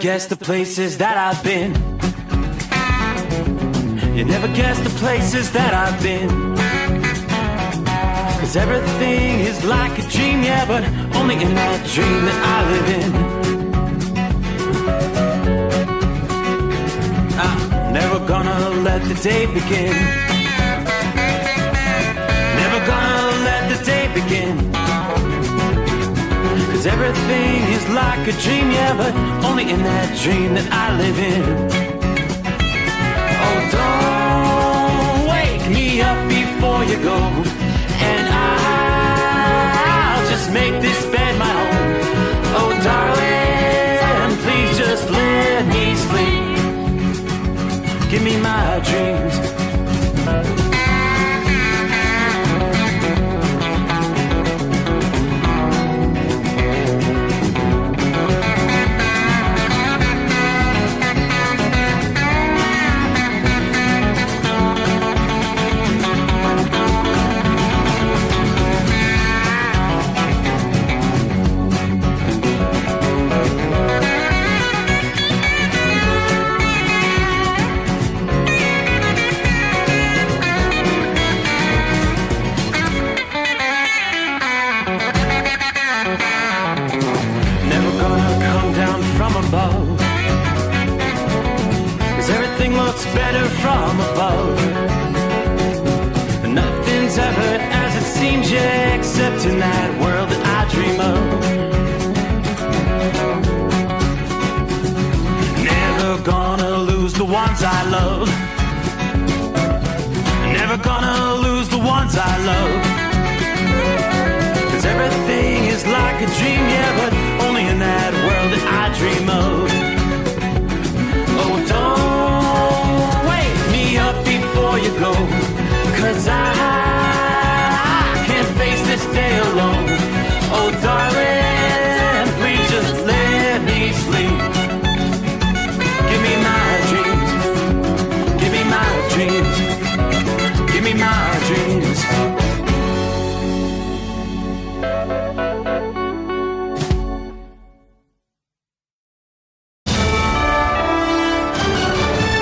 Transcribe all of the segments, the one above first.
guess the places that I've been. You never guess the places that I've been. 'Cause everything is like a dream, yeah, but only in that dream that I live in. I'm never gonna let the day begin. Never gonna let the day begin. 'Cause everything is like a dream, yeah, but only in that dream that I live in. Oh, don't wake me up before you go, and I'll just make this bed my home. Oh, darling, please just let me sleep. Give me my dreams. Better from above. Nothing's ever as it seems, yeah, except in that world that I dream of. Never gonna lose the ones I love. Never gonna lose the ones I love. 'Cause everything is like a dream, yeah, but only in that world that I dream of. Oh, don't up before you go, 'cause I can't face this day alone. Oh, darling, please just let me sleep. Give me my dreams. Give me my dreams. Give me my dreams.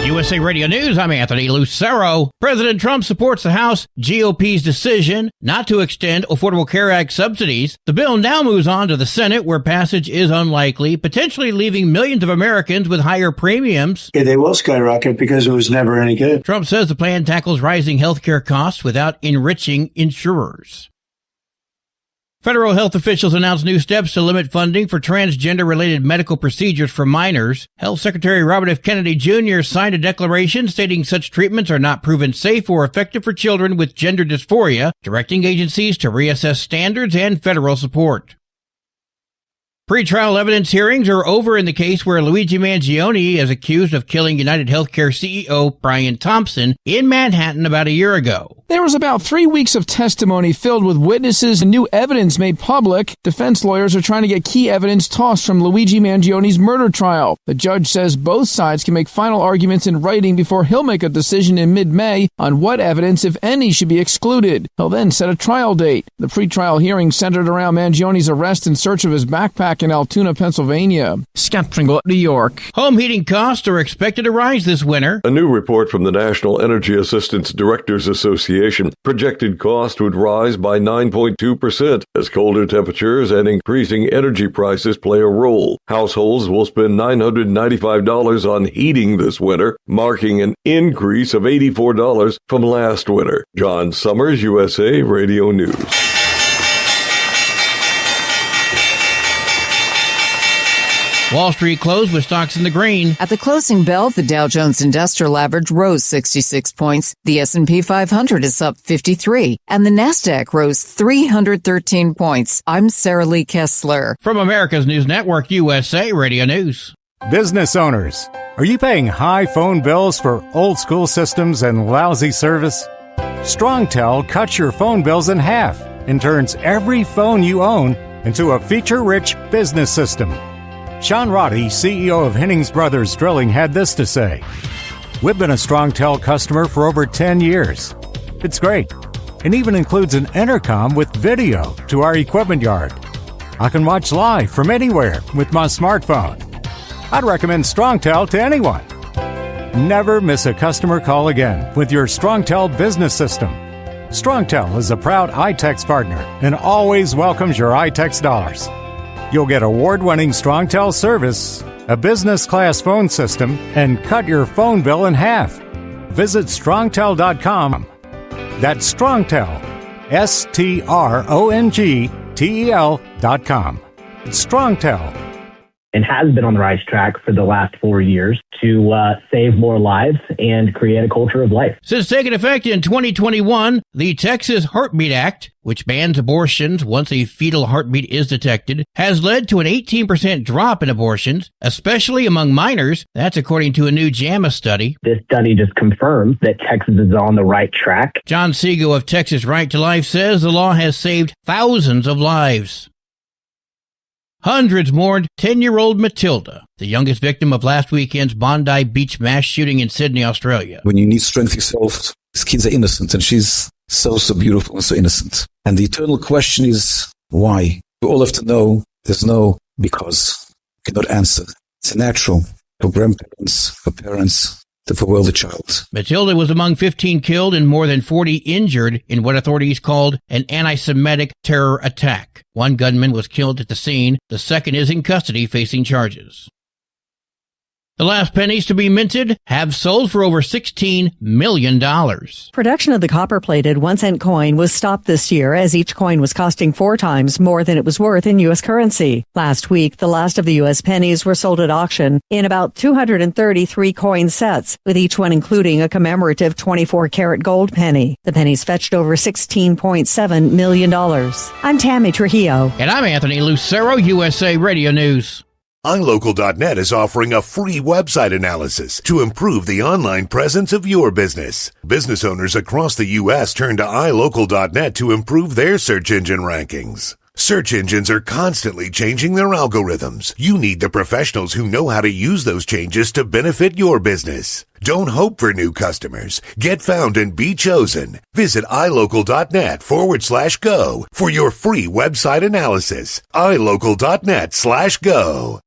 USA Radio News, I'm Anthony Lucero. President Trump supports the House GOP's decision not to extend Affordable Care Act subsidies. The bill now moves on to the Senate, where passage is unlikely, potentially leaving millions of Americans with higher premiums. Yeah, they will skyrocket because it was never any good. Trump says the plan tackles rising health care costs without enriching insurers. Federal health officials announced new steps to limit funding for transgender-related medical procedures for minors. Health Secretary Robert F. Kennedy Jr. signed a declaration stating such treatments are not proven safe or effective for children with gender dysphoria, directing agencies to reassess standards and federal support. Pre-trial evidence hearings are over in the case where Luigi Mangione is accused of killing United Healthcare CEO Brian Thompson in Manhattan about a year ago. There was about 3 weeks of testimony filled with witnesses and new evidence made public. Defense lawyers are trying to get key evidence tossed from Luigi Mangione's murder trial. The judge says both sides can make final arguments in writing before he'll make a decision in mid-May on what evidence, if any, should be excluded. He'll then set a trial date. The pre-trial hearing centered around Mangione's arrest and search of his backpack in Altoona, Pennsylvania. Scott Pringle, New York. Home heating costs are expected to rise this winter. A new report from the National Energy Assistance Directors Association projected cost would rise by 9.2% as colder temperatures and increasing energy prices play a role. Households will spend $995 on heating this winter, marking an increase of $84 from last winter. John Sommers, USA Radio News. Wall Street closed with stocks in the green. At the closing bell, the Dow Jones Industrial Average rose 66 points. The S&P 500 is up 53, and the Nasdaq rose 313 points. I'm Sarah Lee Kessler. From America's News Network, USA Radio News. Business owners, are you paying high phone bills for old school systems and lousy service? StrongTel cuts your phone bills in half and turns every phone you own into a feature-rich business system. Sean Roddy, CEO of Hennings Brothers Drilling, had this to say. We've been a StrongTel customer for over 10 years. It's great, and even includes an intercom with video to our equipment yard. I can watch live from anywhere with my smartphone. I'd recommend StrongTel to anyone. Never miss a customer call again with your StrongTel business system. StrongTel is a proud iTex partner and always welcomes your iTex dollars. You'll get award-winning StrongTel service, a business-class phone system, and cut your phone bill in half. Visit strongtel.com. That's StrongTel, StrongTel.com. It's StrongTel. And has been on the right track for the last 4 years to save more lives and create a culture of life. Since taking effect in 2021, the Texas Heartbeat Act, which bans abortions once a fetal heartbeat is detected, has led to an 18% drop in abortions, especially among minors. That's according to a new JAMA study. This study just confirms that Texas is on the right track. John Segal of Texas Right to Life says the law has saved thousands of lives. Hundreds mourned 10-year-old Matilda, the youngest victim of last weekend's Bondi Beach mass shooting in Sydney, Australia. When you need strength yourself, these kids are innocent, and she's so beautiful and so innocent. And the eternal question is, why? We all have to know there's no because. You cannot answer. It's a natural for grandparents, for parents, to farewell the child. Matilda was among 15 killed and more than 40 injured in what authorities called an anti-Semitic terror attack. One gunman was killed at the scene. The second is in custody facing charges. The last pennies to be minted have sold for over $16 million. Production of the copper-plated 1-cent coin was stopped this year as each coin was costing 4 times more than it was worth in U.S. currency. Last week, the last of the U.S. pennies were sold at auction in about 233 coin sets, with each one including a commemorative 24-karat gold penny. The pennies fetched over $16.7 million. I'm Tammy Trujillo. And I'm Anthony Lucero, USA Radio News. iLocal.net is offering a free website analysis to improve the online presence of your business. Business owners across the U.S. turn to iLocal.net to improve their search engine rankings. Search engines are constantly changing their algorithms. You need the professionals who know how to use those changes to benefit your business. Don't hope for new customers. Get found and be chosen. Visit iLocal.net/go for your free website analysis. iLocal.net/go.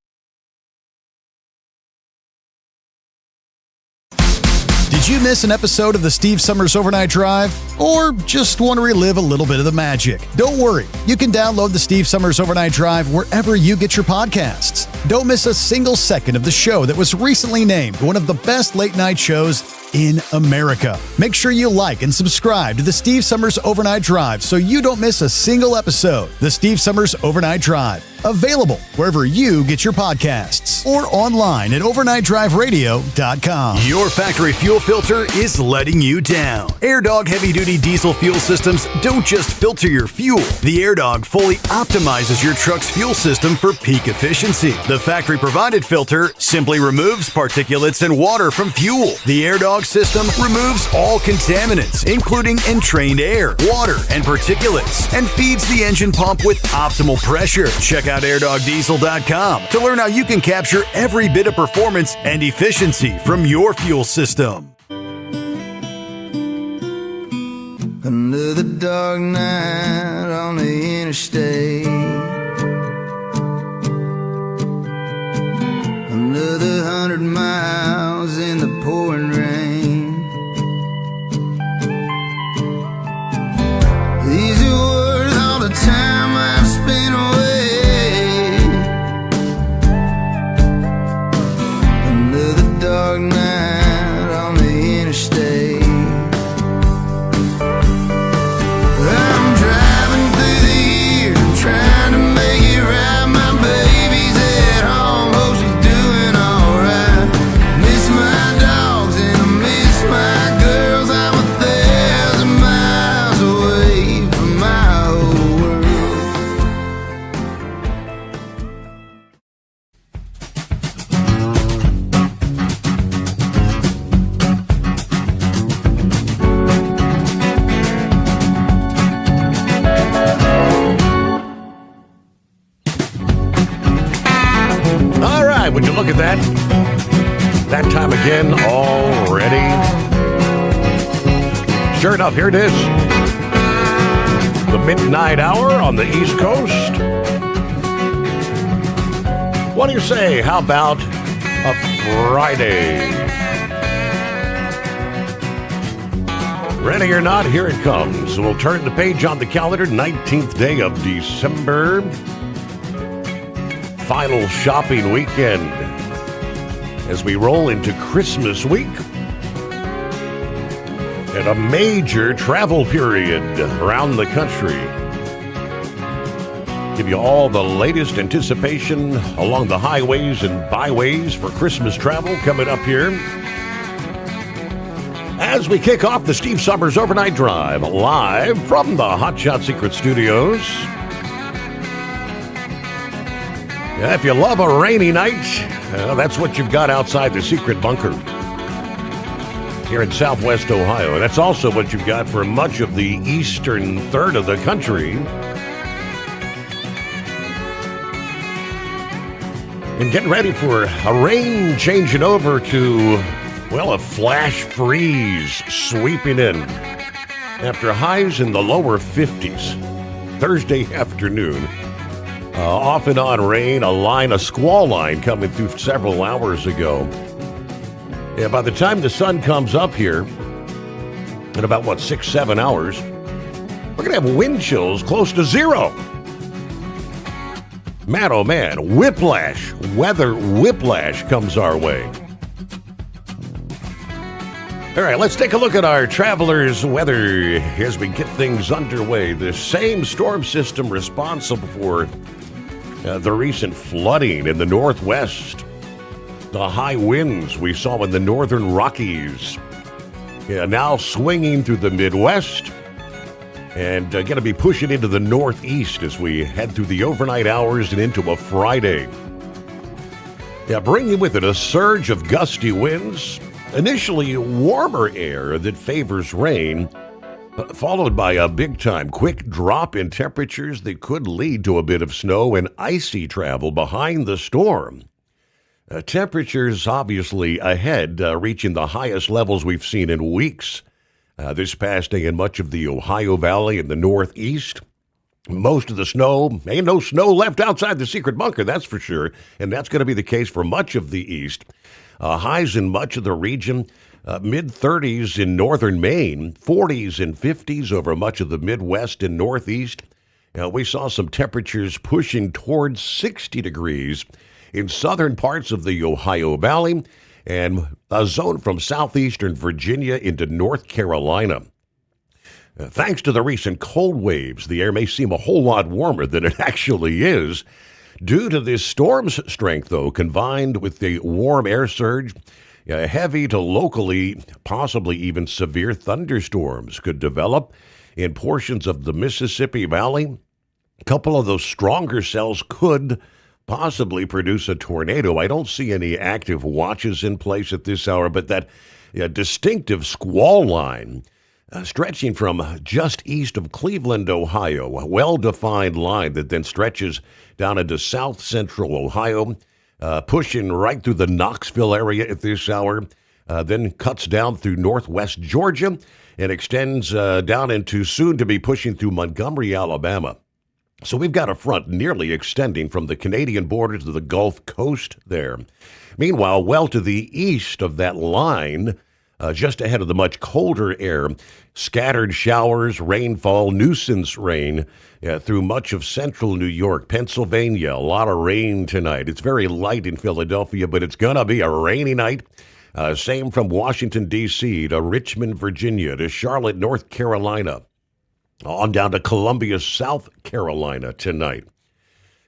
Did you miss an episode of the Steve Sommers Overnight Drive? Or just want to relive a little bit of the magic? Don't worry. You can download the Steve Sommers Overnight Drive wherever you get your podcasts. Don't miss a single second of the show that was recently named one of the best late-night shows in America. Make sure you like and subscribe to the Steve Sommers Overnight Drive so you don't miss a single episode. The Steve Sommers Overnight Drive. Available wherever you get your podcasts or online at overnightdriveradio.com. Your factory fuel filter is letting you down. AirDog heavy-duty diesel fuel systems don't just filter your fuel. The AirDog fully optimizes your truck's fuel system for peak efficiency. The factory-provided filter simply removes particulates and water from fuel. The AirDog system removes all contaminants, including entrained air, water, and particulates, and feeds the engine pump with optimal pressure. Check out airdogdiesel.com to learn how you can capture every bit of performance and efficiency from your fuel system. Another dark night on the interstate, another 100 miles in the pouring rain. These are worth all the time I've spent away. Another dark night on the interstate. I'm driving through the years, I'm trying to make it right. My baby's at home, hope she's doing alright. Miss my dogs and I miss my girls. I'm 1,000 miles away from my old All right, would you look at that? That time again already. Sure enough, here it is. The midnight hour on the East Coast. What do you say? How about Friday. Ready or not, here it comes. We'll turn the page on the calendar, 19th day of December. Final shopping weekend as we roll into Christmas week. And a major travel period around the country. Give you all the latest anticipation along the highways and byways for Christmas travel coming up here. As we kick off the Steve Sommers Overnight Drive live from the Hot Shot Secret Studios. If you love a rainy night, that's what you've got outside the secret bunker here in Southwest Ohio. And that's also what you've got for much of the eastern third of the country. And getting ready for a rain changing over to, well, a flash freeze sweeping in after highs in the lower 50s. Thursday afternoon, off and on rain, a squall line coming through several hours ago. Yeah, by the time the sun comes up here, in about, 6-7 hours, we're going to have wind chills close to zero. Man, oh man, whiplash, weather whiplash comes our way. All right, let's take a look at our travelers' weather as we get things underway. The same storm system responsible for the recent flooding in the Northwest, the high winds we saw in the northern Rockies, now swinging through the Midwest, and going to be pushing into the Northeast as we head through the overnight hours and into a Friday. Bringing with it a surge of gusty winds, initially warmer air that favors rain, followed by a big-time quick drop in temperatures that could lead to a bit of snow and icy travel behind the storm. Temperatures obviously ahead, reaching the highest levels we've seen in weeks. This past day in much of the Ohio Valley and the Northeast. Most of the snow, ain't no snow left outside the secret bunker, that's for sure. And that's going to be the case for much of the East. Highs in much of the region, mid-30s in northern Maine, 40s and 50s over much of the Midwest and Northeast. We saw some temperatures pushing towards 60 degrees in southern parts of the Ohio Valley, and a zone from southeastern Virginia into North Carolina. Thanks to the recent cold waves, the air may seem a whole lot warmer than it actually is. Due to this storm's strength, though, combined with the warm air surge, heavy to locally, possibly even severe thunderstorms could develop in portions of the Mississippi Valley. A couple of those stronger cells could possibly produce a tornado. I don't see any active watches in place at this hour, but that distinctive squall line stretching from just east of Cleveland, Ohio, a well-defined line that then stretches down into south central Ohio, pushing right through the Knoxville area at this hour, then cuts down through northwest Georgia and extends down into soon to be pushing through Montgomery, Alabama. So we've got a front nearly extending from the Canadian border to the Gulf Coast there. Meanwhile, well to the east of that line, just ahead of the much colder air, scattered showers, rainfall, nuisance rain through much of central New York, Pennsylvania. A lot of rain tonight. It's very light in Philadelphia, but it's going to be a rainy night. Same from Washington, D.C. to Richmond, Virginia to Charlotte, North Carolina. On down to Columbia, South Carolina tonight.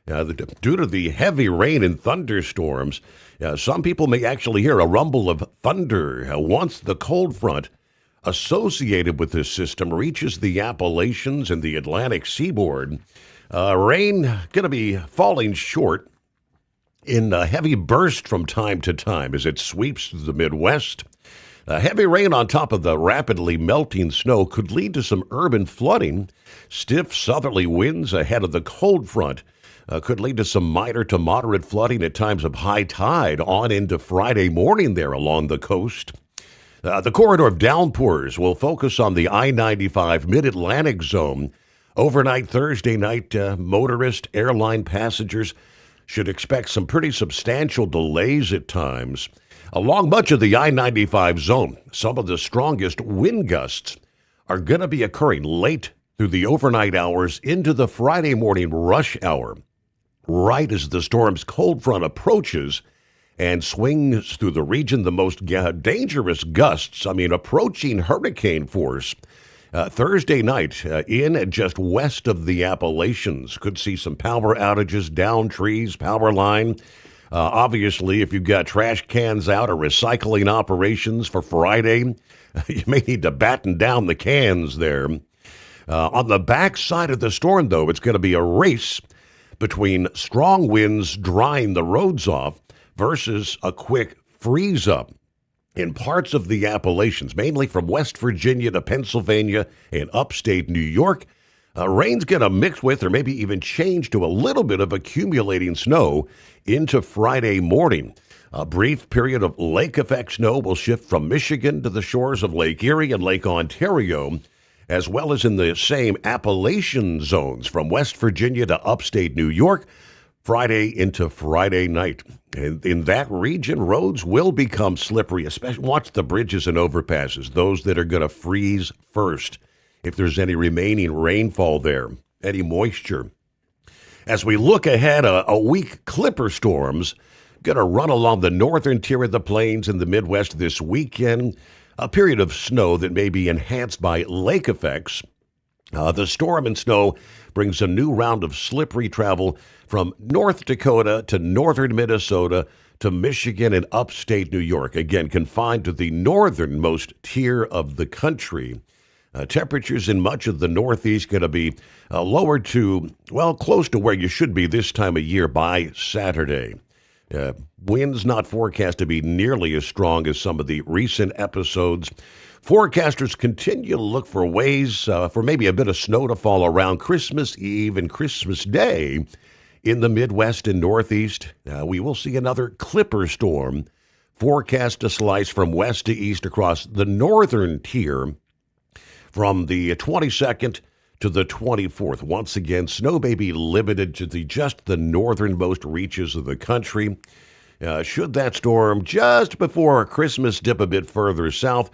Due to the heavy rain and thunderstorms, some people may actually hear a rumble of thunder once the cold front associated with this system reaches the Appalachians and the Atlantic seaboard. Rain going to be falling short in a heavy burst from time to time as it sweeps through the Midwest. Heavy rain on top of the rapidly melting snow could lead to some urban flooding. Stiff southerly winds ahead of the cold front could lead to some minor to moderate flooding at times of high tide on into Friday morning there along the coast. The corridor of downpours will focus on the I-95 Mid-Atlantic zone. Overnight Thursday night, motorist airline passengers should expect some pretty substantial delays at times. Along much of the I-95 zone, some of the strongest wind gusts are going to be occurring late through the overnight hours into the Friday morning rush hour, right as the storm's cold front approaches and swings through the region. The most dangerous gusts, approaching hurricane force Thursday night in and just west of the Appalachians. Could see some power outages, down trees, power line. Obviously, if you've got trash cans out or recycling operations for Friday, you may need to batten down the cans there. On the backside of the storm, though, it's going to be a race between strong winds drying the roads off versus a quick freeze-up in parts of the Appalachians, mainly from West Virginia to Pennsylvania and upstate New York. Rain's going to mix with or maybe even change to a little bit of accumulating snow into Friday morning. A brief period of lake effect snow will shift from Michigan to the shores of Lake Erie and Lake Ontario, as well as in the same Appalachian zones from West Virginia to upstate New York, Friday into Friday night. And in that region, roads will become slippery, especially watch the bridges and overpasses, those that are going to freeze first if there's any remaining rainfall there, any moisture. As we look ahead, a weak clipper storms going to run along the northern tier of the plains in the Midwest this weekend. A period of snow that may be enhanced by lake effects. The storm and snow brings a new round of slippery travel from North Dakota to northern Minnesota to Michigan and upstate New York. Again, confined to the northernmost tier of the country. Temperatures in much of the Northeast going to be lowered to, close to where you should be this time of year by Saturday. Winds not forecast to be nearly as strong as some of the recent episodes. Forecasters continue to look for ways for maybe a bit of snow to fall around Christmas Eve and Christmas Day in the Midwest and Northeast. We will see another clipper storm forecast to slice from west to east across the northern tier from the 22nd to the 24th. Once again, snow may be limited to just the northernmost reaches of the country. Should that storm just before Christmas dip a bit further south,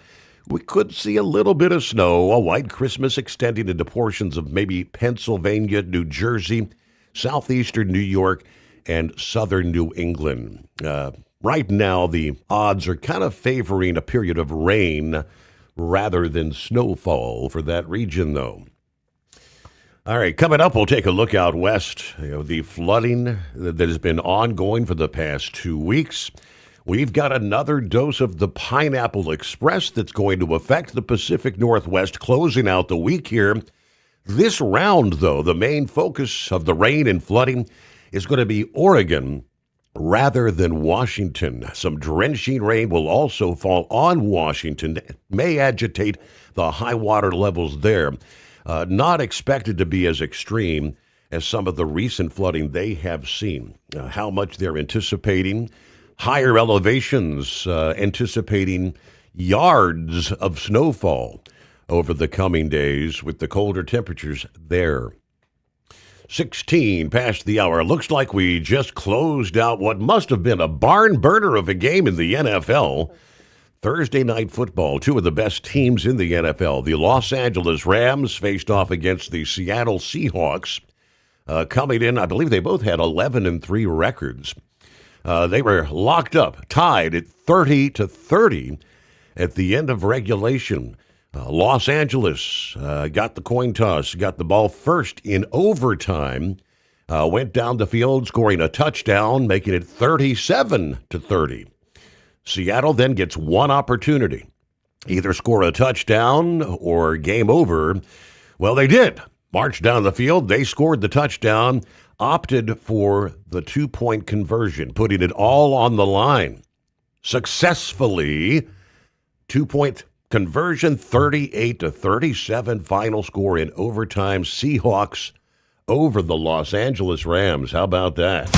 we could see a little bit of snow, a white Christmas extending into portions of maybe Pennsylvania, New Jersey, southeastern New York, and southern New England. Right now, the odds are kind of favoring a period of rain rather than snowfall for that region, though. All right, coming up, we'll take a look out west. The flooding that has been ongoing for the past 2 weeks. We've got another dose of the Pineapple Express that's going to affect the Pacific Northwest, closing out the week here. This round, though, the main focus of the rain and flooding is going to be Oregon rather than Washington. Some drenching rain will also fall on Washington. It may agitate the high water levels there. Not expected to be as extreme as some of the recent flooding they have seen. How much they're anticipating. Higher elevations anticipating yards of snowfall over the coming days with the colder temperatures there. 16 past the hour. Looks like we just closed out what must have been a barn burner of a game in the NFL. Thursday night football, two of the best teams in the NFL. The Los Angeles Rams faced off against the Seattle Seahawks. Coming in, I believe they both had 11-3 records. They were locked up, tied at 30-30 at the end of regulation. Los Angeles got the coin toss, got the ball first in overtime, went down the field, scoring a touchdown, making it 37-30. Seattle then gets one opportunity, either score a touchdown or game over. Well, they did. Marched down the field. They scored the touchdown, opted for the 2-point conversion, putting it all on the line. Successfully, 2-point conversion, 38-37 final score in overtime. Seahawks over the Los Angeles Rams. How about that?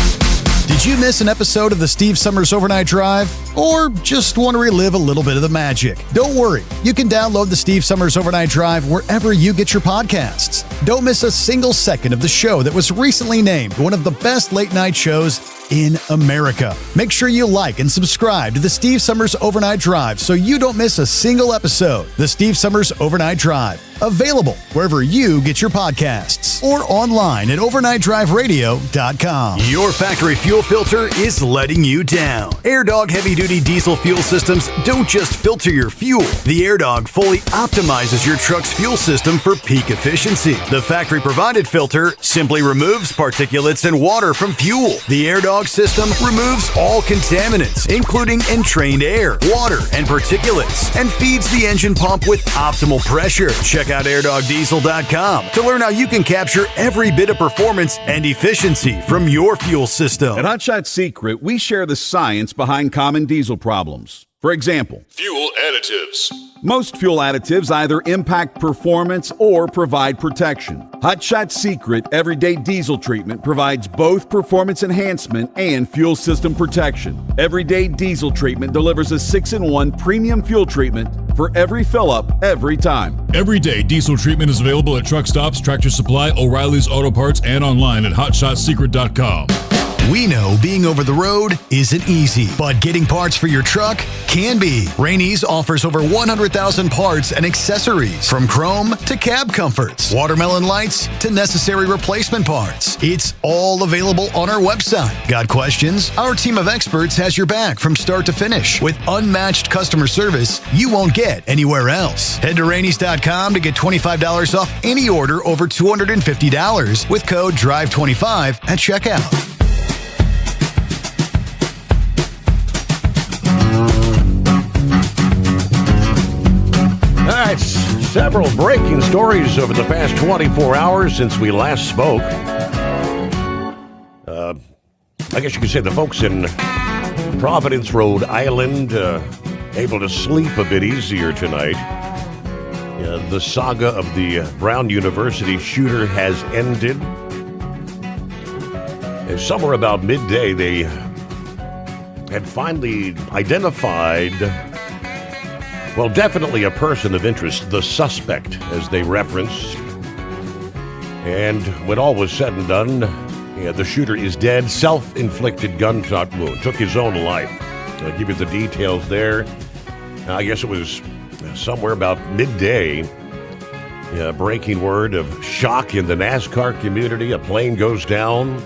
Did you miss an episode of the Steve Summers Overnight Drive? Or just want to relive a little bit of the magic? Don't worry. You can download the Steve Summers Overnight Drive wherever you get your podcasts. Don't miss a single second of the show that was recently named one of the best late night shows in America. Make sure you like and subscribe to the Steve Summers Overnight Drive so you don't miss a single episode. The Steve Summers Overnight Drive, available wherever you get your podcasts or online at overnightdriveradio.com. Your factory fuel filter is letting you down. AirDog heavy-duty diesel fuel systems don't just filter your fuel. The AirDog fully optimizes your truck's fuel system for peak efficiency. The factory-provided filter simply removes particulates and water from fuel. The AirDog system removes all contaminants, including entrained air, water, and particulates, and feeds the engine pump with optimal pressure. Check out airdogdiesel.com to learn how you can capture every bit of performance and efficiency from your fuel system. At Hot Shot Secret, we share the science behind common diesel problems. For example, fuel additives. Most fuel additives either impact performance or provide protection. Hot Shot Secret Everyday Diesel Treatment provides both performance enhancement and fuel system protection. Everyday Diesel Treatment delivers a 6-in-1 premium fuel treatment for every fill-up, every time. Everyday Diesel Treatment is available at truck stops, Tractor Supply, O'Reilly's Auto Parts, and online at hotshotsecret.com. We know being over the road isn't easy, but getting parts for your truck can be. Rainey's offers over 100,000 parts and accessories, from chrome to cab comforts, watermelon lights to necessary replacement parts. It's all available on our website. Got questions? Our team of experts has your back from start to finish with unmatched customer service you won't get anywhere else. Head to Rainey's.com to get $25 off any order over $250 with code DRIVE25 at checkout. All right, several breaking stories over the past 24 hours since we last spoke. I guess you could say the folks in Providence, Rhode Island, able to sleep a bit easier tonight. The saga of the Brown University shooter has ended. And somewhere about midday, they had finally identified, well, definitely a person of interest, the suspect, as they referenced. And when all was said and done, the shooter is dead. Self-inflicted gunshot wound. Took his own life. I'll give you the details there. I guess it was somewhere about midday. Breaking word of shock in the NASCAR community. A plane goes down.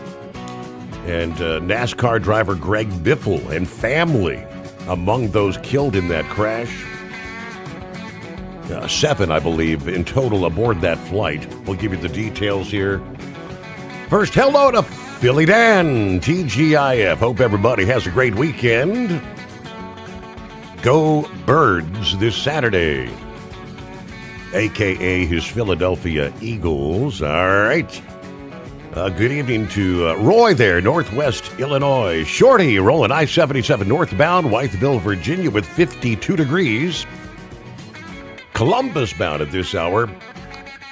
And NASCAR driver Greg Biffle and family among those killed in that crash. 7, I believe, in total aboard that flight. We'll give you the details here. First, hello to Philly Dan, TGIF. Hope everybody has a great weekend. Go Birds this Saturday, a.k.a. his Philadelphia Eagles. All right. Good evening to Roy there, Northwest Illinois. Shorty rolling I-77 northbound, Whiteville, Virginia with 52 degrees. Columbus bound at this hour.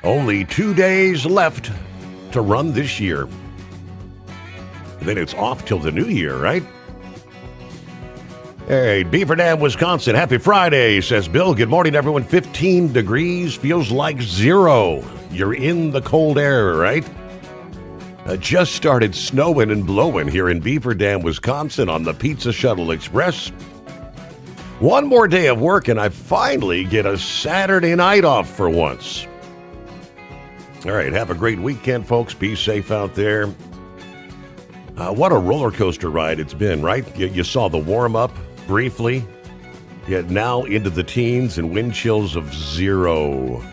Only 2 days left to run this year. Then it's off till the new year, right? Hey, Beaver Dam, Wisconsin. Happy Friday, says Bill. Good morning, everyone. 15 degrees feels like 0. You're in the cold air, right? Just started snowing and blowing here in Beaver Dam, Wisconsin on the Pizza Shuttle Express. One more day of work and I finally get a Saturday night off for once. All right, have a great weekend, folks. Be safe out there. What a roller coaster ride it's been, right? You saw the warm-up briefly, yet now into the teens and wind chills of 0.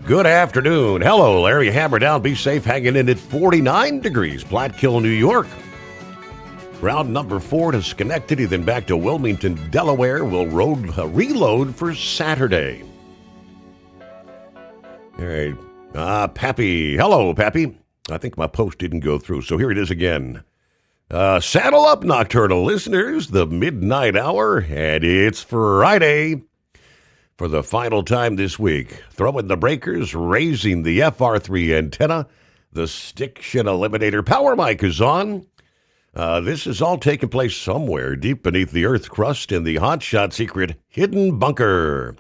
Good afternoon. Hello, Larry. Hammer down. Be safe. Hanging in at 49 degrees. Platkill, New York. Round number 4 to Schenectady, then back to Wilmington, Delaware. We'll reload for Saturday. All right. Pappy. Hello, Pappy. I think my post didn't go through, so here it is again. Saddle up, nocturnal listeners. The midnight hour, and it's Friday. For the final time this week, throwing the breakers, raising the FR3 antenna, the Stiction Eliminator power mic is on. This is all taking place somewhere deep beneath the Earth crust in the Hot Shot Secret hidden bunker.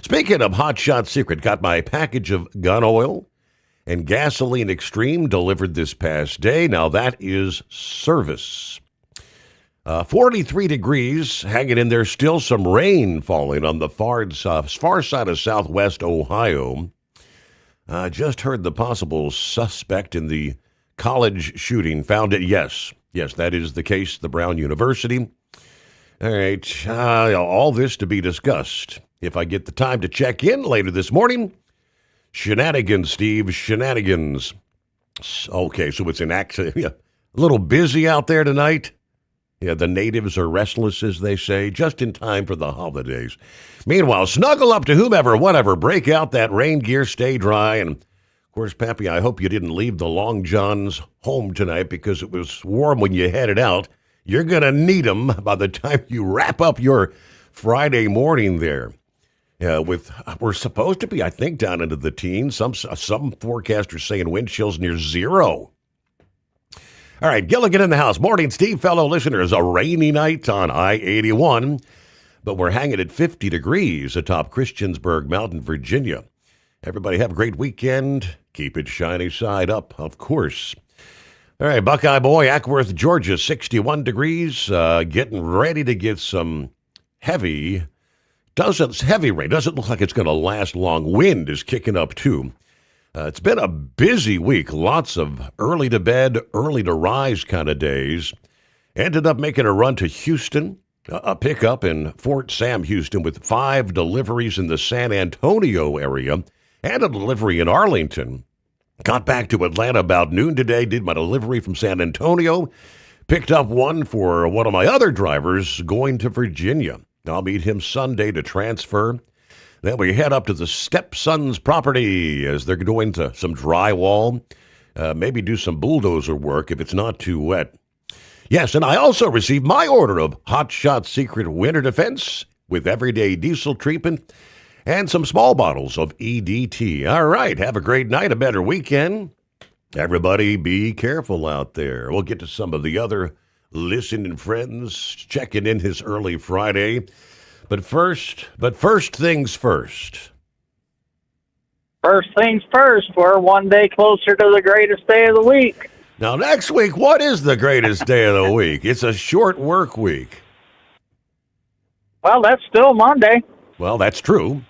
Speaking of Hot Shot Secret, got my package of gun oil and Gasoline Extreme delivered this past day. Now that is service. 43 degrees, hanging in there. Still some rain falling on the far side of southwest Ohio. Just heard the possible suspect in the college shooting found it. Yes, that is the case. The Brown University. All right, all this to be discussed if I get the time to check in later this morning. Shenanigans, Steve, shenanigans. Okay, so it's a little busy out there tonight. Yeah, the natives are restless, as they say, just in time for the holidays. Meanwhile, snuggle up to whomever, whatever, break out that rain gear, stay dry. And, of course, Pappy, I hope you didn't leave the Long Johns home tonight because it was warm when you headed out. You're going to need them by the time you wrap up your Friday morning there. We're supposed to be, I think, down into the teens. Some forecasters saying wind chills near zero. All right, Gilligan in the house. Morning, Steve, fellow listeners. A rainy night on I-81, but we're hanging at 50 degrees atop Christiansburg Mountain, Virginia. Everybody have a great weekend. Keep it shiny side up, of course. All right, Buckeye Boy, Ackworth, Georgia, 61 degrees. Getting ready to get some heavy rain. Doesn't look like it's going to last long. Wind is kicking up, too. It's been a busy week. Lots of early to bed, early to rise kind of days. Ended up making a run to Houston, a pickup in Fort Sam, Houston, with 5 deliveries in the San Antonio area and a delivery in Arlington. Got back to Atlanta about noon today, did my delivery from San Antonio, picked up one for one of my other drivers going to Virginia. I'll meet him Sunday to transfer. Then we head up to the stepson's property as they're going to some drywall, maybe do some bulldozer work if it's not too wet. Yes, and I also received my order of Hot Shot Secret Winter Defense with everyday diesel treatment and some small bottles of EDT. All right, have a great night, a better weekend. Everybody be careful out there. We'll get to some of the other listening friends checking in his early Friday. But first things first. First things first, we're one day closer to the greatest day of the week. Now, next week, what is the greatest day of the week? It's a short work week. Well, that's still Monday. Well, that's true.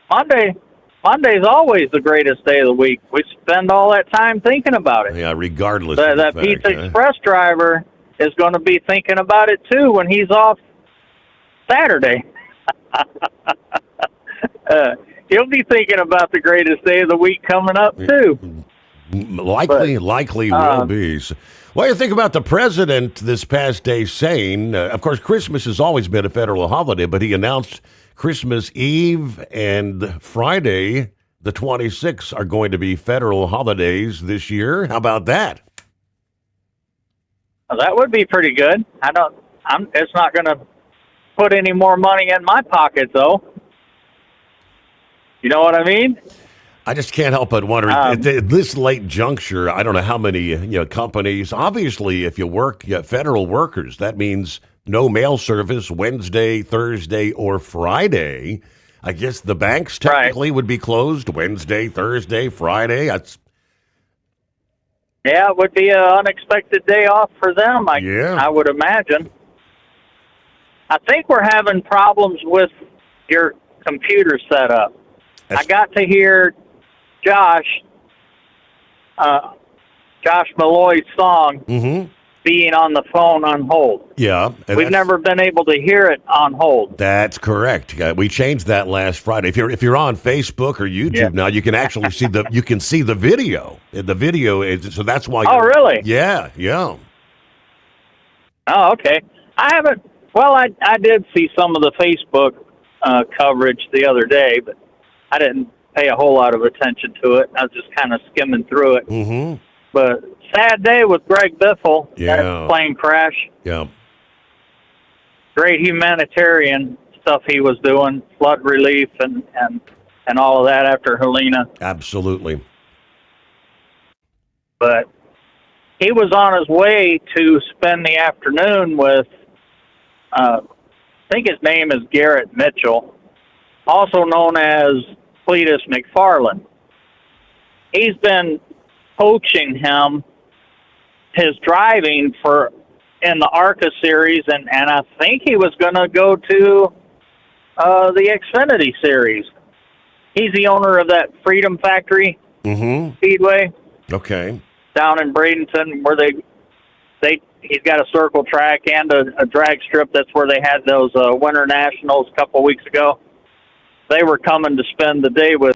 Monday's always the greatest day of the week. We spend all that time thinking about it. Yeah, regardless That of the fact, Pizza Express driver is going to be thinking about it, too, when he's off Saturday. He'll be thinking about the greatest day of the week coming up, too. Likely will be. What do you think about the president this past day saying, of course, Christmas has always been a federal holiday, but he announced Christmas Eve and Friday, the 26th, are going to be federal holidays this year. How about that? Well, that would be pretty good. It's not going to put any more money in my pocket, though. You know what I mean? I just can't help but wonder, at this late juncture, I don't know how many companies, obviously, if you work, federal workers, that means no mail service Wednesday, Thursday, or Friday. I guess the banks technically would be closed Wednesday, Thursday, Friday. Yeah, it would be an unexpected day off for them, I would imagine. I think we're having problems with your computer setup. I got to hear Josh Malloy's song being on the phone on hold. Yeah. We've never been able to hear it on hold. That's correct. We changed that last Friday. If you're on Facebook or YouTube now, you can actually see the video. The video is, so that's why. Oh, really? Yeah. Oh, okay. I haven't. Well, I did see some of the Facebook coverage the other day, but I didn't pay a whole lot of attention to it. I was just kind of skimming through it. Mm-hmm. But sad day with Greg Biffle. That plane crash. Yeah. Great humanitarian stuff he was doing, flood relief and all of that after Helena. Absolutely. But he was on his way to spend the afternoon with, I think his name is Garrett Mitchell, also known as Cletus McFarland. He's been coaching him his driving in the ARCA series, and I think he was going to go to the Xfinity series. He's the owner of that Freedom Factory Speedway. Okay. Down in Bradenton, where he's got a circle track and a drag strip. That's where they had those Winter Nationals a couple weeks ago. They were coming to spend the day with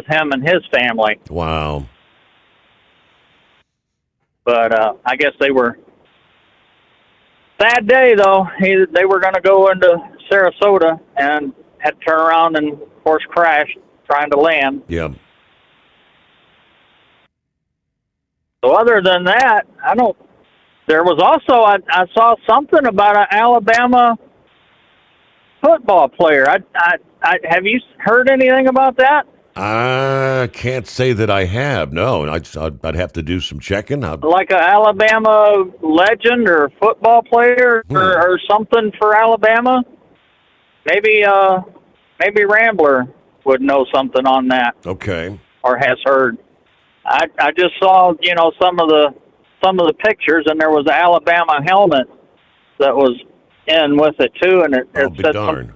him and his family. Wow. But I guess they were... Sad day, though. They were going to go into Sarasota and had to turn around and, of course, crash trying to land. Yeah. So other than that, there was also, I saw something about an Alabama football player. Have you heard anything about that? I can't say that I have. No, I'd have to do some checking. Like an Alabama legend or football player or something for Alabama? Maybe Rambler would know something on that. Okay. Or has heard. I just saw, some of the pictures, and there was an Alabama helmet that was in with it too, and it said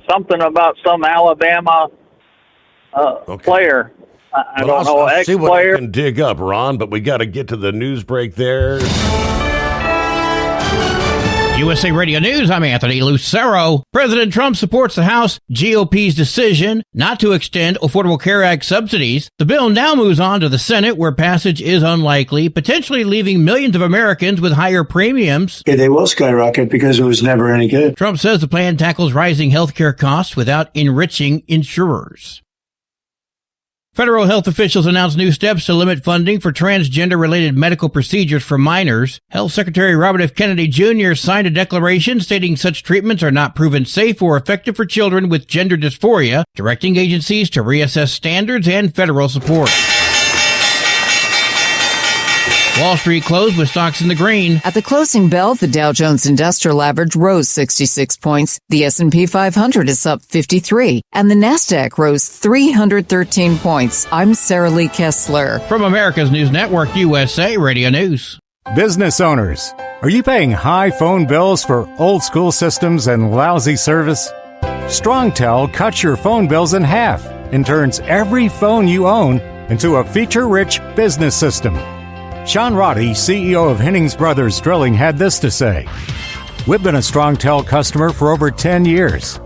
something about some Alabama player. I don't know, I'll see what I ex-player. can dig up, Ron, but we got to get to the news break there. USA Radio News, I'm Anthony Lucero. President Trump supports the House GOP's decision not to extend Affordable Care Act subsidies. The bill now moves on to the Senate, where passage is unlikely, potentially leaving millions of Americans with higher premiums. Yeah, they will skyrocket because it was never any good. Trump says the plan tackles rising healthcare costs without enriching insurers. Federal health officials announced new steps to limit funding for transgender-related medical procedures for minors. Health Secretary Robert F. Kennedy Jr. signed a declaration stating such treatments are not proven safe or effective for children with gender dysphoria, directing agencies to reassess standards and federal support. Wall Street closed with stocks in the green. At the closing bell, the Dow Jones Industrial Average rose 66 points. The S&P 500 is up 53, and the Nasdaq rose 313 points. I'm Sarah Lee Kessler. From America's News Network, USA Radio News. Business owners, are you paying high phone bills for old school systems and lousy service? StrongTel cuts your phone bills in half and turns every phone you own into a feature-rich business system. Sean Roddy, CEO of Hennings Brothers Drilling, had this to say. We've been a StrongTel customer for over 10 years.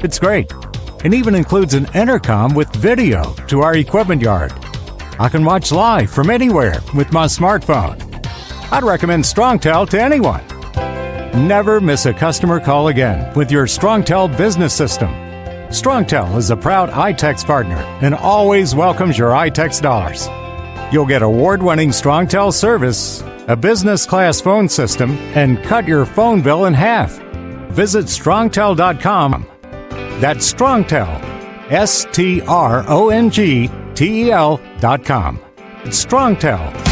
It's great. It even includes an intercom with video to our equipment yard. I can watch live from anywhere with my smartphone. I'd recommend StrongTel to anyone. Never miss a customer call again with your StrongTel business system. StrongTel is a proud iTex partner and always welcomes your iTex dollars. You'll get award-winning StrongTel service, a business-class phone system, and cut your phone bill in half. Visit strongtel.com. That's StrongTel, StrongTel.com. It's StrongTel.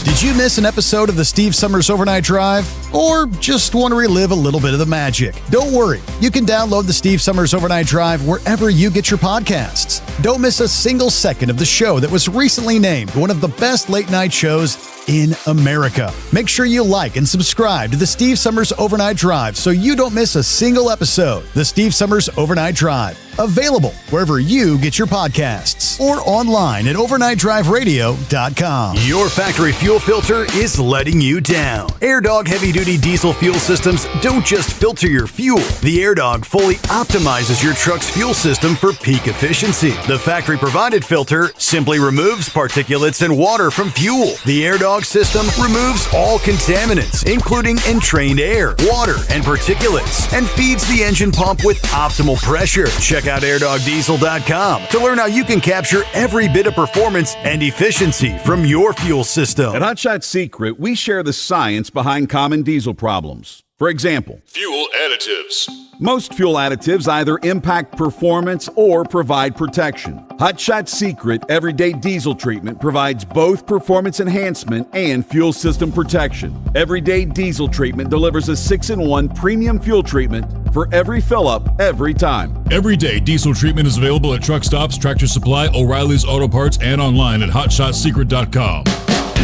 Did you miss an episode of the Steve Summers Overnight Drive? Or just want to relive a little bit of the magic? Don't worry. You can download the Steve Summers Overnight Drive wherever you get your podcasts. Don't miss a single second of the show that was recently named one of the best late-night shows in America. Make sure you like and subscribe to the Steve Summers Overnight Drive so you don't miss a single episode. The Steve Summers Overnight Drive. Available wherever you get your podcasts or online at overnightdriveradio.com. Your factory fuel filter is letting you down. AirDog heavy-duty diesel fuel systems don't just filter your fuel. The AirDog fully optimizes your truck's fuel system for peak efficiency. The factory-provided filter simply removes particulates and water from fuel. The AirDog system removes all contaminants, including entrained air, water, and particulates, and feeds the engine pump with optimal pressure. Check out airdogdiesel.com to learn how you can capture every bit of performance and efficiency from your fuel system. At Hot Shot Secret, we share the science behind common diesel problems. For example, fuel additives. Most fuel additives either impact performance or provide protection. Hot Shot Secret Everyday Diesel Treatment provides both performance enhancement and fuel system protection. Everyday Diesel Treatment delivers a 6-in-1 premium fuel treatment for every fill-up, every time. Everyday Diesel Treatment is available at truck stops, Tractor Supply, O'Reilly's Auto Parts, and online at hotshotsecret.com.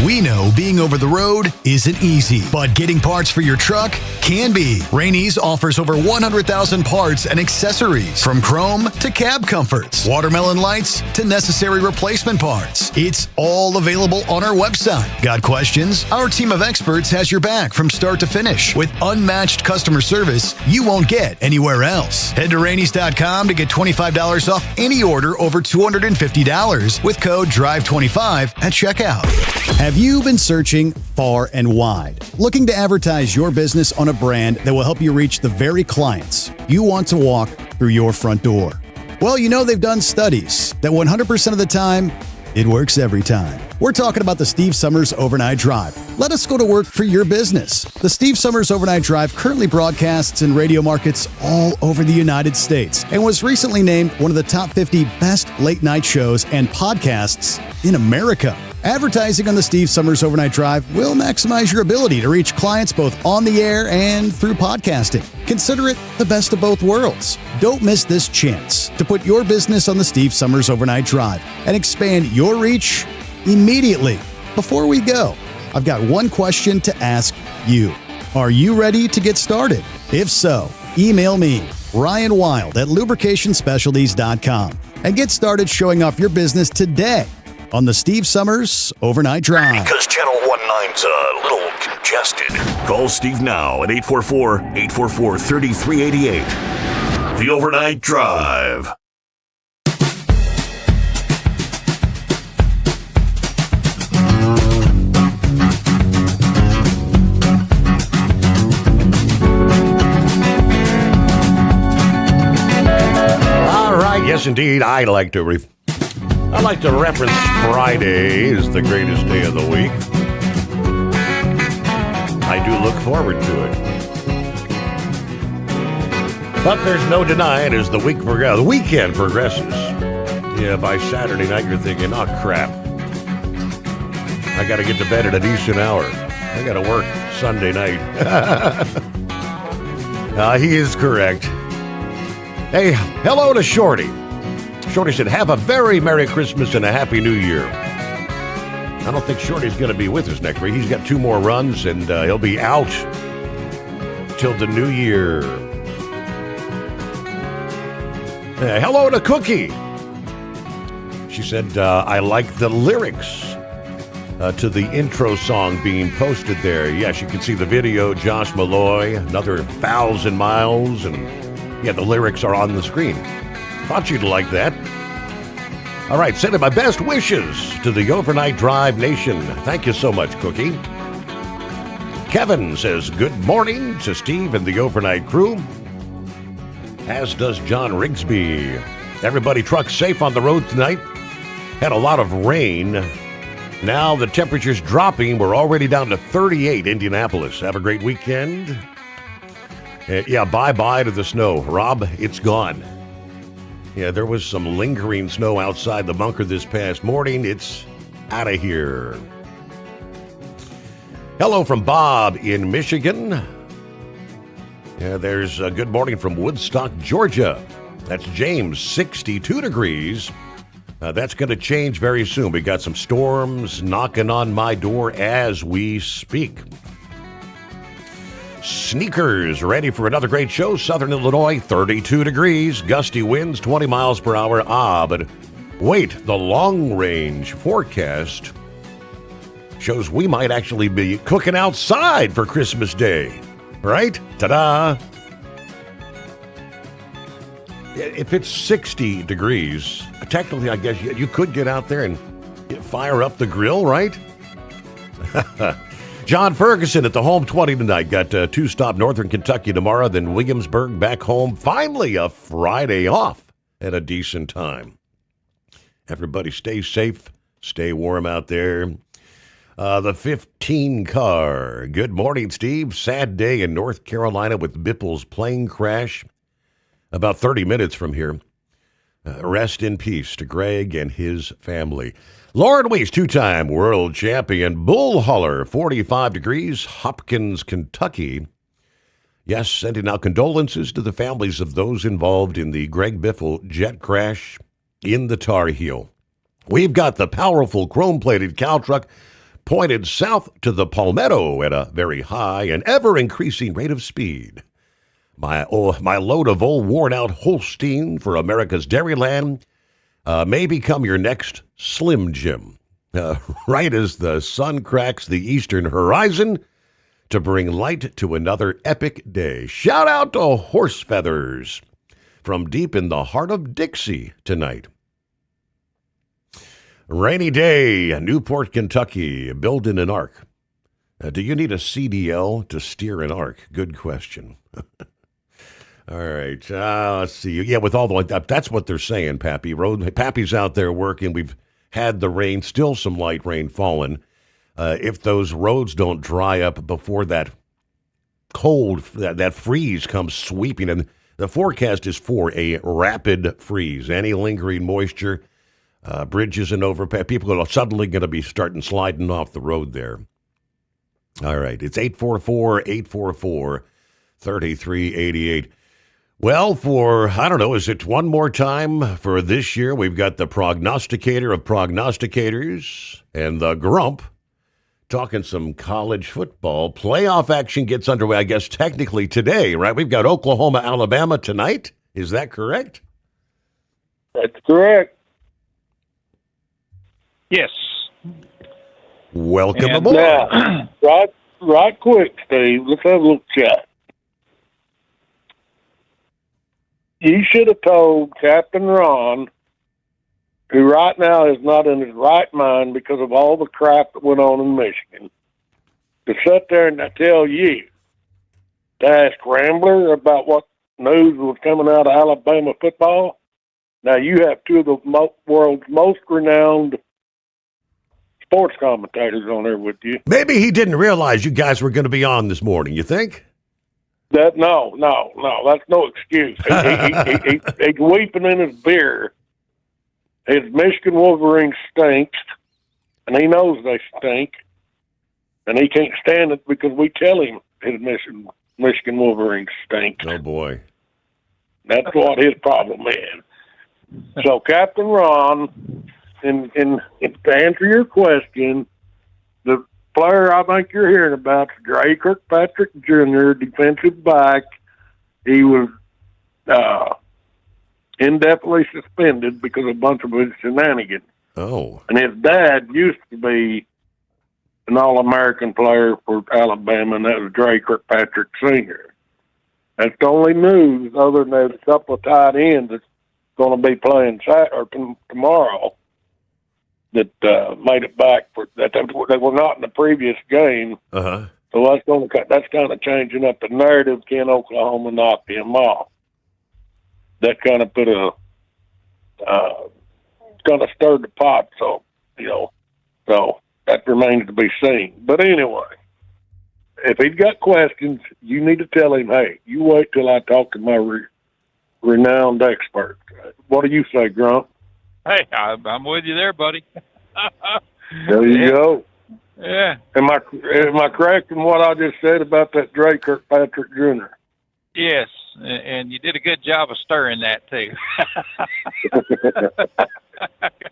We know being over the road isn't easy, but getting parts for your truck can be. Rainey's offers over 100,000 parts and accessories, from chrome to cab comforts, watermelon lights to necessary replacement parts. It's all available on our website. Got questions? Our team of experts has your back from start to finish with unmatched customer service you won't get anywhere else. Head to Rainey's.com to get $25 off any order over $250 with code DRIVE25 at checkout. Have you been searching far and wide, looking to advertise your business on a brand that will help you reach the very clients you want to walk through your front door? Well, you know they've done studies that 100% of the time, it works every time. We're talking about the Steve Sommers Overnight Drive. Let us go to work for your business. The Steve Sommers Overnight Drive currently broadcasts in radio markets all over the United States and was recently named one of the top 50 best late night shows and podcasts in America. Advertising on the Steve Sommers Overnight Drive will maximize your ability to reach clients both on the air and through podcasting. Consider it the best of both worlds. Don't miss this chance to put your business on the Steve Sommers Overnight Drive and expand your reach immediately. Before we go, I've got one question to ask you. Are you ready to get started? If so, email me, Ryan Wild at lubricationspecialties.com, and get started showing off your business today on the Steve Sommers Overnight Drive. Because Channel 19's a little congested. Call Steve now at 844-844-3388. The Overnight Drive. All right, yes indeed, I like to reference Friday is the greatest day of the week. I do look forward to it. But there's no denying as the weekend progresses. Yeah, by Saturday night you're thinking, oh crap, I got to get to bed at a decent hour. I got to work Sunday night. He is correct. Hey, hello to Shorty. Shorty said, have a very Merry Christmas and a Happy New Year. I don't think Shorty's going to be with us next week. He's got 2 more runs, and he'll be out till the new year. Hello to Cookie. She said, I like the lyrics to the intro song being posted there. Yes, you can see the video, Josh Malloy, another 1,000 miles, and yeah, the lyrics are on the screen. Thought you'd like that. All right, sending my best wishes to the Overnight Drive Nation. Thank you so much, Cookie. Kevin says, good morning to Steve and the Overnight crew, as does John Rigsby. Everybody trucks safe on the road tonight. Had a lot of rain. Now the temperature's dropping. We're already down to 38 Indianapolis. Have a great weekend. Yeah, bye-bye to the snow. Rob, it's gone. Yeah, there was some lingering snow outside the bunker this past morning. It's out of here. Hello from Bob in Michigan. Yeah, there's a good morning from Woodstock, Georgia. That's James, 62 degrees. That's going to change very soon. We got some storms knocking on my door as we speak. Sneakers, ready for another great show. Southern Illinois, 32 degrees, gusty winds, 20 miles per hour. But wait, the long-range forecast shows we might actually be cooking outside for Christmas Day. Right? Ta-da! If it's 60 degrees, technically, I guess you could get out there and fire up the grill, right? John Ferguson at the home 20 tonight. Got 2-stop Northern Kentucky tomorrow, then Williamsburg back home. Finally, a Friday off at a decent time. Everybody stay safe, stay warm out there. The 15 car. Good morning, Steve. Sad day in North Carolina with Bipple's plane crash. About 30 minutes from here. Rest in peace to Greg and his family. Lauren Weiss, 2-time world champion. Bull Hauler, 45 degrees, Hopkins, Kentucky. Yes, sending out condolences to the families of those involved in the Greg Biffle jet crash in the Tar Heel. We've got the powerful chrome-plated cow truck pointed south to the Palmetto at a very high and ever-increasing rate of speed. My load of old worn-out Holstein for America's Dairyland may become your next Slim Jim. Right as the sun cracks the eastern horizon to bring light to another epic day. Shout out to Horse Feathers from deep in the heart of Dixie tonight. Rainy day, Newport, Kentucky, building an ark. Do you need a CDL to steer an ark? Good question. All right, let's see. Yeah, with all the that's what they're saying, Pappy. Pappy's out there working. We've had the rain, still some light rain falling. If those roads don't dry up before that cold, that freeze comes sweeping, and the forecast is for a rapid freeze. Any lingering moisture, bridges and overpass, people are suddenly going to be starting sliding off the road there. All right, it's 844-844-3388. Well, I don't know, is it one more time for this year? We've got the prognosticator of prognosticators and the grump talking some college football. Playoff action gets underway, I guess, technically today, right? We've got Oklahoma, Alabama tonight. Is that correct? That's correct. Yes. Welcome And aboard. Now, right quick, Steve, let's have a little chat. You should have told Captain Ron, who right now is not in his right mind because of all the crap that went on in Michigan, to sit there and tell you, to ask Rambler about what news was coming out of Alabama football. Now, you have two of the world's most renowned sports commentators on there with you. Maybe he didn't realize you guys were going to be on this morning, you think? No, that's no excuse. He's weeping in his beer. His Michigan Wolverines stink, and he knows they stink, and he can't stand it because we tell him his Michigan Wolverines stink. Oh, boy. That's what his problem is. So, Captain Ron, and to answer your question, the player I think you're hearing about is Dre Kirkpatrick Jr., defensive back. He was indefinitely suspended because of a bunch of his shenanigans. Oh. And his dad used to be an All-American player for Alabama, and that was Dre Kirkpatrick Sr. That's the only news other than there's a couple of tight ends that's going to be playing tomorrow that made it back for that. They were not in the previous game. Uh-huh. So that's kind of changing up the narrative. Can Oklahoma knock them off? That kind of put kind of stirred the pot. So that remains to be seen. But anyway, if he's got questions, you need to tell him, hey, you wait till I talk to my renowned expert. What do you say, Grump? Hey, I'm with you there, buddy. There you go. Yeah. Am I correct in what I just said about that Dre Kirkpatrick Jr.? Yes, and you did a good job of stirring that, too.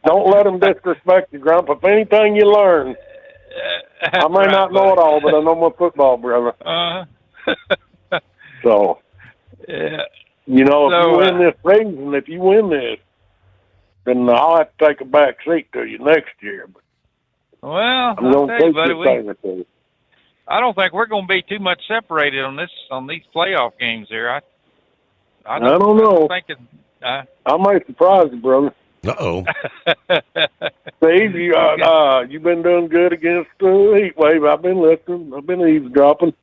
Don't let him disrespect you, Grump. If anything you learn, I may not know it all, but I know my football, brother. So, yeah. If you win this season, if you win this, then I'll have to take a back seat to you next year. But well, I'm I'll going to tell you, keep buddy, this thing with you. I don't think we're going to be too much separated on these playoff games here. I don't know. I might surprise you, brother. Uh-oh. Steve, you've been doing good against the heat wave. I've been listening. I've been eavesdropping.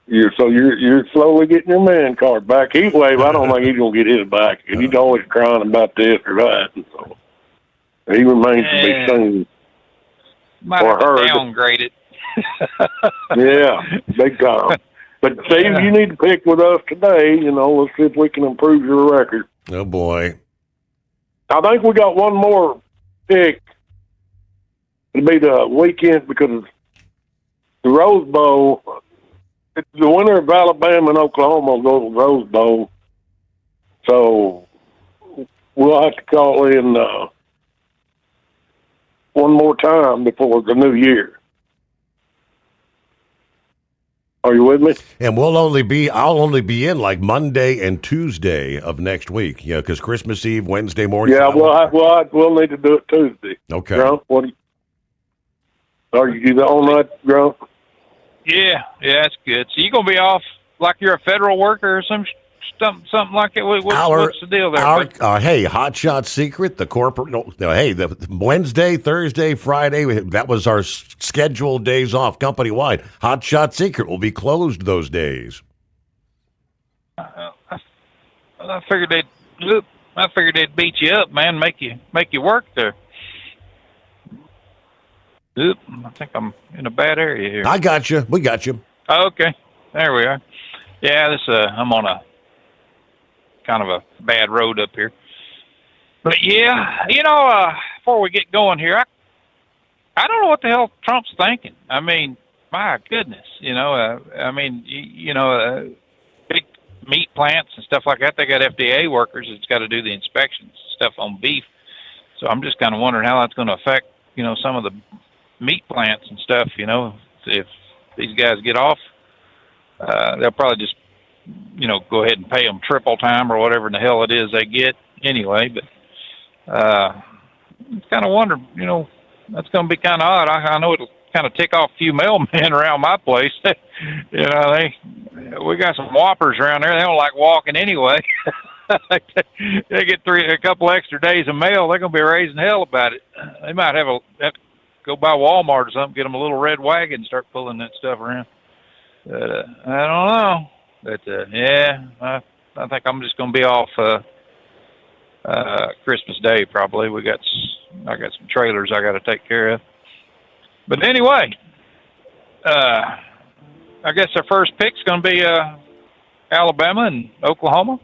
You're slowly getting your man card back. Heat wave, I don't think he's gonna get his back. He's always crying about this or that, and so he remains to be seen. Might have to downgrade it. Yeah, big time. But Steve, you need to pick with us today. Let's see if we can improve your record. Oh boy. I think we got one more pick. It'll be the weekend because the Rose Bowl. The winner of Alabama and Oklahoma will go to the Rose Bowl. So we'll have to call in one more time before the new year. Are you with me? And I'll only be in like Monday and Tuesday of next week. Yeah, because Christmas Eve, Wednesday morning. Yeah, we'll need to do it Tuesday. Okay. Grump, are you on that, Grump? Yeah, that's good. So you gonna be off like you're a federal worker or something like that? What's the deal there? Hey, Hot Shot Secret, the corporate. The Wednesday, Thursday, Friday. That was our scheduled days off company wide. Hot Shot Secret will be closed those days. I figured they'd beat you up, man. Make you work there. Oop, I think I'm in a bad area here. I got you. We got you. Okay, there we are. Yeah, I'm on a kind of a bad road up here. But yeah, before we get going here, I don't know what the hell Trump's thinking. I mean, my goodness, big meat plants and stuff like that, they got FDA workers that's got to do the inspections, stuff on beef. So I'm just kind of wondering how that's going to affect, some of the meat plants and stuff, if these guys get off, they'll probably just, go ahead and pay them triple time or whatever in the hell it is they get anyway. But kind of wonder, that's going to be kind of odd. I know it'll kind of tick off a few mailmen around my place. We got some whoppers around there. They don't like walking anyway. They get a couple extra days of mail. They're going to be raising hell about it. They might have to go by Walmart or something, get them a little red wagon and start pulling that stuff around. But I don't know. But I think I'm just going to be off Christmas Day probably. I got some trailers I got to take care of. But anyway, I guess our first pick's going to be Alabama and Oklahoma.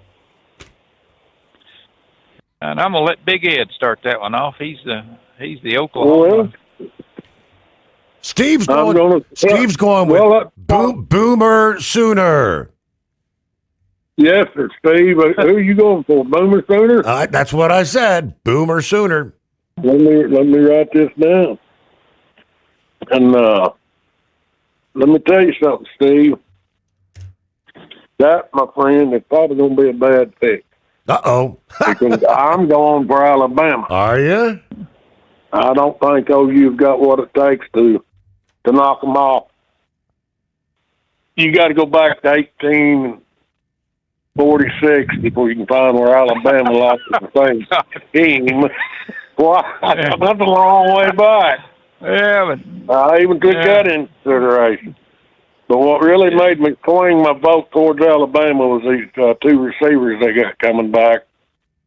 And I'm going to let Big Ed start that one off. He's the Oklahoma. Steve's going with Boomer Sooner. Yes, sir, Steve. Who are you going for, Boomer Sooner? That's what I said, Boomer Sooner. Let me write this down. And let me tell you something, Steve. That, my friend, is probably going to be a bad pick. Uh-oh. Because I'm going for Alabama. Are you? I don't think OU've got what it takes to knock them off. You got to go back to 1846 before you can find where Alabama lost the same team. Well, that's a long way back. Yeah, but I even took that into consideration. But what really made me swing my vote towards Alabama was these two receivers they got coming back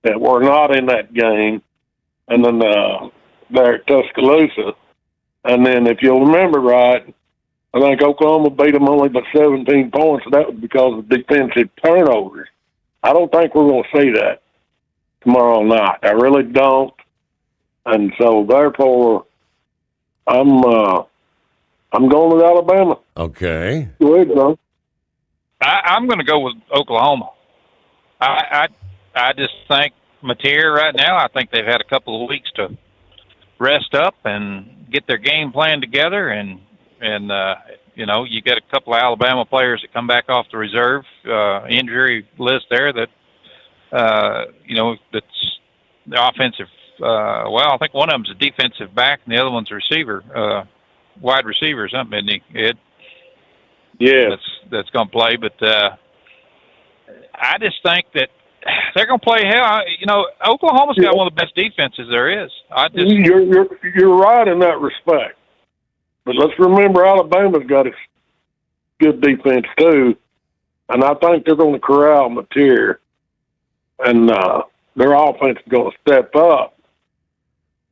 that were not in that game. And then there at Tuscaloosa. And then if you'll remember right, I think Oklahoma beat them only by 17 points, and that was because of defensive turnovers. I don't think we're going to see that tomorrow night. I really don't. And so, therefore, I'm going with Alabama. Okay. Go ahead, John. I'm going to go with Oklahoma. I just think Mateer right now, I think they've had a couple of weeks to rest up and get their game plan together. And you get a couple of Alabama players that come back off the reserve injury list there that, that's the offensive. I think one of them's a defensive back and the other one's a receiver, wide receiver or something, isn't he, Ed? Yeah. That's going to play. But I just think that they're going to play hell. Oklahoma's got one of the best defenses there is. You're right in that respect. But let's remember Alabama's got a good defense too. And I think they're going to corral Mateer. And their offense is going to step up.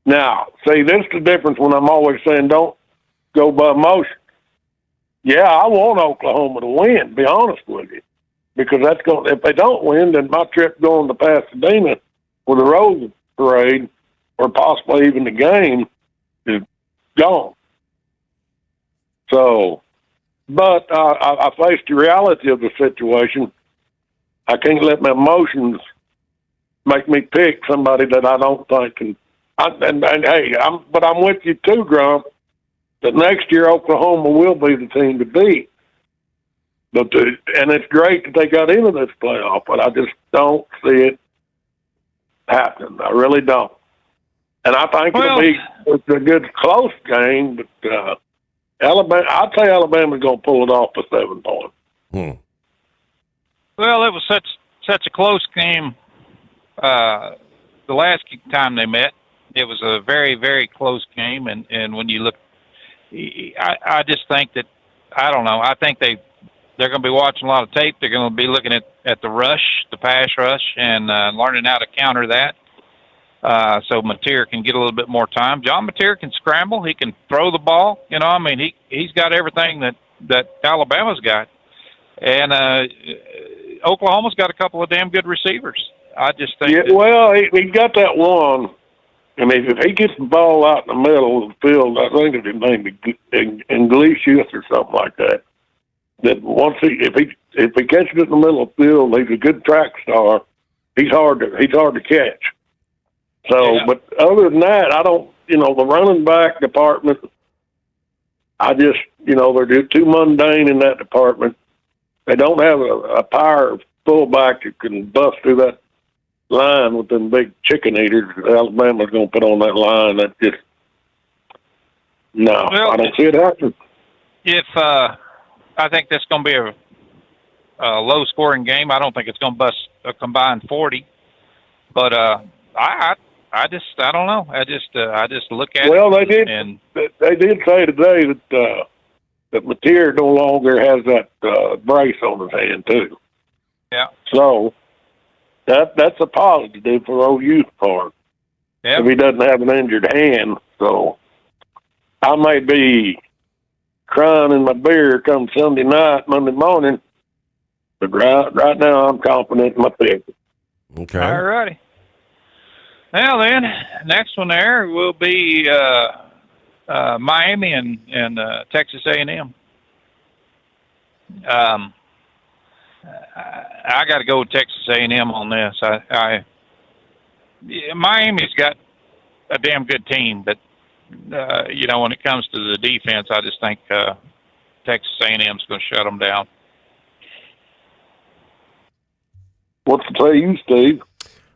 Now, see, this is the difference when I'm always saying don't go by emotion. Yeah, I want Oklahoma to win, to be honest with you. Because if they don't win, then my trip going to Pasadena for the Rose Parade, or possibly even the game, is gone. So, but I faced the reality of the situation. I can't let my emotions make me pick somebody that I don't think can. And hey, I'm with you too, Grump. That next year Oklahoma will be the team to beat. And it's great that they got into this playoff, but I just don't see it happening. I really don't. And I think it's a good close game, but Alabama. I'd say Alabama's going to pull it off for 7 points. Well, it was such a close game. The last time they met, it was a very, very close game, and when you look, I just think that I don't know. I think they're going to be watching a lot of tape. They're going to be looking at the rush, the pass rush, and learning how to counter that. So Mateer can get a little bit more time. John Mateer can scramble. He can throw the ball. You know, I mean, he's got everything that Alabama's got. And Oklahoma's got a couple of damn good receivers. I just think. Yeah, well, he got that one. I mean, if he gets the ball out in the middle of the field, I think it's his name Iglesias or something like that. That once if he catches it in the middle of the field, he's a good track star. He's hard to catch. So, yeah. But other than that, I don't. The running back department, I just they're too mundane in that department. They don't have a power fullback that can bust through that line with them big chicken eaters that Alabama's going to put on that line. That just I don't see it happening. If I think that's going to be a low-scoring game, I don't think it's going to bust a combined 40. But I don't know. I just look at it. Well, they did say today that Mateer no longer has that brace on his hand too. Yeah. So that's a positive for OU's part. Yeah. If he doesn't have an injured hand, so I may be crying in my beer come Sunday night, Monday morning, but right now I'm confident in my pick. Okay. All righty. Well, then, next one there will be Miami and Texas A&M. I got to go with Texas A&M on this. Miami's got a damn good team, but when it comes to the defense, I just think Texas A&M's going to shut them down. What's the say you, Steve?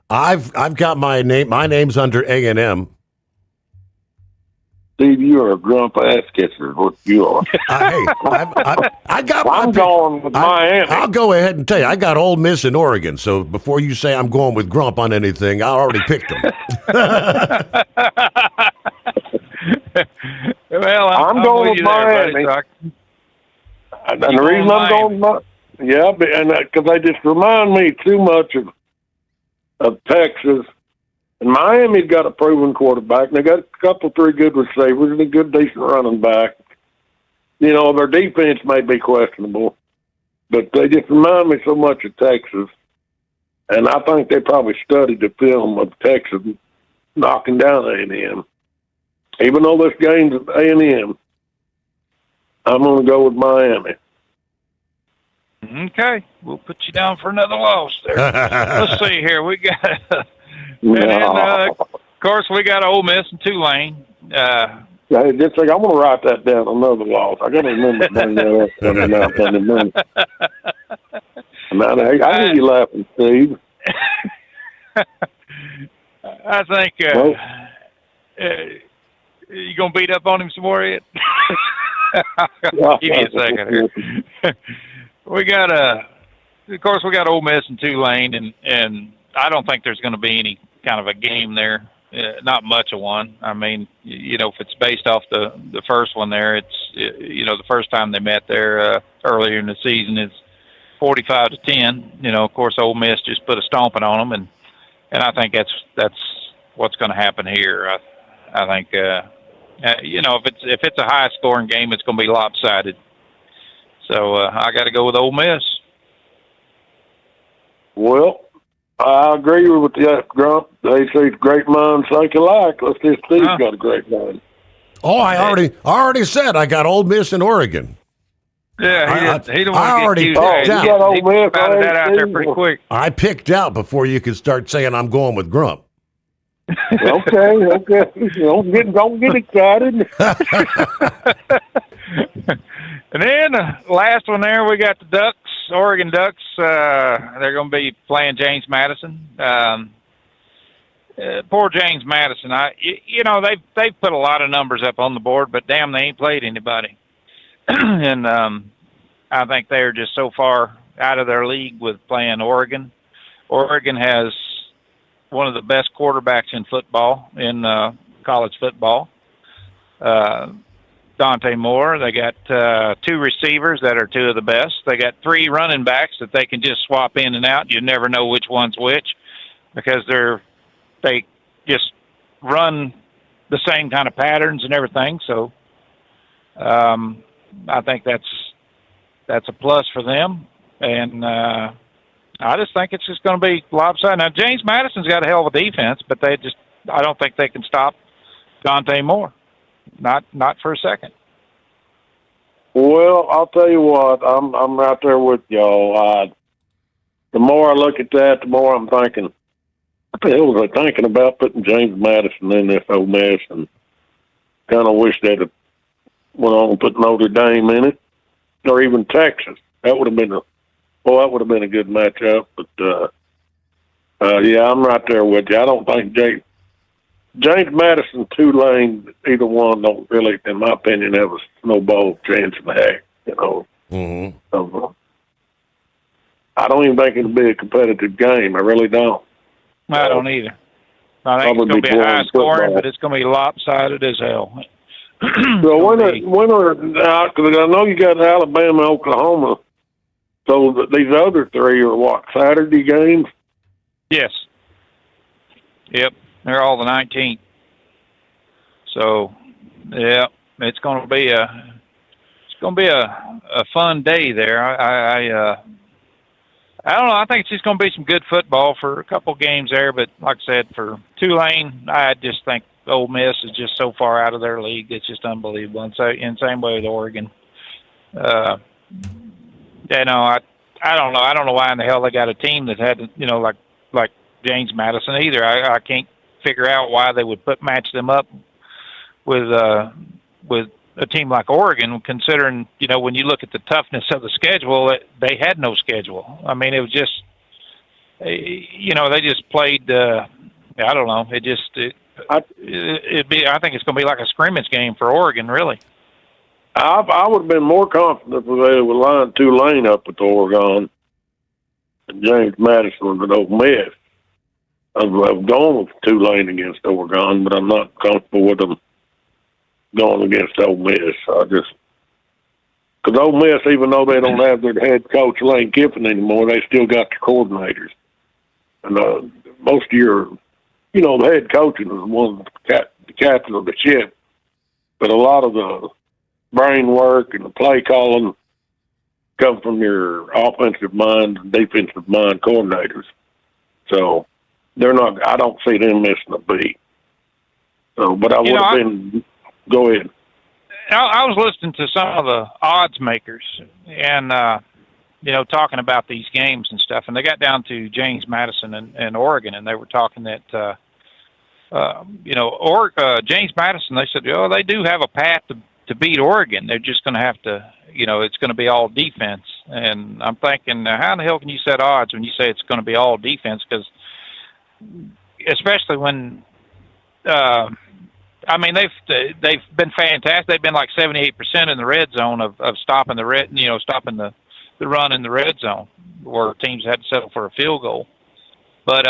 I've got my name. My name's under A&M. Steve, you are a grump ass kisser. What you are? Hey, I got. I'm going with Miami. I'll go ahead and tell you, I got Ole Miss and Oregon. So before you say I'm going with Grump on anything, I already picked them. Well, I'm going with Miami. And the reason I'm going with because they just remind me too much of Texas. And Miami's got a proven quarterback, and they got a couple, 3 good receivers and a good, decent running back. Their defense may be questionable, but they just remind me so much of Texas. And I think they probably studied the film of Texas knocking down A&M. Even though this game's at A&M, I'm going to go with Miami. Okay, we'll put you down for another loss there. Let's see here. We got... And then, of course, we got Ole Miss and Tulane. Just like I'm going to write that down. Another loss. I got to remember to bring that up every now and then. I hear you laughing, Steve. I think you going to beat up on him some more yet? Give me a second here. We got of course, we got Ole Miss and Tulane, and I don't think there's going to be any kind of a game there. Not much of one. I mean, if it's based off the first one there, it's the first time they met there earlier in the season, it's 45-10. Of course, Ole Miss just put a stomping on them, and I think that's what's going to happen here. I think if it's a high scoring game, it's going to be lopsided. So I got to go with Ole Miss. Well, I agree with that, Grump. They say great minds think alike. Let's see if Steve's got a great mind. Oh, I already said I got Ole Miss and Oregon. Yeah, he don't I want to already get picked out. He spouted that out there pretty quick. I picked out before you could start saying I'm going with Grump. Okay. Don't get excited. And then the last one there, we got the Ducks, Oregon Ducks. They're going to be playing James Madison. Poor James Madison. They've put a lot of numbers up on the board, but damn, they ain't played anybody. And I think they're just so far out of their league with playing Oregon. Oregon has one of the best quarterbacks in football, in college football. Dante Moore. They got 2 receivers that are 2 of the best. They got 3 running backs that they can just swap in and out. You never know which one's which because they just run the same kind of patterns and everything. So I think that's a plus for them. And I just think it's just going to be lopsided. Now, James Madison's got a hell of a defense, but I don't think they can stop Dante Moore. Not for a second. Well, I'll tell you what, I'm right there with y'all. The more I look at that, the more I'm thinking, what the hell was I thinking about putting James Madison in this Ole Miss? And kind of wish they'd have went on and put Notre Dame in it, or even Texas. That would have been a good matchup. But yeah, I'm right there with you. I don't think James Madison, Tulane, either one don't really, in my opinion, have a snowball chance in the heck. Mm-hmm. So, I don't even think it'll be a competitive game. I really don't. I don't either. I think it's going to be high scoring, but it's going to be lopsided as hell. So when are because I know you got Alabama, Oklahoma. So these other 3 are what, Saturday games? Yes. Yep. They're all the 19th. So, yeah, it's going to be a fun day there. I don't know. I think it's just going to be some good football for a couple games there. But like I said, for Tulane, I just think Ole Miss is just so far out of their league. It's just unbelievable. And so, in the same way with Oregon. I don't know. I don't know why in the hell they got a team that had, like James Madison either. I can't figure out why they would match them up with a team like Oregon, considering, when you look at the toughness of the schedule, they had no schedule. I mean, it was just, they just played, I don't know. I think it's going to be like a scrimmage game for Oregon, really. I would have been more confident if they would line Tulane up with Oregon and James Madison with Ole Miss. I've gone with Tulane against Oregon, but I'm not comfortable with them going against Ole Miss. Because Ole Miss, even though they don't have their head coach Lane Kiffin anymore, they still got the coordinators. And most of your, the head coaching is one of the captain of the ship. But a lot of the brain work and the play calling come from your offensive mind and defensive mind coordinators. So they're not. I don't see them missing a beat. So, but I would have been. Go ahead. I was listening to some of the odds makers and talking about these games and stuff, and they got down to James Madison and Oregon, and they were talking that James Madison. They said, they do have a path to beat Oregon. They're just going to have to, it's going to be all defense. And I'm thinking, how in the hell can you set odds when you say it's going to be all defense? Because especially when, they've been fantastic. They've been like 78% in the red zone of stopping stopping the run in the red zone where teams had to settle for a field goal. But,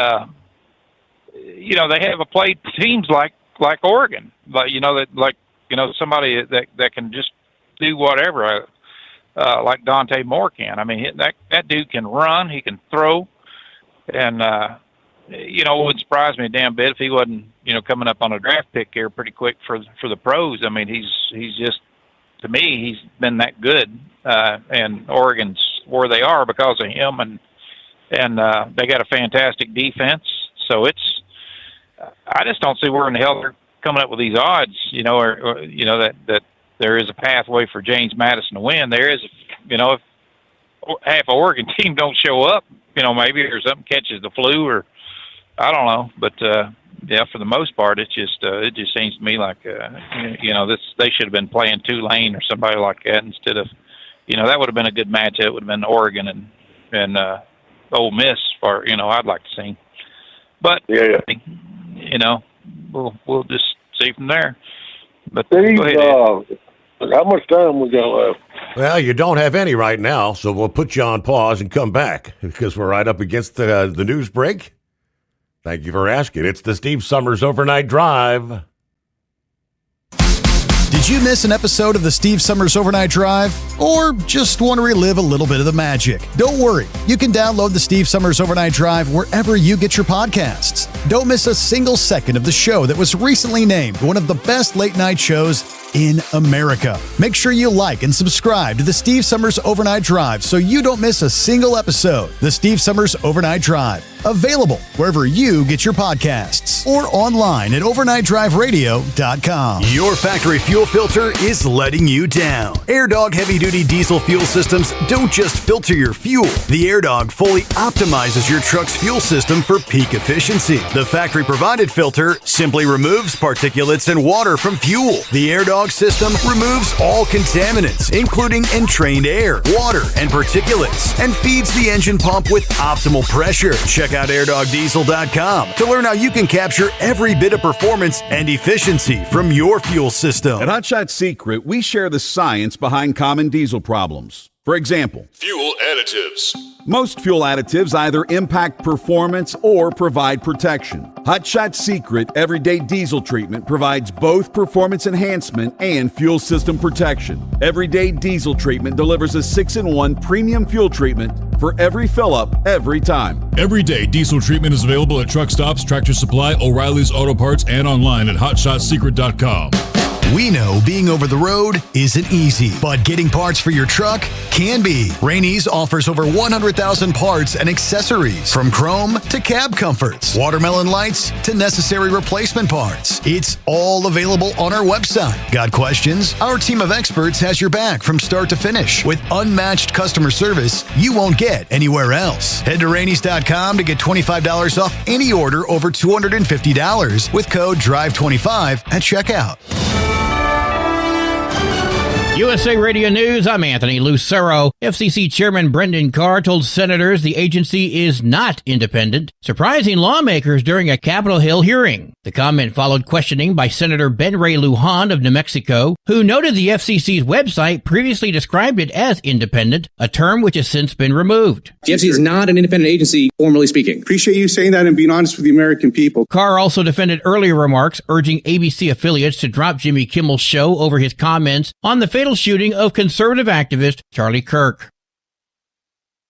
they haven't played teams like Oregon, somebody that can just do whatever, like Dante Moore can. I mean, that dude can run, he can throw, and it wouldn't surprise me a damn bit if he wasn't, coming up on a draft pick here pretty quick for the pros. I mean, he's just, to me, he's been that good, and Oregon's where they are because of him, and they got a fantastic defense. So I just don't see where in the hell they're coming up with these odds, that there is a pathway for James Madison to win. There is, if half an Oregon team don't show up, maybe or something catches the flu or I don't know. But yeah, for the most part, it just seems to me like they should have been playing Tulane or somebody like that instead of, that would have been a good matchup. It would have been Oregon and Ole Miss for I'd like to see. But we'll just see from there. But Steve, go ahead, Ed. how much time we got left? Well, you don't have any right now, so we'll put you on pause and come back because we're right up against the news break. Thank you for asking. It's the Steve Summers Overnight Drive. Did you miss an episode of the Steve Summers Overnight Drive? Or just want to relive a little bit of the magic? Don't worry. You can download the Steve Summers Overnight Drive wherever you get your podcasts. Don't miss a single second of the show that was recently named one of the best late night shows in America. Make sure you like and subscribe to the Steve Summers Overnight Drive so you don't miss a single episode. The Steve Summers Overnight Drive. Available wherever you get your podcasts or online at overnightdriveradio.com. Your factory fuel filter is letting you down. AirDog heavy-duty diesel fuel systems don't just filter your fuel. The AirDog fully optimizes your truck's fuel system for peak efficiency. The factory-provided filter simply removes particulates and water from fuel. The AirDog system removes all contaminants, including entrained air, water, and particulates, and feeds the engine pump with optimal pressure. Check out airdogdiesel.com to learn how you can capture every bit of performance and efficiency from your fuel system. At Hot Shot Secret, we share the science behind common diesel problems. For example, Fuel additives. most fuel additives either impact performance or provide protection. Hot Shot Secret Everyday Diesel Treatment provides both performance enhancement and fuel system protection. Everyday Diesel Treatment delivers a 6-in-1 premium fuel treatment for every fill-up, every time. Everyday diesel treatment is available at truck stops, Tractor Supply, O'Reilly's Auto Parts, and online at hotshotsecret.com. We know being over the road isn't easy, but getting parts for your truck can be. Rainey's offers over 100,000 parts and accessories, from chrome to cab comforts, watermelon lights to necessary replacement parts. It's all available on our website. Got questions? Our team of experts has your back from start to finish with unmatched customer service you won't get anywhere else. Head to Rainey's.com to get $25 off any order over $250 with code DRIVE25 at checkout. USA Radio News, I'm Anthony Lucero. FCC Chairman Brendan Carr told senators the agency is not independent, surprising lawmakers during a Capitol Hill hearing. The comment followed questioning by Senator Ben Ray Lujan of New Mexico, who noted the FCC's website previously described it as independent, a term which has since been removed. The FCC is not an independent agency, formally speaking. Appreciate you saying that and being honest with the American people. Carr also defended earlier remarks urging ABC affiliates to drop Jimmy Kimmel's show over his comments on the fatal shooting of conservative activist Charlie Kirk.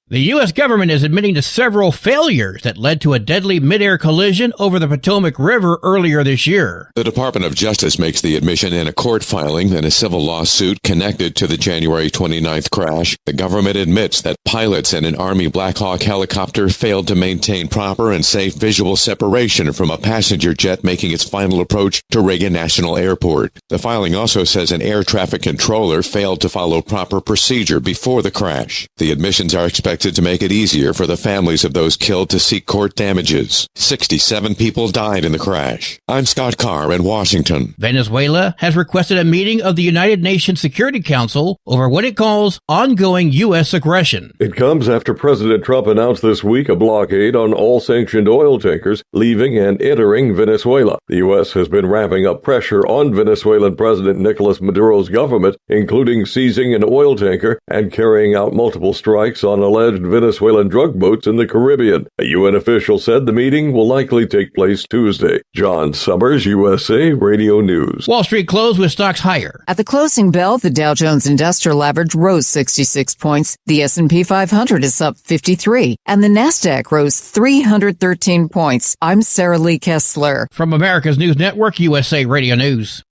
The U.S. government is admitting to several failures that led to a deadly mid-air collision over the Potomac River earlier this year. The Department of Justice makes the admission in a court filing in a civil lawsuit connected to the January 29th crash. The government admits that pilots in an Army Black Hawk helicopter failed to maintain proper and safe visual separation from a passenger jet making its final approach to Reagan National Airport. The filing also says an air traffic controller failed to follow proper procedure before the crash. The admissions are expected to make it easier for the families of those killed to seek court damages. 67 people died in the crash. I'm Scott Carr in Washington. Venezuela has requested a meeting of the United Nations Security Council over what it calls ongoing U.S. aggression. It comes after President Trump announced this week a blockade on all sanctioned oil tankers leaving and entering Venezuela. The U.S. has been ramping up pressure on Venezuelan President Nicolas Maduro's government, including seizing an oil tanker and carrying out multiple strikes on alleged Venezuelan drug boats in the Caribbean. A UN official said the meeting will likely take place Tuesday. John Sommers, USA Radio News. Wall Street closed with stocks higher. At the closing bell, the Dow Jones Industrial Average rose 66 points. The S&P 500 is up 53, and the Nasdaq rose 313 points. I'm Sarah Lee Kessler. From America's News Network, USA Radio News.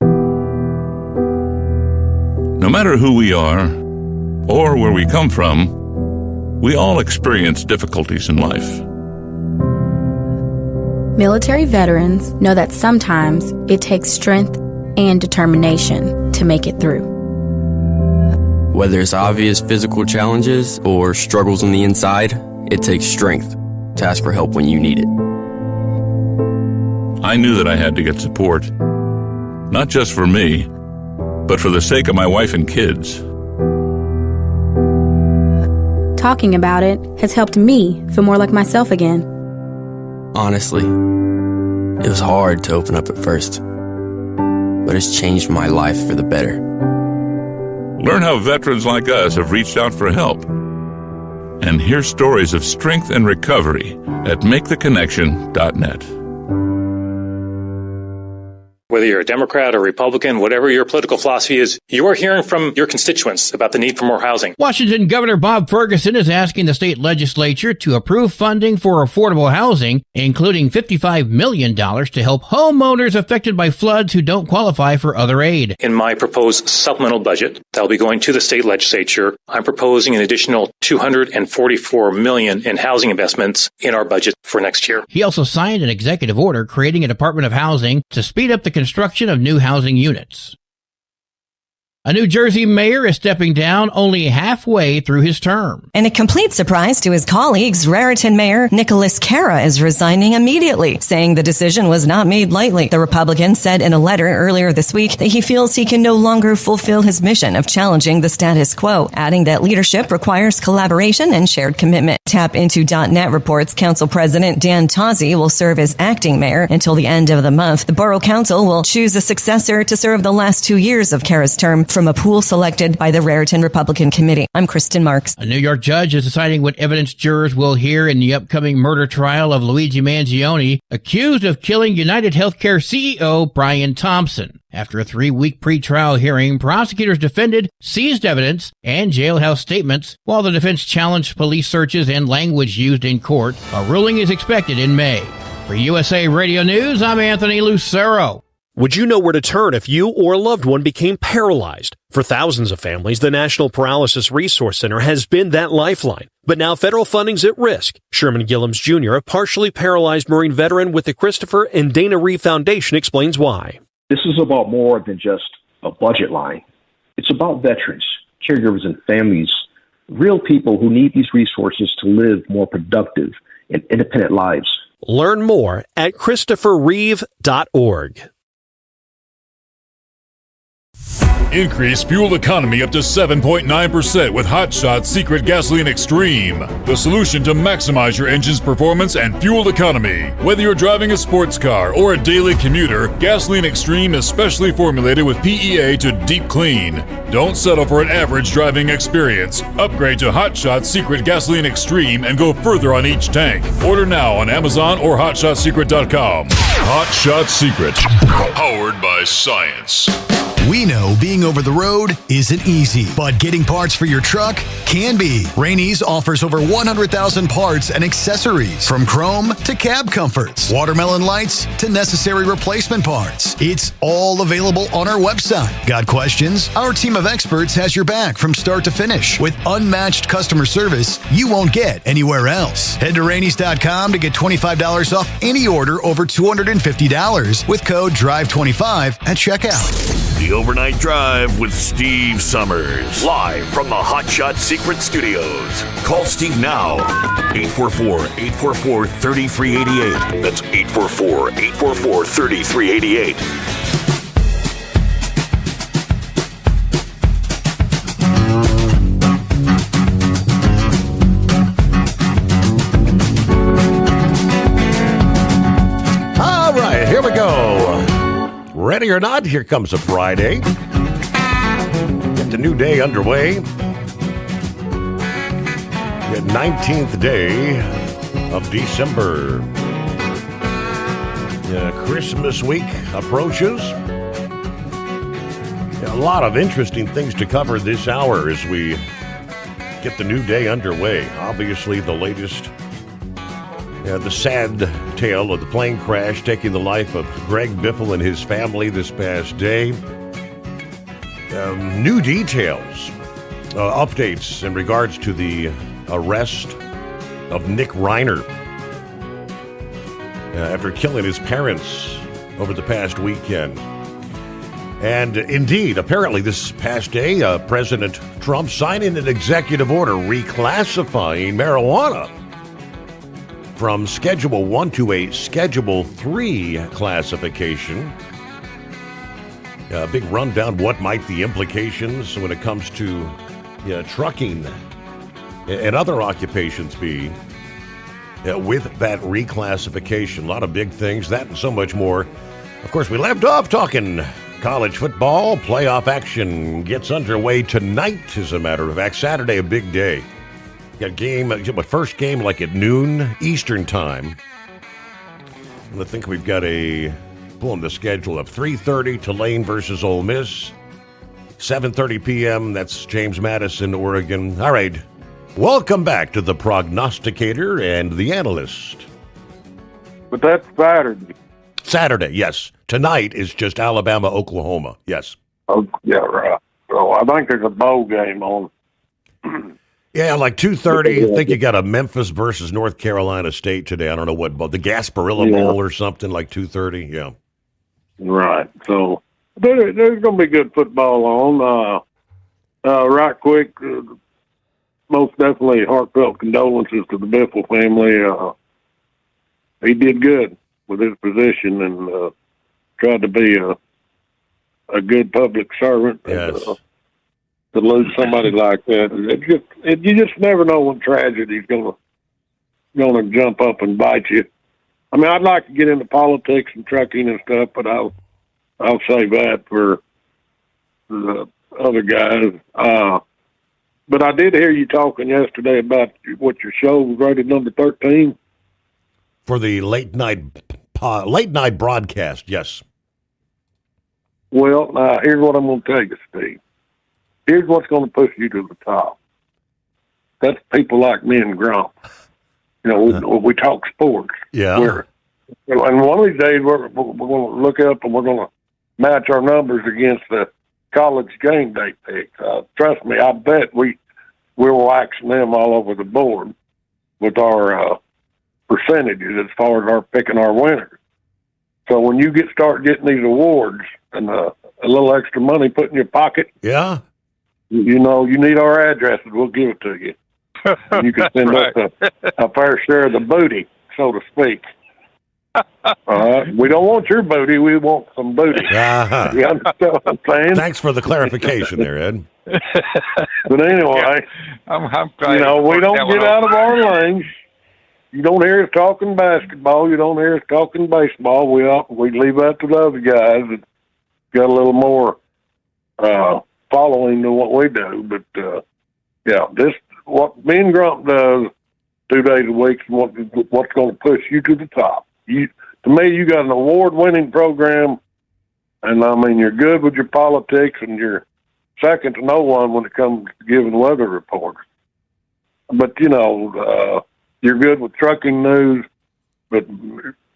No matter who we are or where we come from, we all experience difficulties in life. Military veterans know that sometimes it takes strength and determination to make it through. Whether it's obvious physical challenges or struggles on the inside, it takes strength to ask for help when you need it. I I knew that I had to get support. Not just for me, but for the sake of my wife and kids. Talking about it has helped me feel more like myself again. Honestly, it was hard to open up at first, but it's changed my life for the better. Learn how veterans like us have reached out for help. And hear stories of strength and recovery at maketheconnection.net. Whether you're a Democrat or Republican, whatever your political philosophy is, you are hearing from your constituents about the need for more housing. Washington Governor Bob Ferguson is asking the state legislature to approve funding for affordable housing, including $55 million to help homeowners affected by floods who don't qualify for other aid. In my proposed supplemental budget that will be going to the state legislature, I'm proposing an additional $244 million in housing investments in our budget for next year. He also signed an executive order creating a Department of Housing to speed up the construction of new housing units. A New Jersey mayor is stepping down only halfway through his term. In a complete surprise to his colleagues, Raritan Mayor Nicholas Cara is resigning immediately, saying the decision was not made lightly. The Republican said in a letter earlier this week that he feels he can no longer fulfill his mission of challenging the status quo, adding that leadership requires collaboration and shared commitment. TapInto.net reports Council President Dan Tozzi will serve as acting mayor until the end of the month. The Borough Council will choose a successor to serve the last 2 years of Cara's term from a pool selected by the Raritan Republican Committee. I'm Kristen Marks. A New York judge is deciding what evidence jurors will hear in the upcoming murder trial of Luigi Mangione, accused of killing United Healthcare CEO Brian Thompson. After a 3-week pretrial hearing, prosecutors defended seized evidence and jailhouse statements, while the defense challenged police searches and language used in court. A ruling is expected in May. For USA Radio News, I'm Anthony Lucero. Would you know where to turn if you or a loved one became paralyzed? For thousands of families, the National Paralysis Resource Center has been that lifeline. But now federal funding's at risk. Sherman Gillums Jr., a partially paralyzed Marine veteran with the Christopher and Dana Reeve Foundation, explains why. This is about more than just a budget line. It's about veterans, caregivers, and families, real people who need these resources to live more productive and independent lives. Learn more at ChristopherReeve.org. Increase fuel economy up to 7.9% with Hot Shot Secret Gasoline Extreme, the solution to maximize your engine's performance and fuel economy. Whether you're driving a sports car or a daily commuter, Gasoline Extreme is specially formulated with PEA to deep clean. Don't settle for an average driving experience. Upgrade to Hot Shot Secret Gasoline Extreme and go further on each tank. Order now on Amazon or HotShotSecret.com. Hot Shot Secret, powered by science. We know being over the road isn't easy, but getting parts for your truck can be. Rainey's offers over 100,000 parts and accessories, from chrome to cab comforts, watermelon lights to necessary replacement parts. It's all available on our website. Got questions? Our team of experts has your back from start to finish with unmatched customer service you won't get anywhere else. Head to Rainey's.com to get $25 off any order over $250 with code DRIVE25 at checkout. The Overnight Drive with Steve Sommers. Live from the Hot Shot Secret Studios. Call Steve now. 844-844-3388. That's 844-844-3388. All right, here we go. Ready or not, here comes a Friday. Get the new day underway. The 19th day of December. Christmas week approaches. A lot of interesting things to cover this hour as we get the new day underway. Obviously, the latest, the sad tale of the plane crash taking the life of Greg Biffle and his family this past day. New details, updates in regards to the arrest of Nick Reiner after killing his parents over the past weekend. And indeed, apparently this past day, President Trump signing an executive order reclassifying marijuana from Schedule 1 to a Schedule 3 classification. A big rundown, what might the implications when it comes to trucking and other occupations be with that reclassification. A lot of big things, that and so much more. Of course, we left off talking college football. Playoff action gets underway tonight, as a matter of fact. Saturday, a big day. Got first game like at noon Eastern time. And I think we've got pulling the schedule up. 3:30, Tulane versus Ole Miss. 7:30 p.m., that's James Madison, Oregon. All right, welcome back to the prognosticator and the analyst. But that's Saturday. Saturday, yes. Tonight is just Alabama, Oklahoma. Yes. Oh, yeah, right. So I think there's a bowl game on. Yeah, like 2:30. I think you got a Memphis versus North Carolina State today. I don't know what, but the Gasparilla Bowl or something, like 2:30. Yeah. Right. So there's going to be good football on. Right quick, most definitely heartfelt condolences to the Biffle family. He did good with his position and tried to be a good public servant. Yes. And, to lose somebody like that, you just never know when tragedy's gonna jump up and bite you. I mean, I'd like to get into politics and trucking and stuff, but I'll save that for the other guys. But I did hear you talking yesterday about what your show was rated number 13 for the late night broadcast. Yes. Well, here's what I'm going to tell you, Steve. Here's what's going to push you to the top. That's people like me and Grump. You know, we talk sports. Yeah. And one of these days, we're going to look up and we're going to match our numbers against the college game day picks. Trust me, I bet we're waxing them all over the board with our percentages as far as our picking our winners. So when you start getting these awards and a little extra money put in your pocket, yeah, you know, you need our addresses. We'll give it to you. And you can send right. us a fair share of the booty, so to speak. All right. We don't want your booty. We want some booty. Uh-huh. You understand what I'm saying? Thanks for the clarification there, Ed. But anyway, I'm you know, we don't get out of our lanes. You don't hear us talking basketball. You don't hear us talking baseball. We leave that to the other guys that got a little more following than what we do. But yeah, this what me and Grump does 2 days a week is what's going to push you to the top. To me, you got an award-winning program, and I mean you're good with your politics, and you're second to no one when it comes to giving weather reports. But you know, you're good with trucking news. But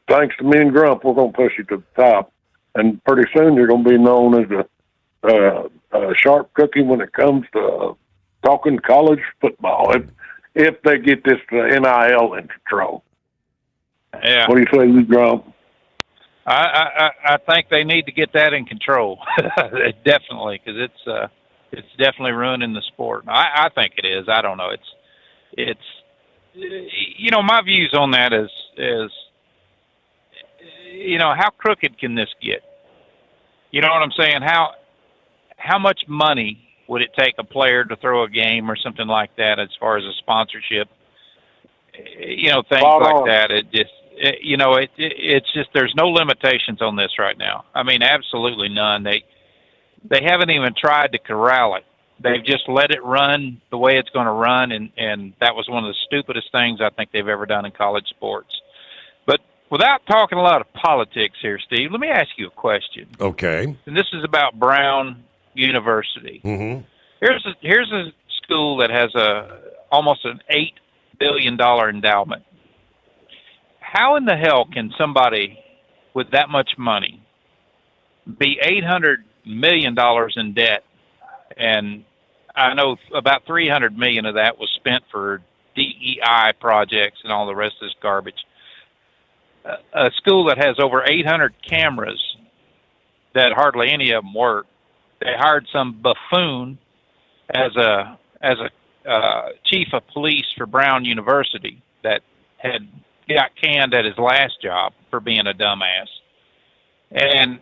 thanks to me and Grump, we're going to push you to the top, and pretty soon you're going to be known as a sharp cookie when it comes to talking college football. If they get this NIL in control. Yeah. What do you say, you Grump? I think they need to get that in control. Definitely, because it's definitely ruining the sport. I think it is. I don't know. It's you know, my views on that is you know, how crooked can this get? You know what I'm saying? How much money would it take a player to throw a game or something like that as far as a sponsorship? You know, things like that. It just, you know, it's just, there's no limitations on this right now. I mean, absolutely none. They haven't even tried to corral it. They've just let it run the way it's going to run, and that was one of the stupidest things I think they've ever done in college sports. But without talking a lot of politics here, Steve, let me ask you a question. Okay. And this is about Brown University. Mm-hmm. Here's a school that has almost an $8 billion endowment. How in the hell can somebody with that much money be $800 million in debt? And I know about $300 million of that was spent for DEI projects and all the rest of this garbage. A school that has over 800 cameras that hardly any of them work. They hired some buffoon as a chief of police for Brown University that had got canned at his last job for being a dumbass. And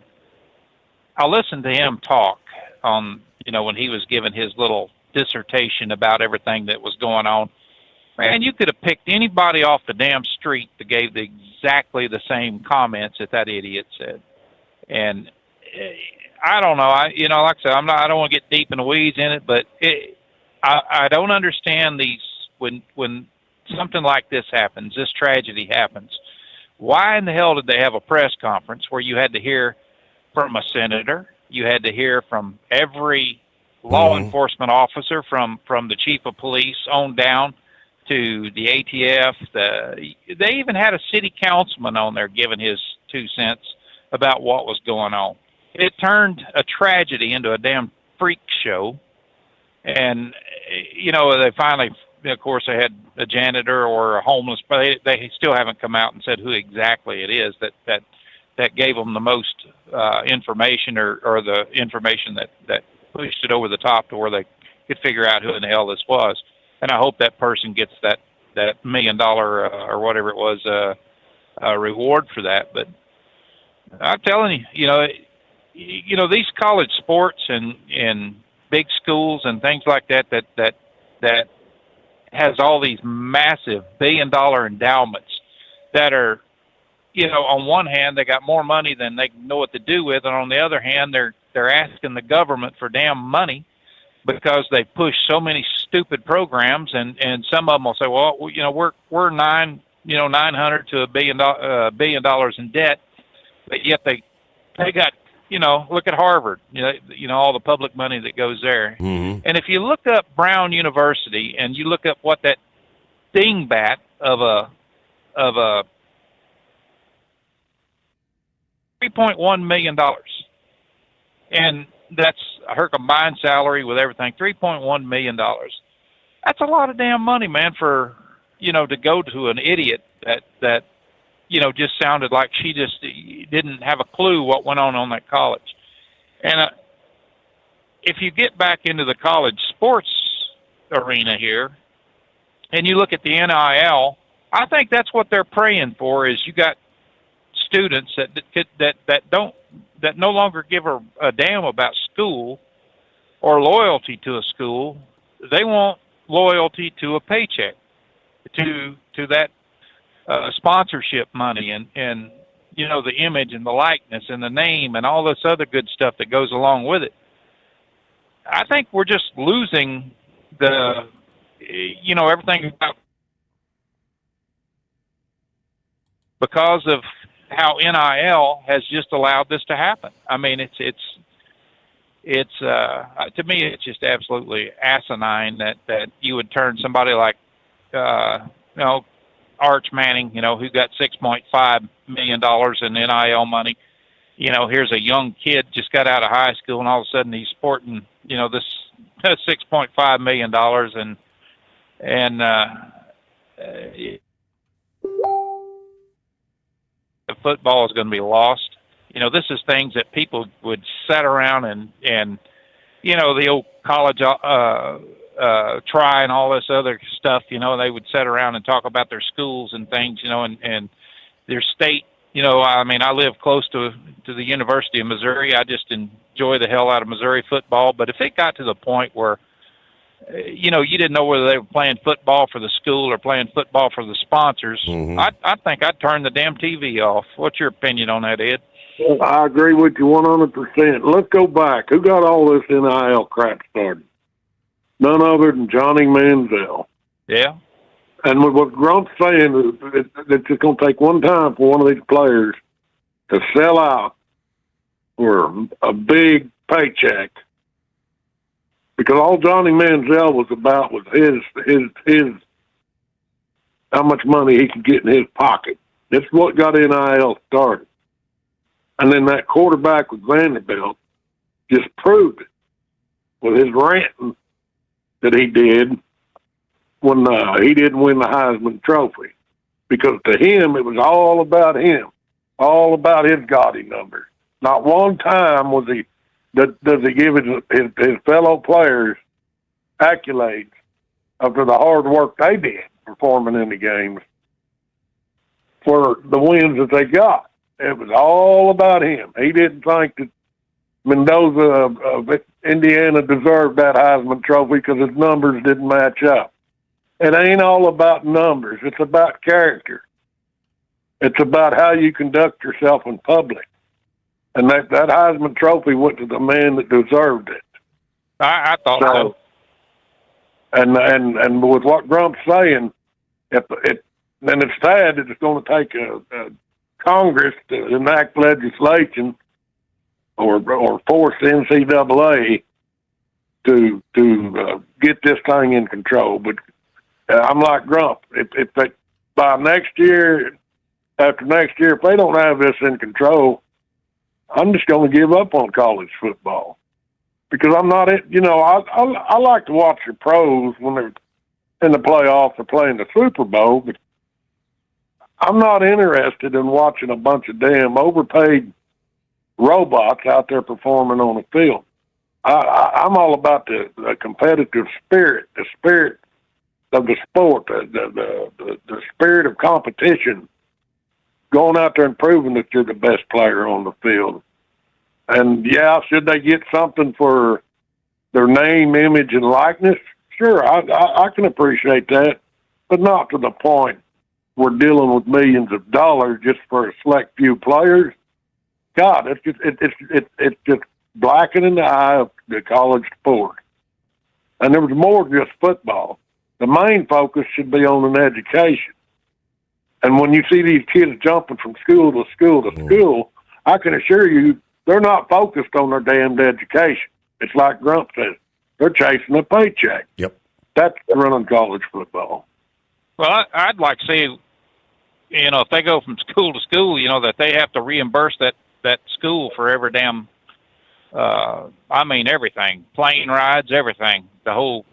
I listened to him talk on, when he was giving his little dissertation about everything that was going on. Man, you could have picked anybody off the damn street that gave exactly the same comments that idiot said. And I don't know. Like I said, I don't want to get deep in the weeds in it, but I don't understand these when something like this happens, this tragedy happens. Why in the hell did they have a press conference where you had to hear from a senator, you had to hear from every law enforcement officer, from the chief of police on down to the ATF? They even had a city councilman on there giving his 2 cents about what was going on. It turned a tragedy into a damn freak show. And, they finally, of course, they had a janitor or a homeless, but they still haven't come out and said who exactly it is that gave them the most information or the information that pushed it over the top to where they could figure out who in the hell this was. And I hope that person gets that $1 million or whatever it was reward for that. But I'm telling you, these college sports and big schools and things like that has all these massive $1 billion endowments that are, on one hand they got more money than they know what to do with, and on the other hand they're asking the government for damn money because they push so many stupid programs, and some of them will say, well, we're 900 to $1 billion in debt, but yet they got, look at Harvard, all the public money that goes there. Mm-hmm. And if you look up Brown University and you look up what that dingbat of a $3.1 million, and that's her combined salary with everything, $3.1 million. That's a lot of damn money, man, for, to go to an idiot that just sounded like she just didn't have a clue what went on that college. And if you get back into the college sports arena here and you look at the NIL, I think that's what they're praying for. Is you got students that no longer give a damn about school or loyalty to a school. They want loyalty to a paycheck, to that sponsorship money and the image and the likeness and the name and all this other good stuff that goes along with it. I think we're just losing everything about, because of how NIL has just allowed this to happen. I mean, it's to me, it's just absolutely asinine that you would turn somebody like, Arch Manning, who got $6.5 million in NIL money. Here's a young kid just got out of high school, and all of a sudden he's sporting, this $6.5 million, and football is going to be lost. This is things that people would sit around and the old college try and all this other stuff, they would sit around and talk about their schools and things, and their state. I live close to the University of Missouri. I just enjoy the hell out of Missouri football. But if it got to the point where, you didn't know whether they were playing football for the school or playing football for the sponsors, I think I'd turn the damn TV off. What's your opinion on that, Ed? I agree with you 100%. Let's go back. Who got all this NIL crap started? None other than Johnny Manziel. Yeah. And what Grump's saying is it's just going to take one time for one of these players to sell out for a big paycheck. Because all Johnny Manziel was about was his how much money he could get in his pocket. That's what got NIL started. And then that quarterback with Vanderbilt just proved it with his ranting that he did when he didn't win the Heisman Trophy. Because to him, it was all about him, all about his gaudy numbers. Not one time does he give his fellow players accolades after the hard work they did performing in the games. for the wins that they got. It was all about him. He didn't think that Mendoza of Indiana deserved that Heisman Trophy because his numbers didn't match up. It ain't all about numbers. It's about character. It's about how you conduct yourself in public. And that Heisman Trophy went to the man that deserved it. I thought so. And with what Grump's saying, then it's sad that it's going to take a Congress to enact legislation or force the NCAA to get this thing in control. But I'm like Grump. If they, by next year, after next year, if they don't have this in control, I'm just going to give up on college football because I'm not. I like to watch the pros when they're in the playoffs or playing the Super Bowl, but I'm not interested in watching a bunch of damn overpaid robots out there performing on the field. I'm all about the competitive spirit, the spirit of the sport, the spirit of competition, going out there and proving that you're the best player on the field. And, yeah, should they get something for their name, image, and likeness? Sure, I can appreciate that, but not to the point we're dealing with millions of dollars just for a select few players. God, it's just blackening the eye of the college sport. And there was more than just football. The main focus should be on an education. And when you see these kids jumping from school to school to school, I can assure you they're not focused on their damned education. It's like Grump says. They're chasing a paycheck. Yep. That's running college football. Well, I'd like to see, if they go from school to school, that they have to reimburse that school for every damn, everything, plane rides, everything, the whole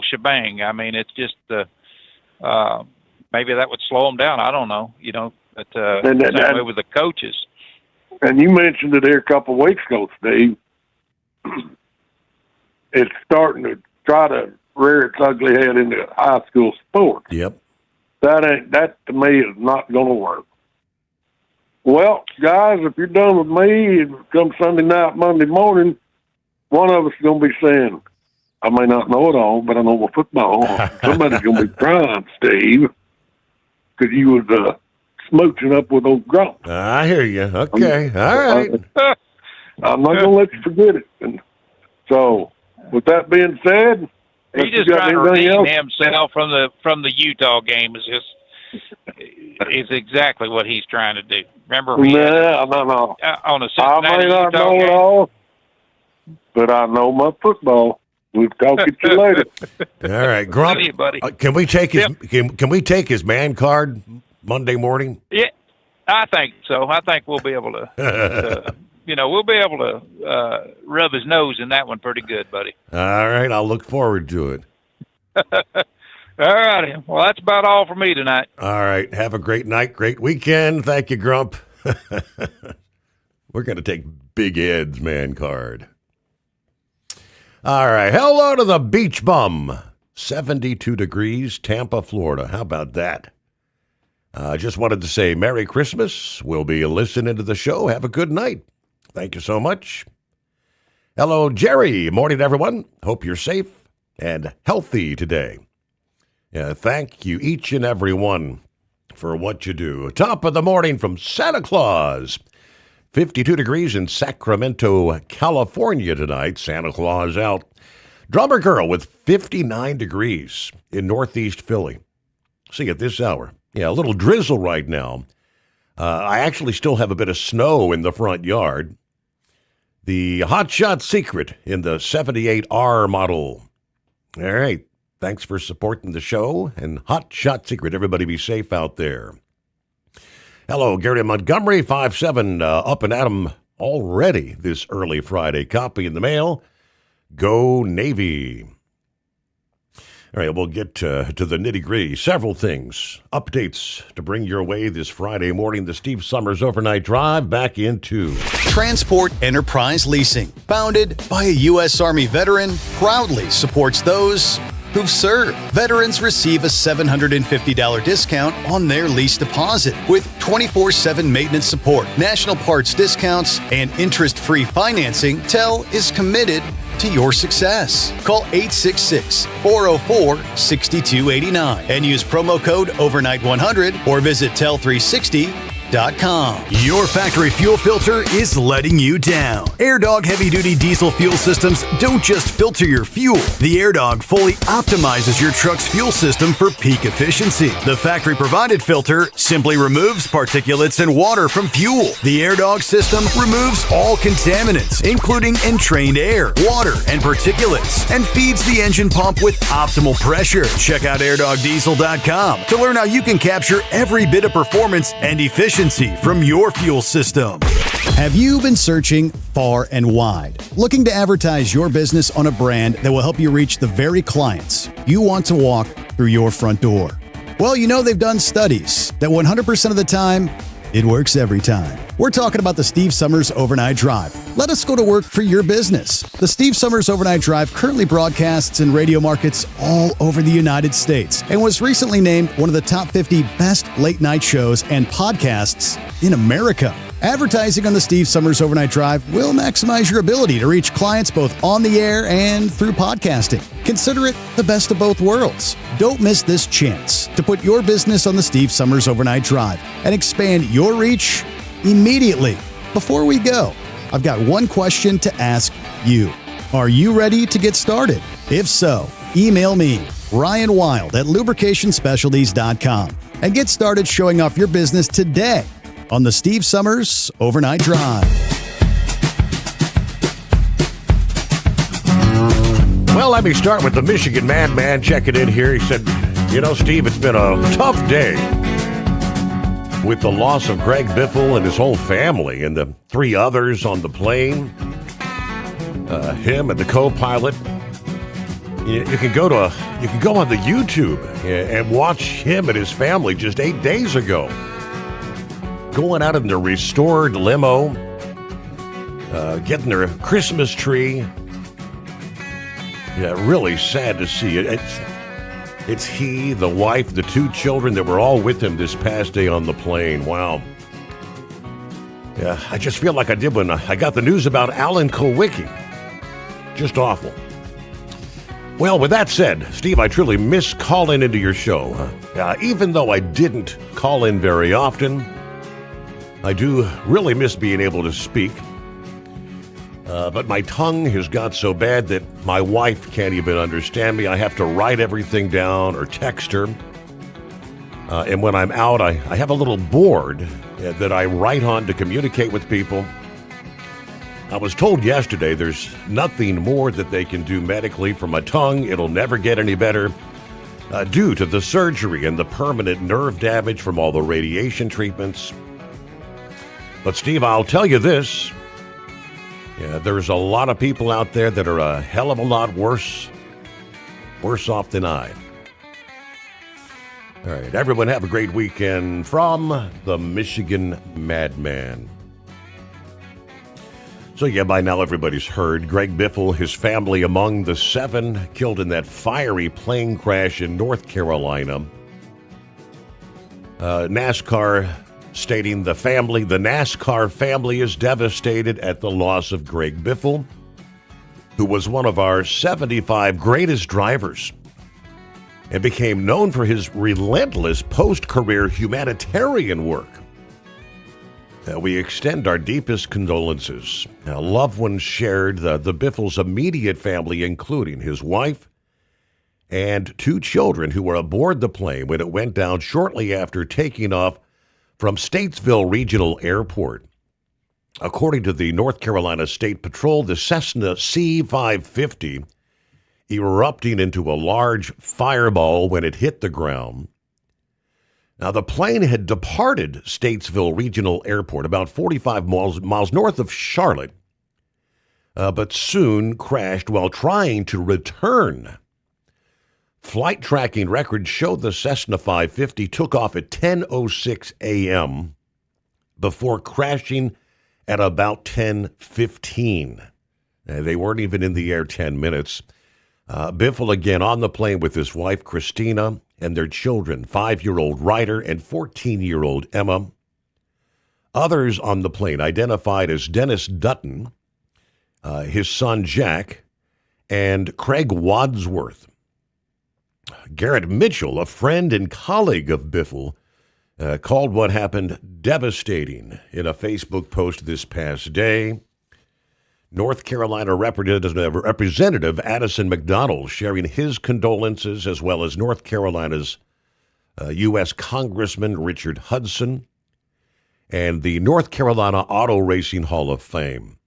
shebang. I mean, it's just, maybe that would slow them down. I don't know, but same way with the coaches. And you mentioned it here a couple of weeks ago, Steve. It's starting to try to rear its ugly head into high school sports. Yep. That to me is not going to work. Well, guys, if you're done with me, come Sunday night, Monday morning, one of us is going to be saying, I may not know it all, but I know my football. Somebody's going to be crying, Steve, because you was smooching up with old Grump. I hear you. Okay. All right. I'm not going to let you forget it. And so, with that being said, he's just trying to redeem himself from the Utah game. Is exactly what he's trying to do. Remember? No. On a I may not know it all, but I know my football. We'll talk to you later. All right, Grump. You, buddy. Can we take his? Can we take his man card Monday morning? Yeah, I think so. I think we'll be able to. We'll be able to rub his nose in that one pretty good, buddy. All right, I'll look forward to it. All righty. Well, that's about all for me tonight. All right. Have a great night, great weekend. Thank you, Grump. We're going to take Big Ed's man card. All right. Hello to the beach bum. 72 degrees, Tampa, Florida. How about that? I just wanted to say Merry Christmas. We'll be listening to the show. Have a good night. Thank you so much. Hello, Jerry. Morning, everyone. Hope you're safe and healthy today. Thank you, each and every one, for what you do. Top of the morning from Santa Claus. 52 degrees in Sacramento, California tonight. Santa Claus out. Drummer Girl with 59 degrees in Northeast Philly. See at this hour. Yeah, a little drizzle right now. I actually still have a bit of snow in the front yard. The Hot Shot Secret in the 78R model. All right. Thanks for supporting the show. And Hot Shot Secret. Everybody be safe out there. Hello, Gary Montgomery, 5'7", up and at 'em already this early Friday. Copy in the mail. Go Navy. All right, we'll get to the nitty-gritty. Several things, updates to bring your way this Friday morning. The Steve Sommers Overnight Drive back into Transport Enterprise Leasing, founded by a U.S. Army veteran, proudly supports those who've served. Veterans receive a $750 discount on their lease deposit with 24/7 maintenance support, national parts discounts, and interest-free financing. TEL is committed to your success. Call 866-404-6289 and use promo code overnight100 or visit tel360.com. Your factory fuel filter is letting you down. AirDog heavy-duty diesel fuel systems don't just filter your fuel. The AirDog fully optimizes your truck's fuel system for peak efficiency. The factory-provided filter simply removes particulates and water from fuel. The AirDog system removes all contaminants, including entrained air, water, and particulates, and feeds the engine pump with optimal pressure. Check out airdogdiesel.com to learn how you can capture every bit of performance and efficiency from your fuel system. Have you been searching far and wide, looking to advertise your business on a brand that will help you reach the very clients you want to walk through your front door? Well, you know they've done studies that 100% of the time, it works every time. We're talking about the Steve Sommers Overnight Drive. Let us go to work for your business. The Steve Sommers Overnight Drive currently broadcasts in radio markets all over the United States and was recently named one of the top 50 best late night shows and podcasts in America. Advertising on the Steve Sommers Overnight Drive will maximize your ability to reach clients both on the air and through podcasting. Consider it the best of both worlds. Don't miss this chance to put your business on the Steve Sommers Overnight Drive and expand your reach immediately. Before we go, I've got one question to ask you. Are you ready to get started? If so, email me, Ryan Wild at lubricationspecialties.com, and get started showing off your business today on the Steve Sommers Overnight Drive. Well, let me start with the Michigan Madman checking in here. He said, you know, Steve, it's been a tough day with the loss of Greg Biffle and his whole family and the three others on the plane, him and the co-pilot. You can go on the YouTube and watch him and his family just 8 days ago, going out in their restored limo, getting their Christmas tree. Yeah, really sad to see it. It's he, the wife, the two children that were all with him this past day on the plane. Wow. Yeah, I just feel like I did when I got the news about Alan Kulwicki. Just awful. Well, with that said, Steve, I truly miss calling into your show. Even though I didn't call in very often, I do really miss being able to speak. But my tongue has got so bad that my wife can't even understand me. I have to write everything down or text her. And when I'm out, I have a little board that I write on to communicate with people. I was told yesterday there's nothing more that they can do medically for my tongue. It'll never get any better due to the surgery and the permanent nerve damage from all the radiation treatments. But Steve, I'll tell you this. Yeah, there's a lot of people out there that are a hell of a lot worse off than I. All right, everyone have a great weekend from the Michigan Madman. So yeah, by now everybody's heard Greg Biffle, his family among the 7 killed in that fiery plane crash in North Carolina. NASCAR stating the NASCAR family is devastated at the loss of Greg Biffle, who was one of our 75 greatest drivers and became known for his relentless post-career humanitarian work. We extend our deepest condolences. Loved ones shared the Biffle's immediate family, including his wife and 2 children who were aboard the plane when it went down shortly after taking off from Statesville Regional Airport. According to the North Carolina State Patrol, the Cessna C-550 erupting into a large fireball when it hit the ground. Now, the plane had departed Statesville Regional Airport about 45 miles north of Charlotte, but soon crashed while trying to return. Flight tracking records show the Cessna 550 took off at 10:06 a.m. before crashing at about 10:15. They weren't even in the air 10 minutes. Biffle again on the plane with his wife, Christina, and their children, 5-year-old Ryder and 14-year-old Emma. Others on the plane identified as Dennis Dutton, his son Jack, and Craig Wadsworth. Garrett Mitchell, a friend and colleague of Biffle, called what happened devastating in a Facebook post this past day. North Carolina Representative Addison McDonald sharing his condolences, as well as North Carolina's U.S. Congressman Richard Hudson and the North Carolina Auto Racing Hall of Fame.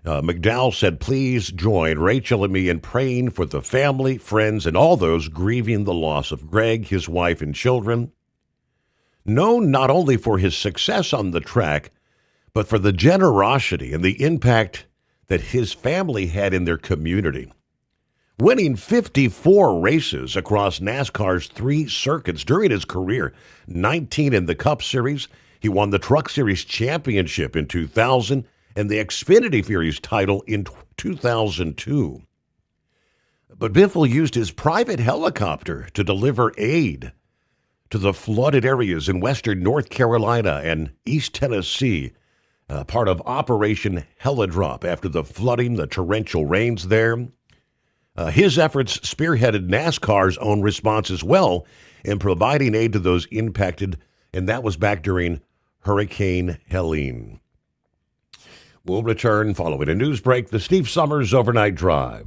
McDowell said, "Please join Rachel and me in praying for the family, friends, and all those grieving the loss of Greg, his wife, and children. Known not only for his success on the track, but for the generosity and the impact that his family had in their community. Winning 54 races across NASCAR's 3 circuits during his career, 19 in the Cup Series. He won the Truck Series Championship in 2000 and the Xfinity Series title in 2002. But Biffle used his private helicopter to deliver aid to the flooded areas in western North Carolina and East Tennessee, part of Operation Helidrop after the flooding, the torrential rains there. His efforts spearheaded NASCAR's own response as well in providing aid to those impacted, and that was back during Hurricane Helene. We'll return following a news break, the Steve Sommers Overnight Drive.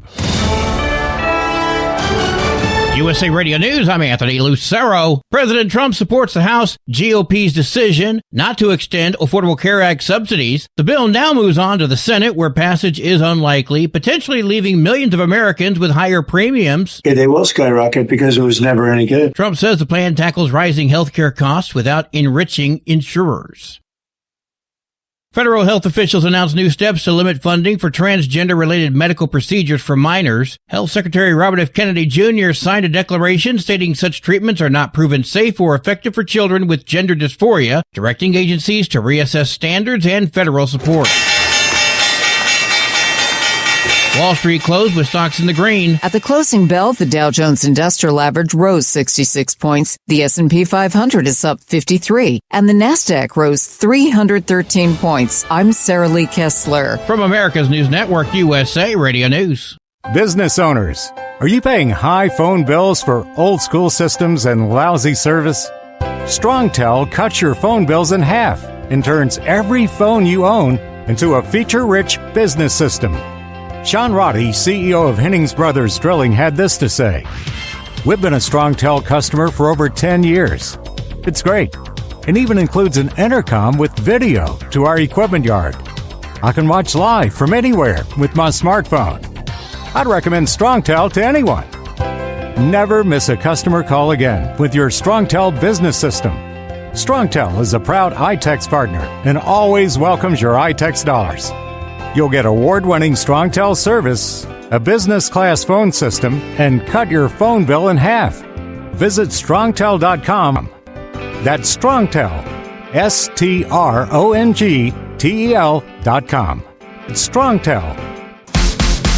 USA Radio News, I'm Anthony Lucero. President Trump supports the House GOP's decision not to extend Affordable Care Act subsidies. The bill now moves on to the Senate, where passage is unlikely, potentially leaving millions of Americans with higher premiums. They will skyrocket because it was never any good. Trump says the plan tackles rising health care costs without enriching insurers. Federal health officials announced new steps to limit funding for transgender-related medical procedures for minors. Health Secretary Robert F. Kennedy Jr. signed a declaration stating such treatments are not proven safe or effective for children with gender dysphoria, directing agencies to reassess standards and federal support. Wall Street closed with stocks in the green. At the closing bell, the Dow Jones Industrial Average rose 66 points. The S&P 500 is up 53, and the Nasdaq rose 313 points. I'm Sarah Lee Kessler. From America's News Network, USA Radio News. Business owners, are you paying high phone bills for old school systems and lousy service? StrongTel cuts your phone bills in half and turns every phone you own into a feature-rich business system. Sean Roddy, CEO of Hennings Brothers Drilling, had this to say: "We've been a StrongTel customer for over 10 years. It's great. It even includes an intercom with video to our equipment yard. I can watch live from anywhere with my smartphone. I'd recommend StrongTel to anyone. Never miss a customer call again with your StrongTel business system. StrongTel is a proud iTex partner and always welcomes your iTex dollars. You'll get award-winning StrongTel service, a business-class phone system, and cut your phone bill in half. Visit StrongTel.com. That's StrongTel, StrongTel.com. It's StrongTel.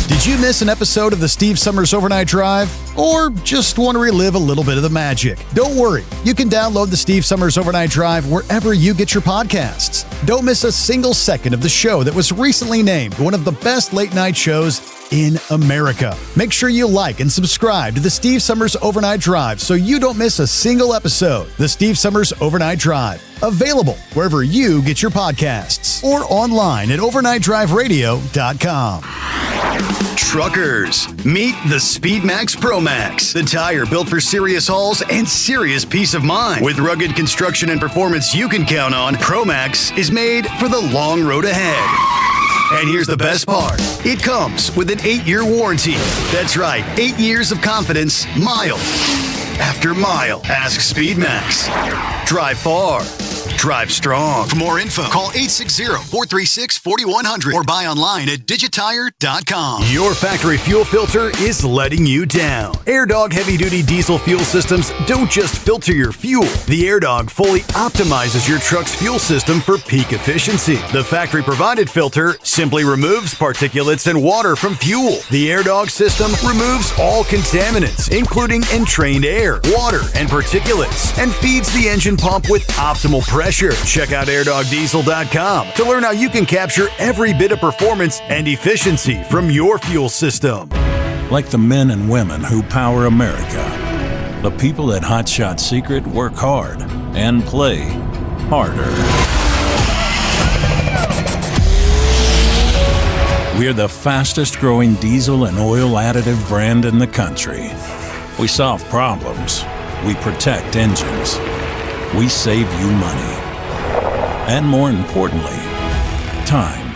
Did you miss an episode of the Steve Sommers Overnight Drive? Or just want to relive a little bit of the magic? Don't worry. You can download the Steve Sommers Overnight Drive wherever you get your podcasts. Don't miss a single second of the show that was recently named one of the best late-night shows in America. Make sure you like and subscribe to the Steve Sommers Overnight Drive so you don't miss a single episode. The Steve Sommers Overnight Drive. Available wherever you get your podcasts or online at overnightdriveradio.com. Truckers, meet the SpeedMax Pro Max, the tire built for serious hauls and serious peace of mind. With rugged construction and performance you can count on, Pro Max is made for the long road ahead. And here's the best part. It comes with an 8-year warranty. That's right, 8 years of confidence, mile after mile. Ask SpeedMax. Drive far. Drive strong. For more info, call 860-436-4100 or buy online at digitire.com. Your factory fuel filter is letting you down. AirDog heavy-duty diesel fuel systems don't just filter your fuel. The AirDog fully optimizes your truck's fuel system for peak efficiency. The factory-provided filter simply removes particulates and water from fuel. The AirDog system removes all contaminants, including entrained air, water, and particulates, and feeds the engine pump with optimal pressure. Check out airdogdiesel.com to learn how you can capture every bit of performance and efficiency from your fuel system. Like the men and women who power America, the people at Hot Shot Secret work hard and play harder. We're the fastest growing diesel and oil additive brand in the country. We solve problems. We protect engines. We save you money. And more importantly, time.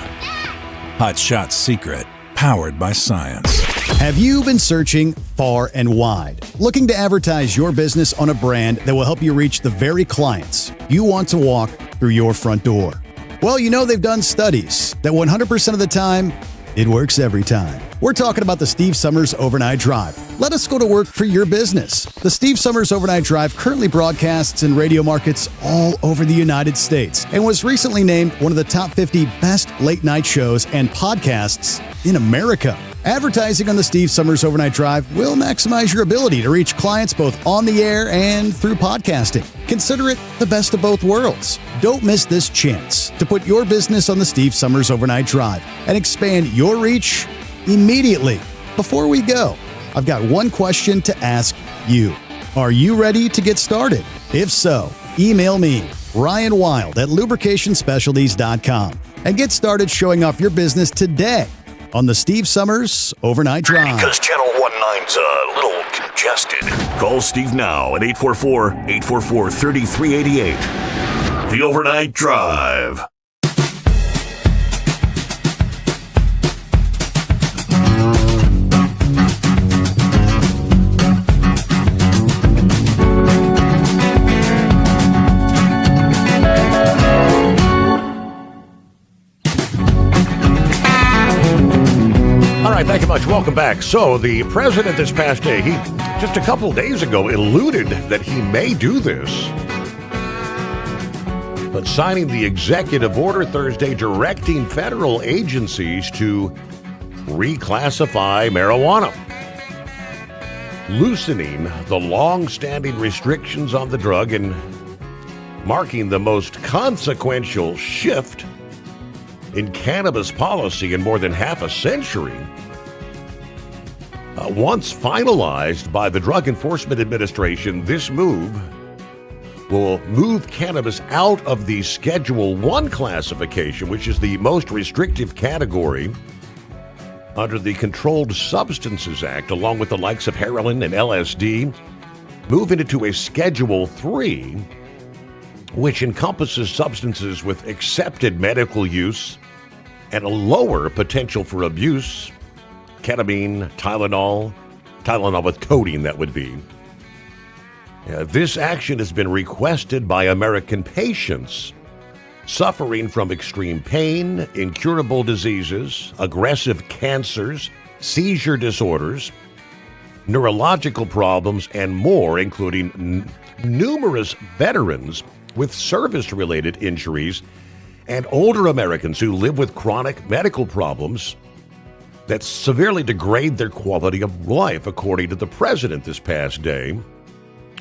Hot Shot Secret, powered by science. Have you been searching far and wide, looking to advertise your business on a brand that will help you reach the very clients you want to walk through your front door? Well, you know they've done studies that 100% of the time, it works every time. We're talking about the Steve Sommers Overnight Drive. Let us go to work for your business. The Steve Sommers Overnight Drive currently broadcasts in radio markets all over the United States and was recently named one of the top 50 best late-night shows and podcasts in America. Advertising on the Steve Sommers Overnight Drive will maximize your ability to reach clients both on the air and through podcasting. Consider it the best of both worlds. Don't miss this chance to put your business on the Steve Sommers Overnight Drive and expand your reach immediately. Before we go, I've got one question to ask you. Are you ready to get started? If so, email me, Ryan Wild at lubricationspecialties.com, and get started showing off your business today on the Steve Sommers Overnight Drive. Because Channel 19's a little congested. Call Steve now at 844-844-3388. The Overnight Drive. Thank you much. Welcome back. So the president this past day, he just a couple days ago alluded that he may do this, but signing the executive order Thursday directing federal agencies to reclassify marijuana, loosening the long-standing restrictions on the drug and marking the most consequential shift in cannabis policy in more than half a century. Once finalized by the Drug Enforcement Administration, this move will move cannabis out of the Schedule 1 classification, which is the most restrictive category under the Controlled Substances Act, along with the likes of heroin and LSD, moving it to a Schedule 3, which encompasses substances with accepted medical use and a lower potential for abuse. Ketamine, Tylenol with codeine, that would be. This action has been requested by American patients suffering from extreme pain, incurable diseases, aggressive cancers, seizure disorders, neurological problems, and more, including numerous veterans with service-related injuries and older Americans who live with chronic medical problems that severely degrade their quality of life, according to the president this past day.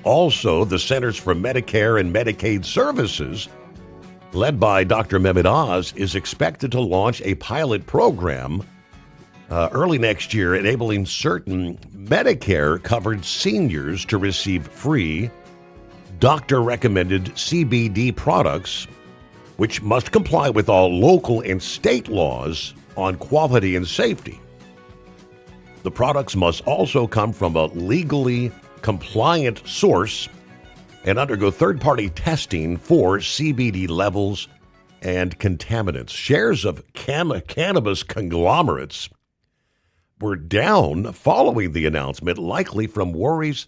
Also, the Centers for Medicare and Medicaid Services, led by Dr. Mehmet Oz, is expected to launch a pilot program early next year, enabling certain Medicare-covered seniors to receive free doctor-recommended CBD products, which must comply with all local and state laws on quality and safety. The products must also come from a legally compliant source and undergo third-party testing for CBD levels and contaminants. Shares of cannabis conglomerates were down following the announcement, likely from worries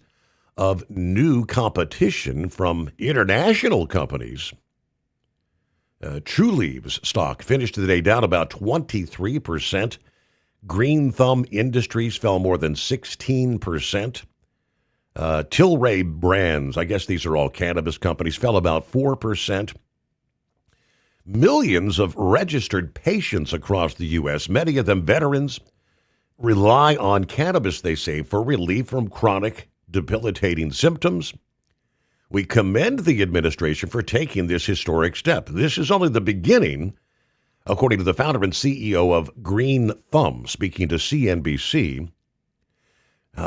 of new competition from international companies True Leaves stock finished the day down about 23%. Green Thumb Industries fell more than 16%. Tilray Brands, I guess these are all cannabis companies, fell about 4%. Millions of registered patients across the U.S., many of them veterans, rely on cannabis, they say, for relief from chronic, debilitating symptoms. We commend the administration for taking this historic step. This is only the beginning, according to the founder and CEO of Green Thumb, speaking to CNBC.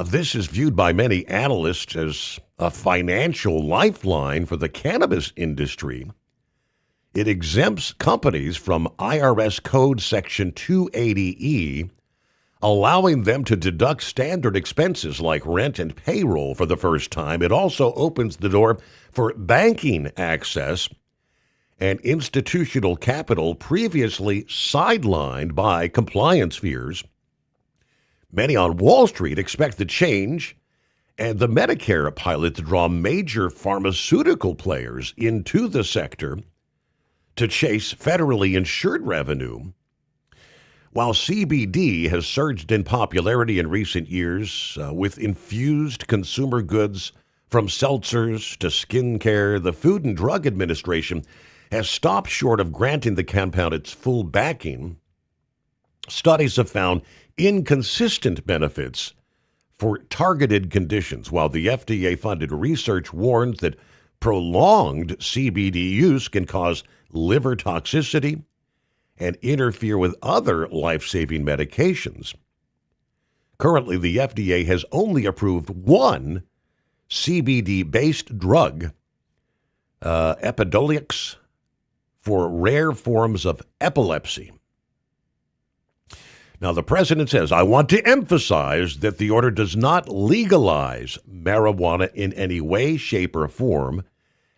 This is viewed by many analysts as a financial lifeline for the cannabis industry. It exempts companies from IRS Code Section 280E, allowing them to deduct standard expenses like rent and payroll for the first time. It also opens the door for banking access and institutional capital previously sidelined by compliance fears. Many on Wall Street expect the change and the Medicare pilot to draw major pharmaceutical players into the sector to chase federally insured revenue. While CBD has surged in popularity in recent years with infused consumer goods from seltzers to skincare, the Food and Drug Administration has stopped short of granting the compound its full backing. Studies have found inconsistent benefits for targeted conditions, while the FDA-funded research warns that prolonged CBD use can cause liver toxicity and interfere with other life-saving medications. Currently, the FDA has only approved one CBD-based drug, Epidiolex, for rare forms of epilepsy. Now, the president says, I want to emphasize that the order does not legalize marijuana in any way, shape, or form,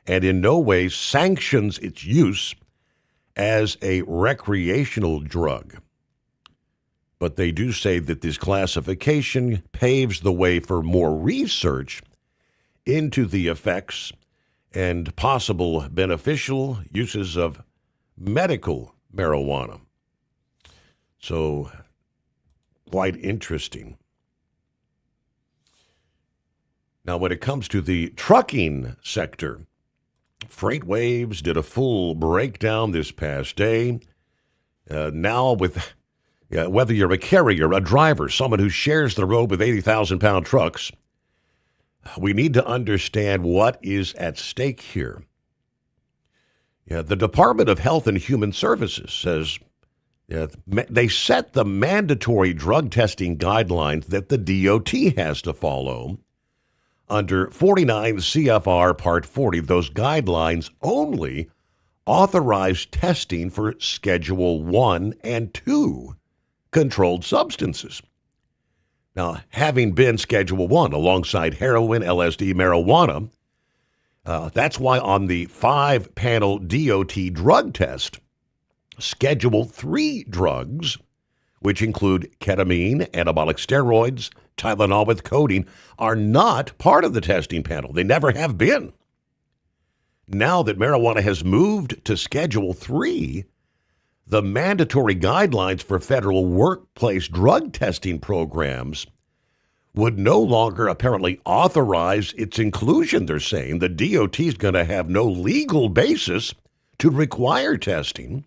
and in no way sanctions its use as a recreational drug. But they do say that this classification paves the way for more research into the effects and possible beneficial uses of medical marijuana. So, quite interesting. Now, when it comes to the trucking sector, FreightWaves did a full breakdown this past day. Now, with whether you're a carrier, a driver, someone who shares the road with 80,000-pound trucks, we need to understand what is at stake here. The Department of Health and Human Services says they set the mandatory drug testing guidelines that the DOT has to follow. Under 49 CFR Part 40, those guidelines only authorize testing for Schedule 1 and 2 controlled substances. Now, having been Schedule 1 alongside heroin, LSD, marijuana, that's why on the 5-panel DOT drug test, Schedule 3 drugs, which include ketamine, anabolic steroids, Tylenol with codeine, are not part of the testing panel. They never have been. Now that marijuana has moved to Schedule 3, the mandatory guidelines for federal workplace drug testing programs would no longer apparently authorize its inclusion, they're saying. The DOT is going to have no legal basis to require testing.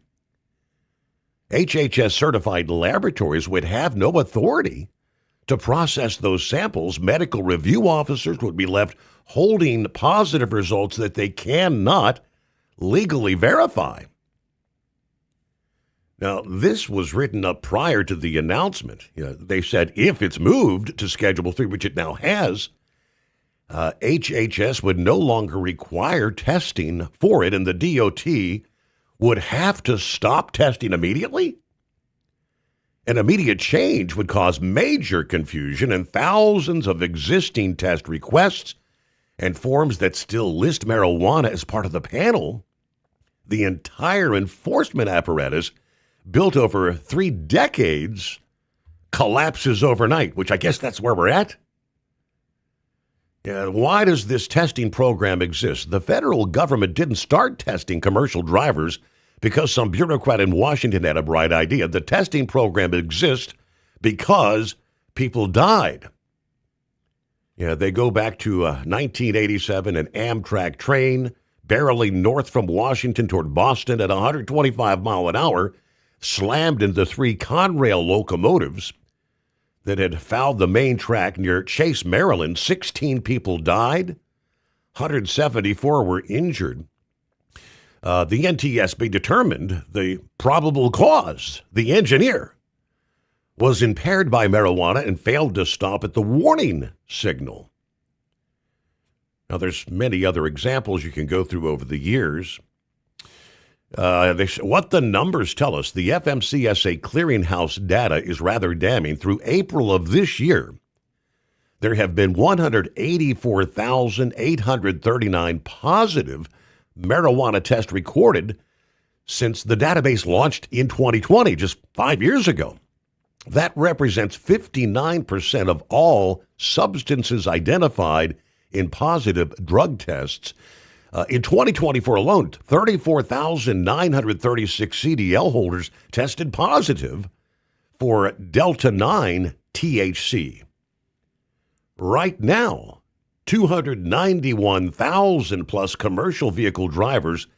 HHS-certified laboratories would have no authority to process those samples. Medical review officers would be left holding positive results that they cannot legally verify. Now, this was written up prior to the announcement. They said if it's moved to Schedule 3, which it now has, HHS would no longer require testing for it, and the DOT would have to stop testing immediately. An immediate change would cause major confusion, and thousands of existing test requests and forms that still list marijuana as part of the panel. The entire enforcement apparatus, built over 3 decades, collapses overnight, which I guess that's where we're at. Why does this testing program exist? The federal government didn't start testing commercial drivers because some bureaucrat in Washington had a bright idea. The testing program exists because people died. Yeah, they go back to 1987, an Amtrak train barreling north from Washington toward Boston at 125 mile an hour slammed into 3 Conrail locomotives that had fouled the main track near Chase, Maryland. 16 people died. 174 were injured. The NTSB determined the probable cause. The engineer was impaired by marijuana and failed to stop at the warning signal. Now, there's many other examples you can go through over the years. What the numbers tell us, the FMCSA clearinghouse data is rather damning. Through April of this year, there have been 184,839 positive marijuana tests recorded since the database launched in 2020, just 5 years ago. That represents 59% of all substances identified in positive drug tests. In 2024 alone, 34,936 CDL holders tested positive for Delta-9 THC. Right now, 291,000 plus commercial vehicle drivers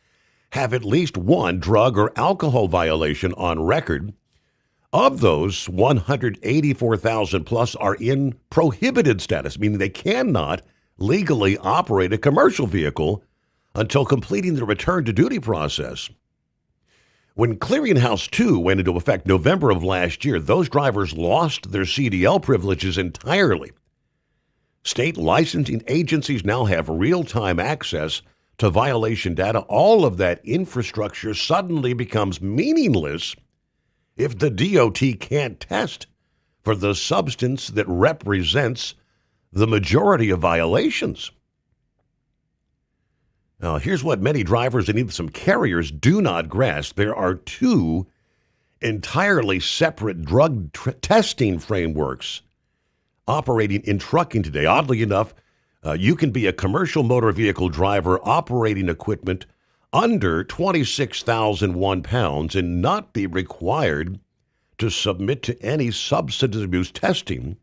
have at least one drug or alcohol violation on record. Of those, 184,000 plus are in prohibited status, meaning they cannot legally operate a commercial vehicle until completing the return to duty process. When Clearinghouse 2 went into effect November of last year, those drivers lost their CDL privileges entirely. State licensing agencies now have real-time access to violation data. All of that infrastructure suddenly becomes meaningless if the DOT can't test for the substance that represents the majority of violations. Now, here's what many drivers and even some carriers do not grasp. There are 2 entirely separate drug testing frameworks operating in trucking today. Oddly enough, you can be a commercial motor vehicle driver operating equipment under 26,001 pounds and not be required to submit to any substance abuse testing.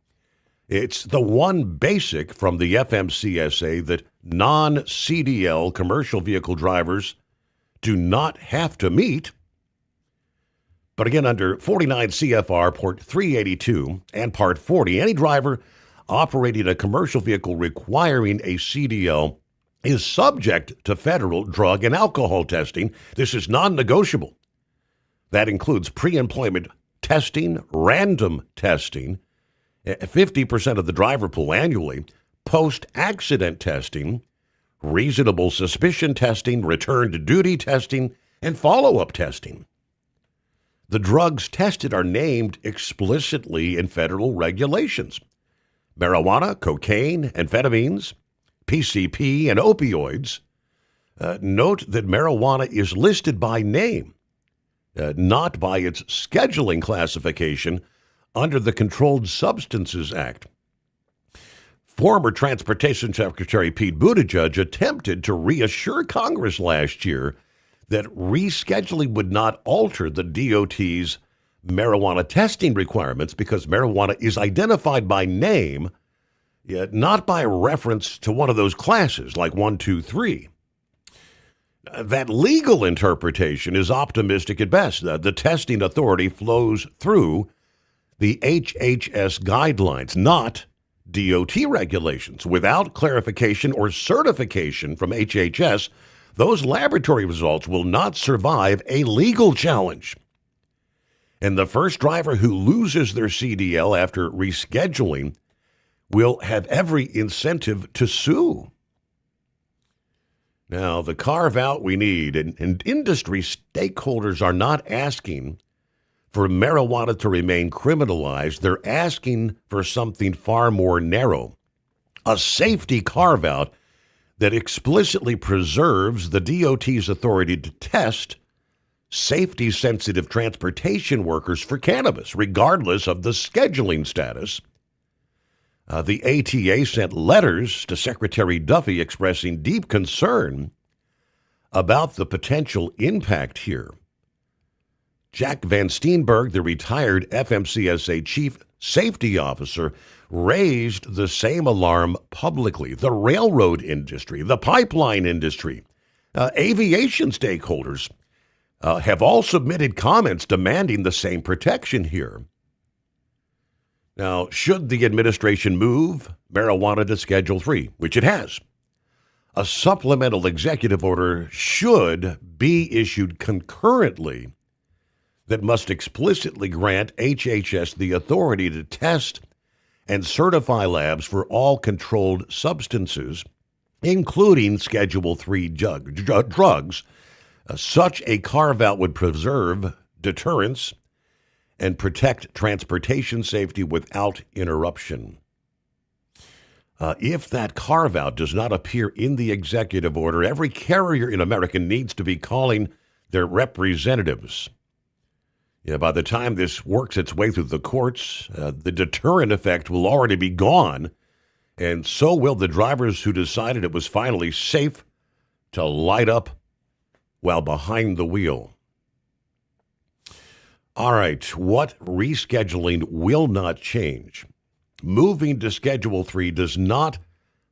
It's the one basic from the FMCSA that non-CDL commercial vehicle drivers do not have to meet. But again, under 49 CFR Part 382 and Part 40, any driver operating a commercial vehicle requiring a CDL is subject to federal drug and alcohol testing. This is non-negotiable. That includes pre-employment testing, random testing, 50% of the driver pool annually, post-accident testing, reasonable suspicion testing, return to duty testing, and follow-up testing. The drugs tested are named explicitly in federal regulations. Marijuana, cocaine, amphetamines, PCP, and opioids. Note that marijuana is listed by name, not by its scheduling classification under the Controlled Substances Act. Former Transportation Secretary Pete Buttigieg attempted to reassure Congress last year that rescheduling would not alter the DOT's marijuana testing requirements because marijuana is identified by name, yet not by reference to one of those classes like 1, 2, 3. That legal interpretation is optimistic at best. The testing authority flows through the HHS guidelines, not DOT regulations. Without clarification or certification from HHS, those laboratory results will not survive a legal challenge. And the first driver who loses their CDL after rescheduling will have every incentive to sue. Now, the carve-out we need, and industry stakeholders are not asking for marijuana to remain criminalized. They're asking for something far more narrow, a safety carve-out that explicitly preserves the DOT's authority to test safety-sensitive transportation workers for cannabis, regardless of the scheduling status. The ATA sent letters to Secretary Duffy expressing deep concern about the potential impact here. Jack Van Steenberg, the retired FMCSA chief safety officer, raised the same alarm publicly. The railroad industry, the pipeline industry, aviation stakeholders have all submitted comments demanding the same protection here. Now, should the administration move marijuana to Schedule 3, which it has, a supplemental executive order should be issued concurrently that must explicitly grant HHS the authority to test and certify labs for all controlled substances, including Schedule 3 drugs. Such a carve-out would preserve deterrence and protect transportation safety without interruption. If that carve-out does not appear in the executive order, every carrier in America needs to be calling their representatives. By the time this works its way through the courts, the deterrent effect will already be gone, and so will the drivers who decided it was finally safe to light up while behind the wheel. All right, what rescheduling will not change? Moving to Schedule 3 does not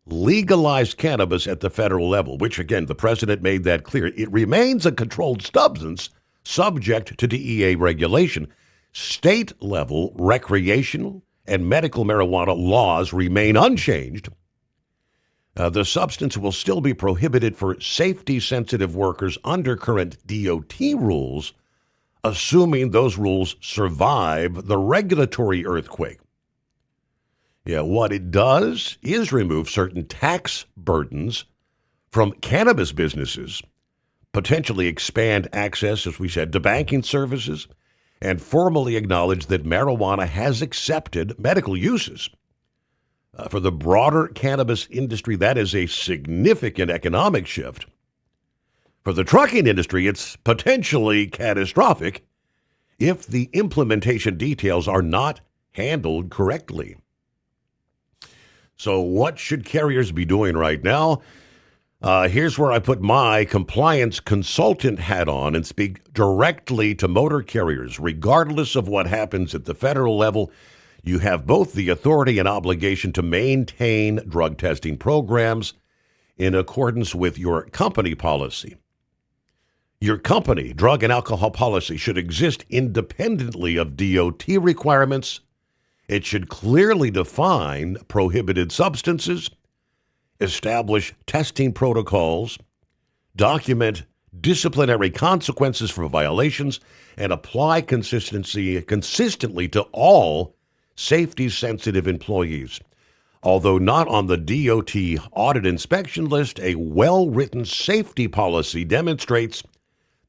legalize cannabis at the federal level, which, again, the president made that clear. It remains a controlled substance subject to DEA regulation. State-level recreational and medical marijuana laws remain unchanged. The substance will still be prohibited for safety-sensitive workers under current DOT rules, assuming those rules survive the regulatory earthquake. What it does is remove certain tax burdens from cannabis businesses, potentially expand access, as we said, to banking services, and formally acknowledge that marijuana has accepted medical uses. For the broader cannabis industry, that is a significant economic shift. For the trucking industry, it's potentially catastrophic if the implementation details are not handled correctly. So what should carriers be doing right now? Here's where I put my compliance consultant hat on and speak directly to motor carriers. Regardless of what happens at the federal level, you have both the authority and obligation to maintain drug testing programs in accordance with your company policy. Your company drug and alcohol policy should exist independently of DOT requirements. It should clearly define prohibited substances, establish testing protocols, document disciplinary consequences for violations, and apply consistently to all safety-sensitive employees. Although not on the DOT audit inspection list, a well-written safety policy demonstrates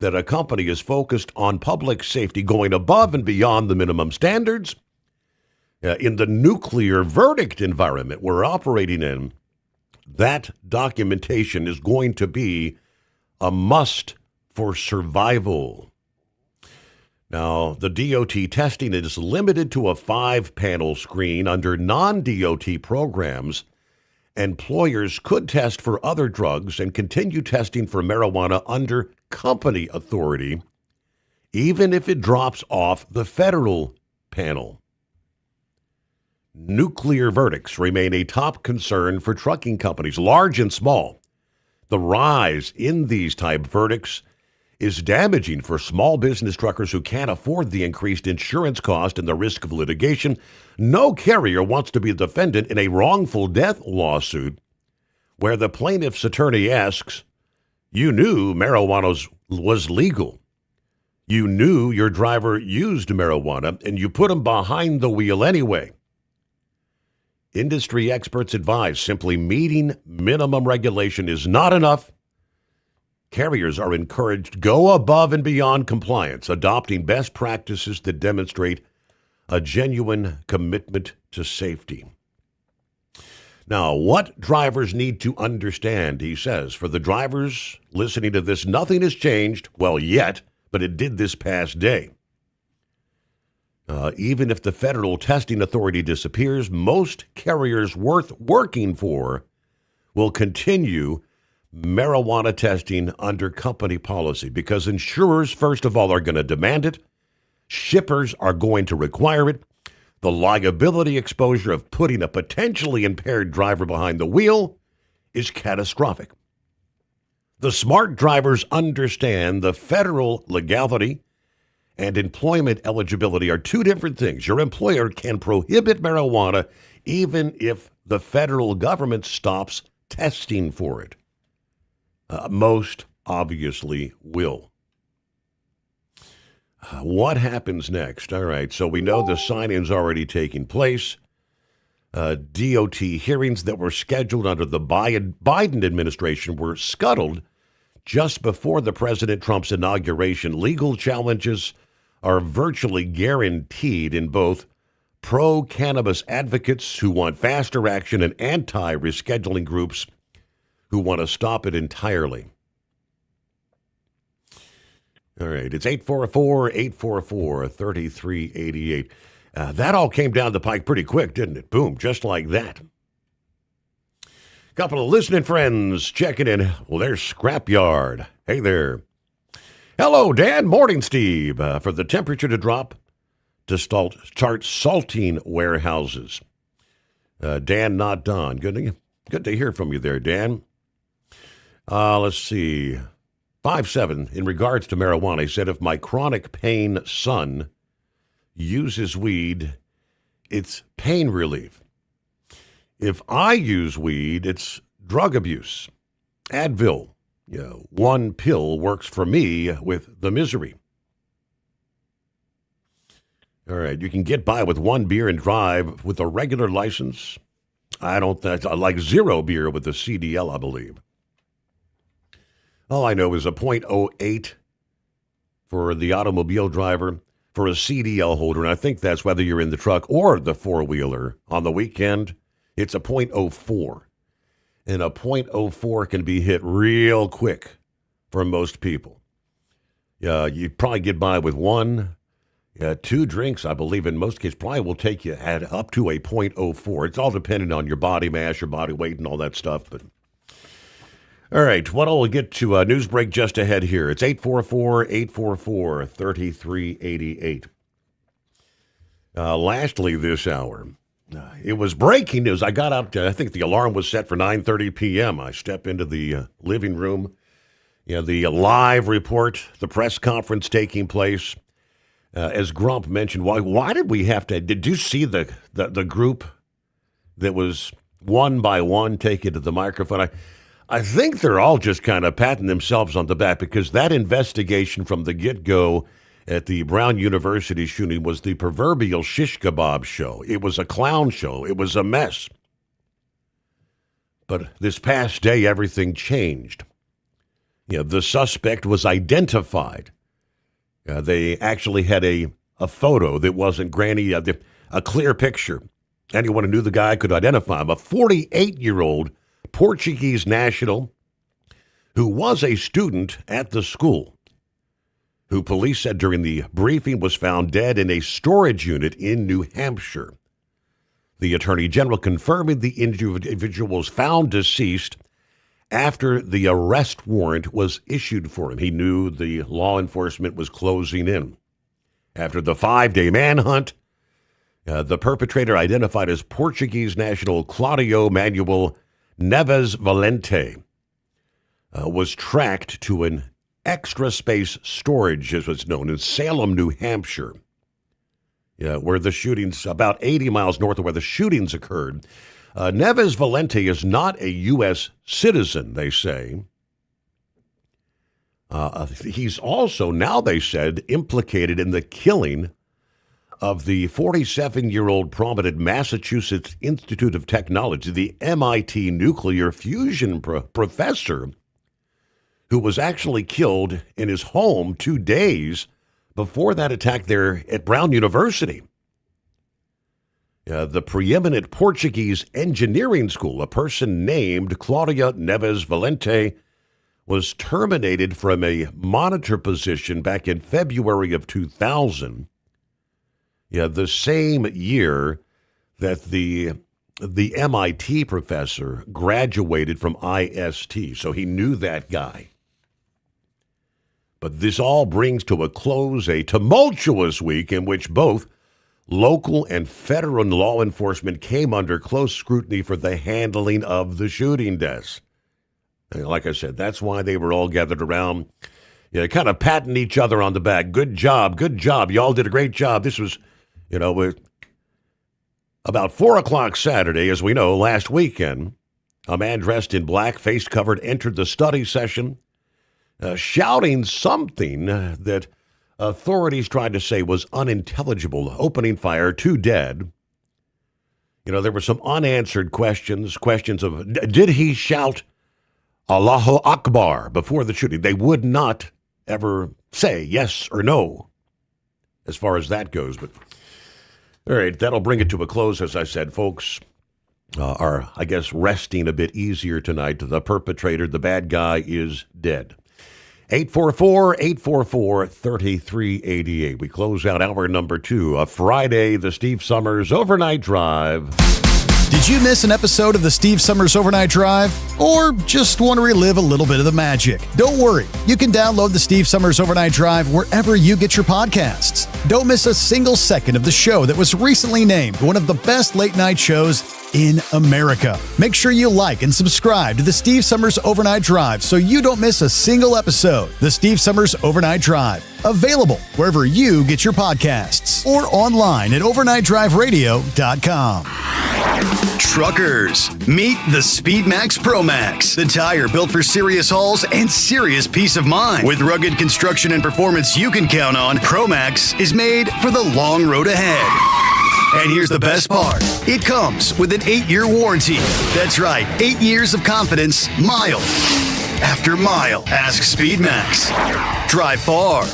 that a company is focused on public safety, going above and beyond the minimum standards. In the nuclear verdict environment we're operating in, that documentation is going to be a must for survival. Now, the DOT testing is limited to a 5-panel screen. Under non-DOT programs, employers could test for other drugs and continue testing for marijuana under company authority, even if it drops off the federal panel. Nuclear verdicts remain a top concern for trucking companies, large and small. The rise in these type verdicts is damaging for small business truckers who can't afford the increased insurance cost and the risk of litigation. No carrier wants to be the defendant in a wrongful death lawsuit where the plaintiff's attorney asks, "You knew marijuana was legal. You knew your driver used marijuana, and you put him behind the wheel anyway." Industry experts advise simply meeting minimum regulation is not enough. Carriers are encouraged to go above and beyond compliance, adopting best practices that demonstrate a genuine commitment to safety. Now, what drivers need to understand, he says, for the drivers listening to this, nothing has changed, well, yet, but it did this past day. Even if the federal testing authority disappears, most carriers worth working for will continue marijuana testing under company policy because insurers, first of all, are going to demand it, Shippers are going to require it. The liability exposure of putting a potentially impaired driver behind the wheel is catastrophic. The smart drivers understand the federal legality and employment eligibility are two different things. Your employer can prohibit marijuana even if the federal government stops testing for it. Most obviously will. What happens next? All right, so we know the sign-in's already taking place. DOT hearings that were scheduled under the Biden administration were scuttled just before the President Trump's inauguration. Legal challenges are virtually guaranteed in both pro-cannabis advocates who want faster action and anti-rescheduling groups who want to stop it entirely. All right, it's 844-844-3388. That all came down the pike pretty quick, didn't it? Boom, just like that. Couple of listening friends checking in. Well, there's Scrapyard. Hey there. Hello, Dan. Morning, Steve. For the temperature to drop to start salting warehouses. Dan, not Don. Good to hear from you there, Dan. Let's see. 5-7, in regards to marijuana, he said, if my chronic pain son uses weed, it's pain relief. If I use weed, it's drug abuse. Advil, one pill works for me with the misery. All right, you can get by with one beer and drive with a regular license. I like zero beer with the CDL, I believe. All I know is a .08 for the automobile driver, for a CDL holder, and I think that's whether you're in the truck or the four-wheeler. On the weekend, it's a .04. And a .04 can be hit real quick for most people. You probably get by with one, two drinks, I believe, in most cases, probably will take you up to a .04. It's all dependent on your body mass, your body weight, and all that stuff, but... All right, we'll get to a news break just ahead here. It's 844-844-3388. Lastly this hour, it was breaking news. I got out, I think the alarm was set for 9:30 p.m. I step into the living room. The live report, the press conference taking place. As Grump mentioned, why did we have to, did you see the group that was one by one taking to the microphone? I think they're all just kind of patting themselves on the back because that investigation from the get-go at the Brown University shooting was the proverbial shish kebab show. It was a clown show. It was a mess. But this past day, everything changed. The suspect was identified. They actually had a photo that wasn't grainy, a clear picture. Anyone who knew the guy could identify him. A 48-year-old Portuguese national who was a student at the school, who police said during the briefing was found dead in a storage unit in New Hampshire. The Attorney General confirming the individual was found deceased after the arrest warrant was issued for him. He knew the law enforcement was closing in. After the 5-day manhunt, the perpetrator, identified as Portuguese national Claudio Manuel Neves Valente, was tracked to an extra space storage, as it's known, in Salem, New Hampshire, where the shootings, about 80 miles north of where the shootings occurred. Neves Valente is not a U.S. citizen, they say. He's also, now they said, implicated in the killing of the 47-year-old prominent Massachusetts Institute of Technology, the MIT nuclear fusion professor, who was actually killed in his home 2 days before that attack there at Brown University. The preeminent Portuguese engineering school, a person named Claudia Neves Valente, was terminated from a monitor position back in February of 2000. The same year that the MIT professor graduated from IST, so he knew that guy. But this all brings to a close a tumultuous week in which both local and federal law enforcement came under close scrutiny for the handling of the shooting deaths. And like I said, that's why they were all gathered around, kind of patting each other on the back. Good job. Y'all did a great job. This was, about 4 o'clock Saturday, as we know, last weekend, a man dressed in black, face covered, entered the study session, shouting something that authorities tried to say was unintelligible, opening fire, 2 dead. There were some unanswered questions of, did he shout Allahu Akbar before the shooting? They would not ever say yes or no as far as that goes. But, all right, that'll bring it to a close. As I said, folks are, I guess, resting a bit easier tonight. The perpetrator, the bad guy, is dead. 844-844-3388. We close out hour number 2 of Friday, the Steve Sommers Overnight Drive. Did you miss an episode of the Steve Sommers Overnight Drive? Or just want to relive a little bit of the magic? Don't worry. You can download the Steve Sommers Overnight Drive wherever you get your podcasts. Don't miss a single second of the show that was recently named one of the best late-night shows in America. Make sure you like and subscribe to the Steve Sommers Overnight Drive so you don't miss a single episode. The Steve Sommers Overnight Drive. Available wherever you get your podcasts or online at overnightdriveradio.com. Truckers, meet the SpeedMax Pro Max, the tire built for serious hauls and serious peace of mind. With rugged construction and performance you can count on, Pro Max is made for the long road ahead. And here's the best part. It comes with an 8-year warranty. That's right, 8 years of confidence, mile after mile. Ask SpeedMax. Drive far.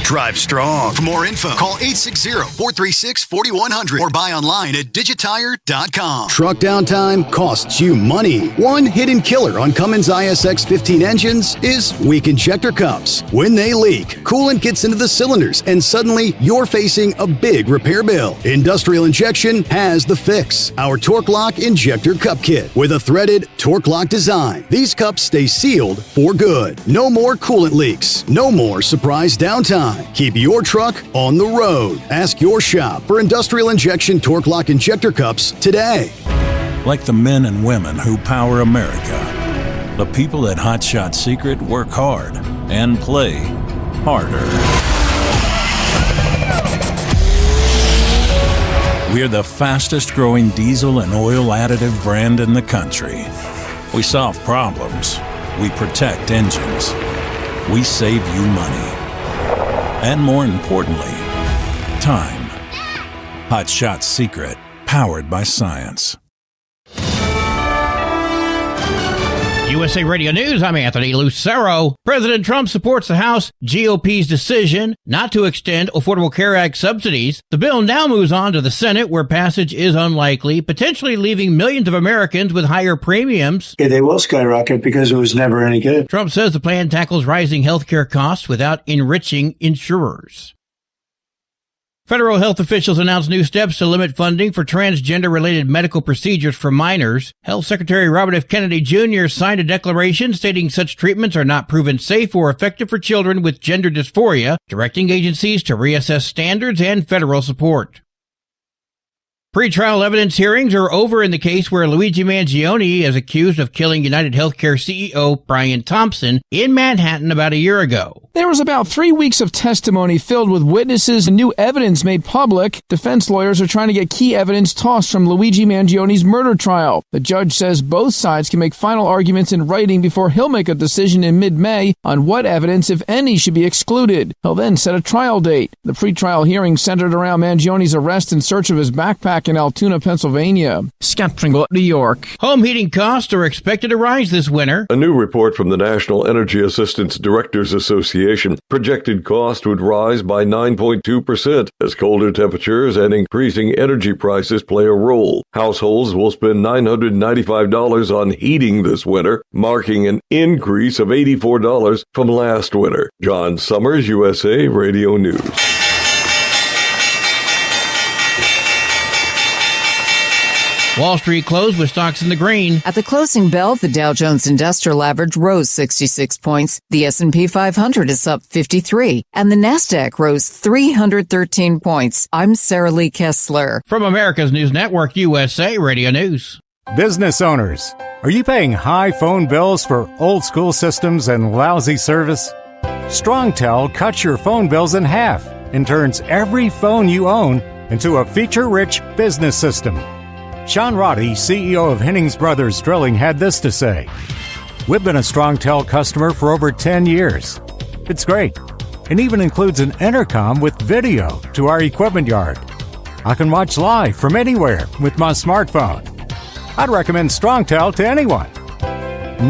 Drive strong. For more info, call 860-436-4100 or buy online at digitire.com. Truck downtime costs you money. One hidden killer on Cummins ISX 15 engines is weak injector cups. When they leak, coolant gets into the cylinders and suddenly you're facing a big repair bill. Industrial Injection has the fix. Our Torque Lock Injector Cup Kit with a threaded Torque Lock design. These cups stay sealed for good. No more coolant leaks. No more surprise downtime. Keep your truck on the road. Ask your shop for Industrial Injection Torque Lock Injector Cups today. Like the men and women who power America, the people at Hot Shot Secret work hard and play harder. We're the fastest growing diesel and oil additive brand in the country. We solve problems. We protect engines. We save you money. And more importantly, time. Hot Shot Secret, powered by science. USA Radio News, I'm Anthony Lucero. President Trump supports the House GOP's decision not to extend Affordable Care Act subsidies. The bill now moves on to the Senate, where passage is unlikely, potentially leaving millions of Americans with higher premiums. Yeah, they will skyrocket because it was never any good. Trump says the plan tackles rising health care costs without enriching insurers. Federal health officials announced new steps to limit funding for transgender-related medical procedures for minors. Health Secretary Robert F. Kennedy Jr. signed a declaration stating such treatments are not proven safe or effective for children with gender dysphoria, directing agencies to reassess standards and federal support. Pre-trial evidence hearings are over in the case where Luigi Mangione is accused of killing United Healthcare CEO Brian Thompson in Manhattan about a year ago. There was about 3 weeks of testimony filled with witnesses and new evidence made public. Defense lawyers are trying to get key evidence tossed from Luigi Mangione's murder trial. The judge says both sides can make final arguments in writing before he'll make a decision in mid-May on what evidence, if any, should be excluded. He'll then set a trial date. The pre-trial hearing centered around Mangione's arrest and search of his backpack in Altoona, Pennsylvania. Scott Pringle, New York. Home heating costs are expected to rise this winter. A new report from the National Energy Assistance Directors Association projected cost would rise by 9.2% as colder temperatures and increasing energy prices play a role. Households will spend $995 on heating this winter, marking an increase of $84 from last winter. John Sommers, USA Radio News. Wall Street closed with stocks in the green. At the closing bell, the Dow Jones Industrial Average rose 66 points. The S&P 500 is up 53, and the Nasdaq rose 313 points. I'm Sarah Lee Kessler. From America's News Network, USA Radio News. Business owners, are you paying high phone bills for old school systems and lousy service? StrongTel cuts your phone bills in half and turns every phone you own into a feature-rich business system. Sean Roddy, CEO of Hennings Brothers Drilling, had this to say. We've been a StrongTel customer for over 10 years. It's great, and even includes an intercom with video to our equipment yard. I can watch live from anywhere with my smartphone. I'd recommend StrongTel to anyone.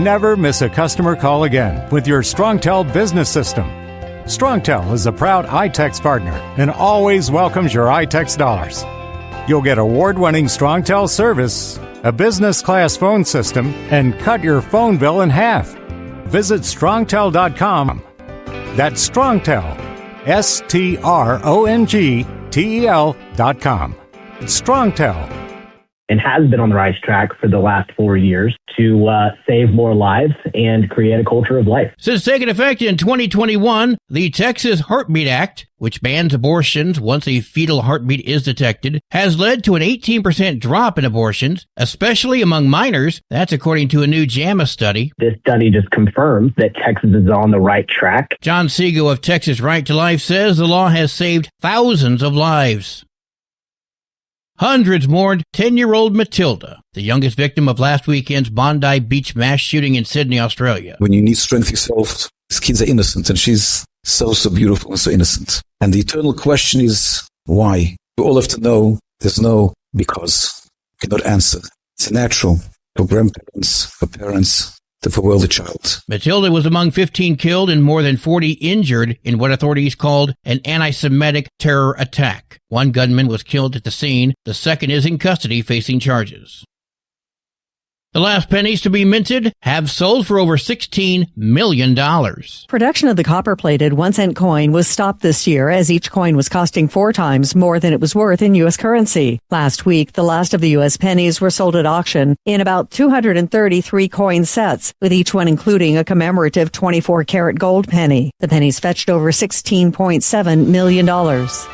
Never miss a customer call again with your StrongTel business system. StrongTel is a proud iTex partner and always welcomes your iTex dollars. You'll get award-winning StrongTel service, a business-class phone system, and cut your phone bill in half. Visit strongtel.com. That's StrongTel, StrongTel.com. It's StrongTel. And has been on the right track for the last 4 years to save more lives and create a culture of life. Since taking effect in 2021, the Texas Heartbeat Act, which bans abortions once a fetal heartbeat is detected, has led to an 18% drop in abortions, especially among minors. That's according to a new JAMA study. This study just confirms that Texas is on the right track. John Segal of Texas Right to Life says the law has saved thousands of lives. Hundreds mourned 10-year-old Matilda, the youngest victim of last weekend's Bondi Beach mass shooting in Sydney, Australia. When you need strength yourself, these kids are innocent, and she's so beautiful and so innocent. And the eternal question is, why? We all have to know there's no because. We cannot answer. It's natural for grandparents, for parents, to farewell the child. Matilda was among 15 killed and more than 40 injured in what authorities called an anti-Semitic terror attack. One gunman was killed at the scene. The second is in custody facing charges. The last pennies to be minted have sold for over $16 million. Production of the copper-plated 1-cent coin was stopped this year as each coin was costing 4 times more than it was worth in U.S. currency. Last week, the last of the U.S. pennies were sold at auction in about 233 coin sets, with each one including a commemorative 24-karat gold penny. The pennies fetched over $16.7 million.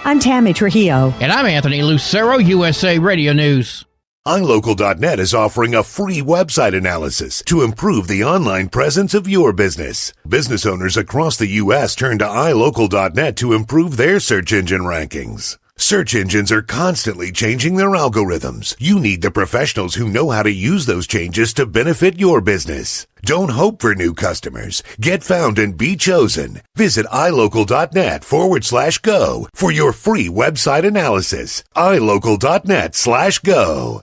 I'm Tammy Trujillo. And I'm Anthony Lucero, USA Radio News. iLocal.net is offering a free website analysis to improve the online presence of your business. Business owners across the U.S. turn to iLocal.net to improve their search engine rankings. Search engines are constantly changing their algorithms. You need the professionals who know how to use those changes to benefit your business. Don't hope for new customers. Get found and be chosen. Visit iLocal.net/go for your free website analysis. iLocal.net/go.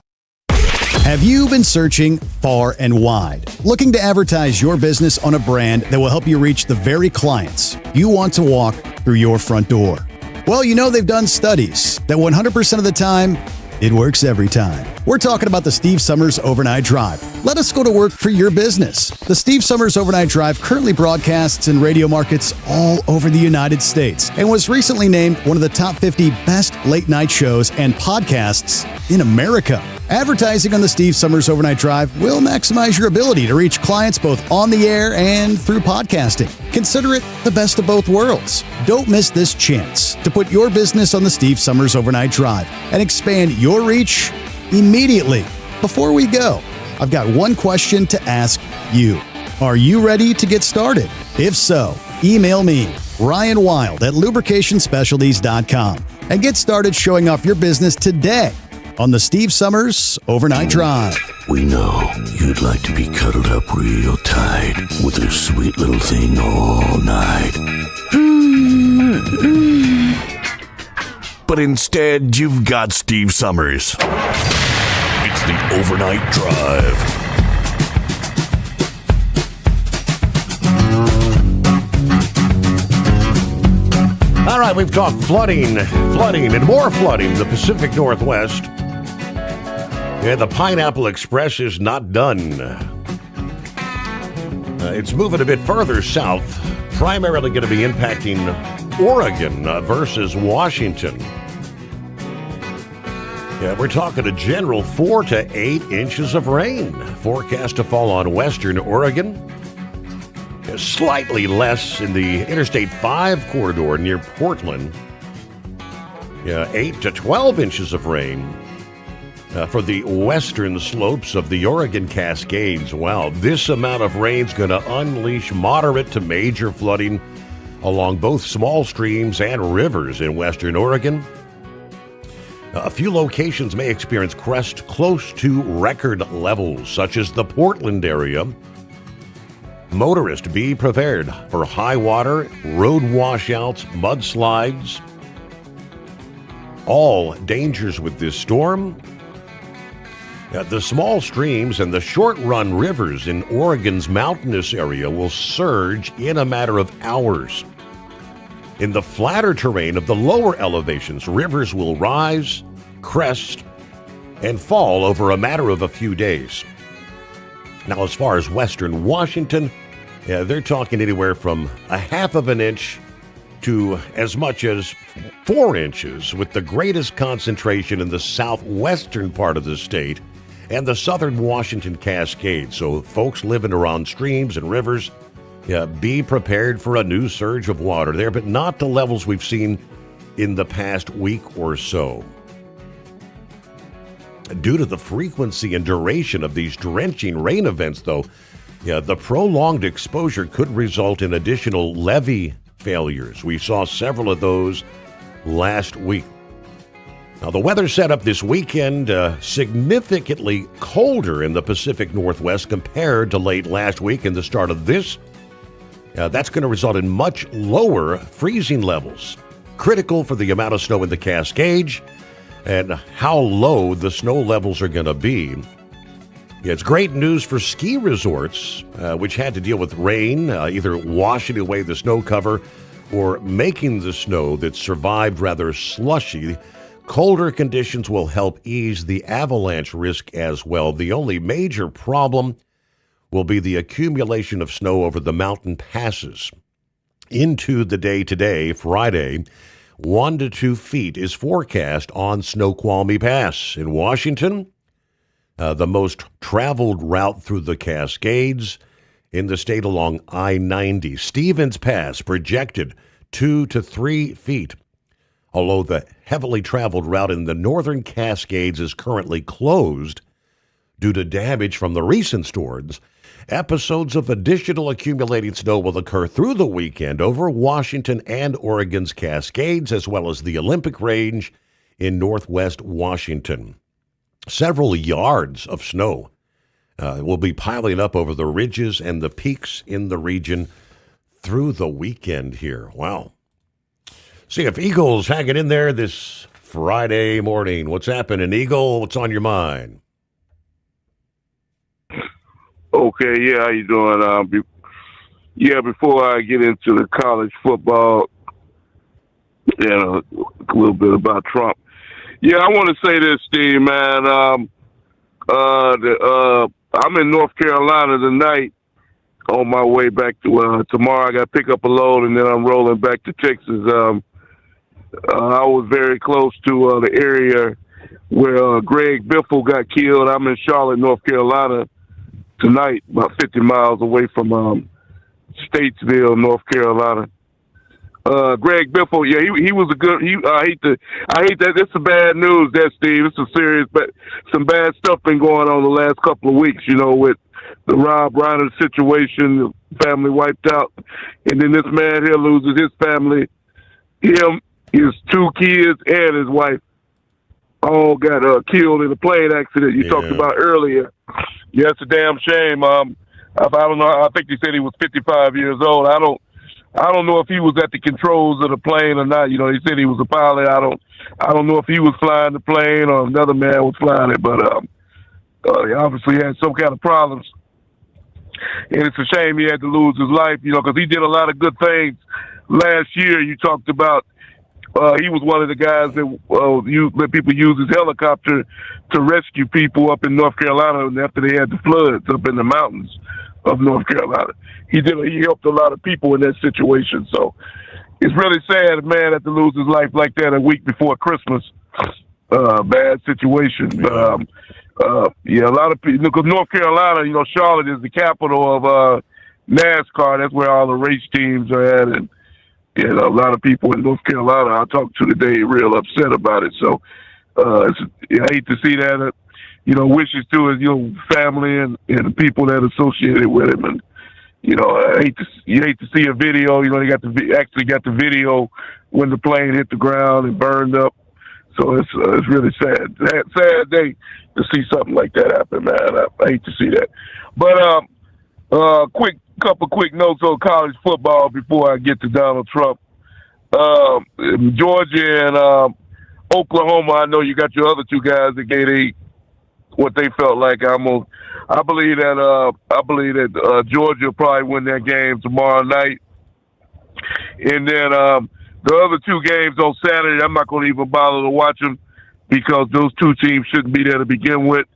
Have you been searching far and wide, looking to advertise your business on a brand that will help you reach the very clients you want to walk through your front door? Well, you know they've done studies that 100% of the time, it works every time. We're talking about the Steve Sommers Overnight Drive. Let us go to work for your business. The Steve Sommers Overnight Drive currently broadcasts in radio markets all over the United States and was recently named one of the top 50 best late-night shows and podcasts in America. Advertising on the Steve Sommers Overnight Drive will maximize your ability to reach clients both on the air and through podcasting. Consider it the best of both worlds. Don't miss this chance to put your business on the Steve Sommers Overnight Drive and expand your reach immediately. Before we go, I've got one question to ask you. Are you ready to get started? If so, email me, Ryan Wild at lubricationspecialties.com, and get started showing off your business today on the Steve Sommers Overnight Drive. We know you'd like to be cuddled up real tight with a sweet little thing all night. But instead, you've got Steve Sommers. It's the Overnight Drive. All right, we've talked flooding, and more flooding in the Pacific Northwest. And the Pineapple Express is not done. It's moving a bit further south, primarily going to be impacting Oregon versus Washington. Yeah, we're talking a general 4 to 8 inches of rain forecast to fall on western Oregon. Slightly less in the Interstate 5 corridor near Portland. 8 to 12 inches of rain for the western slopes of the Oregon Cascades. Wow, this amount of rain's going to unleash moderate to major flooding along both small streams and rivers in western Oregon. A few locations may experience crests close to record levels, such as the Portland area. Motorists, be prepared for high water, road washouts, mudslides. All dangers with this storm. The small streams and the short-run rivers in Oregon's mountainous area will surge in a matter of hours. In the flatter terrain of the lower elevations, rivers will rise, crest, and fall over a matter of a few days. Now, as far as western Washington, they're talking anywhere from a half of an inch to as much as 4 inches, with the greatest concentration in the southwestern part of the state and the southern Washington Cascades. So folks living around streams and rivers, be prepared for a new surge of water there, but not the levels we've seen in the past week or so. Due to the frequency and duration of these drenching rain events, though, the prolonged exposure could result in additional levee failures. We saw several of those last week. Now, the weather setup this weekend, significantly colder in the Pacific Northwest compared to late last week and the start of this. That's going to result in much lower freezing levels, critical for the amount of snow in the Cascades and how low the snow levels are going to be. It's great news for ski resorts, which had to deal with rain, either washing away the snow cover or making the snow that survived rather slushy. Colder conditions will help ease the avalanche risk as well. The only major problem will be the accumulation of snow over the mountain passes. Into the day today, Friday, 1 to 2 feet is forecast on Snoqualmie Pass in Washington. The most traveled route through the Cascades in the state along I-90. Stevens Pass projected 2 to 3 feet, although the heavily traveled route in the northern Cascades is currently closed due to damage from the recent storms. Episodes of additional accumulating snow will occur through the weekend over Washington and Oregon's Cascades, as well as the Olympic Range in northwest Washington. Several yards of snow will be piling up over the ridges and the peaks in the region through the weekend here. Wow. See if Eagle's hanging in there this Friday morning. What's happening, Eagle? What's on your mind? Okay, yeah, how you doing? Before I get into the college football and a little bit about Trump. Yeah, I want to say this, Steve, man. I'm in North Carolina tonight on my way back to tomorrow. I got to pick up a load, and then I'm rolling back to Texas. I was very close to the area where Greg Biffle got killed. I'm in Charlotte, North Carolina tonight, about 50 miles away from Statesville, North Carolina. Greg Biffle, yeah, he was a good. I hate that. This is bad news, there, Steve. It's a serious, but some bad stuff been going on the last couple of weeks. You know, with the Rob Reiner situation, family wiped out, and then this man here loses his family, him, his 2 kids, and his wife all got killed in a plane accident you talked about earlier. Yeah, it's a damn shame. I don't know. I think they said he was 55 years old. I don't know if he was at the controls of the plane or not. You know, he said he was a pilot. I don't know if he was flying the plane or another man was flying it, but he obviously had some kind of problems. And it's a shame he had to lose his life, you know, because he did a lot of good things. Last year, you talked about he was one of the guys that people use his helicopter to rescue people up in North Carolina after they had the floods up in the mountains of North Carolina. He helped a lot of people in that situation. So it's really sad a man had to lose his life like that a week before Christmas. bad situation. Yeah. A lot of people, because North Carolina, Charlotte is the capital of NASCAR. That's where all the race teams are at, and a lot of people in North Carolina I talked to today real upset about it. So I hate to see that. Wishes to his family and the people that associated with him, and you hate to see a video. They actually got the video when the plane hit the ground and burned up. So it's really sad day to see something like that happen, man. I hate to see that. But couple quick notes on college football before I get to Donald Trump. Georgia and Oklahoma. I know you got your other two guys that gave what they felt like. I believe that Georgia will probably win that game tomorrow night, and then the other two games on Saturday, I'm not going to even bother to watch them because those two teams shouldn't be there to begin with.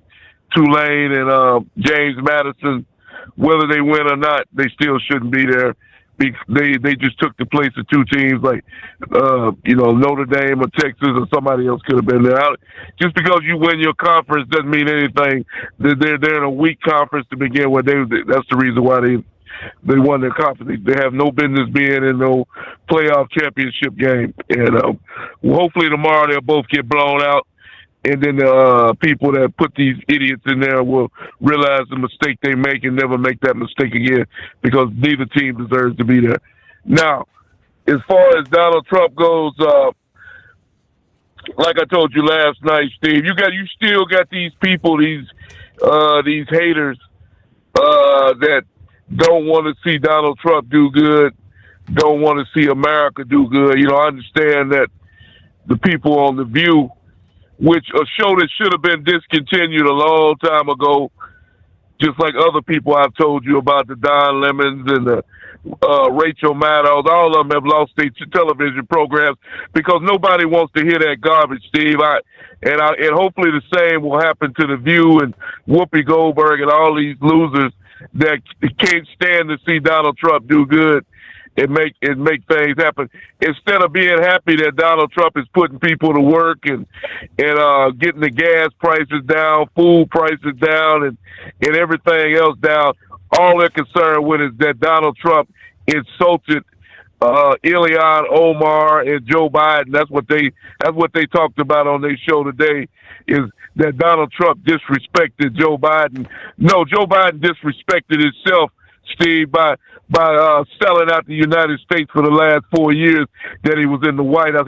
Tulane and James Madison, whether they win or not, they still shouldn't be there. They just took the place of two teams like Notre Dame or Texas or somebody else could have been there. Just because you win your conference doesn't mean anything. They're in a weak conference to begin with. That's the reason why they won their conference. They have no business being in no playoff championship game. And hopefully tomorrow they'll both get blown out. And then the people that put these idiots in there will realize the mistake they make and never make that mistake again because neither team deserves to be there. Now, as far as Donald Trump goes, like I told you last night, Steve, you still got these people, these haters that don't want to see Donald Trump do good, don't want to see America do good. I understand that the people on The View, which a show that should have been discontinued a long time ago, just like other people I've told you about, the Don Lemons and the Rachel Maddows, all of them have lost their television programs because nobody wants to hear that garbage, Steve. And hopefully the same will happen to The View and Whoopi Goldberg and all these losers that can't stand to see Donald Trump do good and make things happen. Instead of being happy that Donald Trump is putting people to work and getting the gas prices down, food prices down, and everything else down, all they're concerned with is that Donald Trump insulted Ilhan Omar and Joe Biden. That's what they talked about on their show today, is that Donald Trump disrespected Joe Biden. No, Joe Biden disrespected himself, Steve, by selling out the United States for the last 4 years that he was in the White House.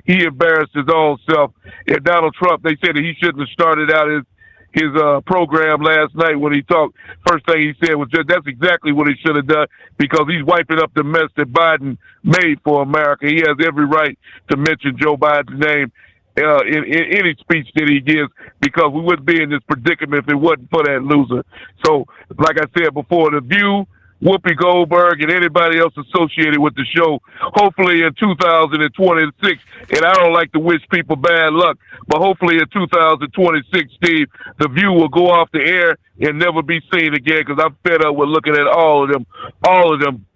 He embarrassed his own self. And Donald Trump, they said that he shouldn't have started out his program last night when he talked. First thing he said was that's exactly what he should have done because he's wiping up the mess that Biden made for America. He has every right to mention Joe Biden's name in any speech that he gives because we wouldn't be in this predicament if it wasn't for that loser. So, like I said before, The View, Whoopi Goldberg, and anybody else associated with the show, hopefully in 2026, and I don't like to wish people bad luck, but hopefully in 2026, Steve, The View will go off the air and never be seen again because I'm fed up with looking at all of them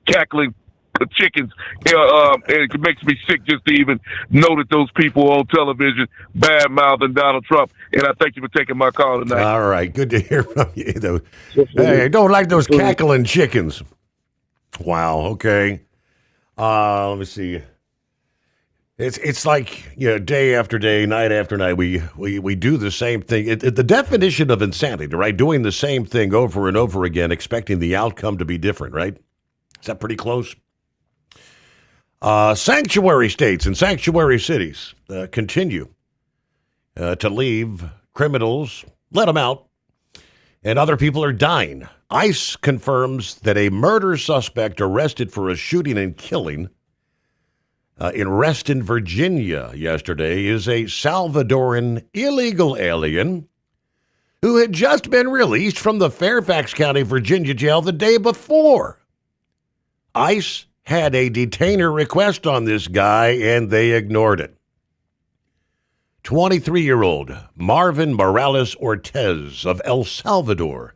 cackling chickens. And it makes me sick just to even know that those people on television bad-mouthing Donald Trump. And I thank you for taking my call tonight. All right. Good to hear from you. Hey, I don't like those cackling chickens. Wow. Okay. Let me see. It's like, day after day, night after night, we do the same thing. The definition of insanity, right? Doing the same thing over and over again, expecting the outcome to be different, right? Is that pretty close? Sanctuary states and sanctuary cities continue to leave criminals, let them out, and other people are dying. ICE confirms that a murder suspect arrested for a shooting and killing in Reston, Virginia yesterday is a Salvadoran illegal alien who had just been released from the Fairfax County, Virginia jail the day before. ICE had a detainer request on this guy, and they ignored it. 23-year-old Marvin Morales Ortez of El Salvador,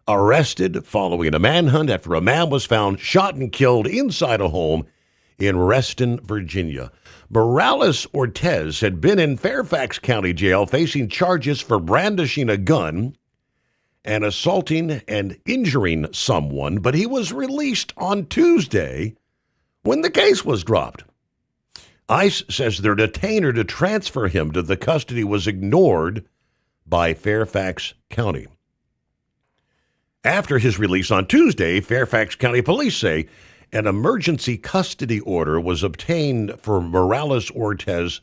arrested following a manhunt after a man was found shot and killed inside a home in Reston, Virginia. Morales Ortez had been in Fairfax County Jail facing charges for brandishing a gun and assaulting and injuring someone, but he was released on Tuesday when the case was dropped. ICE says their detainer to transfer him to the custody was ignored by Fairfax County. After his release on Tuesday, Fairfax County police say an emergency custody order was obtained for Morales Ortez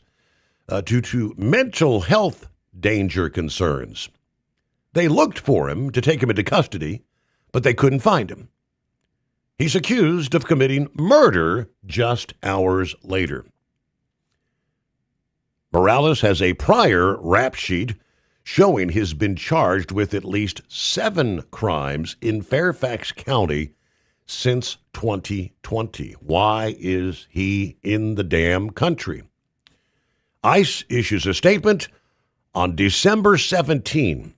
due to mental health danger concerns. They looked for him to take him into custody, but they couldn't find him. He's accused of committing murder just hours later. Morales has a prior rap sheet showing he's been charged with at least 7 crimes in Fairfax County since 2020. Why is he in the damn country? ICE issues a statement on December 17.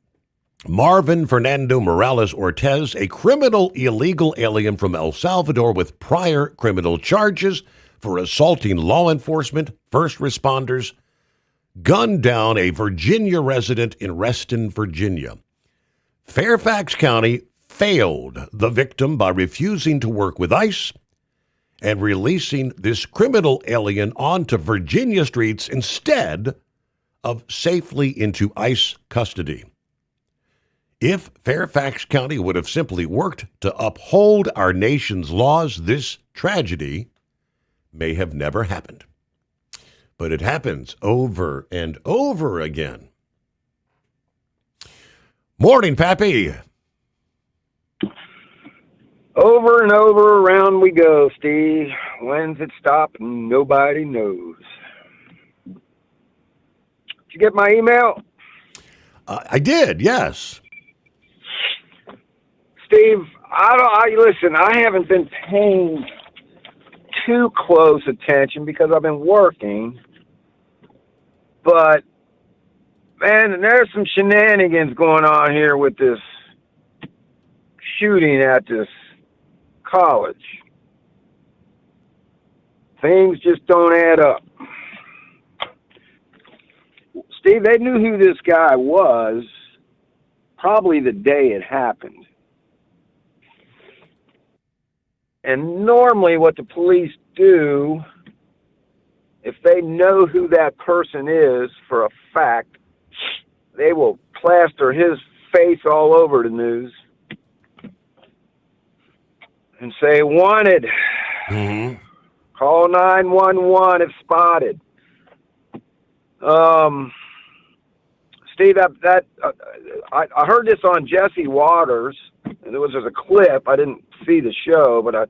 Marvin Fernando Morales Ortez, a criminal illegal alien from El Salvador with prior criminal charges for assaulting law enforcement, first responders, gunned down a Virginia resident in Reston, Virginia. Fairfax County failed the victim by refusing to work with ICE and releasing this criminal alien onto Virginia streets instead of safely into ICE custody. If Fairfax County would have simply worked to uphold our nation's laws, this tragedy may have never happened. But it happens over and over again. Morning, Pappy. Over and over around we go, Steve. When's it stop? Nobody knows. Did you get my email? I did, yes. Steve, listen, I haven't been paying too close attention because I've been working. But, man, there's some shenanigans going on here with this shooting at this college. Things just don't add up. Steve, they knew who this guy was probably the day it happened. And normally what the police do, if they know who that person is for a fact, they will plaster his face all over the news and say, wanted. Mm-hmm. Call 911 if spotted. Steve, I heard this on Jesse Waters. And there was a clip. I didn't see the show, but I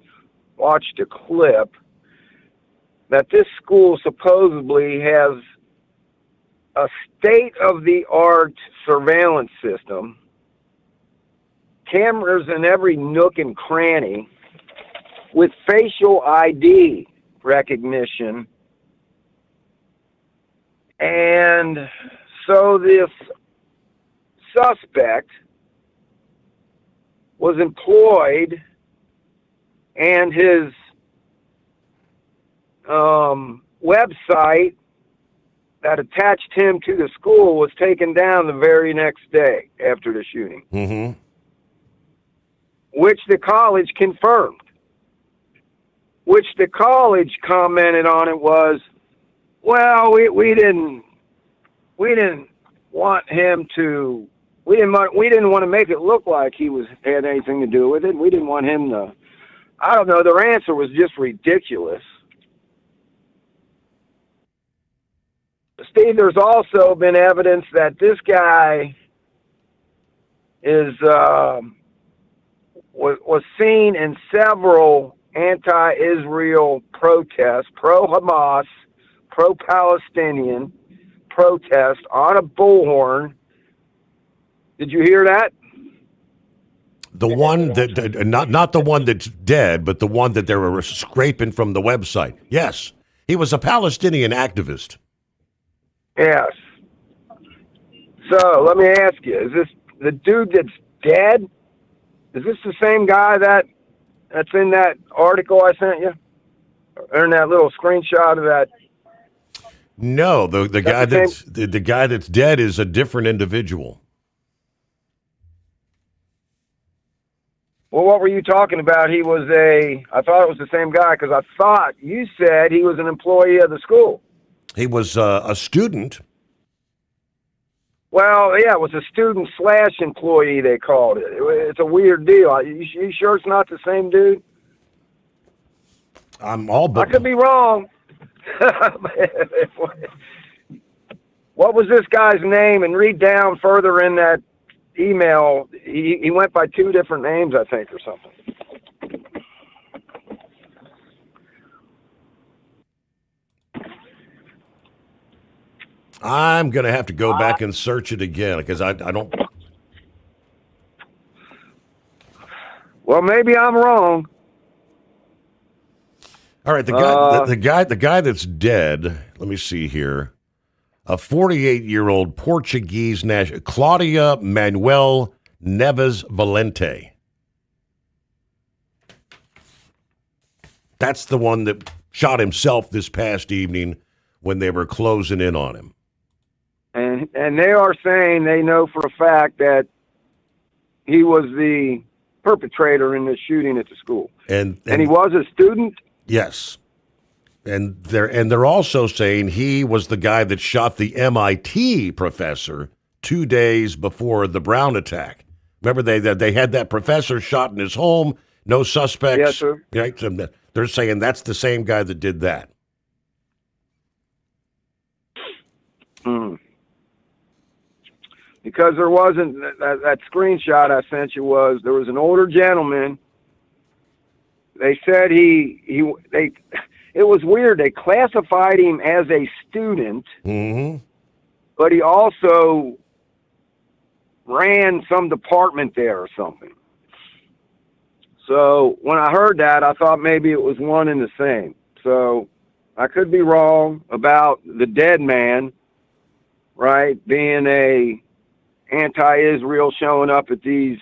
watched a clip that this school supposedly has a state-of-the-art surveillance system, cameras in every nook and cranny, with facial ID recognition. And so this suspect was employed and his website that attached him to the school was taken down the very next day after the shooting, mm-hmm. which the college confirmed, which the college commented on it was, well, we didn't want him to, we didn't want to make it look like he had anything to do with it. We didn't want him to, I don't know, their answer was just ridiculous. Steve, there's also been evidence that this guy is was seen in several anti-Israel protests, pro-Hamas, pro-Palestinian protests on a bullhorn. Did you hear that? The one that not the one that's dead, but the one that they were scraping from the website. Yes, he was a Palestinian activist. Yes. So let me ask you: is this the dude that's dead? Is this the same guy that's in that article I sent you? or in that little screenshot of that? No, the guy the guy that's dead is a different individual. Well, what were you talking about? I thought it was the same guy because I thought you said he was an employee of the school. He was a student. Well, yeah, it was a student/employee, they called it. It's a weird deal. You sure it's not the same dude? I'm all but... I could be wrong. What was this guy's name? And read down further in that email. He went by 2 different names, I think, or something. I'm going to have to go back and search it again because I don't... Well, maybe I'm wrong. All right, the guy that's dead, let me see here. A 48-year-old Portuguese national, Claudia Manuel Neves Valente. That's the one that shot himself this past evening when they were closing in on him. And they are saying they know for a fact that he was the perpetrator in the shooting at the school. And he was a student? Yes. And they're also saying he was the guy that shot the MIT professor 2 days before the Brown attack. Remember they had that professor shot in his home, no suspects. Yes, sir. Right? So they're saying that's the same guy that did that. Because there wasn't that screenshot I sent you there was an older gentleman. They said it was weird. They classified him as a student, but he also ran some department there or something. So when I heard that, I thought maybe it was one and the same. So I could be wrong about the dead man, right, being a anti-Israel showing up at these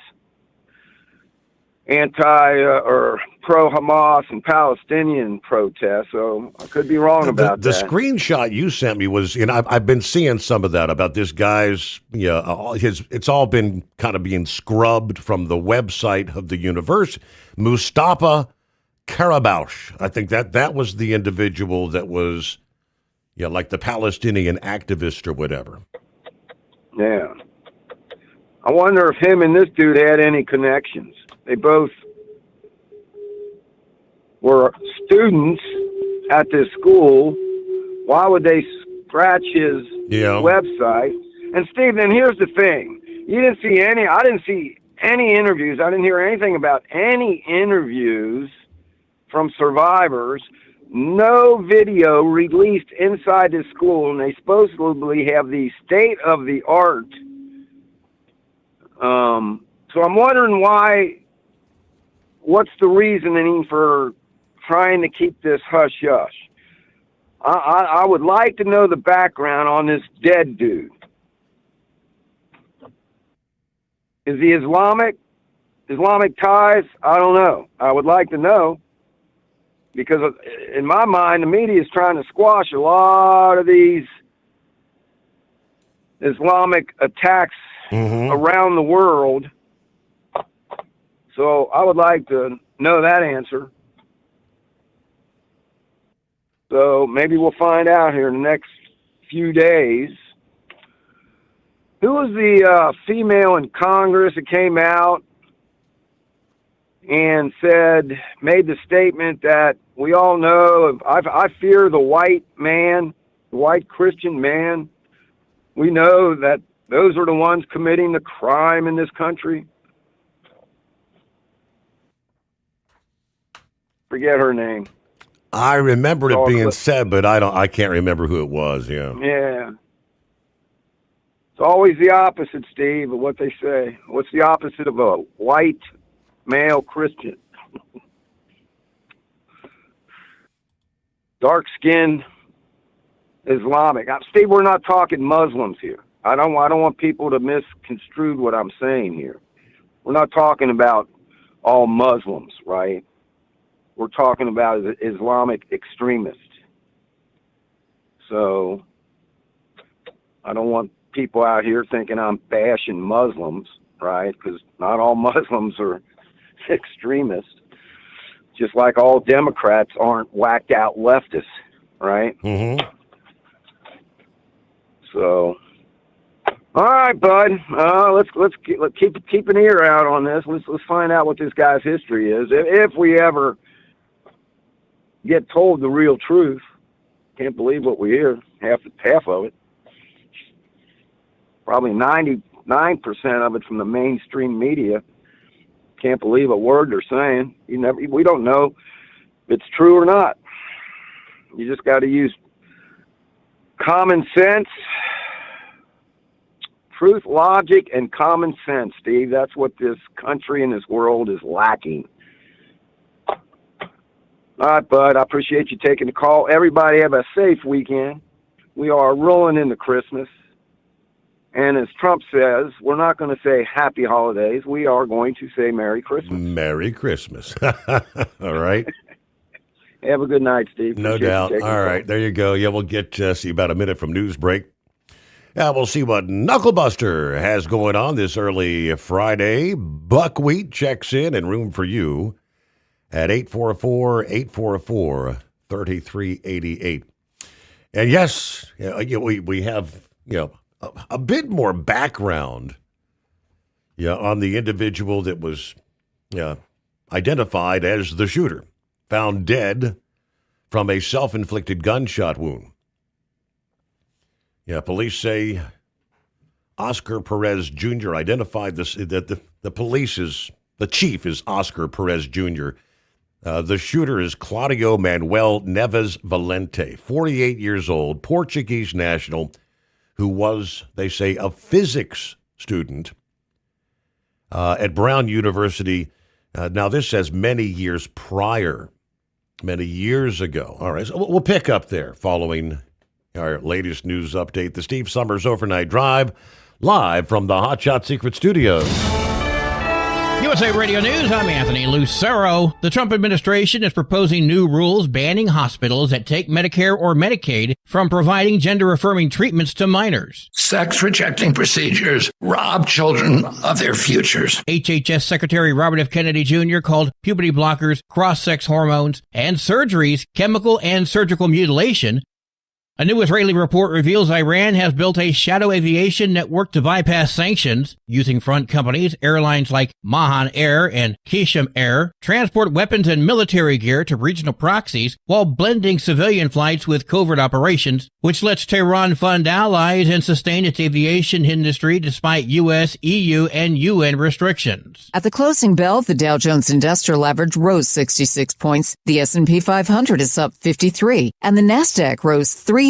or pro-Hamas and Palestinian protests. So I could be wrong about the that. The screenshot you sent me was, I've been seeing some of that about this guy's, it's all been kind of being scrubbed from the website of the university. Mustafa Karabaush. I think that was the individual that was, like the Palestinian activist or whatever. Yeah. I wonder if him and this dude had any connections. They both were students at this school. Why would they scratch his website? And Steve, then here's the thing. I didn't see any interviews. I didn't hear anything about any interviews from survivors. No video released inside this school, and they supposedly have the state-of-the-art. So I'm wondering what's the reasoning for trying to keep this hush-hush? I would like to know the background on this dead dude. Is he Islamic ties? I don't know. I would like to know, because in my mind, the media is trying to squash a lot of these Islamic attacks around the world. So I would like to know that answer. So maybe we'll find out here in the next few days. Who was the female in Congress that came out and made the statement that we all know, I fear the white man, the white Christian man. We know that those are the ones committing the crime in this country. Forget her name. I remember it being said, but I can't remember who it was. Yeah. Yeah. It's always the opposite, Steve, of what they say. What's the opposite of a white male Christian? Dark-skinned Islamic. Steve, we're not talking Muslims here. I don't want people to misconstrue what I'm saying here. We're not talking about all Muslims, right? we're talking about Islamic extremists. So I don't want people out here thinking I'm bashing Muslims, right? Because not all Muslims are extremists. Just like all Democrats aren't whacked out leftists, right? Mm-hmm. So, all right, bud. Let's keep an ear out on this. Let's find out what this guy's history is. If we ever get told the real truth, can't believe what we hear. Half of it. Probably 99% of it from the mainstream media. Can't believe a word they're saying. We don't know if it's true or not. You just got to use common sense, truth, logic, and common sense, Steve. That's what this country and this world is lacking. All right, bud. I appreciate you taking the call. Everybody have a safe weekend. We are rolling into Christmas. And as Trump says, we're not going to say happy holidays. We are going to say Merry Christmas. Merry Christmas. All right. Have a good night, Steve. No doubt. All right. There you go. Yeah, we'll get see about a minute from news break. Yeah, we'll see what Knucklebuster has going on this early Friday. Buckwheat checks in and room for you at 844-844-3388. And yes, we have, a bit more background on the individual that was identified as the shooter, found dead from a self-inflicted gunshot wound. Yeah, police say Oscar Perez Jr. identified this, that the chief is Oscar Perez Jr. The shooter is Claudio Manuel Neves Valente, 48 years old, Portuguese national, who was, they say, a physics student at Brown University. Now, this says many years prior, many years ago. All right, so we'll pick up there following our latest news update. The Steve Sommers Overnight Drive, live from the Hot Shot Secret Studios. USA Radio News, I'm Anthony Lucero. The Trump administration is proposing new rules banning hospitals that take Medicare or Medicaid from providing gender-affirming treatments to minors. Sex-rejecting procedures rob children of their futures. HHS Secretary Robert F. Kennedy Jr. called puberty blockers, cross-sex hormones, and surgeries chemical and surgical mutilation. A new Israeli report reveals Iran has built a shadow aviation network to bypass sanctions, using front companies, airlines like Mahan Air and Kisham Air, transport weapons and military gear to regional proxies while blending civilian flights with covert operations, which lets Tehran fund allies and sustain its aviation industry despite U.S., EU, and UN restrictions. At the closing bell, the Dow Jones Industrial Average rose 66 points, the S&P 500 is up 53, and the NASDAQ rose 313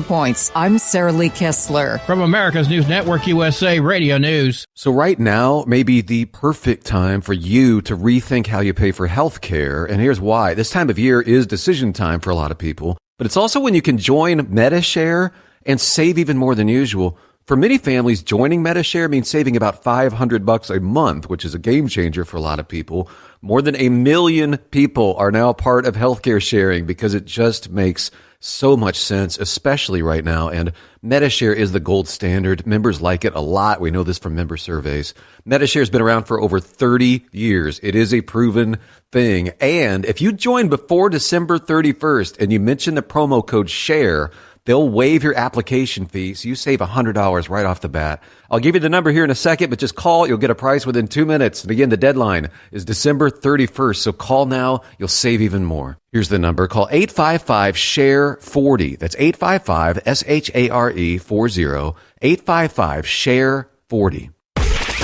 points. I'm Sarah Lee Kessler. From America's News Network, USA Radio News. So right now may be the perfect time for you to rethink how you pay for health care. And here's why. This time of year is decision time for a lot of people. But it's also when you can join MediShare and save even more than usual. For many families, joining MediShare means saving about $500 a month, which is a game changer for a lot of people. More than 1 million people are now part of healthcare sharing because it just makes so much sense, especially right now. And MediShare is the gold standard. Members like it a lot. We know this from member surveys. MediShare has been around for over 30 years. It is a proven thing. And if you join before December 31st and you mention the promo code SHARE, they'll waive your application fee, so you save $100 right off the bat. I'll give you the number here in a second, but just call. You'll get a price within 2 minutes. And again, the deadline is December 31st, so call now. You'll save even more. Here's the number. Call 855-SHARE-40. That's 855-SHARE-40. 855-SHARE-40.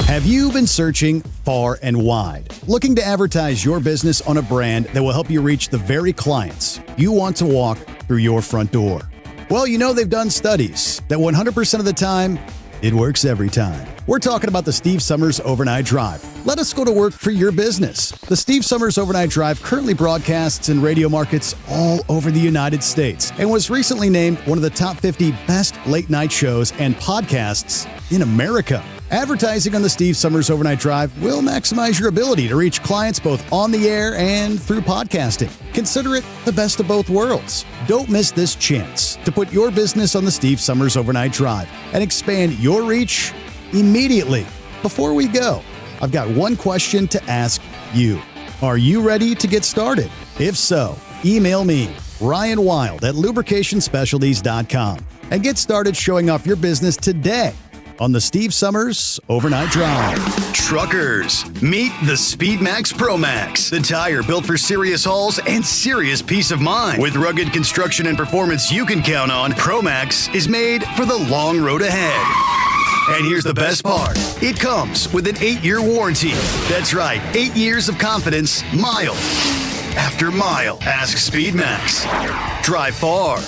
Have you been searching far and wide, looking to advertise your business on a brand that will help you reach the very clients you want to walk through your front door? Well, they've done studies that 100% of the time, it works every time. We're talking about the Steve Sommers Overnight Drive. Let us go to work for your business. The Steve Sommers Overnight Drive currently broadcasts in radio markets all over the United States and was recently named one of the top 50 best late night shows and podcasts in America. Advertising on the Steve Summers Overnight Drive will maximize your ability to reach clients both on the air and through podcasting. Consider it the best of both worlds. Don't miss this chance to put your business on the Steve Summers Overnight Drive and expand your reach immediately. Before we go, I've got one question to ask you. Are you ready to get started? If so, email me, Ryan Wild at lubricationspecialties.com, and get started showing off your business today on the Steve Summers Overnight Drive. Truckers, meet the SpeedMax Pro Max, the tire built for serious hauls and serious peace of mind. With rugged construction and performance you can count on, Pro Max is made for the long road ahead. And here's the best part. It comes with an 8-year warranty. That's right, 8 years of confidence, mile after mile. Ask SpeedMax. Drive far.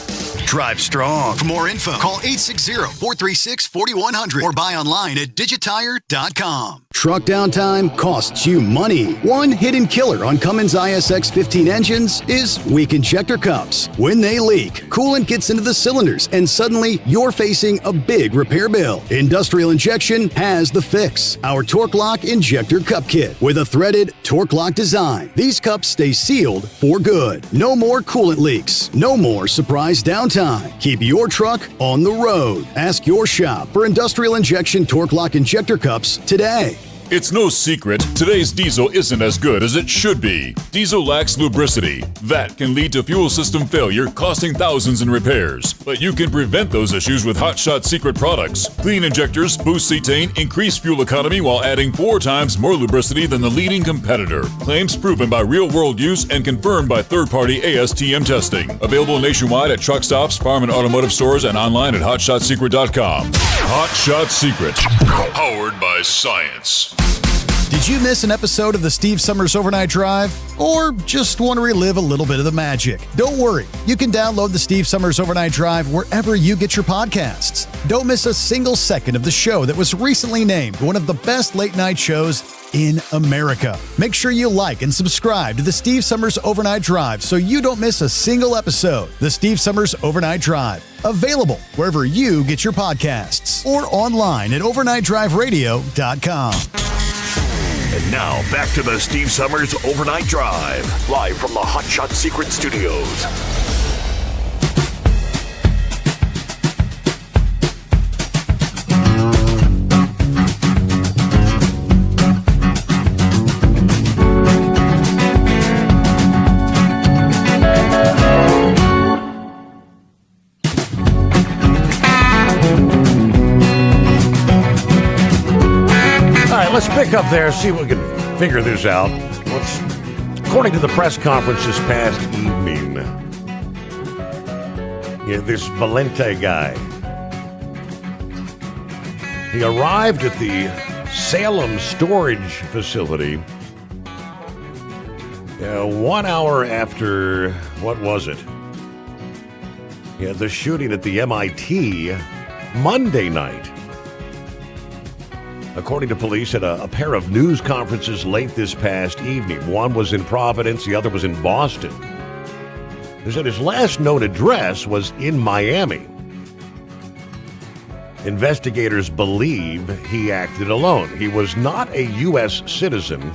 Drive strong. For more info, call 860-436-4100 or buy online at digitire.com. Truck downtime costs you money. One hidden killer on Cummins ISX 15 engines is weak injector cups. When they leak, coolant gets into the cylinders and suddenly you're facing a big repair bill. Industrial Injection has the fix. Our Torque Lock Injector Cup Kit with a threaded Torque Lock design. These cups stay sealed for good. No more coolant leaks. No more surprise downtime. Keep your truck on the road. Ask your shop for Industrial Injection Torque Lock Injector Cups today. It's no secret, today's diesel isn't as good as it should be. Diesel lacks lubricity. That can lead to fuel system failure, costing thousands in repairs. But you can prevent those issues with Hot Shot Secret products. Clean injectors boost cetane, increase fuel economy while adding 4 times more lubricity than the leading competitor. Claims proven by real-world use and confirmed by third-party ASTM testing. Available nationwide at truck stops, farm and automotive stores, and online at hotshotsecret.com. Hot Shot Secret, powered by science. Did you miss an episode of the Steve Summers Overnight Drive? Or just want to relive a little bit of the magic? Don't worry, you can download the Steve Summers Overnight Drive wherever you get your podcasts. Don't miss a single second of the show that was recently named one of the best late-night shows in America. Make sure you like and subscribe to the Steve Summers Overnight Drive so you don't miss a single episode. The Steve Summers Overnight Drive, available wherever you get your podcasts or online at overnightdriveradio.com. And now, back to the Steve Summers Overnight Drive, live from the Hot Shot Secret Studios. Let's pick up there, see if we can figure this out. According to the press conference this past evening, this Valente guy, he arrived at the Salem storage facility 1 hour after, what was it? The shooting at the MIT Monday night. According to police, at a pair of news conferences late this past evening. One was in Providence, the other was in Boston. They said his last known address was in Miami. Investigators believe he acted alone. He was not a U.S. citizen,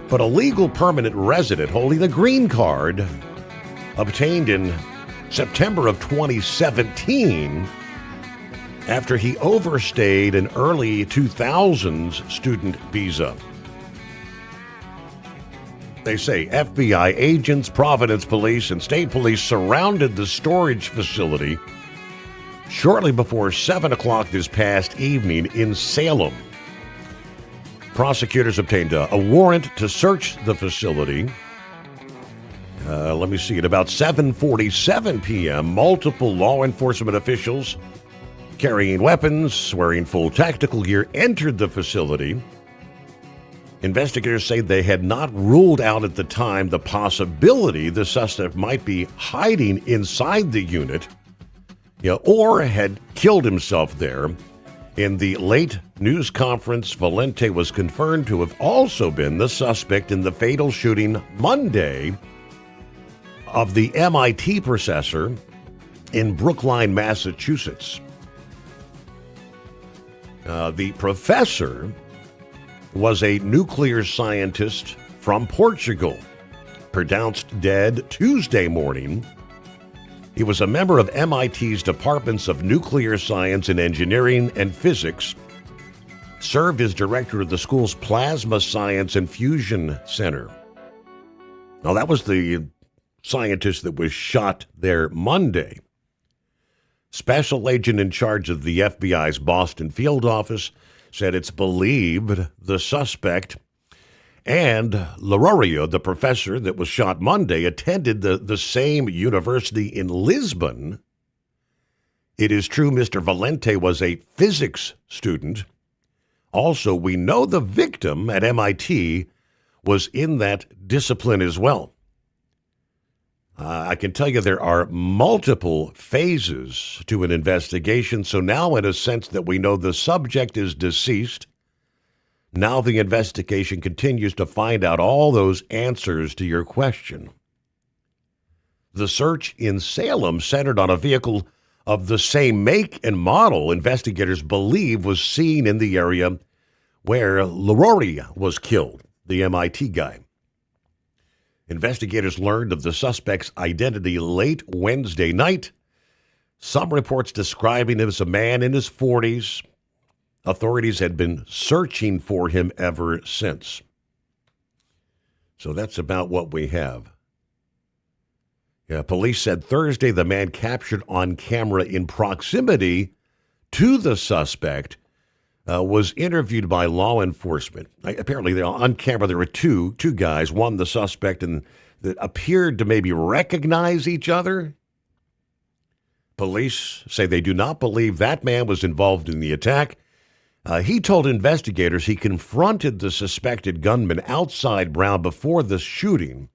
but a legal permanent resident holding a green card obtained in September of 2017 after he overstayed an early 2000s student visa. They say FBI agents, Providence Police, and state police surrounded the storage facility shortly before 7 o'clock this past evening in Salem. Prosecutors obtained a warrant to search the facility. At about 7:47 p.m., multiple law enforcement officials carrying weapons, wearing full tactical gear, entered the facility. Investigators say they had not ruled out at the time the possibility the suspect might be hiding inside the unit, or had killed himself there. In the late news conference, Valente was confirmed to have also been the suspect in the fatal shooting Monday of the MIT professor in Brookline, Massachusetts. The professor was a nuclear scientist from Portugal, pronounced dead Tuesday morning. He was a member of MIT's Departments of Nuclear Science and Engineering and Physics, served as director of the school's Plasma Science and Fusion Center. Now, that was the scientist that was shot there Monday. Special agent in charge of the FBI's Boston field office said it's believed the suspect and Loureiro, the professor that was shot Monday, attended the same university in Lisbon. It is true Mr. Valente was a physics student. Also, we know the victim at MIT was in that discipline as well. I can tell you there are multiple phases to an investigation. So now, in a sense that we know the subject is deceased, now the investigation continues to find out all those answers to your question. The search in Salem centered on a vehicle of the same make and model investigators believe was seen in the area where Loureiro was killed, the MIT guy. Investigators learned of the suspect's identity late Wednesday night. Some reports describing him as a man in his 40s. Authorities had been searching for him ever since. So that's about what we have. Yeah, police said Thursday the man captured on camera in proximity to the suspect was interviewed by law enforcement. Apparently, on camera, there were two guys, one the suspect, and that appeared to maybe recognize each other. Police say they do not believe that man was involved in the attack. He told investigators he confronted the suspected gunman outside Brown before the shooting,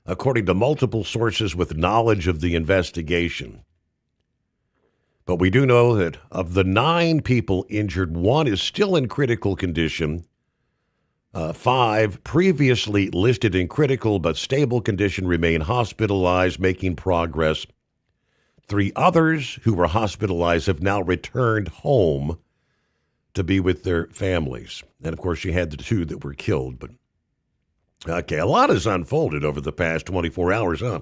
according to multiple sources with knowledge of the investigation. But we do know that of the 9 people injured, 1 is still in critical condition. 5 previously listed in critical but stable condition remain hospitalized, making progress. 3 others who were hospitalized have now returned home to be with their families. And, of course, you had the 2 that were killed. But okay, a lot has unfolded over the past 24 hours, huh?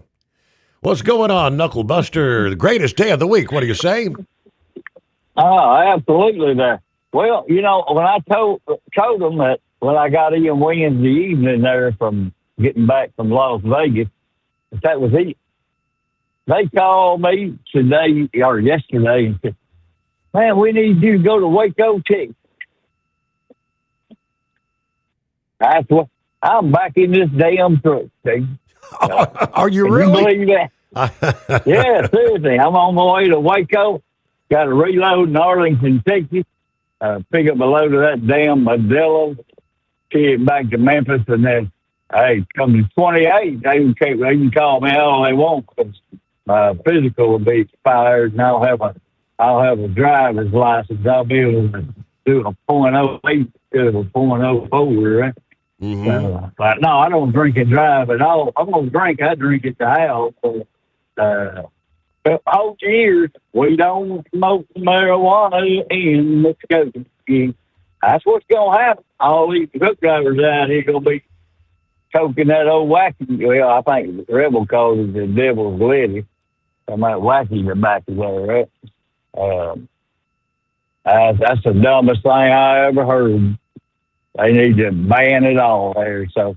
What's going on, Knuckle Buster? The greatest day of the week. What do you say? Oh, absolutely there. Well, you know, when I told them that when I got in Wednesday evening there from getting back from Las Vegas, that was it. They called me today or yesterday and said, man, we need you to go to Waco, Texas. That's what I'm back in this damn truck, Steve. Are you really? You believe that? Yeah, seriously. I'm on my way to Waco. Got to reload in Arlington, Texas. Pick up a load of that damn Modelo. Take it back to Memphis, and then, hey, come to 28. They can call me all they want because my physical will be expired, and I'll have a driver's license. I'll be able to do a .08 instead of a .04, right? Mm-hmm. But no, I don't drink and drive at all. I'm going to drink. I drink at the house. But all years, we don't smoke marijuana in Mexico. That's what's going to happen. All these truck drivers out here going to be choking that old wacky. Well, I think the Rebel calls it the devil's lettuce. I might wacky the back of there, right? That's the dumbest thing I ever heard. They need to ban it all there. So,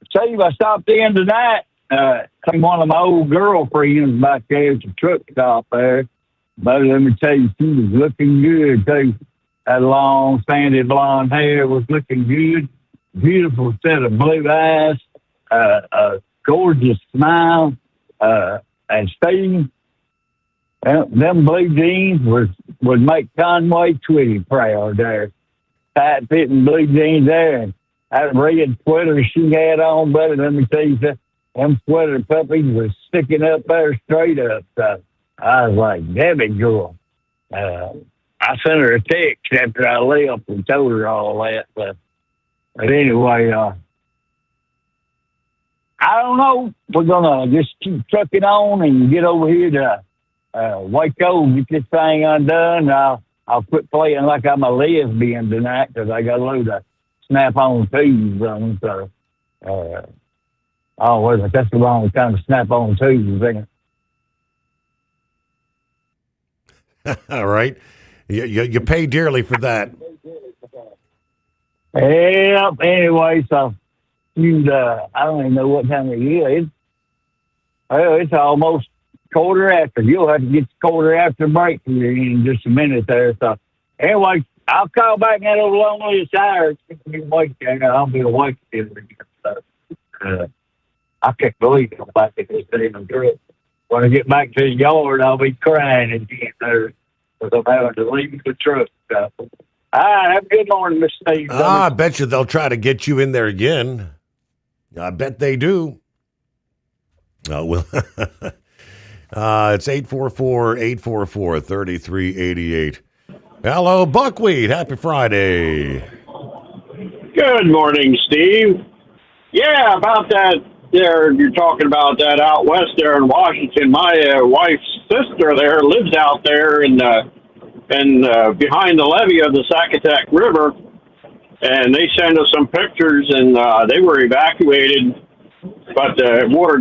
Steve, I stopped in tonight. One of my old girlfriends back there at the truck stop there. But let me tell you, she was looking good, too. That long, sandy blonde hair was looking good. Beautiful set of blue eyes. A gorgeous smile. And Steve, them blue jeans would make Conway Twitty proud there. Tight-fitting blue jeans there. And that red sweater she had on, buddy, let me tell you something. Them sweater puppies was sticking up there straight up. So I was like, Debbie girl. I sent her a text after I left and told her all that. But anyway, I don't know. We're going to just keep trucking on and get over here to Waco, get this thing undone. I'll quit playing like I'm a lesbian tonight because I got a load of snap-on twos on. So, that's the wrong kind of snap-on twos, isn't it? All right. You pay dearly for that. Yep. Anyway, so I don't even know what time of year it is. Well, it's almost quarter after. You'll have to get the quarter after break here in just a minute there. So anyway, I'll call back that old lonely sire. I'll be awake every year. So, I can't believe I'm back at this damn truck. When I get back to the yard, I'll be crying again there because I'm having to leave the truck. All right, have a good morning, Mr. Steve. I bet you they'll try to get you in there again. I bet they do. Oh, well, it's 844-844-3388. Hello, Buckwheat. Happy Friday. Good morning, Steve. Yeah, about that there, you're talking about that out west there in Washington. My wife's sister there lives out there in behind the levee of the Sackatack River, and they sent us some pictures, and they were evacuated, but the water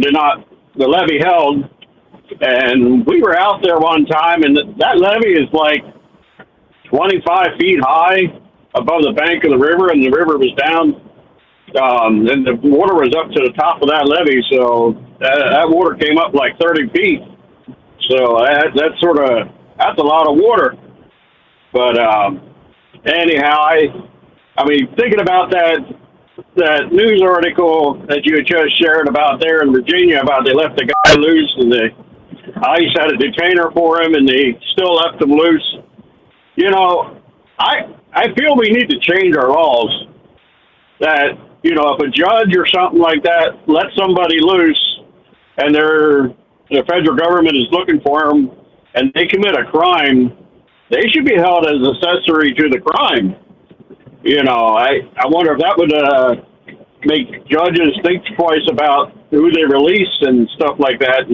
the levee held, and we were out there one time, and that levee is like 25 feet high above the bank of the river, and the river was down, and the water was up to the top of that levee, so that water came up like 30 feet. So that's a lot of water. But anyhow, I mean, thinking about that news article that you had just shared about there in Virginia about they left the guy loose and the ICE had a detainer for him and they still left him loose. You know, I feel we need to change our laws that, you know, if a judge or something like that lets somebody loose and the federal government is looking for them and they commit a crime, they should be held as accessory to the crime. You know, I wonder if that would make judges think twice about who they release and stuff like that.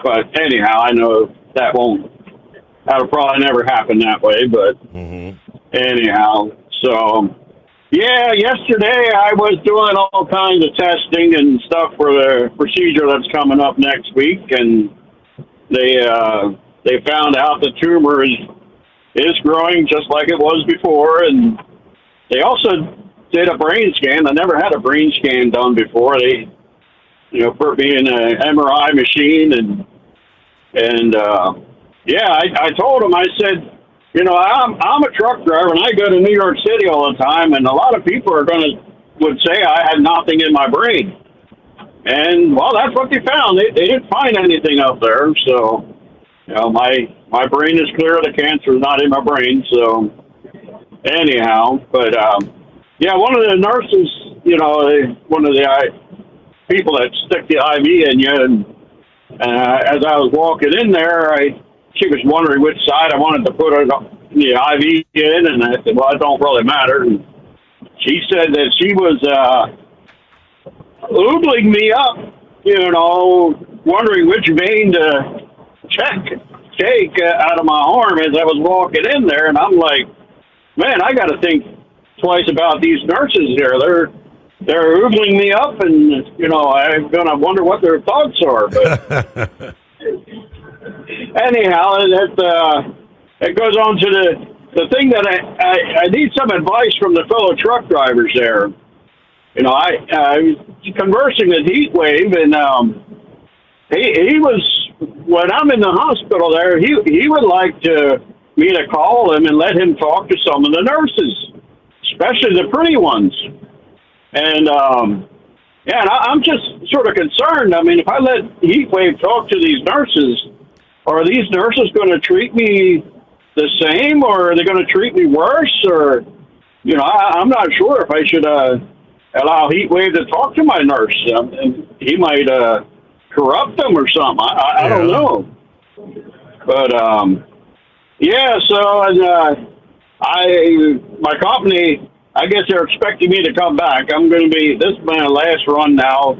But anyhow, I know that'll probably never happen that way. But anyhow, so yeah, yesterday I was doing all kinds of testing and stuff for the procedure that's coming up next week, and they found out the tumor is growing just like it was before, and they also did a brain scan. I never had a brain scan done before. They, put me in an MRI machine, and I told them, I said, I'm a truck driver and I go to New York City all the time, and a lot of people would say I had nothing in my brain, and well, that's what they found. They didn't find anything up there, so. My brain is clear. The cancer is not in my brain. So anyhow, but one of the nurses, one of the people that stick the IV in you, and as I was walking in there, she was wondering which side I wanted to put the IV in, and I said, well, it don't really matter. And she said that she was oogling me up, wondering which vein to take out of my arm as I was walking in there, and I'm like, man, I got to think twice about these nurses here. They're oogling me up, and I'm gonna wonder what their thoughts are. But anyhow, it goes on to the thing that I need some advice from the fellow truck drivers there. I was conversing with Heatwave, and he was. When I'm in the hospital there, he would like me to call him and let him talk to some of the nurses, especially the pretty ones. And I'm just sort of concerned. I mean, if I let Heatwave talk to these nurses, are these nurses going to treat me the same, or are they going to treat me worse? Or, I'm not sure if I should allow Heatwave to talk to my nurse. He might corrupt them or something. I don't know. But so my company, I guess they're expecting me to come back. I'm going to be, this is my last run now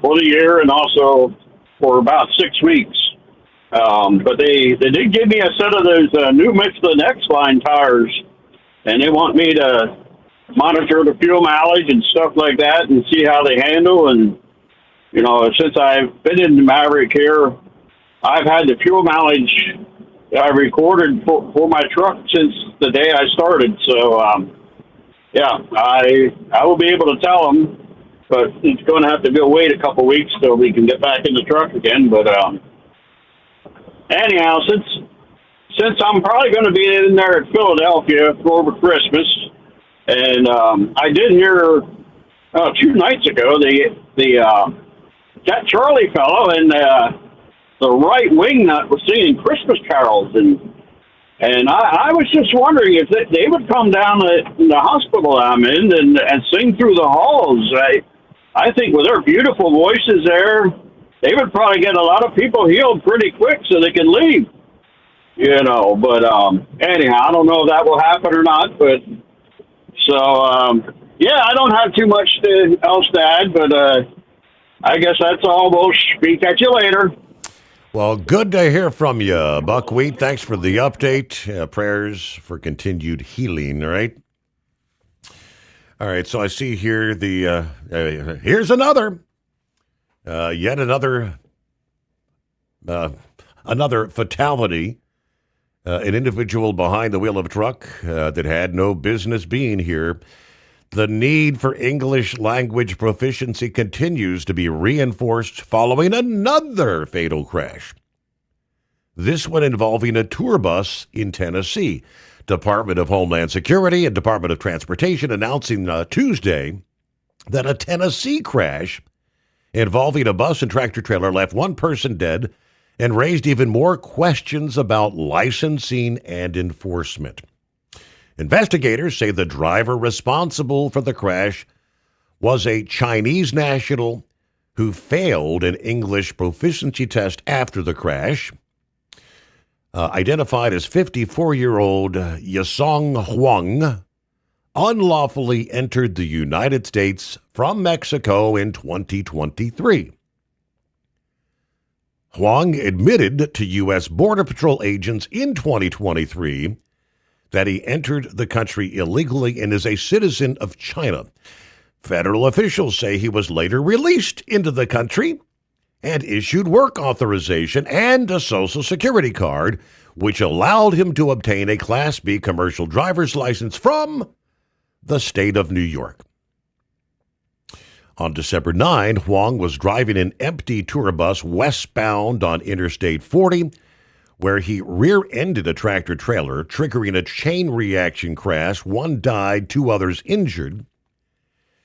for the year, and also for about 6 weeks. But they did give me a set of those new Michelin X-Line tires, and they want me to monitor the fuel mileage and stuff like that and see how they handle. And, you know, since I've been in the Maverick here, I've had the fuel mileage I recorded for my truck since the day I started. So, yeah, I will be able to tell them, but it's going to have to wait a couple weeks till we can get back in the truck again. But anyhow, since I'm probably going to be in there at Philadelphia over Christmas, and I did hear 2 nights ago that Charlie fellow and the right wing nut was singing Christmas carols, and I was just wondering if they would come down to the hospital I'm in and sing through the halls. I think with their beautiful voices there, they would probably get a lot of people healed pretty quick so they can leave. You know, but anyhow, I don't know if that will happen or not. But so yeah, I don't have too much else to add. But I guess that's all. We'll speak at you later. Well, good to hear from you, Buckwheat. Thanks for the update. Prayers for continued healing, all right? All right, so I see here here's another, yet another fatality. An individual behind the wheel of a truck that had no business being here. The need for English language proficiency continues to be reinforced following another fatal crash. This one involving a tour bus in Tennessee. Department of Homeland Security and Department of Transportation announcing Tuesday that a Tennessee crash involving a bus and tractor trailer left one person dead and raised even more questions about licensing and enforcement. Investigators say the driver responsible for the crash was a Chinese national who failed an English proficiency test after the crash. Identified as 54-year-old Yasong Huang, unlawfully entered the United States from Mexico in 2023. Huang admitted to U.S. Border Patrol agents in 2023 that he entered the country illegally and is a citizen of China. Federal officials say he was later released into the country and issued work authorization and a Social Security card, which allowed him to obtain a Class B commercial driver's license from the state of New York. On December 9, Huang was driving an empty tour bus westbound on Interstate 40, where he rear-ended a tractor-trailer, triggering a chain reaction crash. One died, 2 others injured.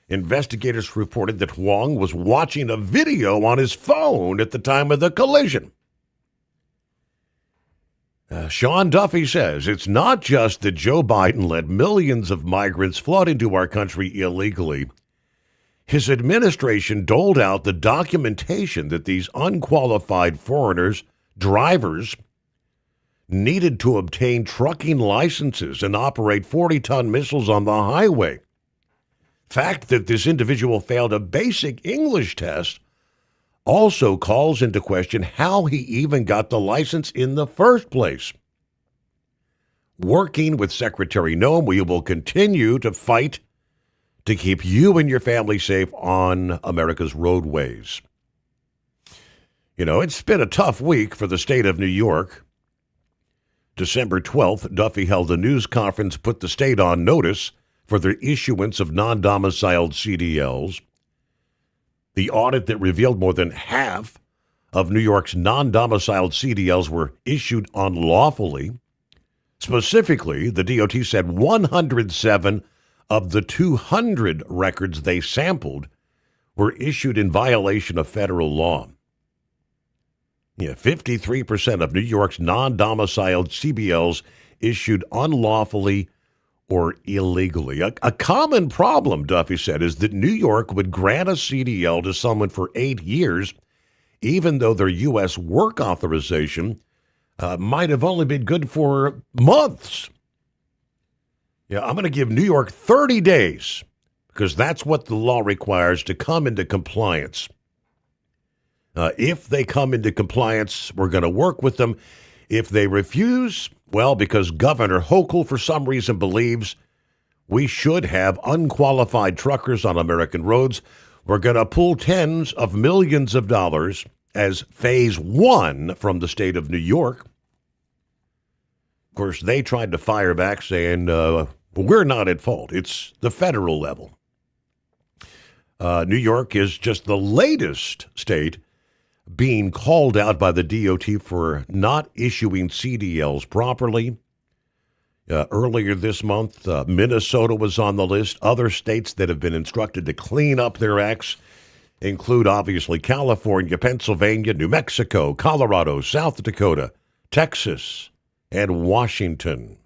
Investigators reported that Huang was watching a video on his phone at the time of the collision. Sean Duffy says it's not just that Joe Biden let millions of migrants flood into our country illegally. His administration doled out the documentation that these unqualified foreigners, drivers, needed to obtain trucking licenses and operate 40-ton missiles on the highway. Fact that this individual failed a basic English test also calls into question how he even got the license in the first place. Working with Secretary Noem, we will continue to fight to keep you and your family safe on America's roadways. You know, it's been a tough week for the state of New York. December 12th, Duffy held a news conference, put the state on notice for the issuance of non-domiciled CDLs. The audit that revealed more than half of New York's non-domiciled CDLs were issued unlawfully. Specifically, the DOT said 107 of the 200 records they sampled were issued in violation of federal law. 53% of New York's non-domiciled CBLs issued unlawfully or illegally. A common problem, Duffy said, is that New York would grant a CDL to someone for 8 years, even though their U.S. work authorization might have only been good for months. I'm going to give New York 30 days, because that's what the law requires to come into compliance. If they come into compliance, we're going to work with them. If they refuse, well, because Governor Hochul, for some reason, believes we should have unqualified truckers on American roads, we're going to pull tens of millions of dollars as phase one from the state of New York. Of course, they tried to fire back saying, we're not at fault. It's the federal level. New York is just the latest state being called out by the DOT for not issuing CDLs properly. Earlier this month, Minnesota was on the list. Other states that have been instructed to clean up their acts include, obviously, California, Pennsylvania, New Mexico, Colorado, South Dakota, Texas, and Washington.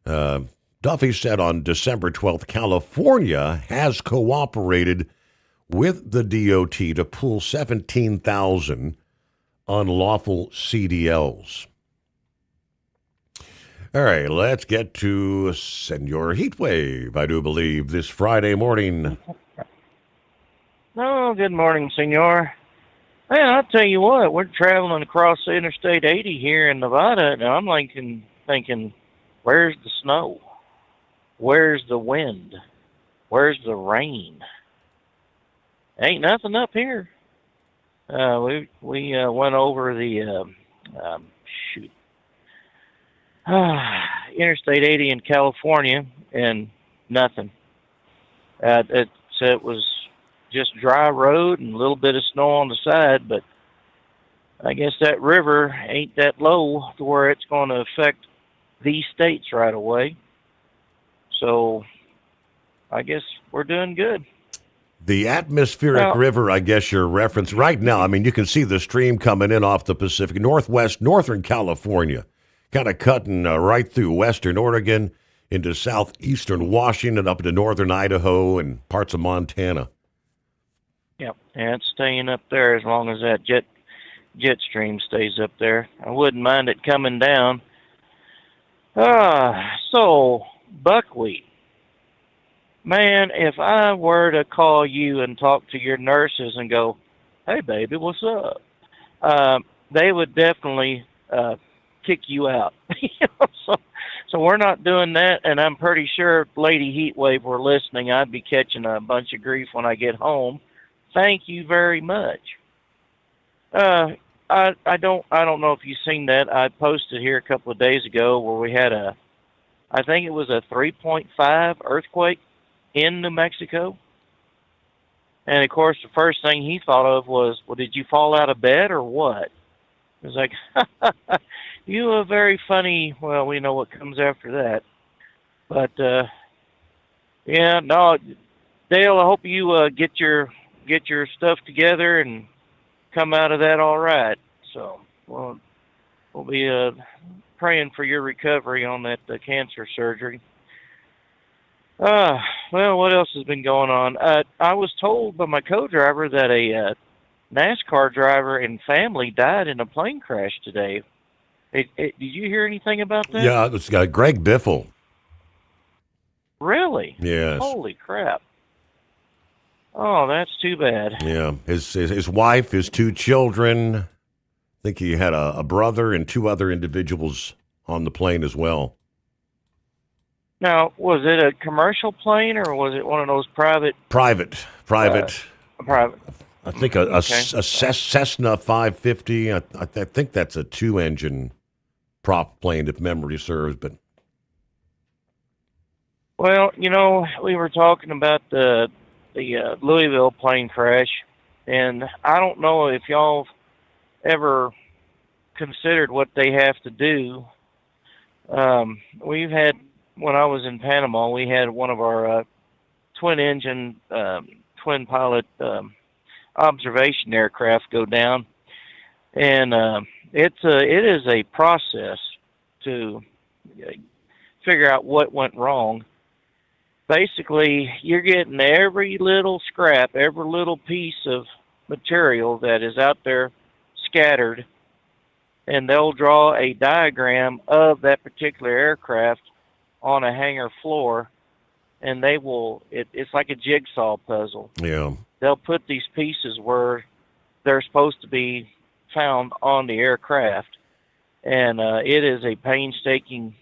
Duffy said on December 12th, California has cooperated with the DOT to pull 17,000 unlawful CDLs. All right, let's get to Senor Heatwave, I do believe, this Friday morning. Oh, good morning, Senor. Man, I'll tell you what, we're traveling across Interstate 80 here in Nevada, and I'm thinking, where's the snow? Where's the wind? Where's the rain? Ain't nothing up here. We went over the Interstate 80 in California, and nothing. It was just dry road and a little bit of snow on the side, but I guess that river ain't that low to where it's going to affect these states right away. So I guess we're doing good. The atmospheric river, I guess your reference right now, I mean, you can see the stream coming in off the Pacific Northwest, northern California, kind of cutting right through western Oregon into southeastern Washington, up into northern Idaho and parts of Montana. Yep, and it's staying up there as long as that jet stream stays up there. I wouldn't mind it coming down. So, buckwheat. Man, if I were to call you and talk to your nurses and go, hey, baby, what's up? They would definitely kick you out. So we're not doing that, and I'm pretty sure if Lady Heatwave were listening, I'd be catching a bunch of grief when I get home. Thank you very much. I don't know if you've seen that. I posted here a couple of days ago where we had I think it was a 3.5 earthquake in New Mexico. And of course, the first thing he thought of was, well, did you fall out of bed or what? It was like, you are very funny. Well, we know what comes after that. But, yeah, no, Dale, I hope you get your stuff together and come out of that all right. So we'll be praying for your recovery on that cancer surgery. Well, what else has been going on? I was told by my co-driver that a NASCAR driver and family died in a plane crash today. Did you hear anything about that? Yeah, it's Greg Biffle. Really? Yes. Holy crap. Oh, that's too bad. Yeah, his wife, his two children. I think he had a brother and two other individuals on the plane as well. Now, was it a commercial plane or was it one of those private? Private. Private. I think a Cessna 550. I think that's a two-engine prop plane, if memory serves. But well, we were talking about the Louisville plane crash, and I don't know if y'all ever considered what they have to do. We've had, when I was in Panama, we had one of our twin-engine, twin-pilot observation aircraft go down, and it is a process to figure out what went wrong. Basically, you're getting every little scrap, every little piece of material that is out there scattered, and they'll draw a diagram of that particular aircraft on a hangar floor, and they will, it's like a jigsaw puzzle. Yeah. they'll put these pieces where they're supposed to be found on the aircraft, and it is a painstaking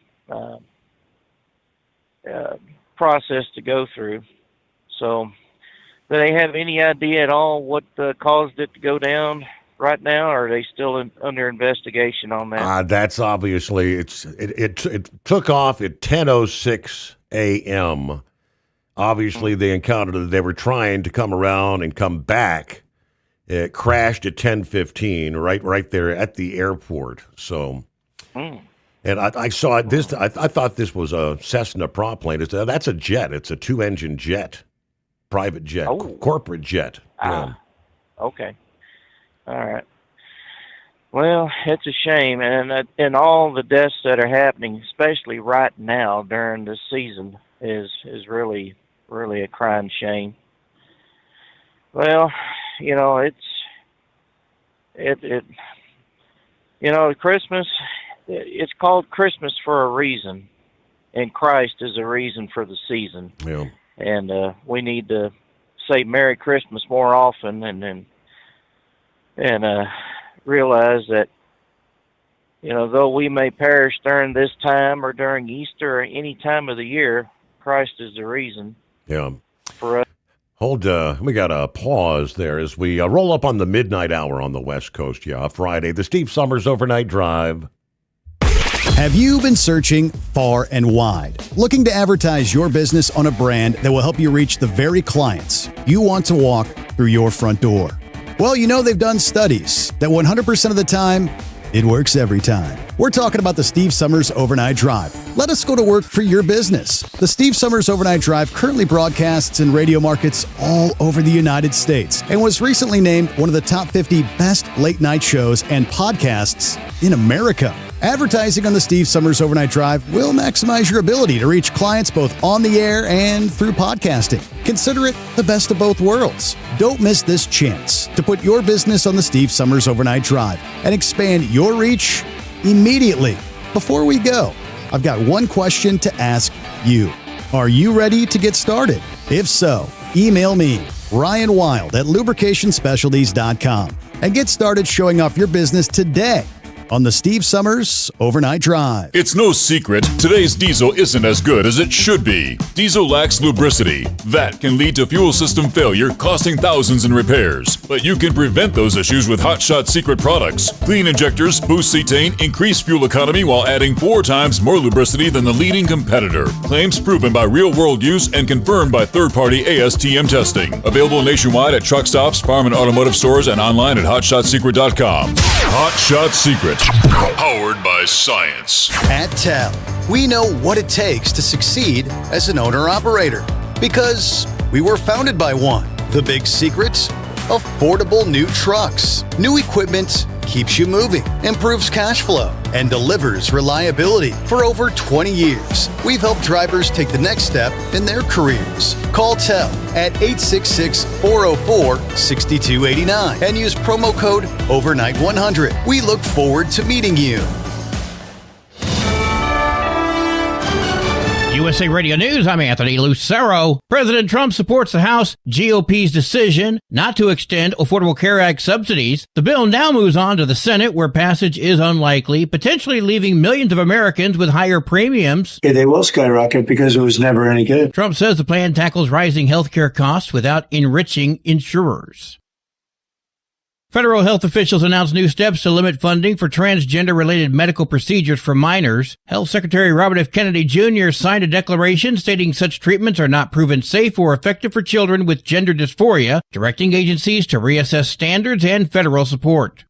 process to go through. So, do they have any idea at all what caused it to go down right now, or are they still under investigation on that? That's obviously it took off at 10:06 a.m. Obviously, they encountered it. They were trying to come around and come back. It crashed at 10:15, right there at the airport. So, and I saw this. I thought this was a Cessna prop plane. That's a jet. It's a 2-engine jet, private jet, corporate jet. Yeah. Okay. All right. Well, it's a shame, and all the deaths that are happening, especially right now during this season, is really a crying shame. Well, Christmas, it's called Christmas for a reason, and Christ is a reason for the season. Yeah. And we need to say Merry Christmas more often, and realize that, though we may perish during this time or during Easter or any time of the year, Christ is the reason. Yeah. For us. We got a pause there as we roll up on the midnight hour on the West Coast. Yeah, Friday, the Steve Sommers Overnight Drive. Have you been searching far and wide, looking to advertise your business on a brand that will help you reach the very clients you want to walk through your front door? Well, they've done studies that 100% of the time, it works every time. We're talking about the Steve Sommers Overnight Drive. Let us go to work for your business. The Steve Sommers Overnight Drive currently broadcasts in radio markets all over the United States and was recently named one of the top 50 best late-night shows and podcasts in America. Advertising on the Steve Sommers Overnight Drive will maximize your ability to reach clients both on the air and through podcasting. Consider it the best of both worlds. Don't miss this chance to put your business on the Steve Sommers Overnight Drive and expand your reach immediately. Before we go, I've got one question to ask you. Are you ready to get started? If so, email me, Ryan Wild at lubricationspecialties.com, and get started showing off your business today on the Steve Sommers Overnight Drive. It's no secret, today's diesel isn't as good as it should be. Diesel lacks lubricity. That can lead to fuel system failure, costing thousands in repairs. But you can prevent those issues with Hot Shot Secret products. Clean injectors, boost cetane, increase fuel economy while adding 4 times more lubricity than the leading competitor. Claims proven by real-world use and confirmed by third-party ASTM testing. Available nationwide at truck stops, farm and automotive stores, and online at hotshotsecret.com. Hot Shot Secret. Powered by science. At TEL, we know what it takes to succeed as an owner-operator because we were founded by one. The big secret? Affordable new trucks. New equipment keeps you moving, improves cash flow, and delivers reliability. For over 20 years, we've helped drivers take the next step in their careers. Call TEL at 866-404-6289 and use promo code OVERNIGHT100. We look forward to meeting you. USA Radio News, I'm Anthony Lucero. President Trump supports the House GOP's decision not to extend Affordable Care Act subsidies. The bill now moves on to the Senate, where passage is unlikely, potentially leaving millions of Americans with higher premiums. Yeah, they will skyrocket because it was never any good. Trump says the plan tackles rising health care costs without enriching insurers. Federal health officials announced new steps to limit funding for transgender-related medical procedures for minors. Health Secretary Robert F. Kennedy Jr. signed a declaration stating such treatments are not proven safe or effective for children with gender dysphoria, directing agencies to reassess standards and federal support.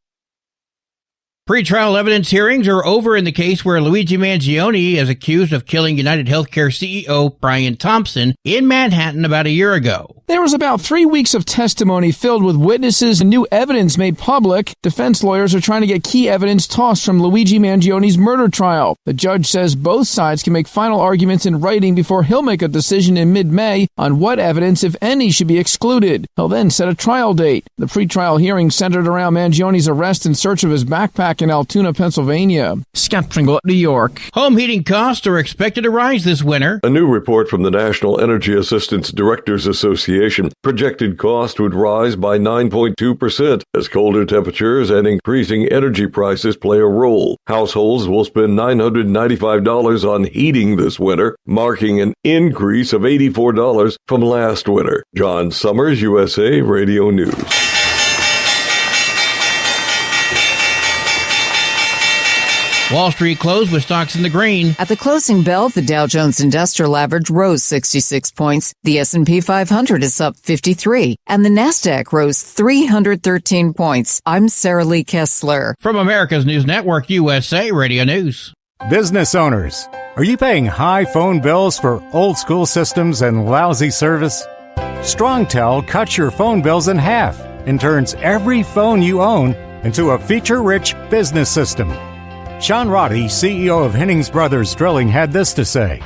Pre-trial evidence hearings are over in the case where Luigi Mangione is accused of killing United Healthcare CEO Brian Thompson in Manhattan about a year ago. There was about 3 weeks of testimony filled with witnesses and new evidence made public. Defense lawyers are trying to get key evidence tossed from Luigi Mangione's murder trial. The judge says both sides can make final arguments in writing before he'll make a decision in mid-May on what evidence, if any, should be excluded. He'll then set a trial date. The pre-trial hearing centered around Mangione's arrest and search of his backpack in Altoona, Pennsylvania. Scott Pringle, New York. Home heating costs are expected to rise this winter. A new report from the National Energy Assistance Directors Association Association. Projected cost would rise by 9.2% as colder temperatures and increasing energy prices play a role. Households will spend $995 on heating this winter, marking an increase of $84 from last winter. John Sommers, USA Radio News. Wall Street closed with stocks in the green. At the closing bell, the Dow Jones Industrial Average rose 66 points. The S&P 500 is up 53, and the Nasdaq rose 313 points. I'm Sarah Lee Kessler. From America's News Network, USA Radio News. Business owners, are you paying high phone bills for old school systems and lousy service? StrongTel cuts your phone bills in half and turns every phone you own into a feature-rich business system. Sean Roddy, CEO of Hennings Brothers Drilling, had this to say: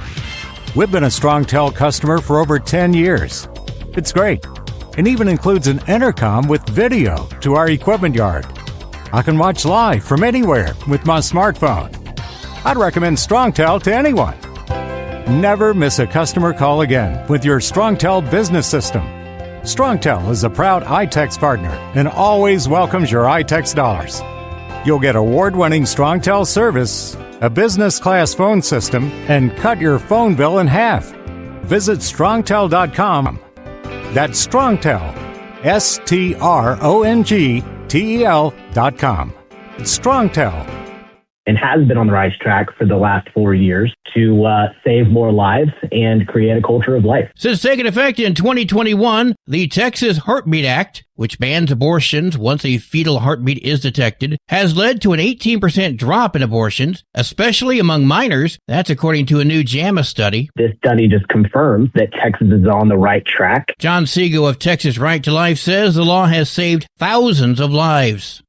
"We've been a StrongTel customer for over 10 years. It's great, and even includes an intercom with video to our equipment yard. I can watch live from anywhere with my smartphone. I'd recommend StrongTel to anyone. Never miss a customer call again with your StrongTel business system. StrongTel is a proud iTex partner and always welcomes your iTex dollars. You'll get award-winning StrongTel service, a business-class phone system, and cut your phone bill in half. Visit strongtel.com. That's StrongTel, StrongTel.com. It's StrongTel. And has been on the right track for the last 4 years to save more lives and create a culture of life. Since taking effect in 2021, the Texas Heartbeat Act, which bans abortions once a fetal heartbeat is detected, has led to an 18% drop in abortions, especially among minors. That's according to a new JAMA study. This study just confirms that Texas is on the right track. John Segal of Texas Right to Life says the law has saved thousands of lives.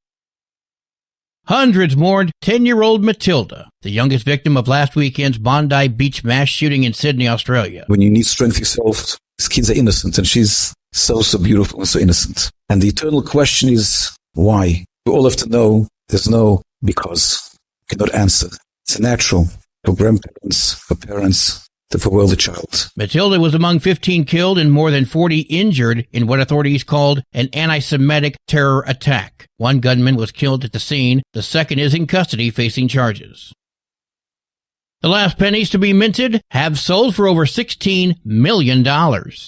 Hundreds mourned 10-year-old Matilda, the youngest victim of last weekend's Bondi Beach mass shooting in Sydney, Australia. When you need strength yourself, these kids are innocent, and she's so beautiful and so innocent. And the eternal question is, why? We all have to know there's no because. You cannot answer. It's natural for grandparents, for parents, to farewell the child. Matilda was among 15 killed and more than 40 injured in what authorities called an anti-Semitic terror attack. One gunman was killed at the scene. The second is in custody facing charges. The last pennies to be minted have sold for over $16 million.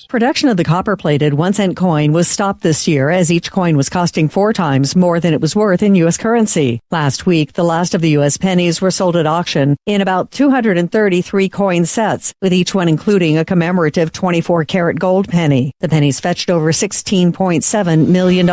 Production of the copper-plated 1-cent coin was stopped this year as each coin was costing 4 times more than it was worth in U.S. currency. Last week, the last of the U.S. pennies were sold at auction in about 233 coin sets, with each one including a commemorative 24-karat gold penny. The pennies fetched over $16.7 million.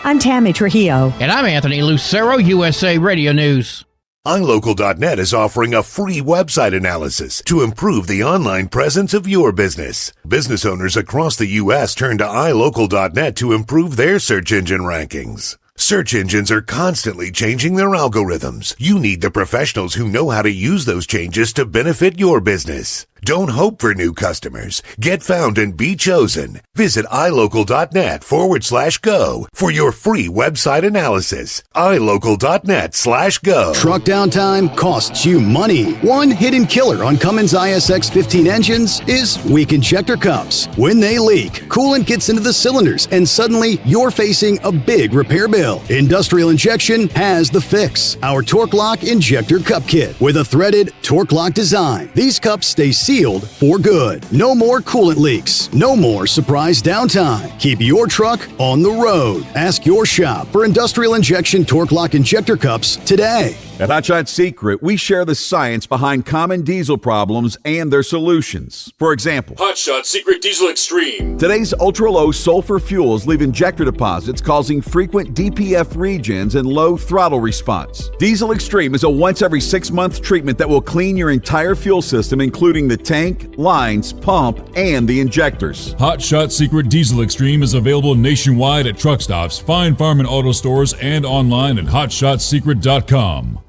I'm Tammy Trujillo. And I'm Anthony Lucero, USA Radio News. iLocal.net is offering a free website analysis to improve the online presence of your business. Business owners across the U.S. turn to iLocal.net to improve their search engine rankings. Search engines are constantly changing their algorithms. You need the professionals who know how to use those changes to benefit your business. Don't hope for new customers. Get found and be chosen. Visit iLocal.net/go for your free website analysis. iLocal.net/go. Truck downtime costs you money. One hidden killer on Cummins ISX 15 engines is weak injector cups. When they leak, coolant gets into the cylinders and suddenly you're facing a big repair bill. Industrial Injection has the fix. Our Torque Lock Injector Cup Kit with a threaded Torque Lock design. These cups stay sealed for good. No more coolant leaks. No more surprise downtime. Keep your truck on the road. Ask your shop for Industrial Injection Torque Lock Injector Cups today. At Hot Shot Secret, we share the science behind common diesel problems and their solutions. For example, Hot Shot Secret Diesel Extreme. Today's ultra-low sulfur fuels leave injector deposits causing frequent DPF regens and low throttle response. Diesel Extreme is a once every 6-month treatment that will clean your entire fuel system, including the tank, lines, pump, and the injectors. Hot Shot Secret Diesel Extreme is available nationwide at truck stops, fine farm and auto stores, and online at hotshotsecret.com.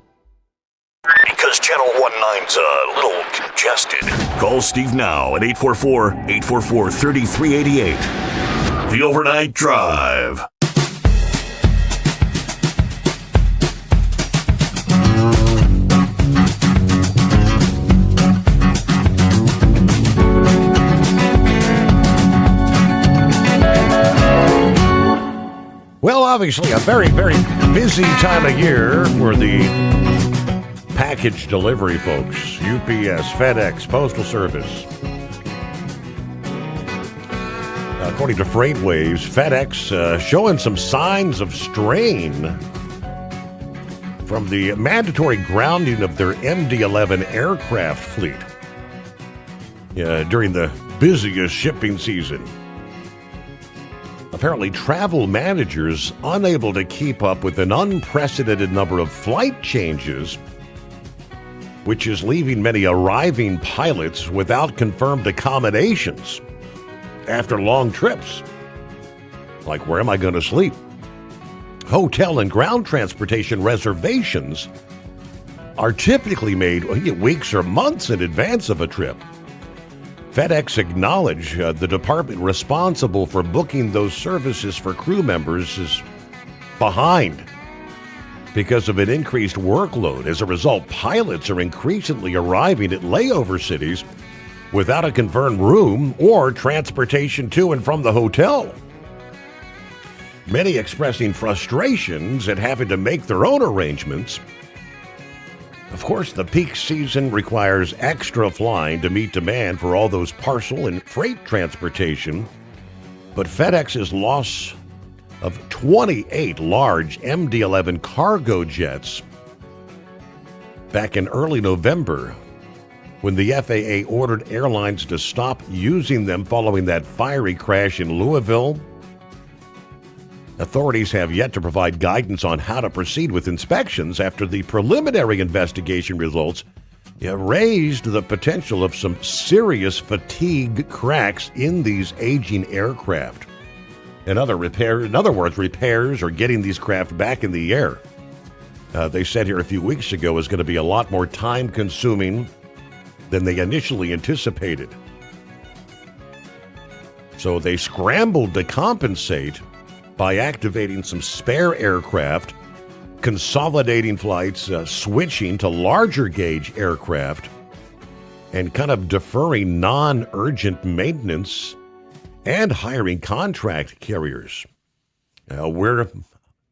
Because Channel 19's a little congested. Call Steve now at 844-844-3388. The Overnight Drive. Obviously, a very, very busy time of year for the package delivery folks. UPS, FedEx, Postal Service. According to FreightWaves, FedEx showing some signs of strain from the mandatory grounding of their MD-11 aircraft fleet during the busiest shipping season. Apparently, travel managers unable to keep up with an unprecedented number of flight changes, which is leaving many arriving pilots without confirmed accommodations after long trips. Like, where am I going to sleep? Hotel and ground transportation reservations are typically made weeks or months in advance of a trip. FedEx acknowledged the department responsible for booking those services for crew members is behind because of an increased workload. As a result, pilots are increasingly arriving at layover cities without a confirmed room or transportation to and from the hotel. Many expressing frustrations at having to make their own arrangements. Of course, the peak season requires extra flying to meet demand for all those parcel and freight transportation. But FedEx's loss of 28 large MD-11 cargo jets back in early November, when the FAA ordered airlines to stop using them following that fiery crash in Louisville. Authorities have yet to provide guidance on how to proceed with inspections after the preliminary investigation results raised the potential of some serious fatigue cracks in these aging aircraft. In other words, repairs or getting these craft back in the air, they said here a few weeks ago, is going to be a lot more time-consuming than they initially anticipated. So they scrambled to compensate by activating some spare aircraft, consolidating flights, switching to larger gauge aircraft, and kind of deferring non-urgent maintenance and hiring contract carriers. We're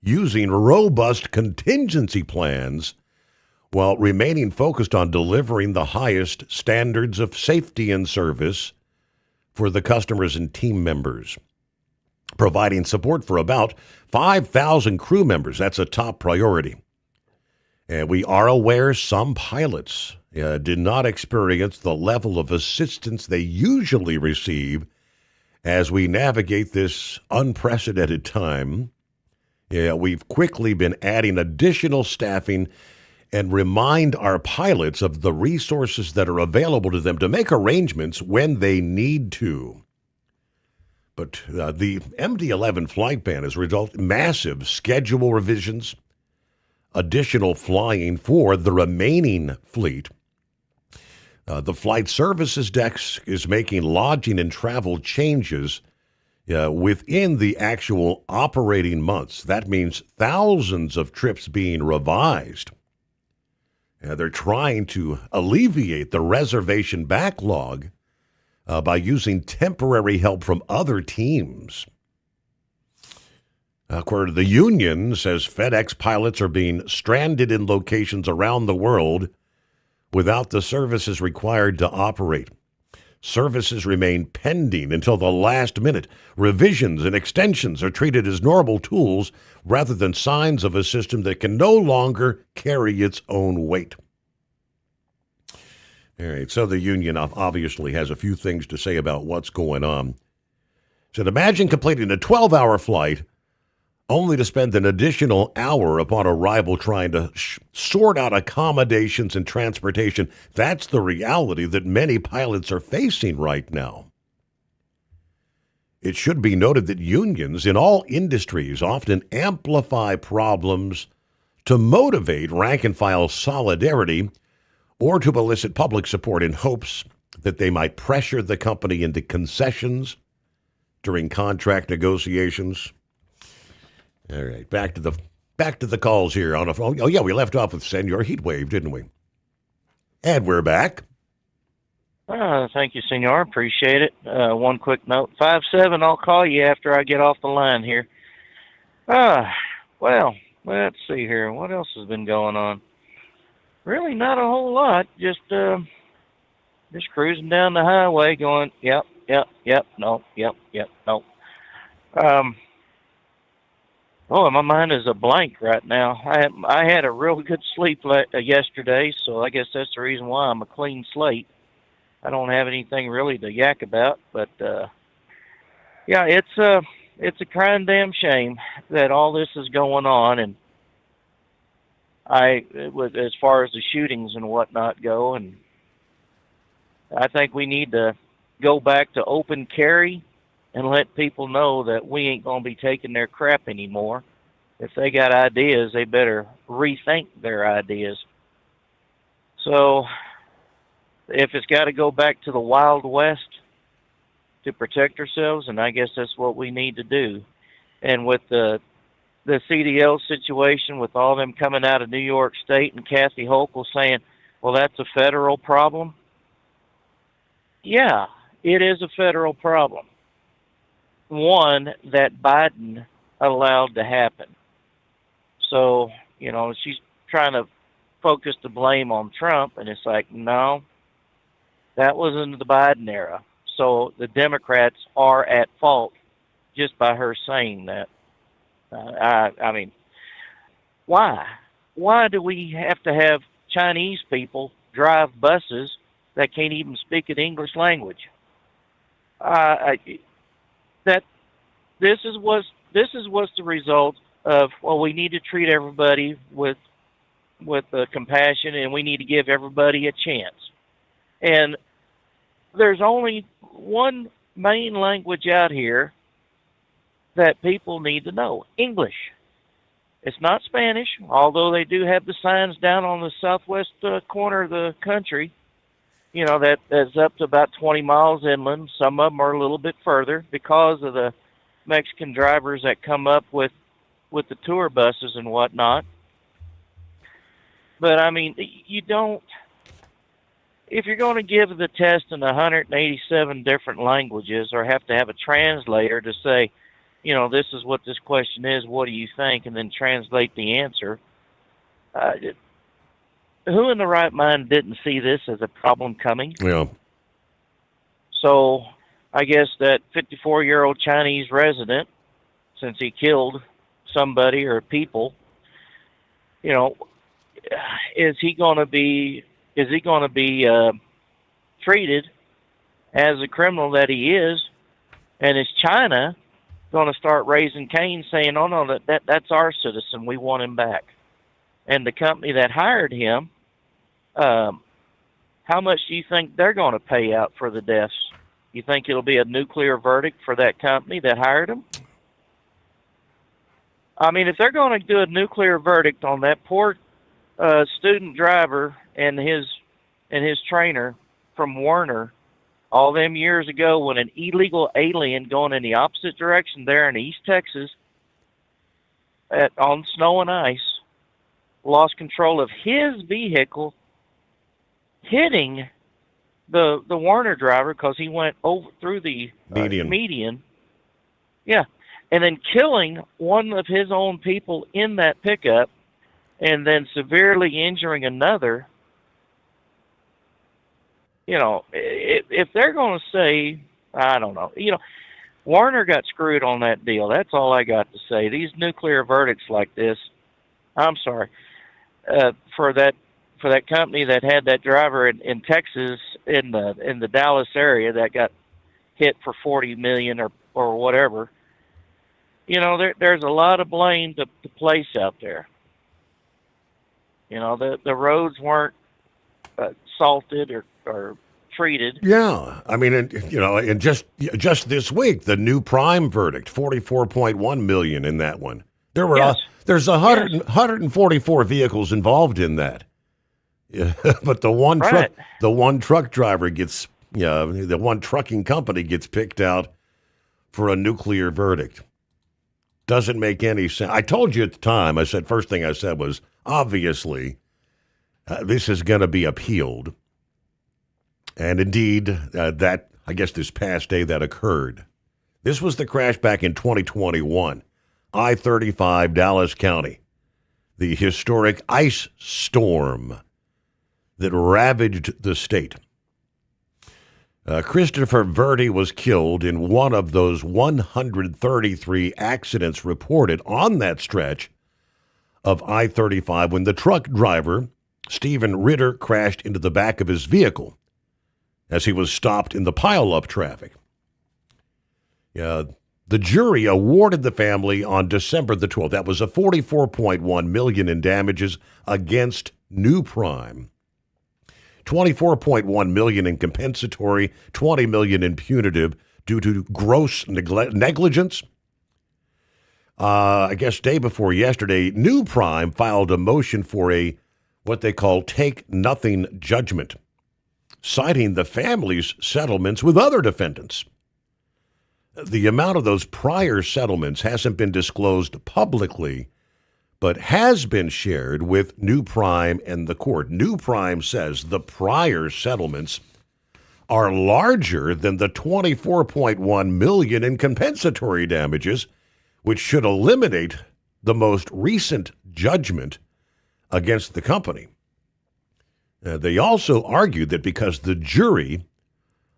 using robust contingency plans while remaining focused on delivering the highest standards of safety and service for the customers and team members. Providing support for about 5,000 crew members. That's a top priority. And we are aware some pilots did not experience the level of assistance they usually receive as we navigate this unprecedented time. We've quickly been adding additional staffing and remind our pilots of the resources that are available to them to make arrangements when they need to. But the MD-11 flight ban has resulted in massive schedule revisions, additional flying for the remaining fleet. The Flight Services Desk is making lodging and travel changes within the actual operating months. That means thousands of trips being revised. They're trying to alleviate the reservation backlog by using temporary help from other teams. According to the union, says FedEx pilots are being stranded in locations around the world without the services required to operate. Services remain pending until the last minute. Revisions and extensions are treated as normal tools rather than signs of a system that can no longer carry its own weight. All right, so the union obviously has a few things to say about what's going on. So imagine completing a 12-hour flight only to spend an additional hour upon arrival trying to sort out accommodations and transportation. That's the reality that many pilots are facing right now. It should be noted that unions in all industries often amplify problems to motivate rank-and-file solidarity or to elicit public support in hopes that they might pressure the company into concessions during contract negotiations. All right, back to the calls here on a phone. Oh yeah, we left off with Senor Heatwave, didn't we? And we're back. Thank you, Senor. Appreciate it. One quick note: 5-7. I'll call you after I get off the line here. Well, let's see here. What else has been going on? Really not a whole lot. Just cruising down the highway going, yep, no. My mind is a blank right now. I had a real good sleep yesterday, so I guess that's the reason why I'm a clean slate. I don't have anything really to yak about, but yeah, it's a crying damn shame that all this is going on, and as far as the shootings and whatnot go, and I think we need to go back to open carry and let people know that we ain't going to be taking their crap anymore. If they got ideas, they better rethink their ideas. So if it's got to go back to the Wild West to protect ourselves, and I guess that's what we need to do. And with the CDL situation, with all them coming out of New York State and Kathy Hochul saying, well, that's a federal problem. Yeah, it is a federal problem. One that Biden allowed to happen. So, she's trying to focus the blame on Trump, and it's like, no, that was in the Biden era. So the Democrats are at fault just by her saying that. I mean, why? Why do we have to have Chinese people drive buses that can't even speak an English language? This is what's the result of. Well, we need to treat everybody with compassion, and we need to give everybody a chance. And there's only one main language out here that people need to know: English. It's not Spanish, although they do have the signs down on the southwest corner of the country. That's up to about 20 miles inland. Some of them are a little bit further because of the Mexican drivers that come up with the tour buses and whatnot. But, I mean, if you're going to give the test in 187 different languages or have to have a translator to say, this is what this question is, what do you think, and then translate the answer, who in the right mind didn't see this as a problem coming? Yeah. So I guess that 54-year-old Chinese resident, since he killed somebody or people, is he going to be treated as a criminal that he is? And is China going to start raising Cain, saying, "Oh no, that's our citizen, we want him back"? And the company that hired him, how much do you think they're going to pay out for the deaths? You think it'll be a nuclear verdict for that company that hired him? I mean, if they're going to do a nuclear verdict on that poor student driver and his trainer from Werner all them years ago, when an illegal alien going in the opposite direction there in East Texas on snow and ice lost control of his vehicle, hitting the Werner driver because he went over through the median. Yeah, and then killing one of his own people in that pickup, and then severely injuring another. If they're going to say, I don't know, Warner got screwed on that deal. That's all I got to say. These nuclear verdicts like this, I'm sorry, for that company that had that driver in Texas in the Dallas area that got hit for $40 million or whatever. There's a lot of blame to place out there. The roads weren't salted or treated. Yeah, I mean, and just this week, the new Prime verdict, $44.1 million in that one. There were there's 144 vehicles involved in that. Yeah, but the one truck driver gets, the one trucking company gets picked out for a nuclear verdict. Doesn't make any sense. I told you at the time. I said first thing I said was obviously this is going to be appealed. And indeed, that, I guess this past day that occurred. This was the crash back in 2021. I-35 Dallas County. The historic ice storm that ravaged the state. Christopher Verdi was killed in one of those 133 accidents reported on that stretch of I-35 when the truck driver, Stephen Ritter, crashed into the back of his vehicle as he was stopped in the pileup traffic. The jury awarded the family on December the 12th. That was a $44.1 million in damages against New Prime. $24.1 million in compensatory, $20 million in punitive due to gross negligence. I guess day before yesterday, New Prime filed a motion for a what they call take nothing judgment, citing the family's settlements with other defendants. The amount of those prior settlements hasn't been disclosed publicly, but has been shared with New Prime and the court. New Prime says the prior settlements are larger than the $24.1 million in compensatory damages, which should eliminate the most recent judgment against the company. They also argued that because the jury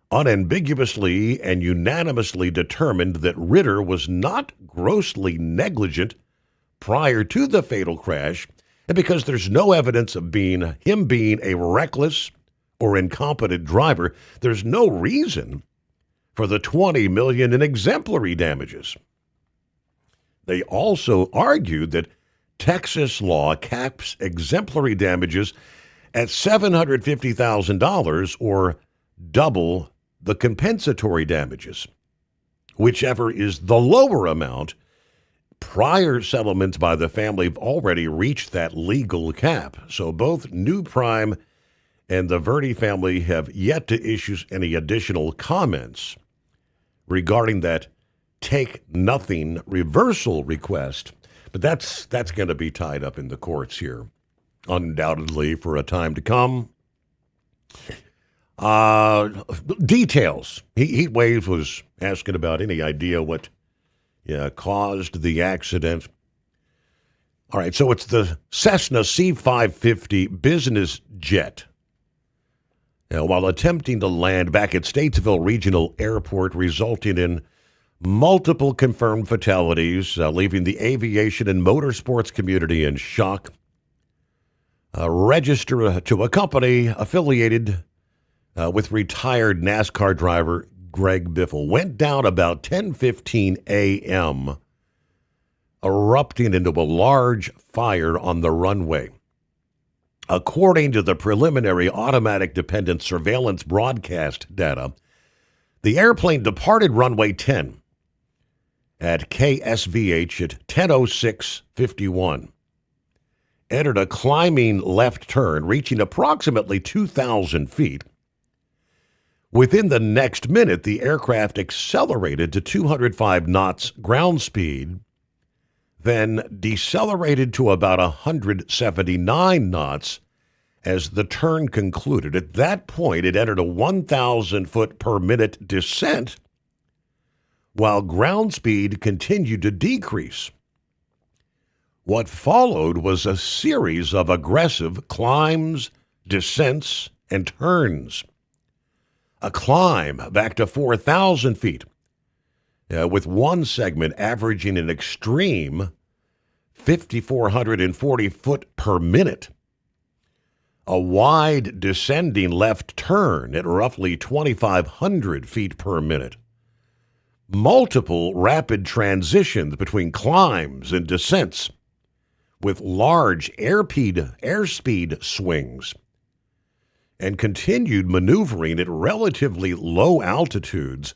unambiguously and unanimously determined that Ritter was not grossly negligent prior to the fatal crash, and because there's no evidence of him being a reckless or incompetent driver, there's no reason for the $20 million in exemplary damages. They also argued that Texas law caps exemplary damages at $750,000 or double the compensatory damages, whichever is the lower amount. Prior settlements by the family have already reached that legal cap. So both New Prime and the Verdi family have yet to issue any additional comments regarding that take nothing reversal request. But that's going to be tied up in the courts here, undoubtedly, for a time to come. Details. Heat Waves was asking about any idea what caused the accident. All right, so it's the Cessna C-550 business jet. Now, while attempting to land back at Statesville Regional Airport, resulting in multiple confirmed fatalities, leaving the aviation and motorsports community in shock. Register to a company affiliated with retired NASCAR driver Greg Biffle went down about 10:15 a.m., erupting into a large fire on the runway. According to the preliminary automatic dependent surveillance broadcast data, the airplane departed runway 10 at KSVH at 10:06:51, entered a climbing left turn, reaching approximately 2,000 feet. Within the next minute, the aircraft accelerated to 205 knots ground speed, then decelerated to about 179 knots as the turn concluded. At that point, it entered a 1,000 foot per minute descent, while ground speed continued to decrease. What followed was a series of aggressive climbs, descents, and turns. A climb back to 4,000 feet, with one segment averaging an extreme 5,440 foot per minute. A wide descending left turn at roughly 2,500 feet per minute. Multiple rapid transitions between climbs and descents, with large airspeed swings, and continued maneuvering at relatively low altitudes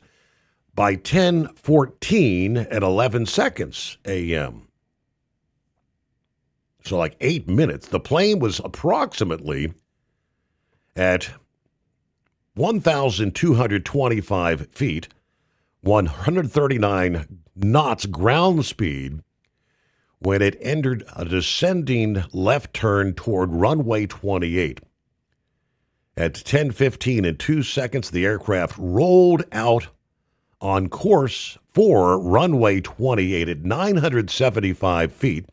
by 10:14 and 11 seconds a.m. So like 8 minutes. The plane was approximately at 1,225 feet, 139 knots ground speed, when it entered a descending left turn toward runway 28. At 10:15 and 2 seconds, the aircraft rolled out on course for runway 28 at 975 feet,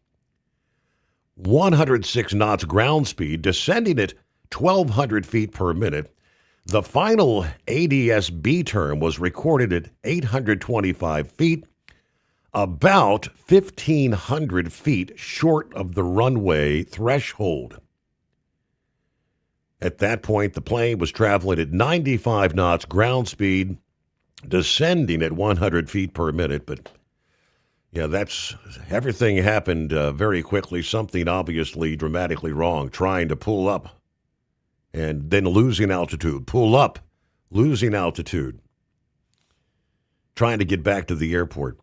106 knots ground speed, descending at 1,200 feet per minute. The final ADS-B term was recorded at 825 feet, about 1,500 feet short of the runway threshold. At that point, the plane was traveling at 95 knots ground speed, descending at 100 feet per minute. But, yeah, everything happened very quickly. Something obviously dramatically wrong, trying to pull up and then losing altitude. Pull up, losing altitude. Trying to get back to the airport.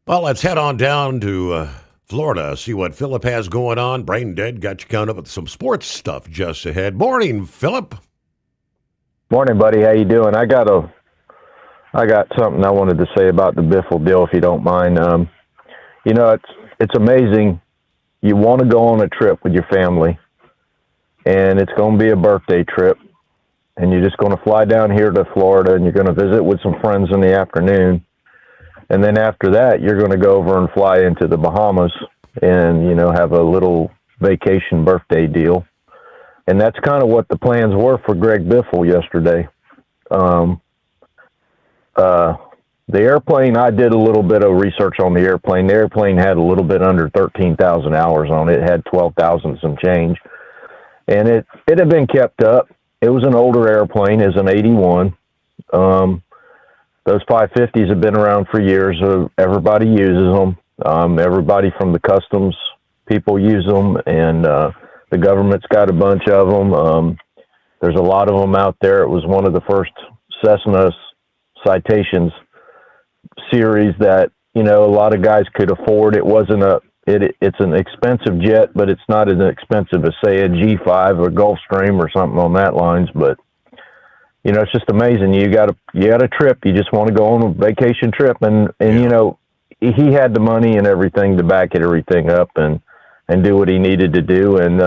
Well, let's head on down to Florida, see what Philip has going on. Brain Dead got you coming up with some sports stuff just ahead. Morning, Philip. Morning, buddy. How you doing? I got something I wanted to say about the Biffle deal, if you don't mind. It's amazing. You want to go on a trip with your family, and it's going to be a birthday trip, and you're just going to fly down here to Florida, and you're going to visit with some friends in the afternoon. And then after that, you're going to go over and fly into the Bahamas and, have a little vacation birthday deal. And that's kind of what the plans were for Greg Biffle yesterday. The airplane, I did a little bit of research on the airplane. The airplane had a little bit under 13,000 hours on it. It had 12,000 some change. And it had been kept up. It was an older airplane. It was an 81. Those 550s have been around for years. Everybody uses them. Everybody from the customs people use them, and the government's got a bunch of them. There's a lot of them out there. It was one of the first Cessna Citations series that, a lot of guys could afford. It wasn't it's an expensive jet, but it's not as expensive as, say, a G5 or Gulfstream or something on that lines, but it's just amazing. You got a trip. You just want to go on a vacation trip, and he had the money and everything to back everything up and do what he needed to do, and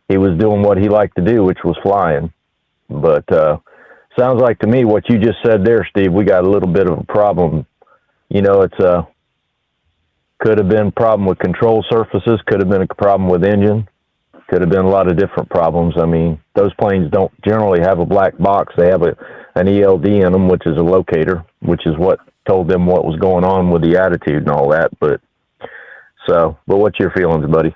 he was doing what he liked to do, which was flying. But sounds like to me what you just said there, Steve. We got a little bit of a problem. It's could have been a problem with control surfaces, could have been a problem with engine. Could have been a lot of different problems. I mean, those planes don't generally have a black box. They have an ELD in them, which is a locator, which is what told them what was going on with the attitude and all that. But what's your feelings, buddy?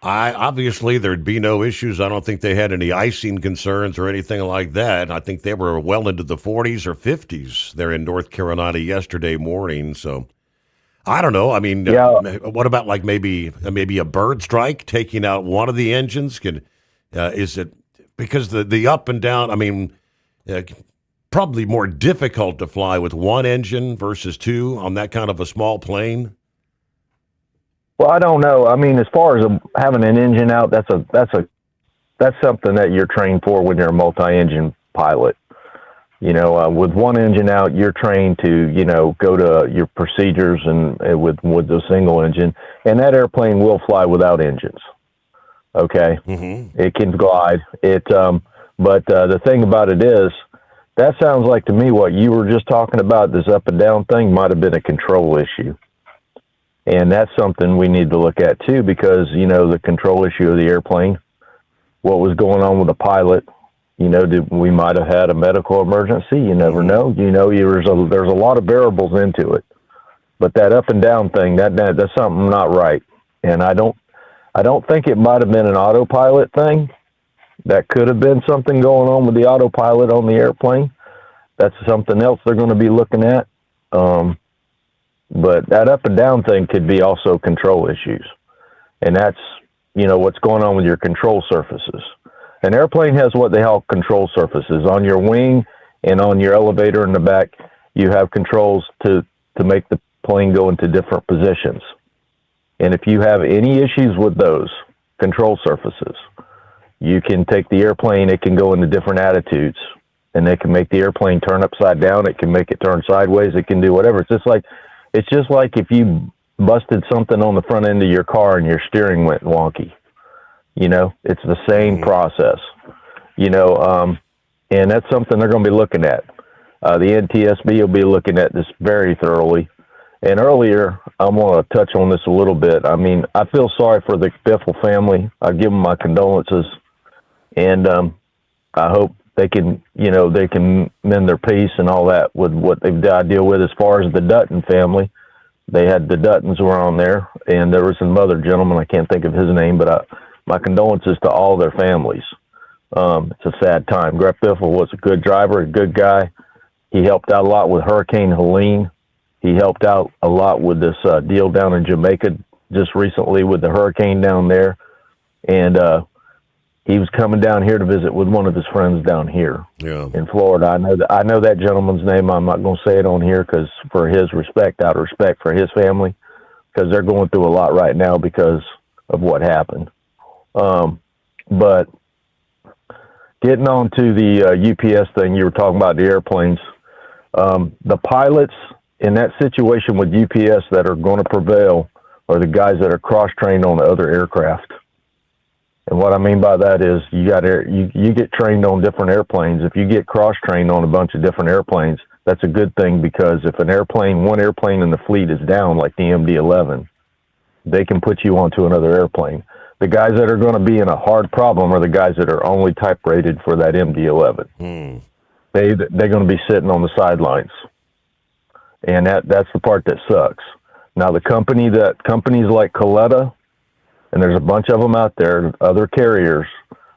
Obviously, there'd be no issues. I don't think they had any icing concerns or anything like that. I think they were well into the 40s or 50s there in North Carolina yesterday morning. So I don't know. I mean, what about like maybe a bird strike taking out one of the engines? Is it because the up and down? I mean, probably more difficult to fly with one engine versus two on that kind of a small plane. Well, I don't know. I mean, as far as having an engine out, that's something that you're trained for when you're a multi-engine pilot. With one engine out, you're trained to, go to your procedures and with a single engine, and that airplane will fly without engines. Okay. Mm-hmm. It can glide. But the thing about it is, that sounds like to me what you were just talking about, this up and down thing might have been a control issue. And that's something we need to look at too, because, the control issue of the airplane, what was going on with the pilot, we might have had a medical emergency. You never know. There's a lot of variables into it. But that up and down thing, that's something not right. And I don't think it might have been an autopilot thing. That could have been something going on with the autopilot on the airplane. That's something else they're going to be looking at. But that up and down thing could be also control issues. And that's, what's going on with your control surfaces. An airplane has what they call control surfaces. On your wing and on your elevator in the back, you have controls to make the plane go into different positions. And if you have any issues with those control surfaces, you can take the airplane, it can go into different attitudes, and they can make the airplane turn upside down, it can make it turn sideways, it can do whatever. It's just like if you busted something on the front end of your car and your steering went wonky. It's the same process, and that's something they're going to be looking at. The NTSB will be looking at this very thoroughly. And earlier, I want to touch on this a little bit. I mean, I feel sorry for the Biffle family. I give them my condolences, and I hope they can mend their peace and all that with what they've got to deal with. As far as the Dutton family, they had the Duttons were on there, and there was another gentleman, I can't think of his name, but my condolences to all their families. It's a sad time. Greg Biffle was a good driver, a good guy. He helped out a lot with Hurricane Helene. He helped out a lot with this deal down in Jamaica just recently with the hurricane down there. And he was coming down here to visit with one of his friends down here in Florida. I know that gentleman's name. I'm not going to say it on here because for his respect, out of respect for his family, because they're going through a lot right now because of what happened. But getting on to the UPS thing, you were talking about the airplanes. The pilots in that situation with UPS that are going to prevail are the guys that are cross-trained on the other aircraft. And what I mean by that is you get trained on different airplanes. If you get cross-trained on a bunch of different airplanes, that's a good thing, because if one airplane in the fleet is down, like the MD-11, they can put you onto another airplane. The guys that are going to be in a hard problem are the guys that are only type rated for that MD-11. They're going to be sitting on the sidelines. And that's the part that sucks. Now, companies like Coletta, and there's a bunch of them out there, other carriers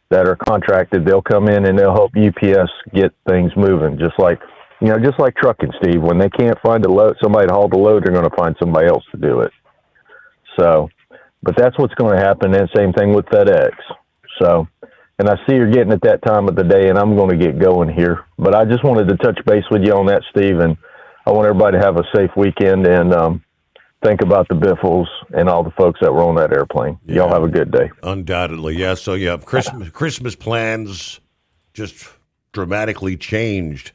that are contracted, they'll come in and they'll help UPS get things moving. Just like trucking, Steve. When they can't find a load, somebody to haul the load, they're going to find somebody else to do it. So, but that's what's going to happen. And same thing with FedEx. So, and I see you're getting at that time of the day, and I'm going to get going here. But I just wanted to touch base with you on that, Steve, and I want everybody to have a safe weekend and think about the Biffles and all the folks that were on that airplane. Yeah. Y'all have a good day. Undoubtedly, yeah. So, yeah, Christmas plans just dramatically changed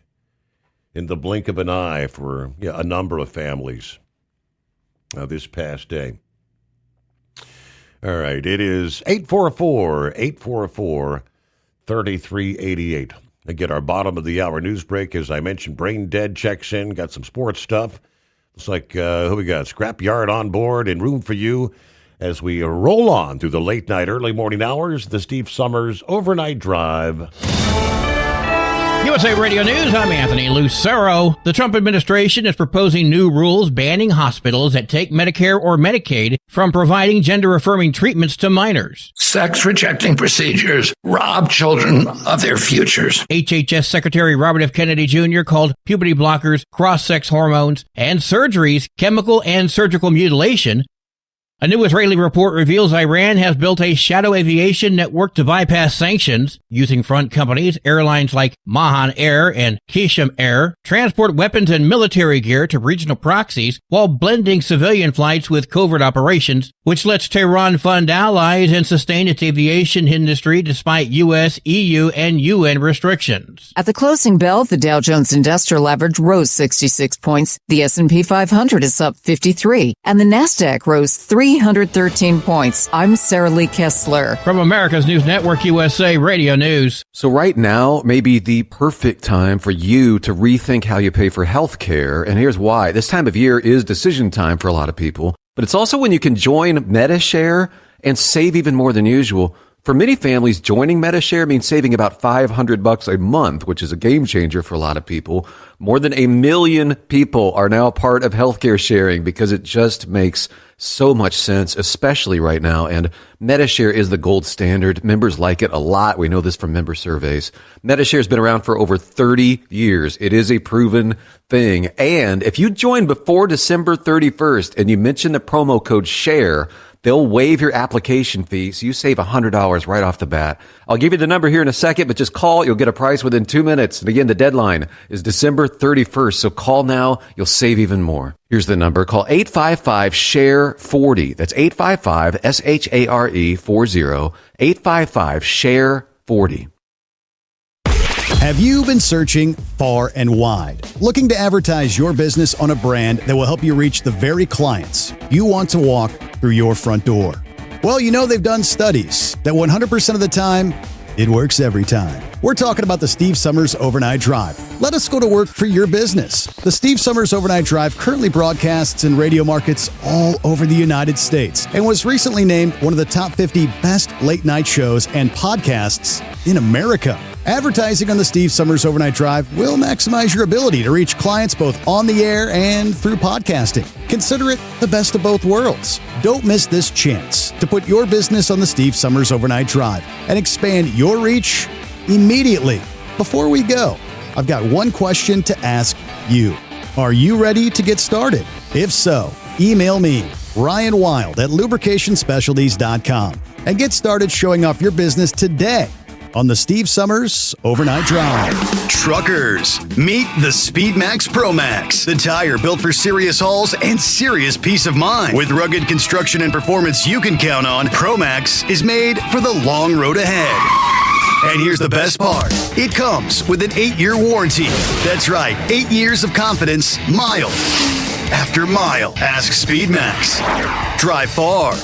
in the blink of an eye for a number of families this past day. All right, it is 844-3388. Again, our bottom of the hour news break, as I mentioned, Brain Dead checks in, got some sports stuff. Looks like, who we got? Scrapyard on board and room for you as we roll on through the late night, early morning hours, the Steve Sommers Overnight Drive. USA Radio News, I'm Anthony Lucero. The Trump administration is proposing new rules banning hospitals that take Medicare or Medicaid from providing gender-affirming treatments to minors. Sex-rejecting procedures rob children of their futures. HHS Secretary Robert F. Kennedy Jr. called puberty blockers, cross-sex hormones, and surgeries chemical and surgical mutilation. A new Israeli report reveals Iran has built a shadow aviation network to bypass sanctions, using front companies, airlines like Mahan Air and Hisham Air, transport weapons and military gear to regional proxies while blending civilian flights with covert operations, which lets Tehran fund allies and sustain its aviation industry despite U.S., EU, and UN restrictions. At the closing bell, the Dow Jones Industrial Average rose 66 points, the S&P 500 is up 53, and the NASDAQ rose 313 points. I'm Sarah Lee Kessler. From America's News Network, USA Radio News. So right now may be the perfect time for you to rethink how you pay for health care. And here's why. This time of year is decision time for a lot of people. But it's also when you can join MediShare and save even more than usual. For many families, joining MediShare means saving about $500 a month, which is a game changer for a lot of people. More than 1 million people are now part of healthcare sharing because it just makes so much sense, especially right now. And MediShare is the gold standard. Members like it a lot. We know this from member surveys. MediShare has been around for over 30 years. It is a proven thing. And if you join before December 31st and you mention the promo code SHARE, they'll waive your application fee, so you save $100 right off the bat. I'll give you the number here in a second, but just call. You'll get a price within 2 minutes. And again, the deadline is December 31st, so call now. You'll save even more. Here's the number. Call 855-SHARE-40. That's 855-SHARE-40. 855-SHARE-40. Have you been searching far and wide, looking to advertise your business on a brand that will help you reach the very clients you want to walk through your front door? Well, you know they've done studies that 100% of the time, it works every time. We're talking about the Steve Sommers Overnight Drive. Let us go to work for your business. The Steve Sommers Overnight Drive currently broadcasts in radio markets all over the United States and was recently named one of the top 50 best late night shows and podcasts in America. Advertising on the Steve Sommers Overnight Drive will maximize your ability to reach clients both on the air and through podcasting. Consider it the best of both worlds. Don't miss this chance to put your business on the Steve Sommers Overnight Drive and expand your reach immediately. Before we go, I've got one question to ask you. Are you ready to get started? If so, email me, Ryan Wild at lubricationspecialties.com, and get started showing off your business today on the Steve Sommers Overnight Drive. Truckers, meet the SpeedMax Pro Max, the tire built for serious hauls and serious peace of mind. With rugged construction and performance you can count on, Pro Max is made for the long road ahead. And here's the best part. It comes with an 8-year warranty. That's right, 8 years of confidence, mile after mile. Ask SpeedMax. Drive far.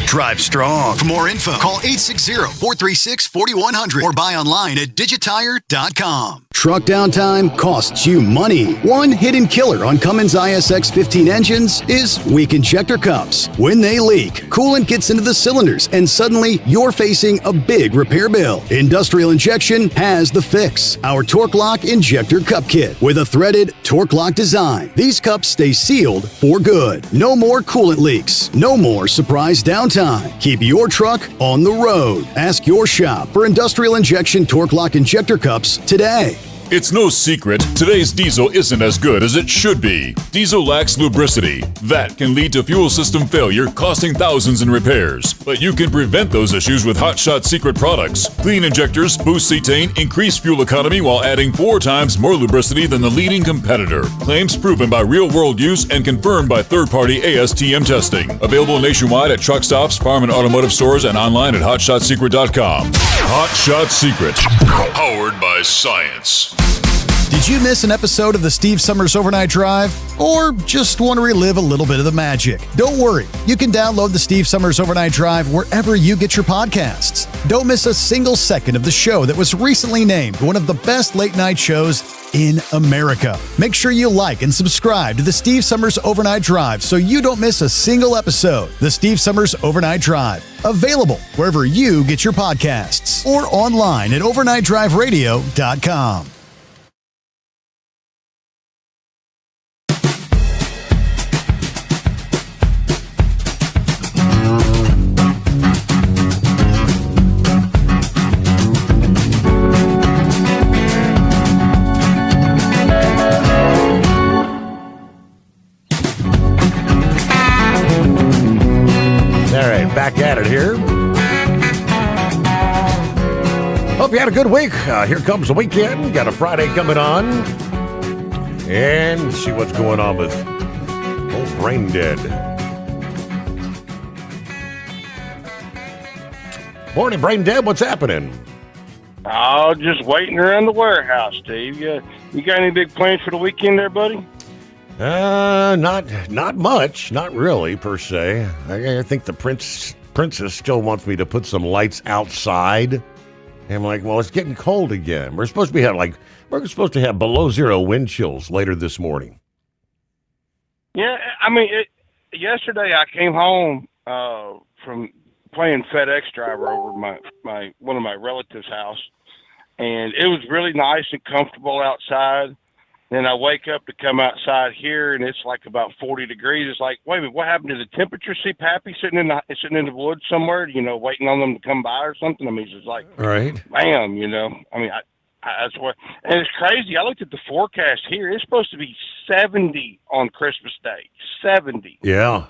Drive strong. For more info, call 860-436-4100 or buy online at digitire.com. Truck downtime costs you money. One hidden killer on Cummins ISX 15 engines is weak injector cups. When they leak, coolant gets into the cylinders and suddenly you're facing a big repair bill. Industrial Injection has the fix. Our Torque Lock Injector Cup Kit with a threaded Torque Lock design. These cups stay sealed for good. No more coolant leaks. No more surprise downtime. Keep your truck on the road. Ask your shop for Industrial Injection Torque Lock Injector Cups today. It's no secret, today's diesel isn't as good as it should be. Diesel lacks lubricity. That can lead to fuel system failure, costing thousands in repairs. But you can prevent those issues with Hot Shot Secret products. Clean injectors, boost cetane, increase fuel economy while adding 4 times more lubricity than the leading competitor. Claims proven by real-world use and confirmed by third-party ASTM testing. Available nationwide at truck stops, farm and automotive stores, and online at hotshotsecret.com. Hot Shot Secret. Powered by science. Did you miss an episode of the Steve Sommers Overnight Drive? Or just want to relive a little bit of the magic? Don't worry, you can download the Steve Sommers Overnight Drive wherever you get your podcasts. Don't miss a single second of the show that was recently named one of the best late night shows in America. Make sure you like and subscribe to the Steve Sommers Overnight Drive so you don't miss a single episode. The Steve Sommers Overnight Drive, available wherever you get your podcasts or online at overnightdriveradio.com. Back at it here. Hope you had a good week. Here comes the weekend. Got a Friday coming on. And see what's going on with old Brain Dead. Morning, Brain Dead. What's happening? Oh, just waiting around the warehouse, Steve. You got any big plans for the weekend there, buddy? Not much. Not really, per se. I think the princess still wants me to put some lights outside. And I'm like, well, it's getting cold again. We're supposed to have below zero wind chills later this morning. Yeah, I mean, yesterday I came home from playing FedEx driver over my one of my relatives' house, and it was really nice and comfortable outside. Then I wake up to come outside here, and it's like about 40 degrees. It's like, wait a minute, what happened to the temperature? See Pappy sitting in the woods somewhere, waiting on them to come by or something? I mean, it's just like, right. Bam, I mean, that's what, and it's crazy. I looked at the forecast here. It's supposed to be 70 on Christmas Day. 70. Yeah.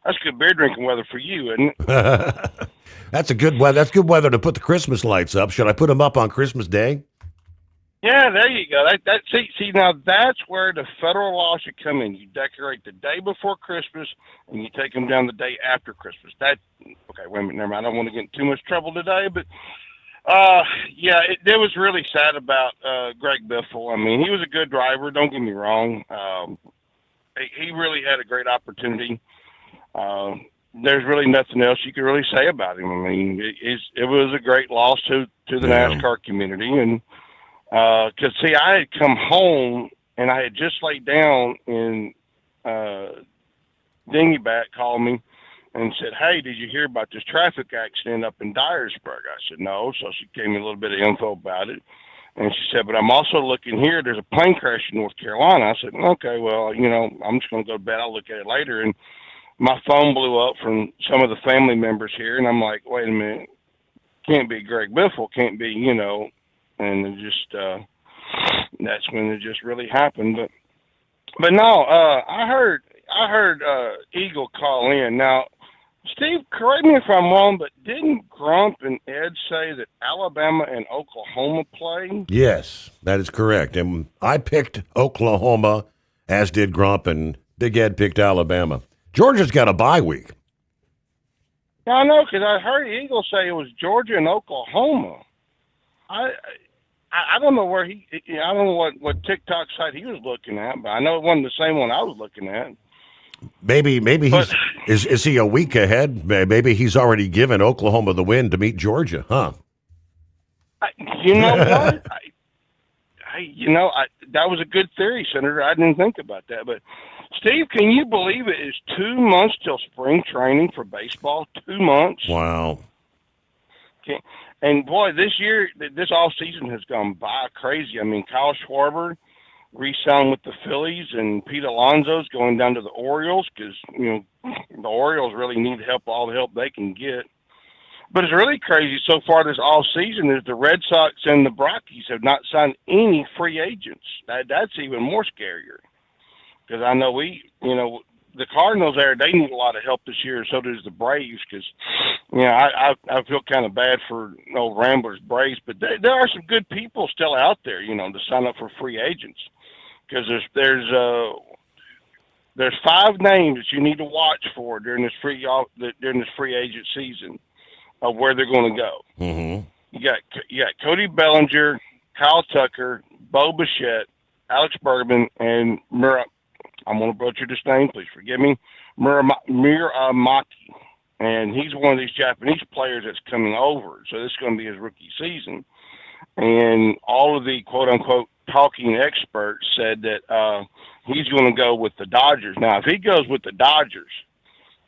That's good beer drinking weather for you, isn't it? That's good weather to put the Christmas lights up. Should I put them up on Christmas Day? Yeah, there you go. See, now that's where the federal law should come in. You decorate the day before Christmas, and you take them down the day after Christmas. Okay, wait a minute, never mind. I don't want to get in too much trouble today, but it was really sad about Greg Biffle. I mean, he was a good driver. Don't get me wrong. He really had a great opportunity. there's really nothing else you could really say about him. I mean, it was a great loss to the NASCAR community, and because see, I had come home and I had just laid down, and Dinghyback called me and said, "Hey, did you hear about this traffic accident up in Dyersburg?" I said, "No." So she gave me a little bit of info about it. And she said, "But I'm also looking here. There's a plane crash in North Carolina." I said, "Okay, well, you know, I'm just going to go to bed. I'll look at it later." And my phone blew up from some of the family members here. And I'm like, wait a minute. Can't be Greg Biffle. Can't be, you know. And it just, that's when it just really happened. But no, I heard Eagle call in. Now, Steve, correct me if I'm wrong, but didn't Grump and Ed say that Alabama and Oklahoma play? Yes, that is correct. And I picked Oklahoma, as did Grump, and Big Ed picked Alabama. Georgia's got a bye week. I know, because I heard Eagle say it was Georgia and Oklahoma. I don't know where I don't know what TikTok site he was looking at, but I know it wasn't the same one I was looking at. Maybe is he a week ahead? Maybe he's already given Oklahoma the win to meet Georgia, huh? You know what? That was a good theory, Senator. I didn't think about that. But, Steve, can you believe it is 2 months till spring training for baseball? 2 months? Wow. Okay. And, boy, this year, this off season has gone by crazy. I mean, Kyle Schwarber re-signed with the Phillies, and Pete Alonso's going down to the Orioles because, you know, the Orioles really need help, all the help they can get. But it's really crazy so far this all season is the Red Sox and the Rockies have not signed any free agents. That's even more scarier because I know the Cardinals they need a lot of help this year, and so does the Braves because, you know, I feel kind of bad for old Ramblers Braves, but there are some good people still out there, you know, to sign up for free agents because there's 5 names that you need to watch for during this free agent season of where they're going to go. Mm-hmm. You got Cody Bellinger, Kyle Tucker, Bo Bichette, Alex Bourbon, and I'm going to butcher this name, please forgive me, Muramaki. And he's one of these Japanese players that's coming over. So this is going to be his rookie season. And all of the quote-unquote talking experts said that he's going to go with the Dodgers. Now, if he goes with the Dodgers,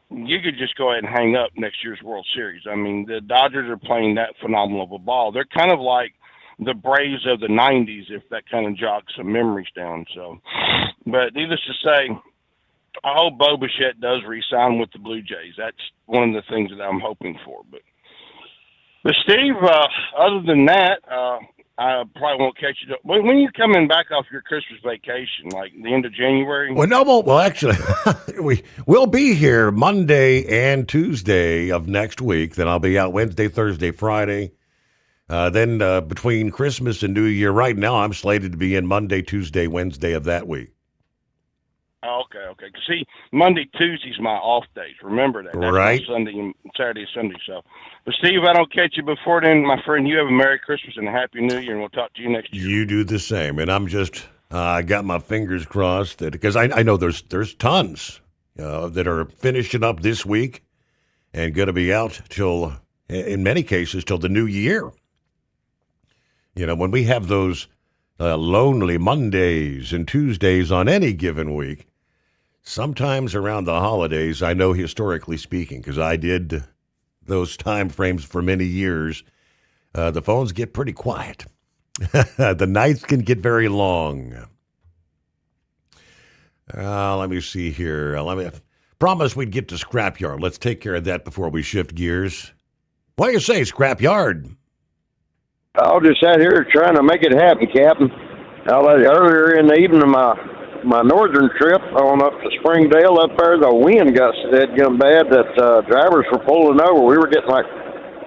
you could just go ahead and hang up next year's World Series. I mean, the Dodgers are playing that phenomenal of a ball. They're kind of like the Braves of the 90s, if that kind of jogs some memories down. So, but needless to say, I hope Bo Bichette does re-sign with the Blue Jays. That's one of the things that I'm hoping for. But Steve, other than that, I probably won't catch you. When are you coming back off your Christmas vacation, like the end of January? Well, actually, we'll be here Monday and Tuesday of next week. Then I'll be out Wednesday, Thursday, Friday. Then between Christmas and New Year, right now I'm slated to be in Monday, Tuesday, Wednesday of that week. Okay. See, Monday, Tuesday's my off days. Remember that. That's right. Sunday and Saturday and Sunday. So, but Steve, if I don't catch you before then, my friend, you have a Merry Christmas and a Happy New Year, and we'll talk to you next year. You do the same, and I'm just I got my fingers crossed that because I know there's tons that are finishing up this week and going to be out till, in many cases, till the new year. You know, when we have those lonely Mondays and Tuesdays on any given week, sometimes around the holidays, I know historically speaking, because I did those time frames for many years, the phones get pretty quiet. The nights can get very long. Let me see here. Promise we'd get to Scrapyard. Let's take care of that before we shift gears. What do you say, Scrapyard? I'll just sat here trying to make it happen, Captain. Earlier in the evening of my northern trip on up to Springdale, up there, the wind got so dead bad that drivers were pulling over. We were getting like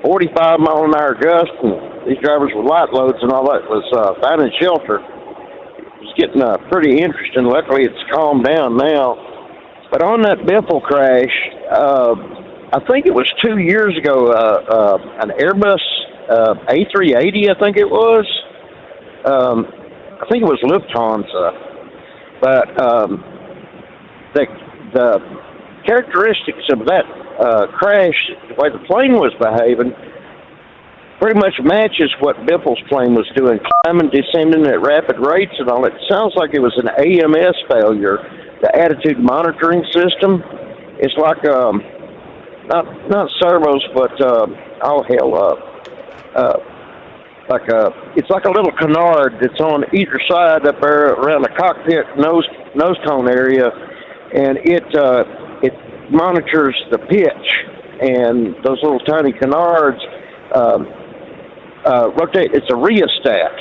45 mile an hour gusts, and these drivers with light loads and all that was finding shelter. It was getting pretty interesting. Luckily, it's calmed down now. But on that Biffle crash, I think it was 2 years ago, an Airbus A380, I think it was. I think it was Lufthansa. But the characteristics of that crash, the way the plane was behaving, pretty much matches what Biffle's plane was doing, climbing, descending at rapid rates and all. It sounds like it was an AMS failure, the attitude monitoring system. It's like not servos, but it's like a little canard that's on either side up there around the cockpit nose cone area, and it monitors the pitch, and those little tiny canards rotate. It's a rheostat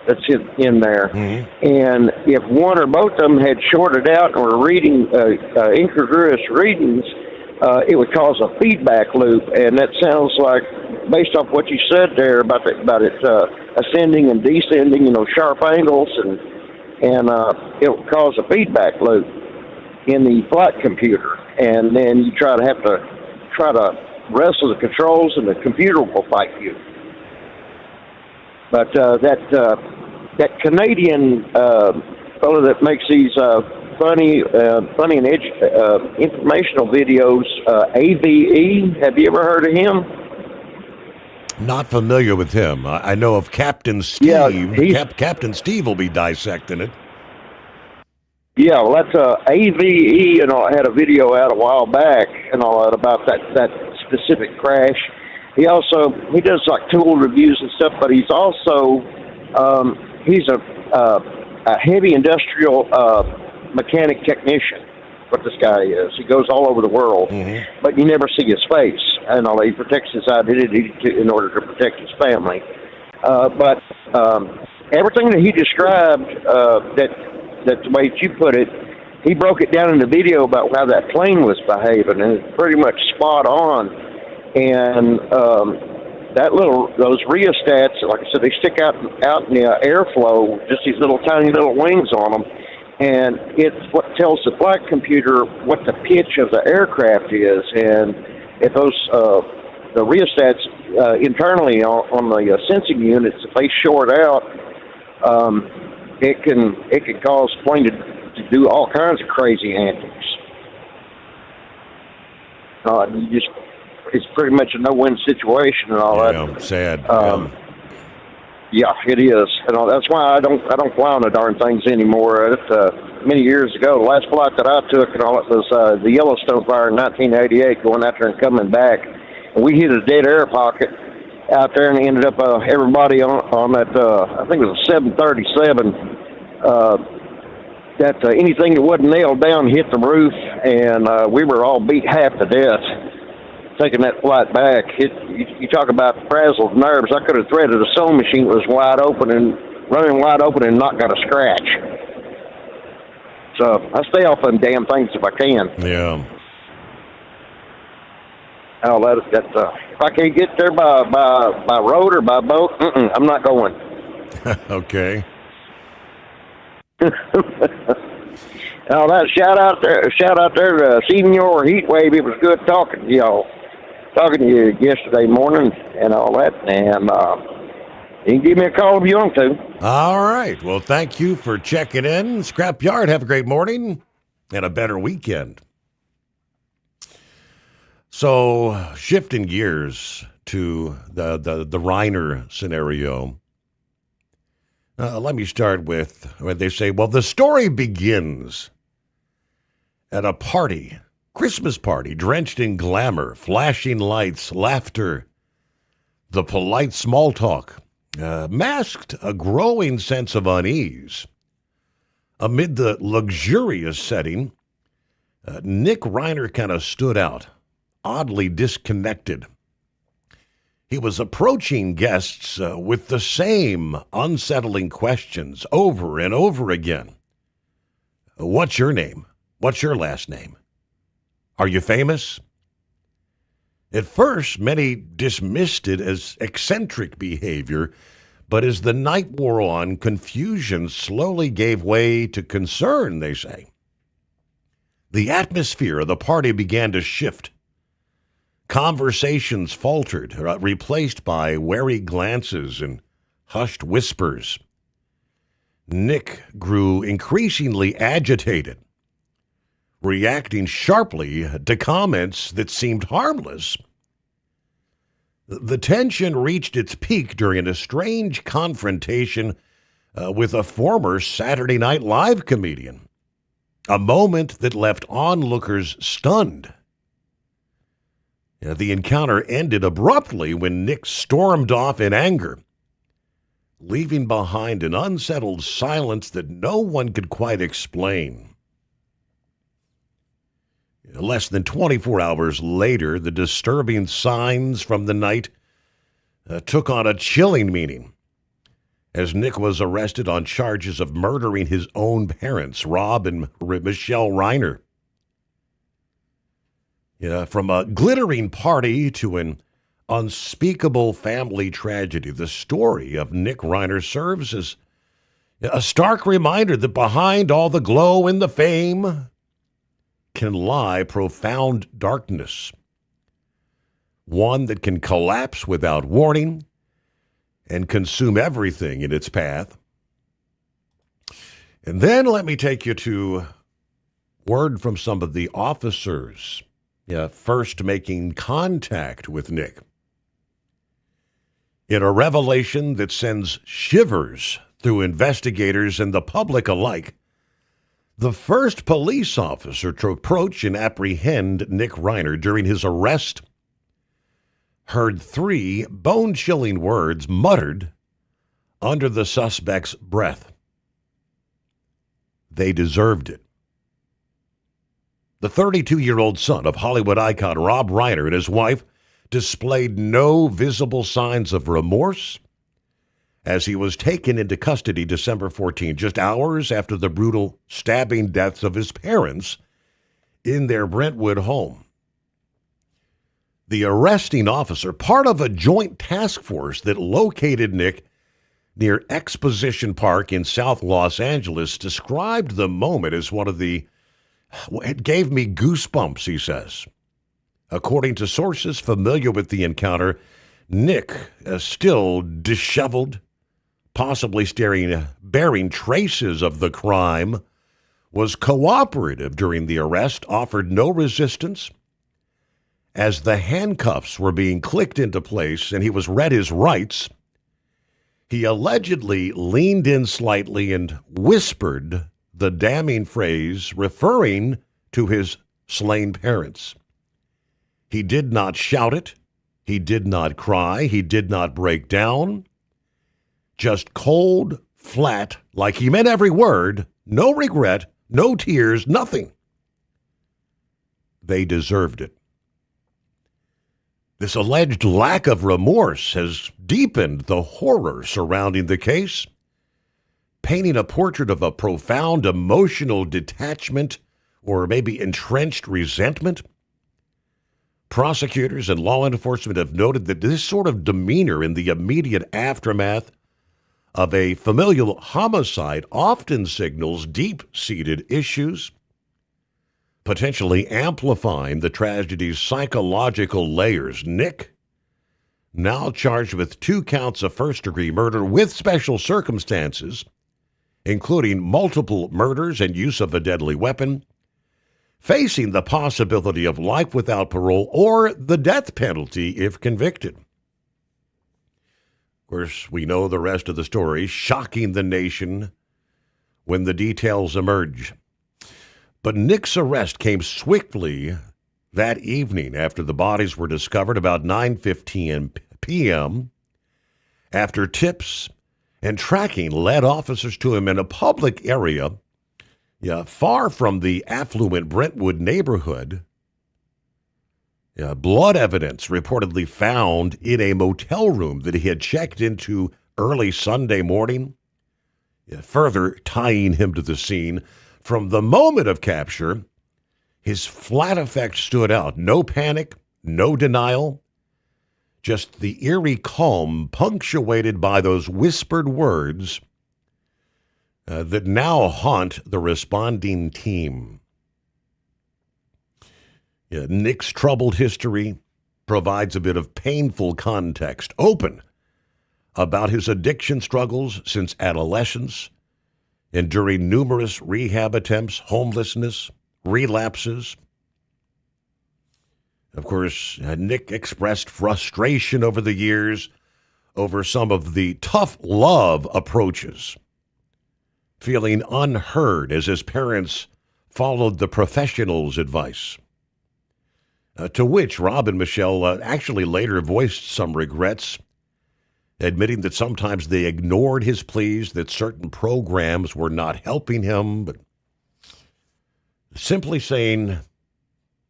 that's in there, and if one or both of them had shorted out and were reading incongruous readings, it would cause a feedback loop, and that sounds like, based off what you said there about it ascending and descending, sharp angles, and it would cause a feedback loop in the flight computer, and then you try to wrestle the controls, and the computer will fight you. But that Canadian fellow that makes these funny and informational videos, AVE, have you ever heard of him? Not familiar with him. I know of Captain Steve. Yeah, Captain Steve will be dissecting it. Yeah, well, that's AVE, had a video out a while back and all that about that specific crash. He does like tool reviews and stuff, but he's also he's a heavy industrial mechanic technician. What this guy is, he goes all over the world, but you never see his face, and all. He protects his identity in order to protect his family. But everything that he described, that the way you put it, he broke it down in the video about how that plane was behaving, and it's pretty much spot on. And those rheostats, like I said, they stick out in the airflow, just these tiny little wings on them, and it's what tells the flight computer what the pitch of the aircraft is. And if those the rheostats internally on the sensing units, if they short out, it can cause the plane to do all kinds of crazy antics. It's pretty much a no-win situation and all that. Sad. Yeah, it is. And that's why I don't fly on the darn things anymore. Many years ago, the last flight that I took and all, it was the Yellowstone fire in 1988, going out there and coming back. And we hit a dead air pocket out there, and ended up everybody on that. I think it was a 737. Anything that wasn't nailed down hit the roof, and we were all beat half to death taking that flight back. You talk about frazzled nerves. I could have threaded a sewing machine that was running wide open and not got a scratch. So I stay off them damn things if I can. Yeah. Oh, if I can't get there by road or by boat, I'm not going. Okay. Oh, that shout out there to Senior Heatwave. It was good talking to you yesterday morning and all that. And you can give me a call if you want to. All right. Well, thank you for checking in. Scrapyard, have a great morning and a better weekend. So, shifting gears to the Reiner scenario. Let me start with when they say, well, the story begins at a party, Christmas party, drenched in glamour, flashing lights, laughter, the polite small talk, masked a growing sense of unease. Amid the luxurious setting, Nick Reiner kind of stood out, oddly disconnected. He was approaching guests with the same unsettling questions over and over again. What's your name? What's your last name? Are you famous? At first, many dismissed it as eccentric behavior, but as the night wore on, confusion slowly gave way to concern, they say. The atmosphere of the party began to shift. Conversations faltered, replaced by wary glances and hushed whispers. Nick grew increasingly agitated. reacting sharply to comments that seemed harmless. The tension reached its peak during a strange confrontation with a former Saturday Night Live comedian, a moment that left onlookers stunned. The encounter ended abruptly when Nick stormed off in anger, leaving behind an unsettled silence that no one could quite explain. Less than 24 hours later, the disturbing signs from the night took on a chilling meaning as Nick was arrested on charges of murdering his own parents, Rob and Michelle Reiner. From a glittering party to an unspeakable family tragedy, the story of Nick Reiner serves as a stark reminder that behind all the glow and the fame can lie profound darkness, one that can collapse without warning and consume everything in its path. And then let me take you to word from some of the officers first making contact with Nick. In a revelation that sends shivers through investigators and the public alike, the first police officer to approach and apprehend Nick Reiner during his arrest heard 3 bone-chilling words muttered under the suspect's breath. They deserved it. The 32-year-old son of Hollywood icon Rob Reiner and his wife displayed no visible signs of remorse as he was taken into custody December 14, just hours after the brutal stabbing deaths of his parents in their Brentwood home. The arresting officer, part of a joint task force that located Nick near Exposition Park in South Los Angeles, described the moment as one of the "it gave me goosebumps," he says. According to sources familiar with the encounter, Nick, still disheveled, possibly bearing traces of the crime, was cooperative during the arrest, offered no resistance. As the handcuffs were being clicked into place and he was read his rights, he allegedly leaned in slightly and whispered the damning phrase referring to his slain parents. He did not shout it. He did not cry. He did not break down. Just cold, flat, like he meant every word, no regret, no tears, nothing. They deserved it. This alleged lack of remorse has deepened the horror surrounding the case, painting a portrait of a profound emotional detachment or maybe entrenched resentment. Prosecutors and law enforcement have noted that this sort of demeanor in the immediate aftermath of a familial homicide often signals deep-seated issues, potentially amplifying the tragedy's psychological layers. Nick, now charged with 2 counts of first-degree murder with special circumstances, including multiple murders and use of a deadly weapon, facing the possibility of life without parole or the death penalty if convicted. Of course, we know the rest of the story, shocking the nation when the details emerge. But Nick's arrest came swiftly that evening after the bodies were discovered about 9:15 p.m. after tips and tracking led officers to him in a public area far from the affluent Brentwood neighborhood. Blood evidence reportedly found in a motel room that he had checked into early Sunday morning, further tying him to the scene. From the moment of capture, his flat effect stood out. No panic, no denial, just the eerie calm punctuated by those whispered words that now haunt the responding team. Nick's troubled history provides a bit of painful context, open about his addiction struggles since adolescence, enduring numerous rehab attempts, homelessness, relapses. Of course, Nick expressed frustration over the years over some of the tough love approaches, feeling unheard as his parents followed the professionals' advice. To which Rob and Michelle actually later voiced some regrets, admitting that sometimes they ignored his pleas, that certain programs were not helping him, but simply saying,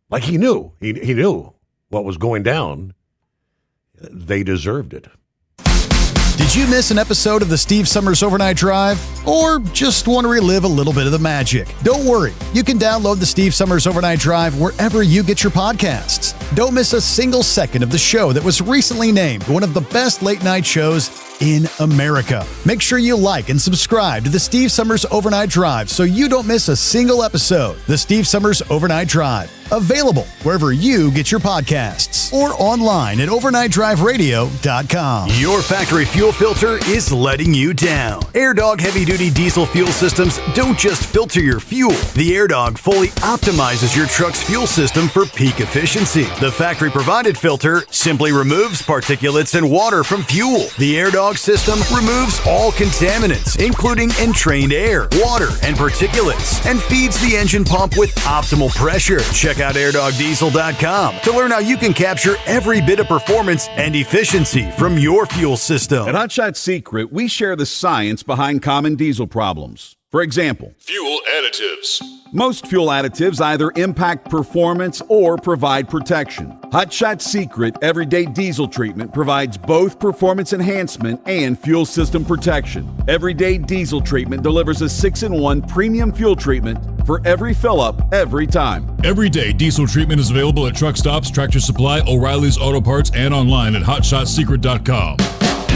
like he knew what was going down, they deserved it. Did you miss an episode of the Steve Summers Overnight Drive? Or just want to relive a little bit of the magic? Don't worry. You can download the Steve Summers Overnight Drive wherever you get your podcasts. Don't miss a single second of the show that was recently named one of the best late night shows in America. Make sure you like and subscribe to the Steve Summers Overnight Drive so you don't miss a single episode. The Steve Summers Overnight Drive. Available wherever you get your podcasts or online at overnightdriveradio.com. Your factory fuel filter is letting you down. AirDog heavy-duty diesel fuel systems don't just filter your fuel. The AirDog fully optimizes your truck's fuel system for peak efficiency. The factory-provided filter simply removes particulates and water from fuel. The AirDog system removes all contaminants, including entrained air, water, and particulates, and feeds the engine pump with optimal pressure. Check out airdogdiesel.com to learn how you can capture every bit of performance and efficiency from your fuel system. At Hotshot Secret, we share the science behind common diesel problems. For example, fuel additives. Most fuel additives either impact performance or provide protection. Hotshot Secret Everyday Diesel Treatment provides both performance enhancement and fuel system protection. Everyday Diesel Treatment delivers a 6-in-1 premium fuel treatment for every fill-up, every time. Everyday Diesel Treatment is available at truck stops, Tractor Supply, O'Reilly's Auto Parts, and online at hotshotsecret.com.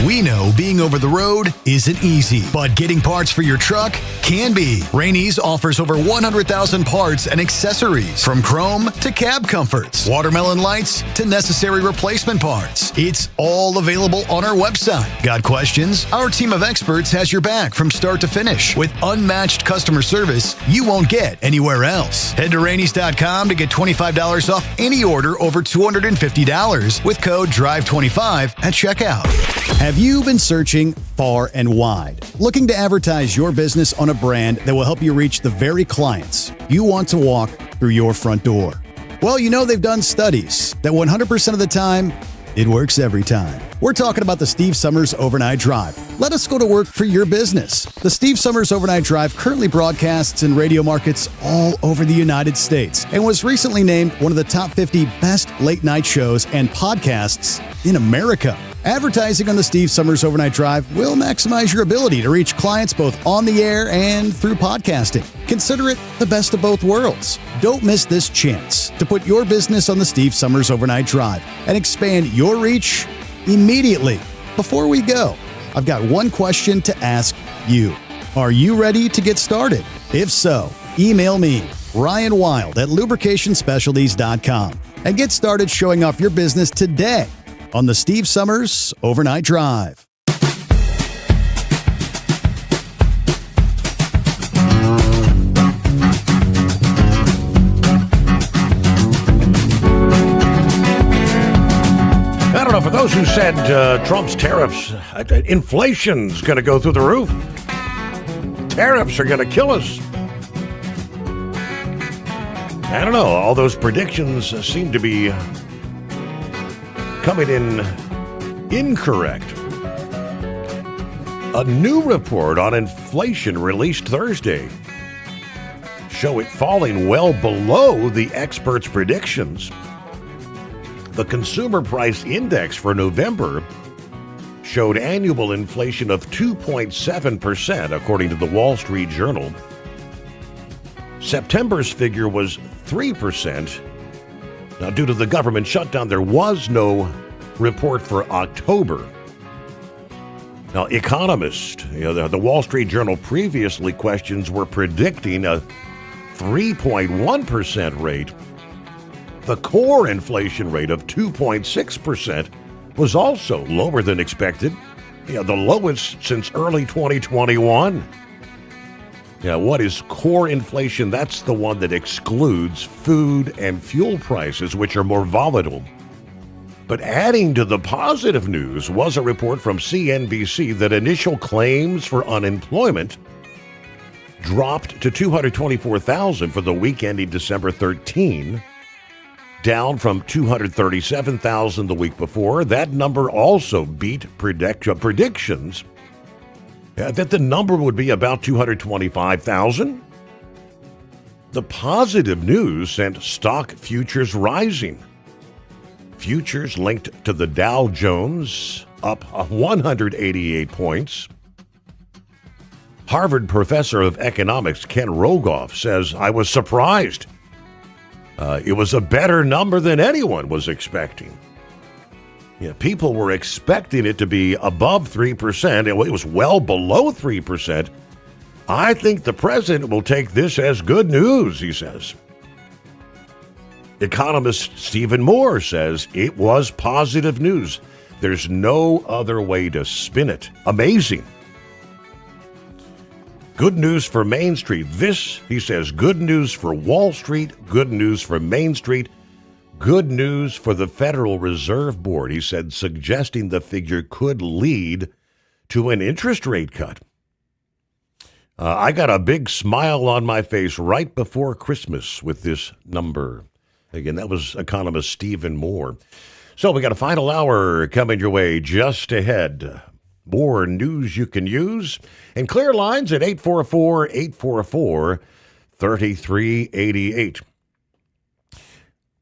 We know being over the road isn't easy, but getting parts for your truck can be. Rainey's offers over 100,000 parts and accessories, from chrome to cab comforts, watermelon lights to necessary replacement parts. It's all available on our website. Got questions? Our team of experts has your back from start to finish with unmatched customer service you won't get anywhere else. Head to Rainey's.com to get $25 off any order over $250 with code DRIVE25 at checkout. Have you been searching far and wide, looking to advertise your business on a brand that will help you reach the very clients you want to walk through your front door? Well, you know they've done studies that 100% of the time, it works every time. We're talking about the Steve Summers Overnight Drive. Let us go to work for your business. The Steve Summers Overnight Drive currently broadcasts in radio markets all over the United States and was recently named one of the top 50 best late night shows and podcasts in America. Advertising on the Steve Summers Overnight Drive will maximize your ability to reach clients both on the air and through podcasting. Consider it the best of both worlds. Don't miss this chance to put your business on the Steve Summers Overnight Drive and expand your reach immediately. Before we go, I've got one question to ask you. Are you ready to get started? If so, email me, Ryan Wild at lubricationspecialties.com, and get started showing off your business today on the Steve Summers Overnight Drive. I don't know, for those who said Trump's tariffs, inflation's going to go through the roof. Tariffs are going to kill us. I don't know, all those predictions seem to be coming in incorrect. A new report on inflation released Thursday show it falling well below the experts' predictions. The Consumer Price Index for November showed annual inflation of 2.7%, according to the Wall Street Journal. September's figure was 3%. Now, due to the government shutdown, there was no report for October. Now, economists, the Wall Street Journal previously questions were predicting a 3.1% rate. The core inflation rate of 2.6% was also lower than expected, the lowest since early 2021. Yeah, what is core inflation? That's the one that excludes food and fuel prices, which are more volatile. But adding to the positive news was a report from CNBC that initial claims for unemployment dropped to 224,000 for the week ending December 13, down from 237,000 the week before. That number also beat predictions that the number would be about 225,000. The positive news sent stock futures rising. Futures linked to the Dow Jones up 188 points. Harvard professor of economics Ken Rogoff says, I was surprised. It was a better number than anyone was expecting. Yeah, people were expecting it to be above 3%. It was well below 3%. I think the president will take this as good news, he says. Economist Stephen Moore says it was positive news. There's no other way to spin it. Amazing. Good news for Main Street. This, he says, good news for Wall Street, good news for Main Street, good news for the Federal Reserve Board, he said, suggesting the figure could lead to an interest rate cut. I got a big smile on my face right before Christmas with this number. Again, that was economist Stephen Moore. So we got a final hour coming your way just ahead. More news you can use. And clear lines at 844-844-3388.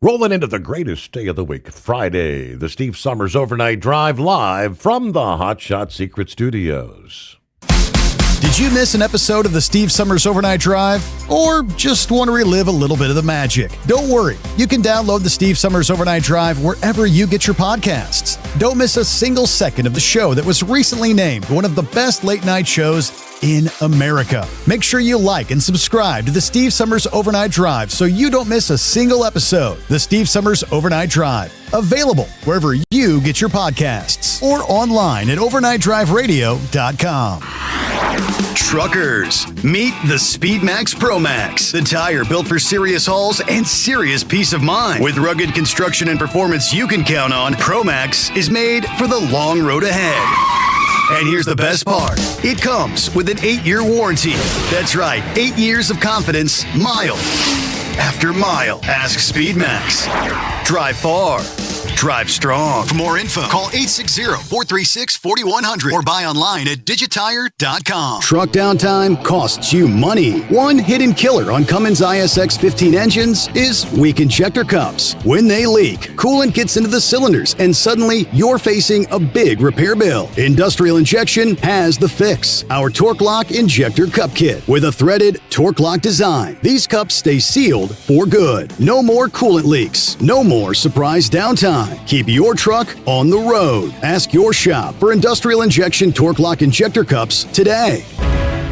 Rolling into the greatest day of the week, Friday, the Steve Sommers Overnight Drive live from the Hot Shot Secret Studios. Did you miss an episode of the Steve Sommers Overnight Drive? Or just want to relive a little bit of the magic? Don't worry. You can download the Steve Sommers Overnight Drive wherever you get your podcasts. Don't miss a single second of the show that was recently named one of the best late-night shows in America. Make sure you like and subscribe to the Steve Sommers Overnight Drive so you don't miss a single episode. The Steve Sommers Overnight Drive. Available wherever you get your podcasts or online at overnightdriveradio.com. Truckers, meet the SpeedMax Pro Max, the tire built for serious hauls and serious peace of mind. With rugged construction and performance you can count on, Pro Max is made for the long road ahead. And here's the best part. It comes with an 8-year warranty. That's right, 8 years of confidence, mile after mile. Ask SpeedMax. Drive far. Drive strong. For more info, call 860-436-4100 or buy online at digitire.com. Truck downtime costs you money. One hidden killer on Cummins ISX 15 engines is weak injector cups. When they leak, coolant gets into the cylinders and suddenly you're facing a big repair bill. Industrial Injection has the fix. Our Torque Lock Injector Cup Kit with a threaded Torque Lock design. These cups stay sealed for good. No more coolant leaks. No more surprise downtime. Keep your truck on the road. Ask your shop for Industrial Injection Torque Lock Injector Cups today.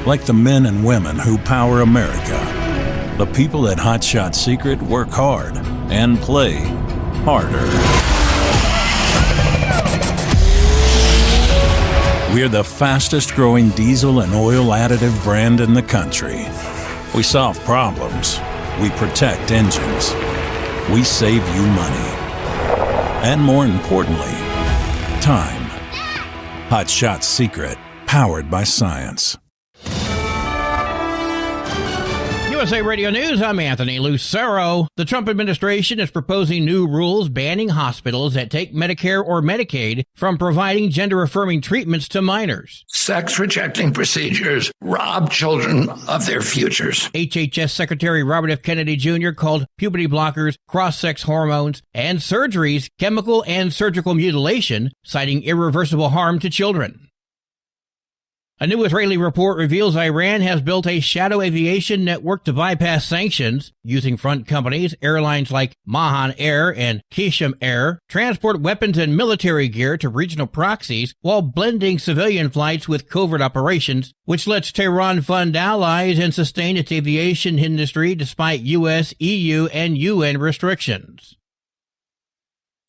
Like the men and women who power America, the people at Hot Shot Secret work hard and play harder. We're the fastest growing diesel and oil additive brand in the country. We solve problems. We protect engines. We save you money. And more importantly, time. Hot Shot Secret, powered by science. USA Radio News, I'm Anthony Lucero. The Trump administration is proposing new rules banning hospitals that take Medicare or Medicaid from providing gender-affirming treatments to minors. Sex-rejecting procedures rob children of their futures. HHS Secretary Robert F. Kennedy Jr. called puberty blockers, cross-sex hormones, and surgeries chemical and surgical mutilation, citing irreversible harm to children. A new Israeli report reveals Iran has built a shadow aviation network to bypass sanctions, using front companies, airlines like Mahan Air and Kishim Air, transport weapons and military gear to regional proxies while blending civilian flights with covert operations, which lets Tehran fund allies and sustain its aviation industry despite U.S., EU, and UN restrictions.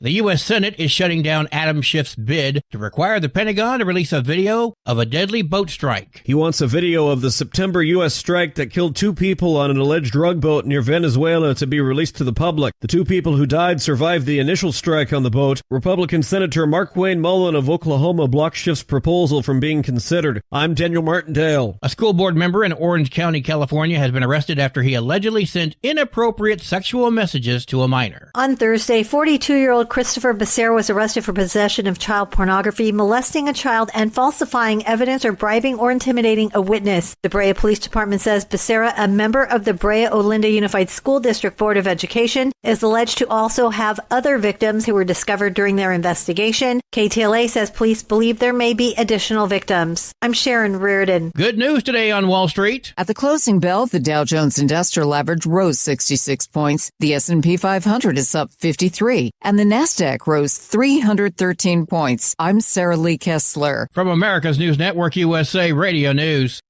The U.S. Senate is shutting down Adam Schiff's bid to require the Pentagon to release a video of a deadly boat strike. He wants a video of the September U.S. strike that killed 2 people on an alleged drug boat near Venezuela to be released to the public. The 2 people who died survived the initial strike on the boat. Republican Senator Markwayne Mullin of Oklahoma blocked Schiff's proposal from being considered. I'm Daniel Martindale. A school board member in Orange County, California, has been arrested after he allegedly sent inappropriate sexual messages to a minor. On Thursday, 42-year-old Christopher Becerra was arrested for possession of child pornography, molesting a child, and falsifying evidence or bribing or intimidating a witness. The Brea Police Department says Becerra, a member of the Brea Olinda Unified School District Board of Education, is alleged to also have other victims who were discovered during their investigation. KTLA says police believe there may be additional victims. I'm Sharon Reardon. Good news today on Wall Street. At the closing bell, the Dow Jones Industrial Average rose 66 points. The S&P 500 is up 53, and the NASDAQ rose 313 points. I'm Sarah Lee Kessler. From America's News Network, USA Radio News.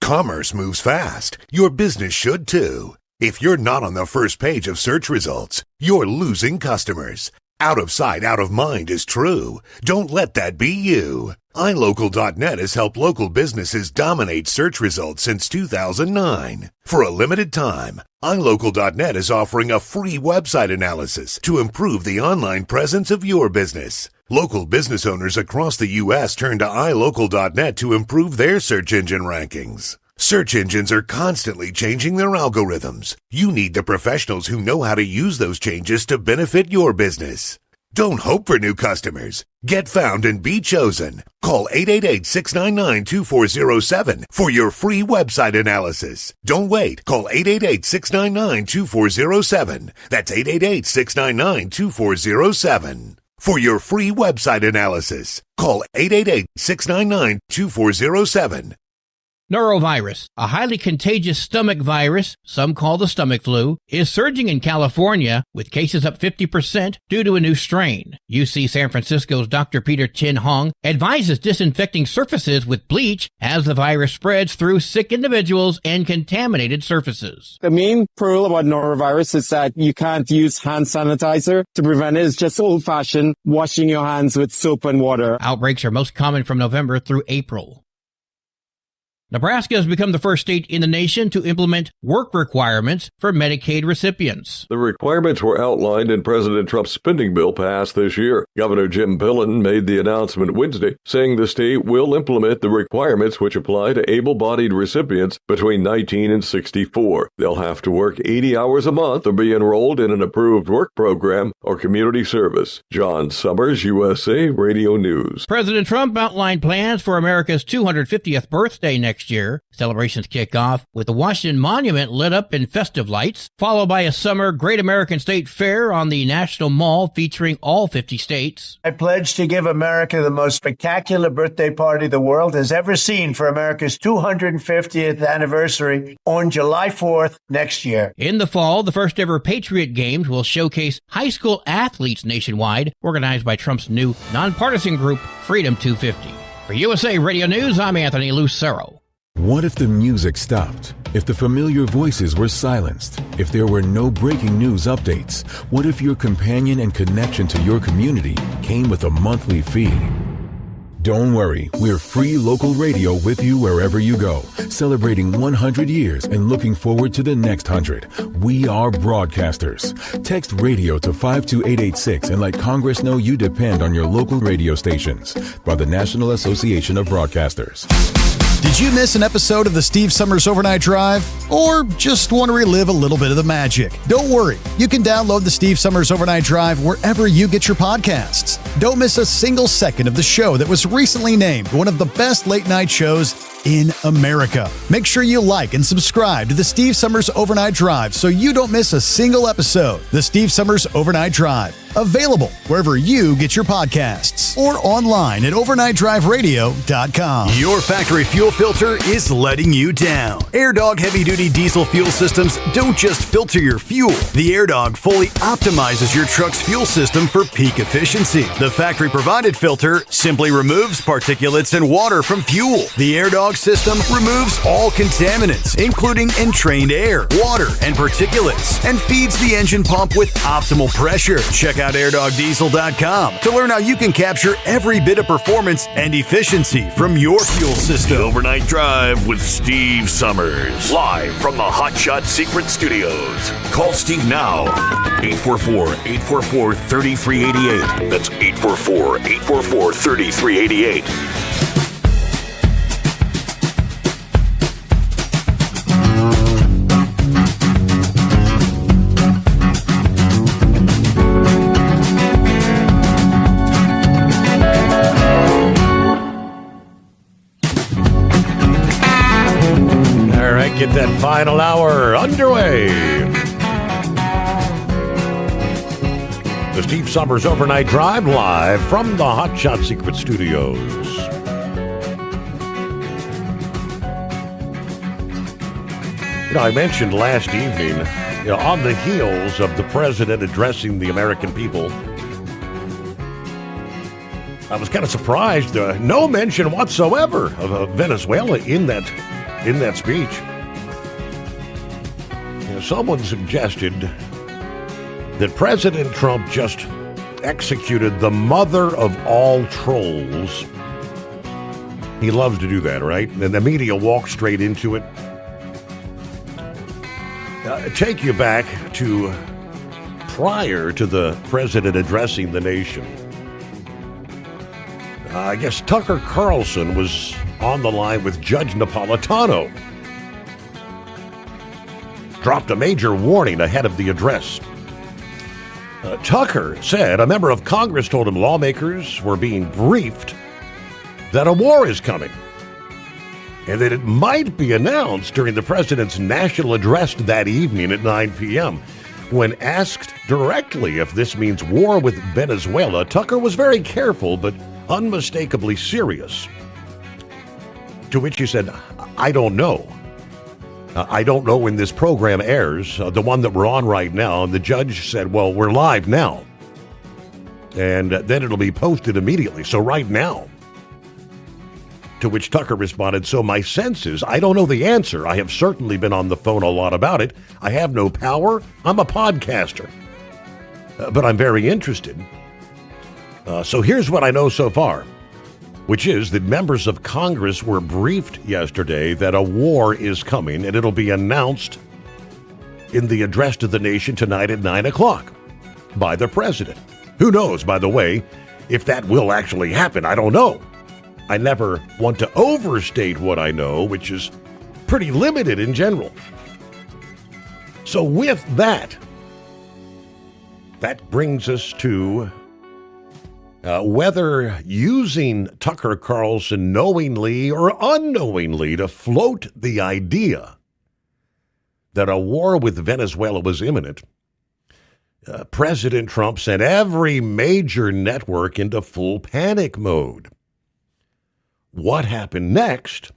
Commerce moves fast. Your business should too. If you're not on the first page of search results, you're losing customers. Out of sight, out of mind is true. Don't let that be you. iLocal.net has helped local businesses dominate search results since 2009. For a limited time, iLocal.net is offering a free website analysis to improve the online presence of your business. Local business owners across the U.S. turn to iLocal.net to improve their search engine rankings. Search engines are constantly changing their algorithms. You need the professionals who know how to use those changes to benefit your business. Don't hope for new customers. Get found and be chosen. Call 888-699-2407 for your free website analysis. Don't wait. Call 888-699-2407. That's 888-699-2407. For your free website analysis, call 888-699-2407. Norovirus, a highly contagious stomach virus, some call the stomach flu, is surging in California, with cases up 50% due to a new strain. UC San Francisco's Dr. Peter Chin Hong advises disinfecting surfaces with bleach as the virus spreads through sick individuals and contaminated surfaces. The main rule about norovirus is that you can't use hand sanitizer to prevent it. It's just old-fashioned washing your hands with soap and water. Outbreaks are most common from November through April. Nebraska has become the first state in the nation to implement work requirements for Medicaid recipients. The requirements were outlined in President Trump's spending bill passed this year. Governor Jim Pillen made the announcement Wednesday, saying the state will implement the requirements which apply to able-bodied recipients between 19 and 64. They'll have to work 80 hours a month or be enrolled in an approved work program or community service. John Sommers, USA Radio News. President Trump outlined plans for America's 250th birthday next year. Celebrations kick off with the Washington Monument lit up in festive lights, followed by a summer Great American State Fair on the National Mall featuring all 50 states. I pledge to give America the most spectacular birthday party the world has ever seen for America's 250th anniversary on July 4th next year. In the fall, the first ever Patriot Games will showcase high school athletes nationwide, organized by Trump's new nonpartisan group, Freedom 250. For USA Radio News, I'm Anthony Lucero. What if the music stopped? If the familiar voices were silenced? If there were no breaking news updates? What if your companion and connection to your community came with a monthly fee? Don't worry, we're free local radio with you wherever you go, celebrating 100 years and looking forward to the next 100. We are broadcasters. Text radio to 52886 and let Congress know you depend on your local radio stations. By the National Association of Broadcasters. Did you miss an episode of the Steve Summers Overnight Drive? Or just want to relive a little bit of the magic? Don't worry. You can download the Steve Summers Overnight Drive wherever you get your podcasts. Don't miss a single second of the show that was recently named one of the best late night shows in America. Make sure you like and subscribe to the Steve Summers Overnight Drive so you don't miss a single episode. The Steve Summers Overnight Drive. Available wherever you get your podcasts or online at overnightdriveradio.com. Your factory fuel filter is letting you down. AirDog heavy-duty diesel fuel systems don't just filter your fuel. The AirDog fully optimizes your truck's fuel system for peak efficiency. The factory-provided filter simply removes particulates and water from fuel. The AirDog hydraulic system removes all contaminants, including entrained air, water, and particulates, and feeds the engine pump with optimal pressure. Check out airdogdiesel.com to learn how you can capture every bit of performance and efficiency from your fuel system. The Overnight Drive with Steve Sommers. Live from the Hot Shot Secret Studios. Call Steve now. 844-844-3388. That's 844-844-3388. Get that final hour underway. The Steve Sommers Overnight Drive live from the Hot Shot Secret Studios. I mentioned last evening, on the heels of the president addressing the American people, I was kind of surprised. No mention whatsoever of Venezuela in that speech. Someone suggested that President Trump just executed the mother of all trolls. He loves to do that, right? And the media walks straight into it. Take you back to prior to the president addressing the nation. I guess Tucker Carlson was on the line with Judge Napolitano. Dropped a major warning ahead of the address. Tucker said a member of Congress told him lawmakers were being briefed that a war is coming and that it might be announced during the president's national address that evening at 9 p.m. When asked directly if this means war with Venezuela, Tucker was very careful but unmistakably serious. To which he said, "I don't know. I don't know when this program airs, the one that we're on right now." And the judge said, "Well, we're live now. And then it'll be posted immediately. So right now." To which Tucker responded, "So my sense is, I don't know the answer. I have certainly been on the phone a lot about it. I have no power. I'm a podcaster. But I'm very interested. So here's what I know so far, which is that members of Congress were briefed yesterday that a war is coming, and it'll be announced in the address to the nation tonight at 9 o'clock by the president. Who knows, by the way, if that will actually happen? I don't know. I never want to overstate what I know, which is pretty limited in general. So with that brings us to whether using Tucker Carlson knowingly or unknowingly to float the idea that a war with Venezuela was imminent, President Trump sent every major network into full panic mode. What happened next?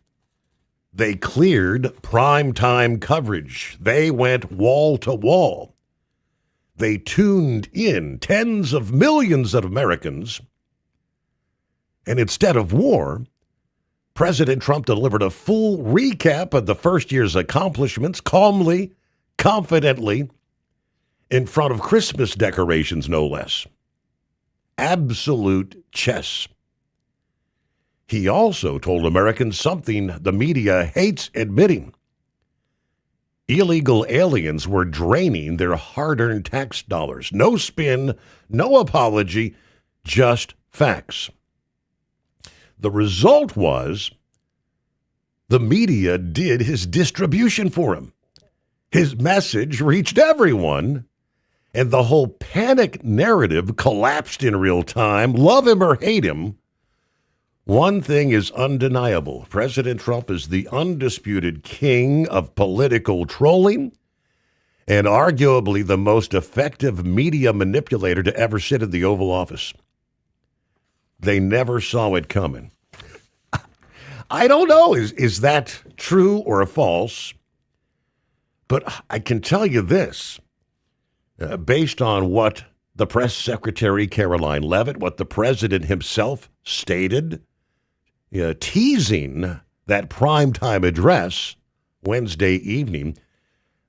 They cleared primetime coverage. They went wall to wall. They tuned in tens of millions of Americans. And instead of war, President Trump delivered a full recap of the first year's accomplishments, calmly, confidently, in front of Christmas decorations, no less. Absolute chess. He also told Americans something the media hates admitting. Illegal aliens were draining their hard-earned tax dollars. No spin, no apology, just facts. The result was the media did his distribution for him. His message reached everyone, and the whole panic narrative collapsed in real time. Love him or hate him, one thing is undeniable. President Trump is the undisputed king of political trolling and arguably the most effective media manipulator to ever sit in the Oval Office. They never saw it coming. I don't know, is that true or false? But I can tell you this, based on what the press secretary, Caroline Leavitt, what the president himself stated, teasing that primetime address Wednesday evening,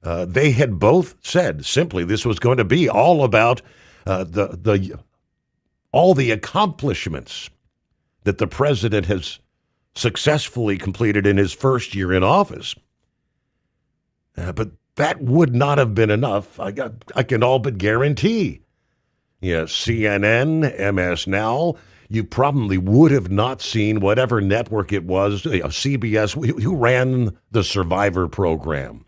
they had both said simply this was going to be all about all the accomplishments that the president has successfully completed in his first year in office. But that would not have been enough. I can all but guarantee. Yeah, CNN, MS Now, you probably would have not seen whatever network it was, CBS, who ran the Survivor program.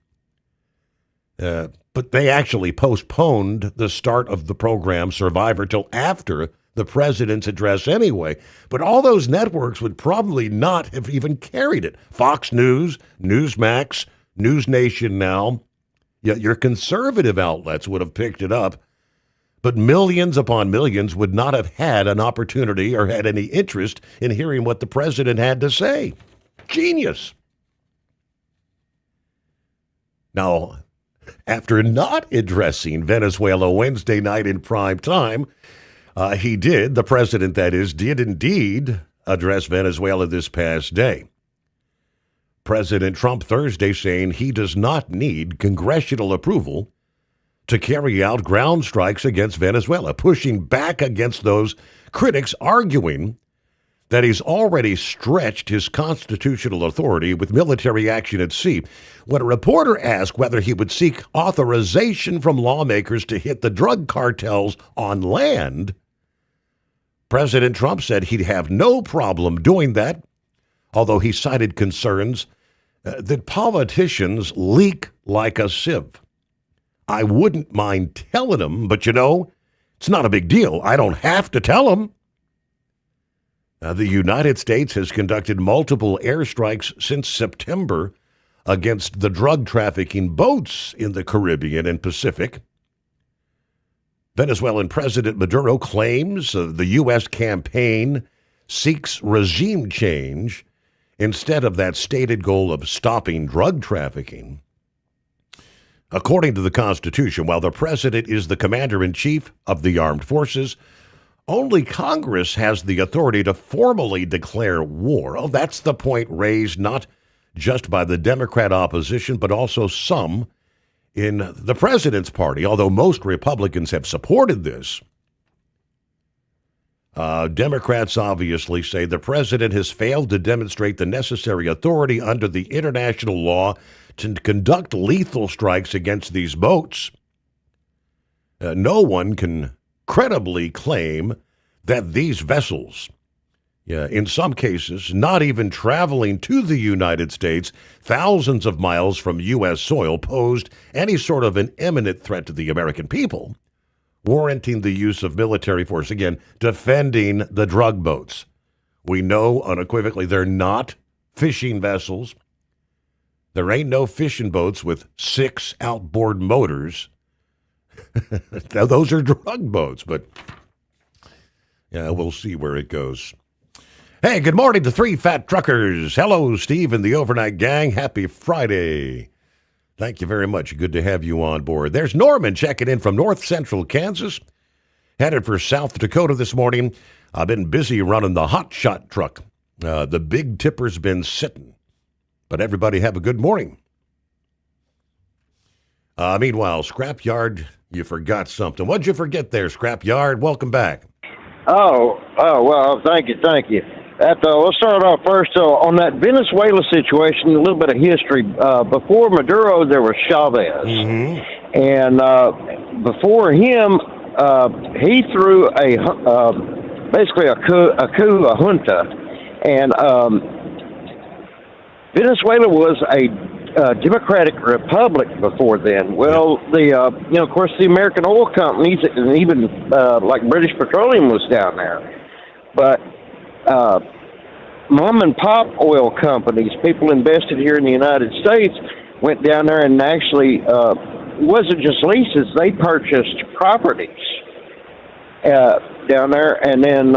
But they actually postponed the start of the program, Survivor, till after the president's address anyway. But all those networks would probably not have even carried it. Fox News, Newsmax, News Nation Now, your conservative outlets would have picked it up. But millions upon millions would not have had an opportunity or had any interest in hearing what the president had to say. Genius. Now, after not addressing Venezuela Wednesday night in prime time, the president that is, did indeed address Venezuela this past day. President Trump Thursday saying he does not need congressional approval to carry out ground strikes against Venezuela, pushing back against those critics arguing that he's already stretched his constitutional authority with military action at sea. When a reporter asked whether he would seek authorization from lawmakers to hit the drug cartels on land, President Trump said he'd have no problem doing that, although he cited concerns that politicians leak like a sieve. I wouldn't mind telling them, but it's not a big deal. I don't have to tell them. The United States has conducted multiple airstrikes since September against the drug trafficking boats in the Caribbean and Pacific. Venezuelan President Maduro claims the U.S. campaign seeks regime change instead of that stated goal of stopping drug trafficking. According to the Constitution, while the president is the commander-in-chief of the armed forces, only Congress has the authority to formally declare war. Oh, that's the point raised not just by the Democrat opposition, but also some in the president's party, although most Republicans have supported this. Democrats obviously say the president has failed to demonstrate the necessary authority under the international law to conduct lethal strikes against these boats. No one can credibly claim that these vessels, in some cases, not even traveling to the United States, thousands of miles from U.S. soil, posed any sort of an imminent threat to the American people, warranting the use of military force, again, defending the drug boats. We know unequivocally they're not fishing vessels. There ain't no fishing boats with 6 outboard motors. Those are drug boats, but we'll see where it goes. Hey, good morning to 3 fat truckers. Hello, Steve and the Overnight Gang. Happy Friday. Thank you very much. Good to have you on board. There's Norman checking in from north central Kansas. Headed for South Dakota this morning. I've been busy running the hot shot truck. The big tipper's been sitting. But everybody have a good morning. Meanwhile, Scrapyard, you forgot something. What'd you forget there, Scrapyard? Welcome back. Oh, well, thank you. Let's start off first on that Venezuela situation, a little bit of history. Before Maduro, there was Chavez. Mm-hmm. And before him, he threw basically a coup, a junta. And Venezuela was a democratic republic before then. Well, of course, the American oil companies and even like British Petroleum was down there. But mom and pop oil companies, people invested here in the United States, went down there and actually wasn't just leases; they purchased properties down there, and then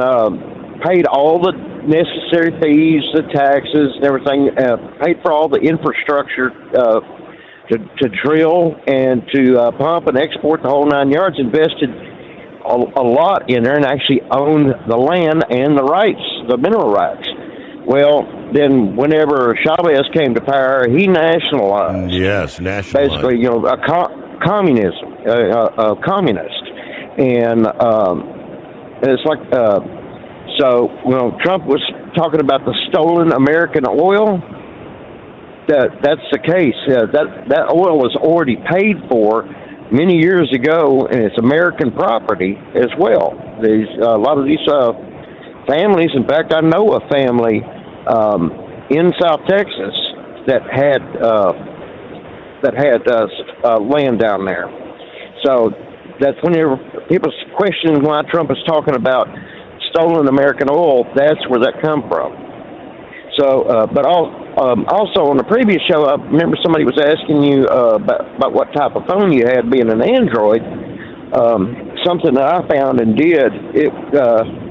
paid all the necessary fees, the taxes, and everything, paid for all the infrastructure to drill and to pump and export the whole 9 yards, invested a lot in there and actually owned the land and the rights, the mineral rights. Well, then whenever Chavez came to power, he nationalized. Yes, nationalized. Basically, you know, communism, a communist. And it's like, so, you know, Trump was talking about the stolen American oil. That's the case. That oil was already paid for many years ago, and it's American property as well. A lot of these families, in fact, I know a family in South Texas that had land down there. So that's whenever people question why Trump is talking about stolen American oil, that's where that come from. So, but also on the previous show, I remember somebody was asking you about what type of phone you had, being an Android. Something that I found and did,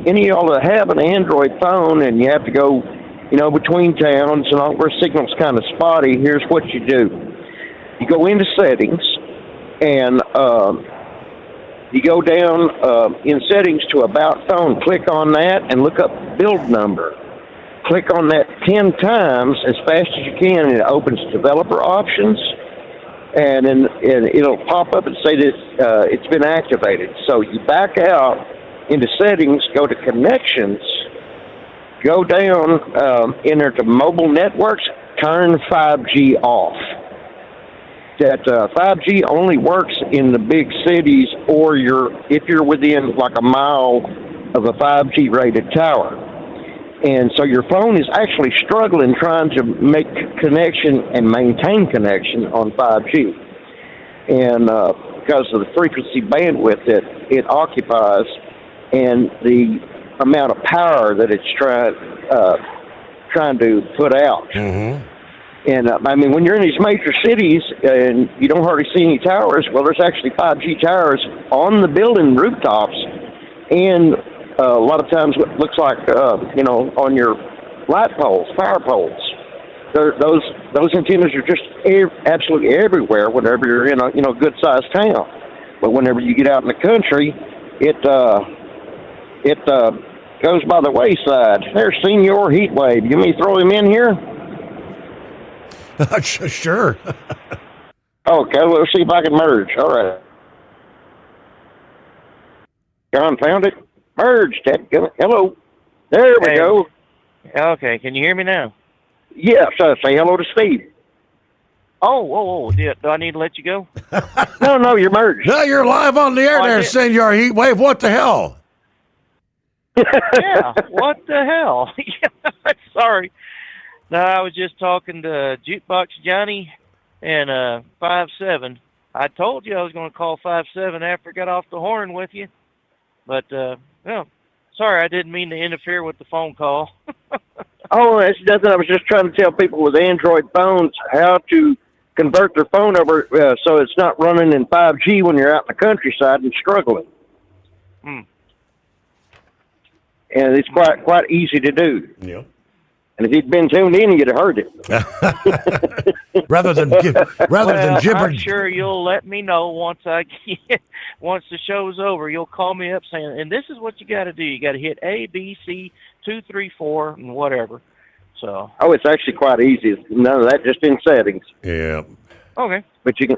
any of y'all that have an Android phone and you have to go, you know, between towns and all where signal's kind of spotty, here's what you do. You go into settings and you go down in settings to About Phone, click on that and look up build number. Click on that 10 times as fast as you can, and it opens developer options, and then it'll pop up and say that it's been activated. So you back out into settings, go to connections, go down in there to mobile networks, turn 5G off. That 5G only works in the big cities, or if you're within like a mile of a 5G rated tower. And so your phone is actually struggling trying to make connection and maintain connection on 5G. And because of the frequency bandwidth that it occupies and the amount of power that it's trying to put out. Mm-hmm. And I mean, when you're in these major cities and you don't hardly see any towers, well, there's actually 5G towers on the building rooftops, and a lot of times it looks like, you know, on your light poles, fire poles. Those antennas are just absolutely everywhere whenever you're in a, you know, good-sized town. But whenever you get out in the country, it goes by the wayside. There's Senior Heatwave. You want me to throw him in here? Sure. Okay, let's see if I can merge. All right. John found it. Merge. Hello. There we go. Okay, can you hear me now? Yes. Say hello to Steve. Oh, do I need to let you go? No, you're merged. No, you're live on the air there, Senor Heatwave. What the hell? Yeah, what the hell? Sorry. No, I was just talking to Jukebox Johnny and 5-7. I told you I was going to call 5-7 after I got off the horn with you. But, no, sorry, I didn't mean to interfere with the phone call. Oh, that's nothing. I was just trying to tell people with Android phones how to convert their phone over so it's not running in 5G when you're out in the countryside and struggling. Hmm. And it's quite easy to do. Yeah. And if you'd been tuned in, you'd have heard it. rather than gibber. I'm sure you'll let me know once the show's over. You'll call me up saying, and this is what you got to do. You got to hit A, B, C, 2, 3, 4, and whatever. So. Oh, it's actually quite easy. None of that, just in settings. Yeah. Okay. But you can,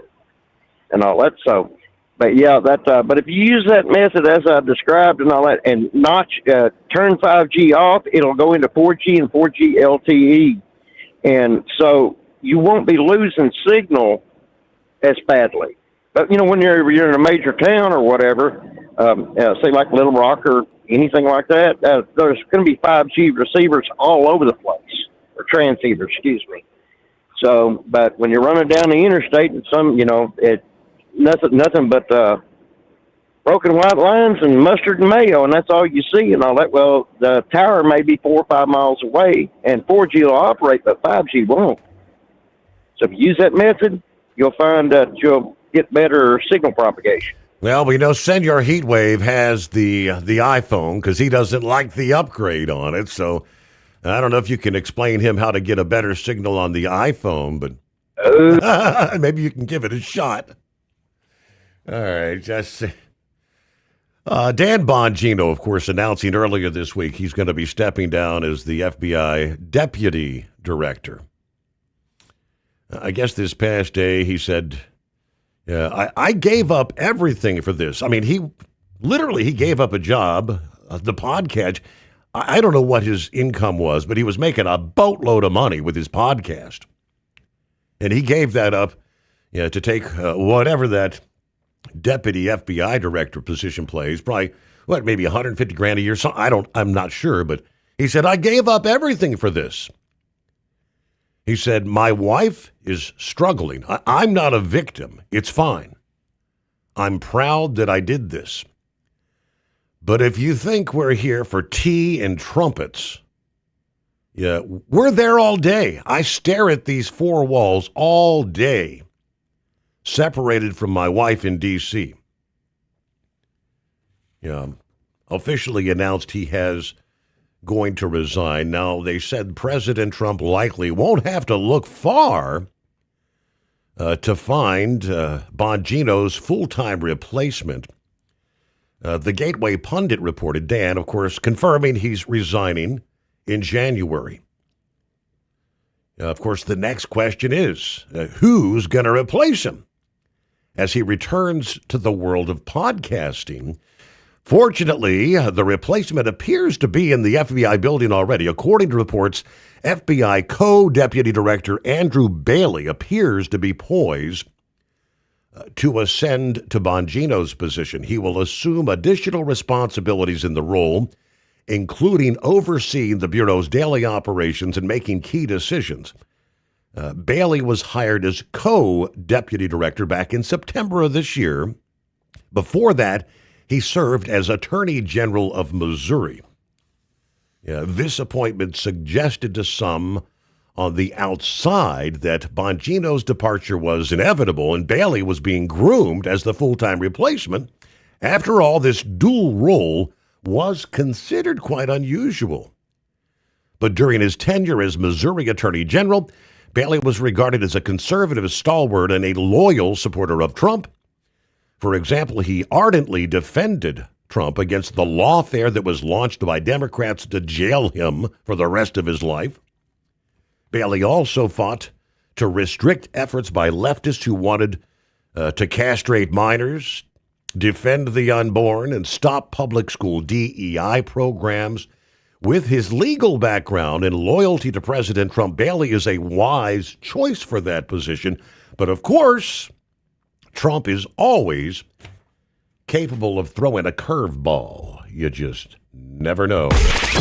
and all that. So, but yeah, but if you use that method as I described and all that, and turn 5G off, it'll go into 4G and 4G LTE, and so you won't be losing signal as badly. But you know, when you're in a major town or whatever, say like Little Rock or anything like that, there's going to be 5G receivers all over the place, or transceivers, excuse me. So, but when you're running down the interstate and nothing but broken white lines and mustard and mayo, and that's all you see and all that. Well, the tower may be 4 or 5 miles away, and 4G will operate, but 5G won't. So if you use that method, you'll find that you'll get better signal propagation. Well, we know Senor Heatwave has the iPhone because he doesn't like the upgrade on it. So I don't know if you can explain him how to get a better signal on the iPhone, but maybe you can give it a shot. All right, just Dan Bongino, of course, announcing earlier this week he's going to be stepping down as the FBI deputy director. I guess this past day he said, I gave up everything for this. I mean, he gave up a job, the podcast. I don't know what his income was, but he was making a boatload of money with his podcast. And he gave that up to take whatever that deputy FBI director position plays, probably, maybe $150,000 a year. So I'm not sure, but he said, I gave up everything for this. He said, my wife is struggling. I'm not a victim. It's fine. I'm proud that I did this. But if you think we're here for tea and trumpets, we're there all day. I stare at these four walls all day, separated from my wife in D.C. Officially announced he has going to resign. Now, they said President Trump likely won't have to look far to find Bongino's full-time replacement. The Gateway Pundit reported, Dan, of course, confirming he's resigning in January. Of course, the next question is, who's going to replace him as he returns to the world of podcasting? Fortunately, the replacement appears to be in the FBI building already. According to reports, FBI co-deputy director Andrew Bailey appears to be poised to ascend to Bongino's position. He will assume additional responsibilities in the role, including overseeing the Bureau's daily operations and making key decisions. Bailey was hired as co-deputy director back in September of this year. Before that, he served as Attorney General of Missouri. This appointment suggested to some on the outside that Bongino's departure was inevitable and Bailey was being groomed as the full-time replacement. After all, this dual role was considered quite unusual. But during his tenure as Missouri Attorney General, Bailey was regarded as a conservative stalwart and a loyal supporter of Trump. For example, he ardently defended Trump against the lawfare that was launched by Democrats to jail him for the rest of his life. Bailey also fought to restrict efforts by leftists who wanted to castrate minors, defend the unborn, and stop public school DEI programs. With his legal background and loyalty to President Trump, Bailey is a wise choice for that position. But of course, Trump is always capable of throwing a curveball. You just never know.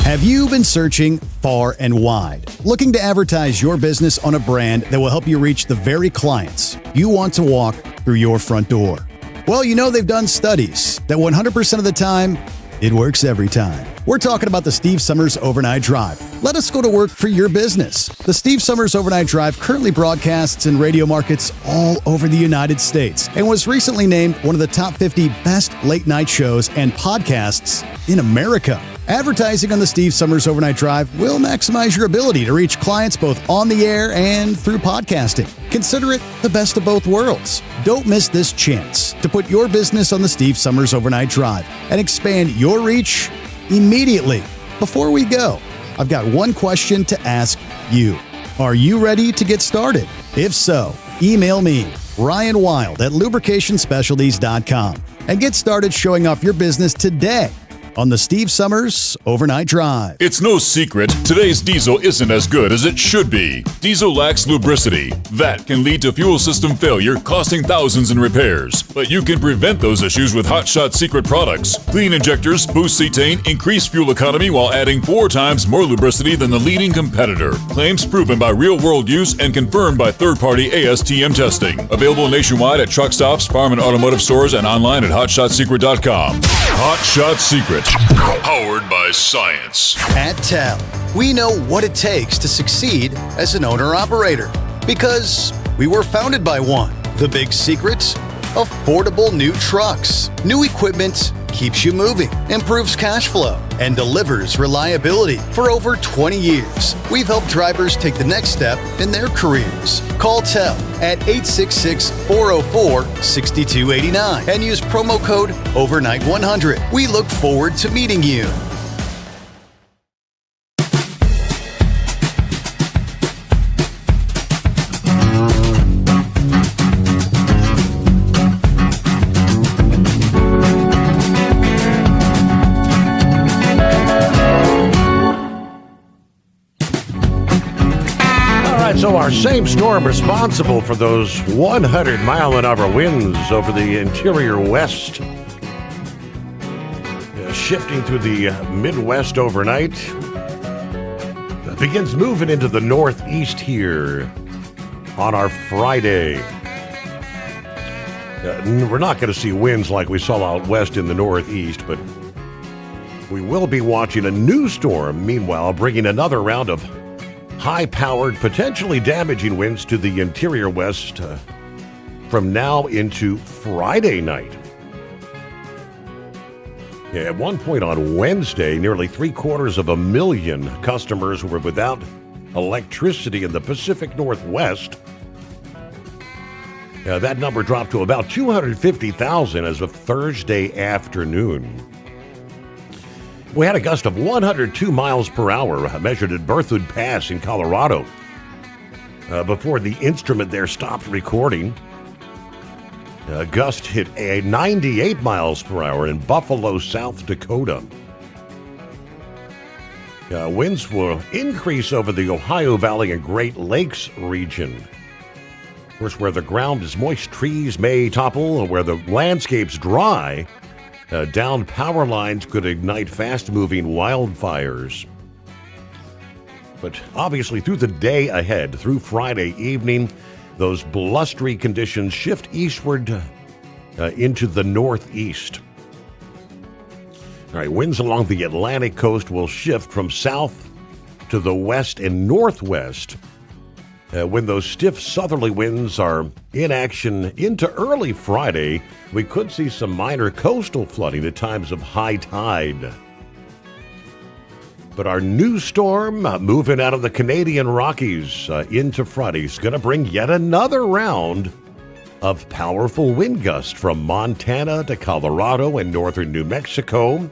Have you been searching far and wide, looking to advertise your business on a brand that will help you reach the very clients you want to walk through your front door? Well, they've done studies that 100% of the time, it works every time. We're talking about the Steve Sommers Overnight Drive. Let us go to work for your business. The Steve Sommers Overnight Drive currently broadcasts in radio markets all over the United States and was recently named one of the top 50 best late-night shows and podcasts in America. Advertising on the Steve Sommers Overnight Drive will maximize your ability to reach clients both on the air and through podcasting. Consider it the best of both worlds. Don't miss this chance to put your business on the Steve Sommers Overnight Drive and expand your reach immediately. Before we go, I've got one question to ask you. Are you ready to get started? If so, email me, Ryan Wild at lubricationspecialties.com, and get started showing off your business today on the Steve Sommers Overnight Drive. It's no secret, today's diesel isn't as good as it should be. Diesel lacks lubricity. That can lead to fuel system failure, costing thousands in repairs. But you can prevent those issues with Hot Shot Secret products. Clean injectors, boost cetane, increase fuel economy while adding 4 times more lubricity than the leading competitor. Claims proven by real-world use and confirmed by third-party ASTM testing. Available nationwide at truck stops, farm and automotive stores, and online at hotshotsecret.com. Hot Shot Secret. Powered by science. At TEL, we know what it takes to succeed as an owner-operator because we were founded by one. The big secret? Affordable new trucks, new equipment, keeps you moving, improves cash flow, and delivers reliability for over 20 years. We've helped drivers take the next step in their careers. Call TEL at 866-404-6289 and use promo code OVERNIGHT100. We look forward to meeting you. So our same storm responsible for those 100-mile-an-hour winds over the interior west, shifting through the Midwest overnight, begins moving into the northeast here on our Friday. We're not going to see winds like we saw out west in the northeast, but we will be watching a new storm, meanwhile, bringing another round of high-powered, potentially damaging winds to the interior west from now into Friday night. At one point on Wednesday, nearly 750,000 customers were without electricity in the Pacific Northwest. That number dropped to about 250,000 as of Thursday afternoon. We had a gust of 102 miles per hour measured at Berthoud Pass in Colorado before the instrument there stopped recording. A gust hit 98 miles per hour in Buffalo, South Dakota. Winds will increase over the Ohio Valley and Great Lakes region. Of course, where the ground is moist, trees may topple. Where the landscape's dry, downed power lines could ignite fast-moving wildfires. But obviously, through the day ahead, through Friday evening, those blustery conditions shift eastward into the northeast. All right, winds along the Atlantic coast will shift from south to the west and northwest. When those stiff southerly winds are in action into early Friday, we could see some minor coastal flooding at times of high tide. But our new storm moving out of the Canadian Rockies into Friday is going to bring yet another round of powerful wind gusts from Montana to Colorado and northern New Mexico.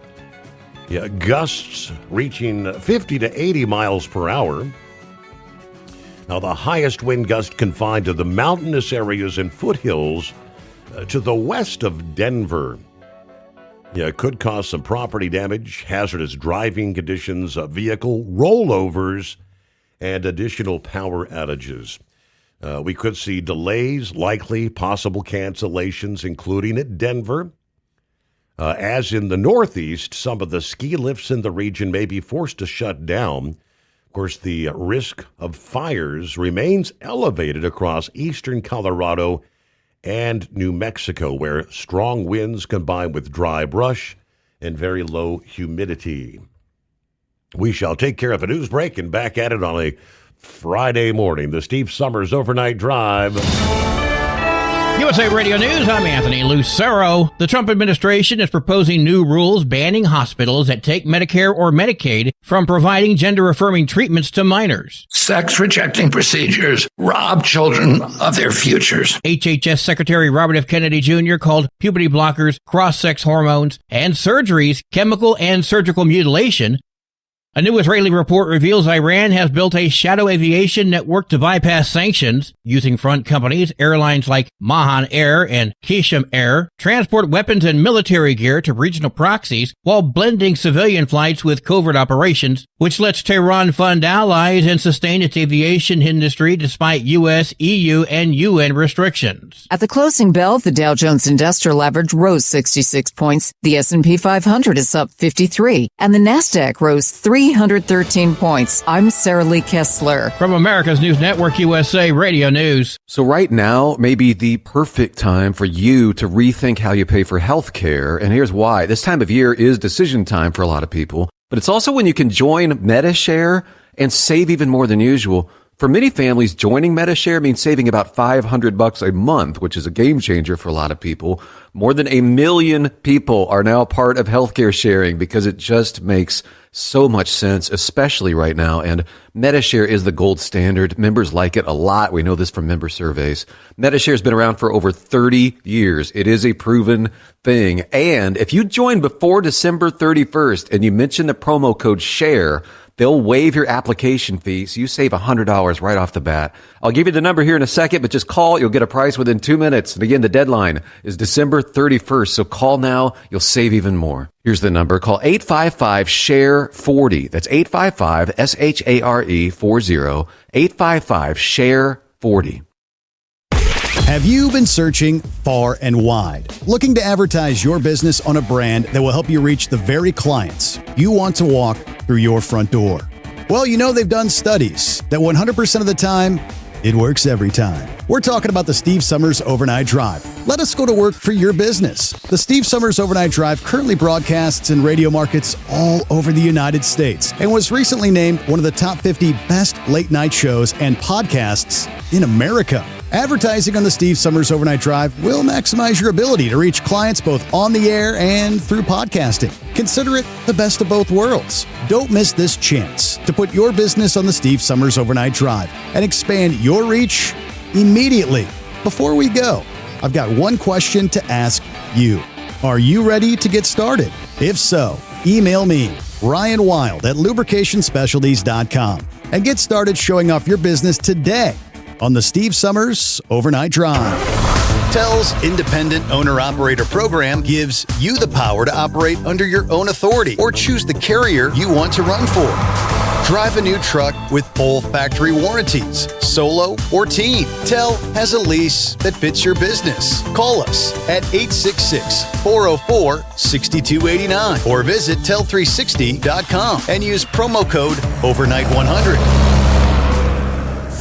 Gusts reaching 50 to 80 miles per hour. Now, the highest wind gust confined to the mountainous areas and foothills to the west of Denver. It could cause some property damage, hazardous driving conditions, vehicle rollovers, and additional power outages. We could see delays, likely possible cancellations, including at Denver. As in the Northeast, some of the ski lifts in the region may be forced to shut down. Of course, the risk of fires remains elevated across eastern Colorado and New Mexico, where strong winds combine with dry brush and very low humidity. We shall take care of a news break and back at it on a Friday morning. The Steve Sommers Overnight Drive. USA Radio News, I'm Anthony Lucero. The Trump administration is proposing new rules banning hospitals that take Medicare or Medicaid from providing gender-affirming treatments to minors. Sex-rejecting procedures rob children of their futures. HHS Secretary Robert F. Kennedy Jr. called puberty blockers, cross-sex hormones, and surgeries chemical and surgical mutilation. A new Israeli report reveals Iran has built a shadow aviation network to bypass sanctions, using front companies, airlines like Mahan Air and Kishim Air, transport weapons and military gear to regional proxies while blending civilian flights with covert operations, which lets Tehran fund allies and sustain its aviation industry despite U.S., EU, and UN restrictions. At the closing bell, the Dow Jones Industrial Average rose 66 points, the S&P 500 is up 53, and the Nasdaq rose 313 points. I'm Sarah Lee Kessler. From America's News Network, USA Radio News. So right now may be the perfect time for you to rethink how you pay for health care. And here's why. This time of year is decision time for a lot of people, but it's also when you can join MediShare and save even more than usual. For many families, joining Medishare means saving about $500 a month, which is a game changer for a lot of people. More than 1 million people are now part of healthcare sharing because it just makes so much sense, especially right now. And Medishare is the gold standard. Members like it a lot. We know this from member surveys. Medishare has been around for over 30 years. It is a proven thing. And if you join before December 31st and you mention the promo code SHARE, they'll waive your application fee, so you save $100 right off the bat. I'll give you the number here in a second, but just call. You'll get a price within 2 minutes. And again, the deadline is December 31st, so call now. You'll save even more. Here's the number. Call 855-SHARE-40. That's 855-SHARE-40. 855-SHARE-40. Have you been searching far and wide, looking to advertise your business on a brand that will help you reach the very clients you want to walk through your front door? Well, you know they've done studies that 100% of the time, it works every time. We're talking about the Steve Sommers Overnight Drive. Let us go to work for your business. The Steve Sommers Overnight Drive currently broadcasts in radio markets all over the United States and was recently named one of the top 50 best late night shows and podcasts in America. Advertising on the Steve Sommers Overnight Drive will maximize your ability to reach clients both on the air and through podcasting. Consider it the best of both worlds. Don't miss this chance to put your business on the Steve Sommers Overnight Drive and expand your reach immediately. Before we go, I've got one question to ask you. Are you ready to get started? If so, email me, Ryan Wild at lubricationspecialties.com, and get started showing off your business today on the Steve Sommers Overnight Drive. TEL's Independent Owner-Operator Program gives you the power to operate under your own authority or choose the carrier you want to run for. Drive a new truck with full factory warranties, solo or team. TEL has a lease that fits your business. Call us at 866-404-6289 or visit tel360.com and use promo code OVERNIGHT100.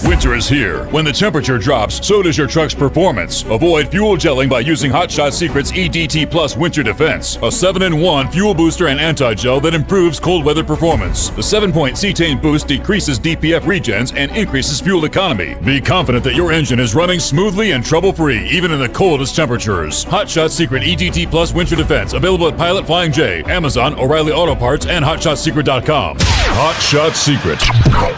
Winter is here. When the temperature drops, so does your truck's performance. Avoid fuel gelling by using Hot Shot Secret's EDT Plus Winter Defense, a 7-in-1 fuel booster and anti-gel that improves cold weather performance. The 7-point cetane boost decreases DPF regens and increases fuel economy. Be confident that your engine is running smoothly and trouble-free, even in the coldest temperatures. Hot Shot Secret EDT Plus Winter Defense, available at Pilot Flying J, Amazon, O'Reilly Auto Parts, and HotShotSecret.com. Hot Shot Secret,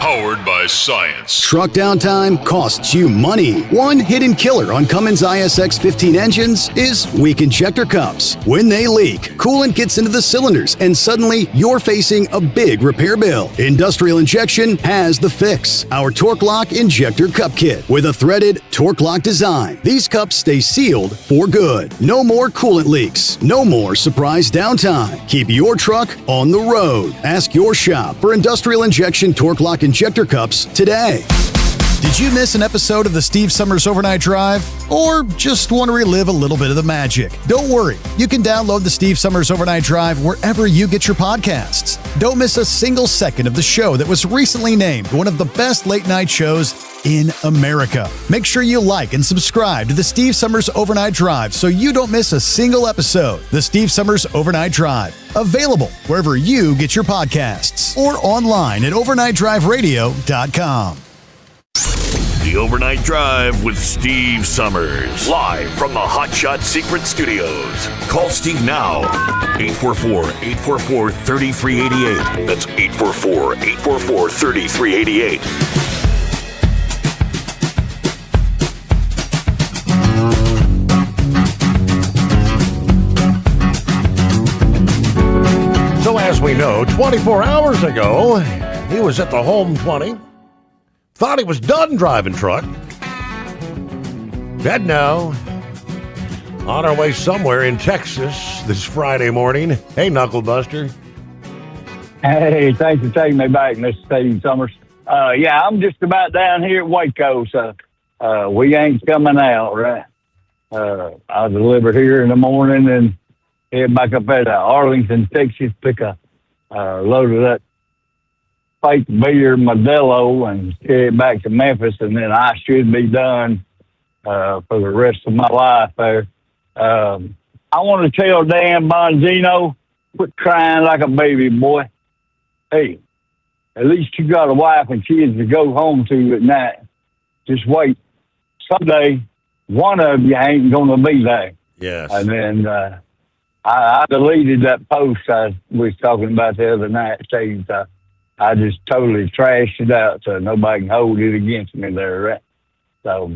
powered by science. Truck downtime costs you money. One hidden killer on Cummins ISX 15 engines is weak injector cups. When they leak, coolant gets into the cylinders and suddenly you're facing a big repair bill. Industrial Injection has the fix. Our Torque Lock Injector Cup Kit with a threaded Torque Lock design. These cups stay sealed for good. No more coolant leaks. No more surprise downtime. Keep your truck on the road. Ask your shop for Industrial Injection Torque Lock Injector Cups today. Did you miss an episode of the Steve Sommers Overnight Drive? Or just want to relive a little bit of the magic? Don't worry. You can download the Steve Sommers Overnight Drive wherever you get your podcasts. Don't miss a single second of the show that was recently named one of the best late night shows in America. Make sure you like and subscribe to the Steve Sommers Overnight Drive so you don't miss a single episode. The Steve Sommers Overnight Drive, available wherever you get your podcasts or online at overnightdriveradio.com. The Overnight Drive with Steve Sommers. Live from the Hot Shot Secret Studios. Call Steve now. 844-844-3388. That's 844-844-3388. So as we know, 24 hours ago, he was at the home 20. Thought he was done driving truck. Dead now. On our way somewhere in Texas this Friday morning. Hey, Knucklebuster. Hey, thanks for taking me back, Mr. Steve Sommers. Yeah, I'm just about down here at Waco, so we ain't coming out, right? I'll deliver here in the morning and head back up at Arlington, Texas, pick a load of that fake beer Modelo and head back to Memphis, and then I should be done for the rest of my life there. I want to tell Dan Bongino, quit crying like a baby, boy. Hey, at least you got a wife and kids to go home to at night. Just wait. Someday, one of you ain't going to be there. Yes. And then I deleted that post I was talking about the other night, Steve. I just totally trashed it out so nobody can hold it against me there, right? So,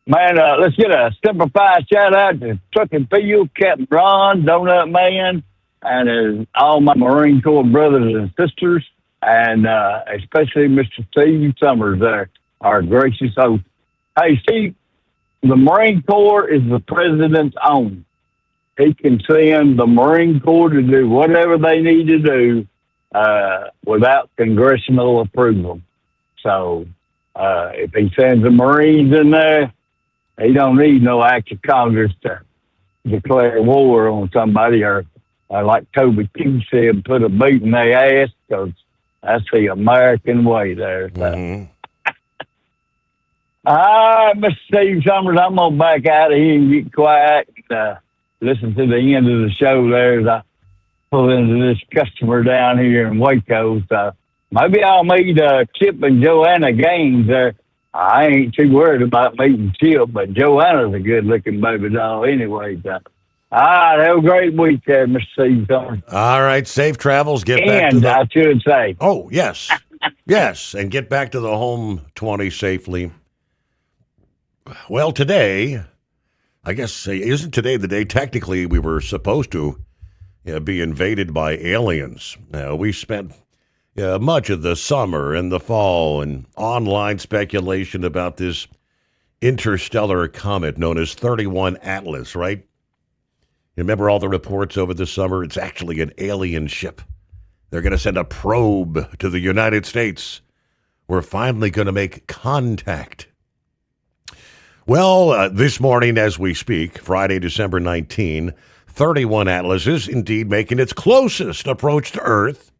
man, let's get a simplified shout out to Truck and Field, Captain Ron, Donut Man, and all my Marine Corps brothers and sisters, and especially Mr. Steve Summers there, our gracious host. Hey, Steve, the Marine Corps is the president's own. He can send the Marine Corps to do whatever they need to do without congressional approval. So if he sends the Marines in there, he don't need no act of Congress to declare war on somebody or like Toby Keith said, put a boot in their ass, because that's the American way there. So. Mm-hmm. All right, Mr. Steve Summers, I'm going to back out of here and get quiet and listen to the end of the show there as I pull into this customer down here in Waco. So maybe I'll meet Chip and Joanna Gaines there. I ain't too worried about meeting Chip, but Joanna's a good-looking baby doll anyway. So. All right, have a great week there, Mr. Steve Summers. All right, safe travels. Get back to And the... I should say. Oh, yes. Yes, and get back to the home 20 safely. Well, today, I guess, isn't today the day technically we were supposed to be invaded by aliens? We spent much of the summer and the fall and online speculation about this interstellar comet known as 31 Atlas, right? You remember all the reports over the summer? It's actually an alien ship. They're going to send a probe to the United States. We're finally going to make contact. Well, this morning as we speak, Friday, December 19, 31 Atlas is indeed making its closest approach to Earth.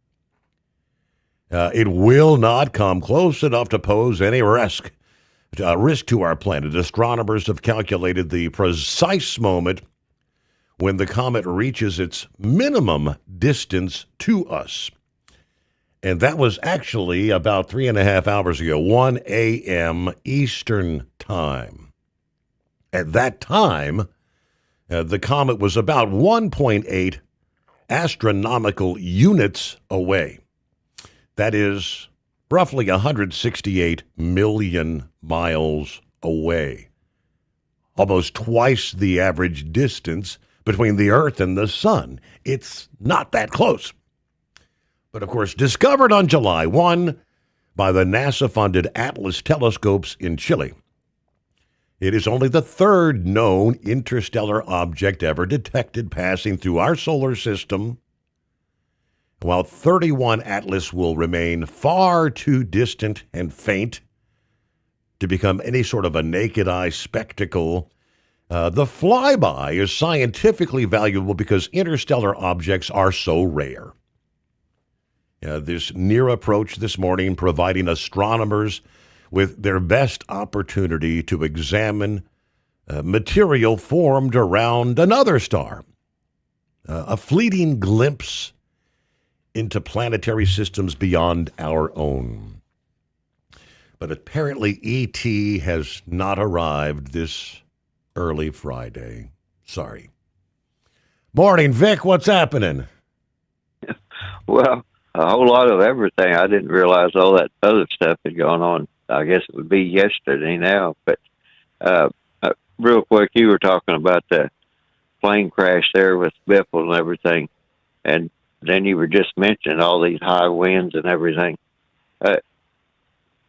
It will not come close enough to pose any risk to our planet. Astronomers have calculated the precise moment when the comet reaches its minimum distance to us. And that was actually about 3.5 hours ago, 1 a.m. Eastern Time. At that time, the comet was about 1.8 astronomical units away. That is roughly 168 million miles away. Almost twice the average distance between the Earth and the Sun. It's not that close. But of course, discovered on July 1 by the NASA-funded Atlas telescopes in Chile. It is only the third known interstellar object ever detected passing through our solar system, while 31 Atlas will remain far too distant and faint to become any sort of a naked eye spectacle. The flyby is scientifically valuable because interstellar objects are so rare. This near approach this morning providing astronomers with their best opportunity to examine material formed around another star. A fleeting glimpse into planetary systems beyond our own. But apparently E.T. has not arrived this early Friday. Sorry. Morning, Vic. What's happening? Well, a whole lot of everything. I didn't realize all that other stuff had gone on. I guess it would be yesterday now. But real quick, you were talking about the plane crash there with Biffle and everything. And then you were just mentioning all these high winds and everything.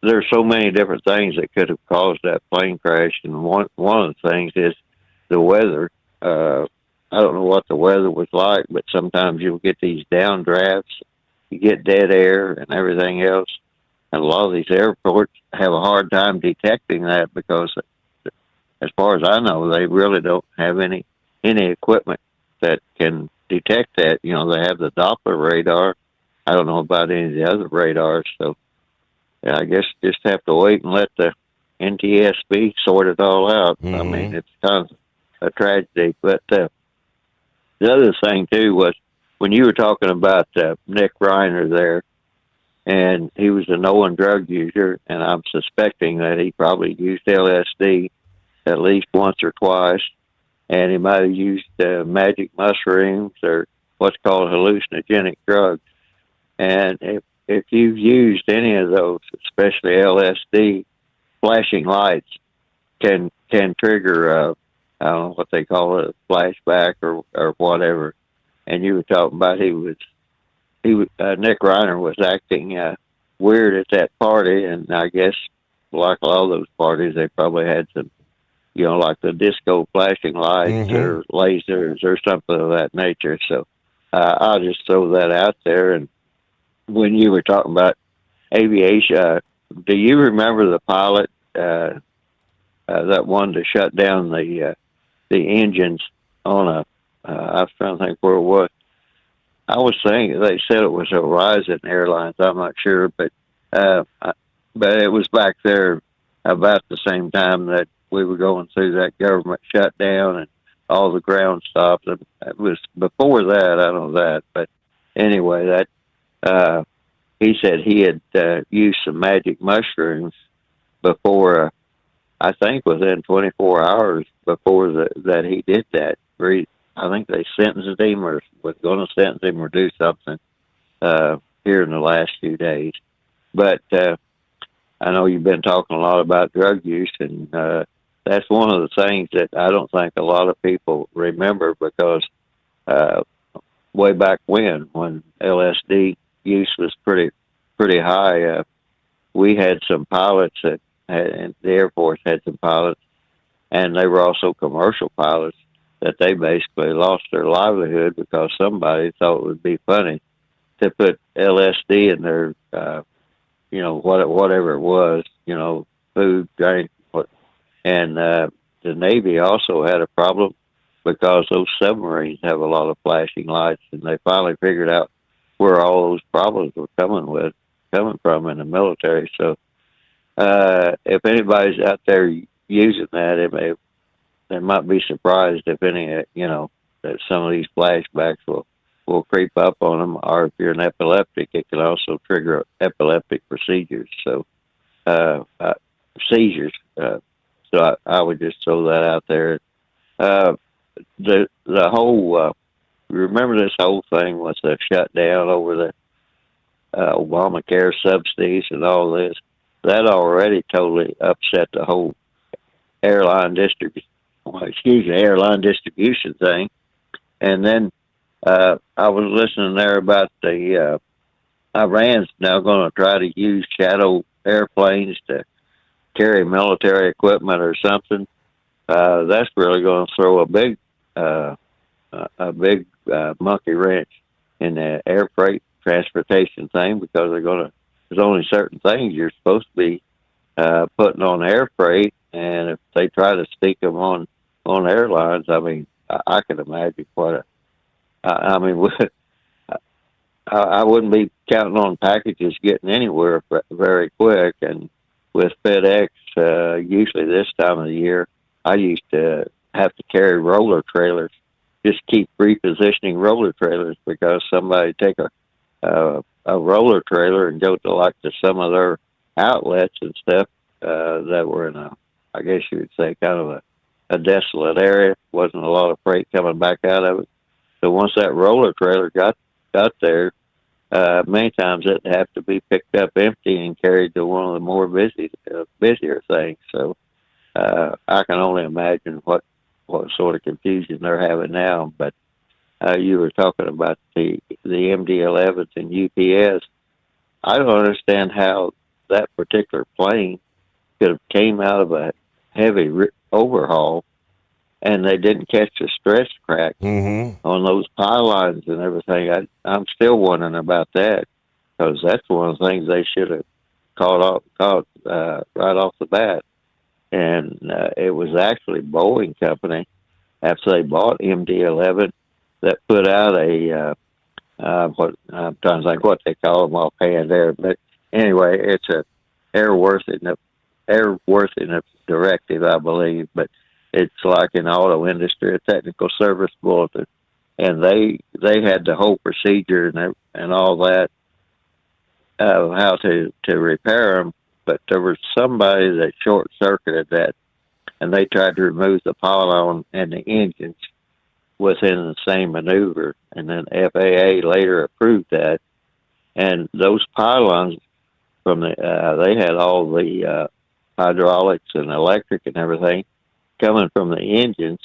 There's so many different things that could have caused that plane crash. And one of the things is the weather. I don't know what the weather was like, but sometimes you'll get these downdrafts. You get dead air and everything else. And a lot of these airports have a hard time detecting that because, as far as I know, they really don't have any equipment that can detect that. You know, they have the Doppler radar. I don't know about any of the other radars. So yeah, I guess just have to wait and let the NTSB sort it all out. Mm-hmm. I mean, it's kind of a tragedy. But the other thing, too, was when you were talking about Nick Reiner there, and he was a known drug user, and I'm suspecting that he probably used LSD at least once or twice, and he might have used magic mushrooms or what's called hallucinogenic drugs. And if you've used any of those, especially LSD, flashing lights can trigger I don't know what they call it, a flashback or whatever. And you were talking about Nick Reiner was acting weird at that party, and I guess like all those parties, they probably had some, like the disco flashing lights or lasers or something of that nature. So I'll just throw that out there. And when you were talking about aviation, do you remember the pilot that wanted to shut down the engines on I was trying to think where it was. I was thinking they said it was Horizon Airlines. I'm not sure, but it was back there about the same time that we were going through that government shutdown and all the ground stopped. And it was before that, I know that. But anyway, that he said he had used some magic mushrooms before, I think within 24 hours before that he did that. I think they sentenced him or was going to sentence him or do something here in the last few days. But I know you've been talking a lot about drug use, and that's one of the things that I don't think a lot of people remember, because way back when LSD use was pretty high, we had some pilots and the Air Force had some pilots, and they were also commercial pilots, that they basically lost their livelihood because somebody thought it would be funny to put LSD in their, whatever it was, food, drink. And the Navy also had a problem because those submarines have a lot of flashing lights, and they finally figured out where all those problems were coming from in the military. So if anybody's out there using that, they might be surprised if any, that some of these flashbacks will creep up on them. Or if you're an epileptic, it can also trigger epileptic procedures. So seizures. So I would just throw that out there. The whole remember this whole thing was a shutdown over the Obamacare subsidies and all this. That already totally upset the whole airline distribution thing. And then I was listening there about the Iran's now going to try to use shadow airplanes to carry military equipment or something. That's really going to throw a big monkey wrench in the air freight transportation thing, because there's only certain things you're supposed to be putting on air freight, and if they try to stick them on airlines, I mean, I can imagine I wouldn't be counting on packages getting anywhere very quick. And with FedEx, usually this time of the year, I used to have to carry roller trailers, just keep repositioning roller trailers, because somebody take a roller trailer and go to some of their outlets and stuff that were in I guess you would say kind of a desolate area. Wasn't a lot of freight coming back out of it. So once that roller trailer got there, many times it'd have to be picked up empty and carried to one of the more busier things. So I can only imagine what sort of confusion they're having now. But you were talking about the MD-11s and UPS. I don't understand how that particular plane could have came out of a heavy overhaul and they didn't catch the stress crack on those pylons and everything. I'm still wondering about that, because that's one of the things they should have caught right off the bat. And it was actually Boeing Company, after they bought MD-11, that put out what I'm trying to think what they call them offhand there. But anyway, it's a airworthiness directive, I believe, but it's like in auto industry, a technical service bulletin, and they had the whole procedure and all that of how to repair them, but there was somebody that short circuited that, and they tried to remove the pylon and the engines within the same maneuver, and then FAA later approved that. And those pylons from they had all the hydraulics and electric and everything coming from the engines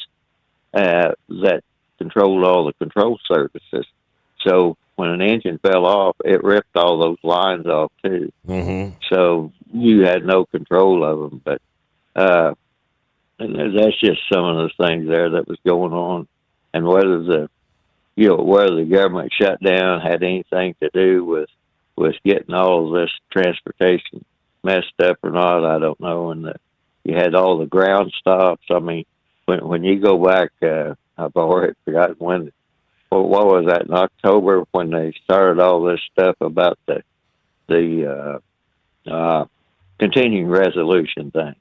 that controlled all the control surfaces. So when an engine fell off, it ripped all those lines off too. Mm-hmm. So you had no control of them. But and that's just some of the things there that was going on, and whether the government shutdown had anything to do with getting all of this transportation messed up or not, I don't know. And you had all the ground stops. I mean, when you go back, I've already forgotten when. Well, what was that, in October, when they started all this stuff about the continuing resolution thing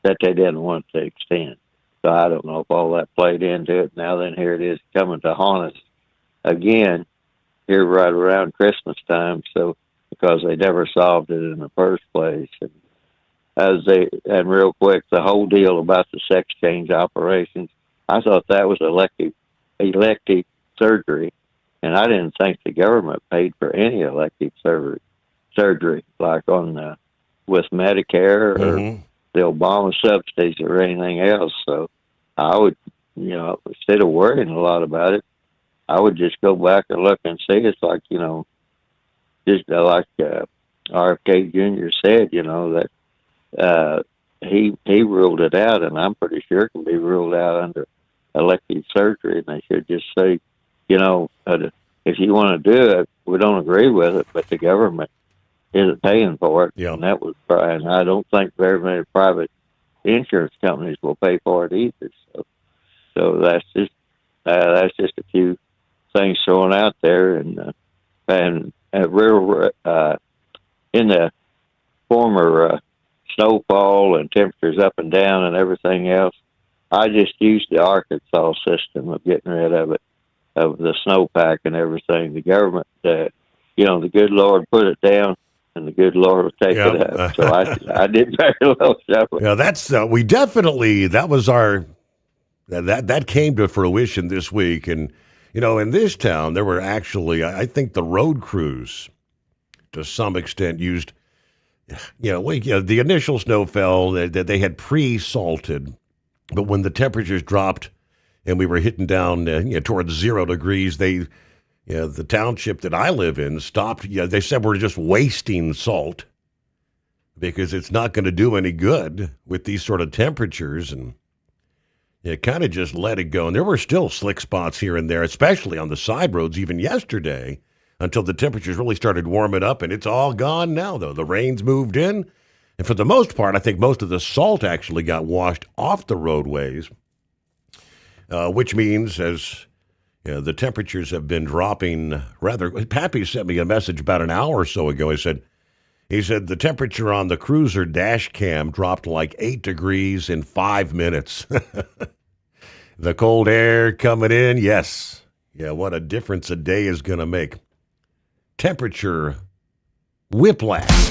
that they didn't want to extend. So I don't know if all that played into it. Now then, here it is coming to haunt us again here right around Christmas time. So because they never solved it in the first place, and real quick, the whole deal about the sex change operations, I thought that was elective surgery, and I didn't think the government paid for any elective surgery like on with Medicare or the Obama subsidies or anything else. So I would, instead of worrying a lot about it, I would just go back and look and see. It's like, just like RFK Jr. said, that he ruled it out, and I'm pretty sure it can be ruled out under elective surgery, and they should just say, if you want to do it, we don't agree with it, but the government isn't paying for it. Yeah. And that was, and I don't think very many private insurance companies will pay for it either. So that's just a few things thrown out there, and real in the former snowfall and temperatures up and down and everything else, I just used the Arkansas system of getting rid of it, of the snowpack and everything. The government, the good Lord put it down, and the good Lord will take it up. So I did very little shoveling. Yeah, that's we definitely, that was our that came to fruition this week, and in this town there were actually, I think, the road crews to some extent used, the initial snow fell that they had pre-salted, but when the temperatures dropped and we were hitting down towards 0 degrees, the township that I live in stopped. They said we're just wasting salt because it's not going to do any good with these sort of temperatures, and it kind of just let it go. And there were still slick spots here and there, especially on the side roads, even yesterday, until the temperatures really started warming up, and it's all gone now, though. The rain's moved in, and for the most part, I think most of the salt actually got washed off the roadways, which means as the temperatures have been dropping rather. Pappy sent me a message about an hour or so ago. He said the temperature on the cruiser dash cam dropped like 8 degrees in 5 minutes. The cold air coming in, yes. Yeah, what a difference a day is going to make. Temperature whiplash.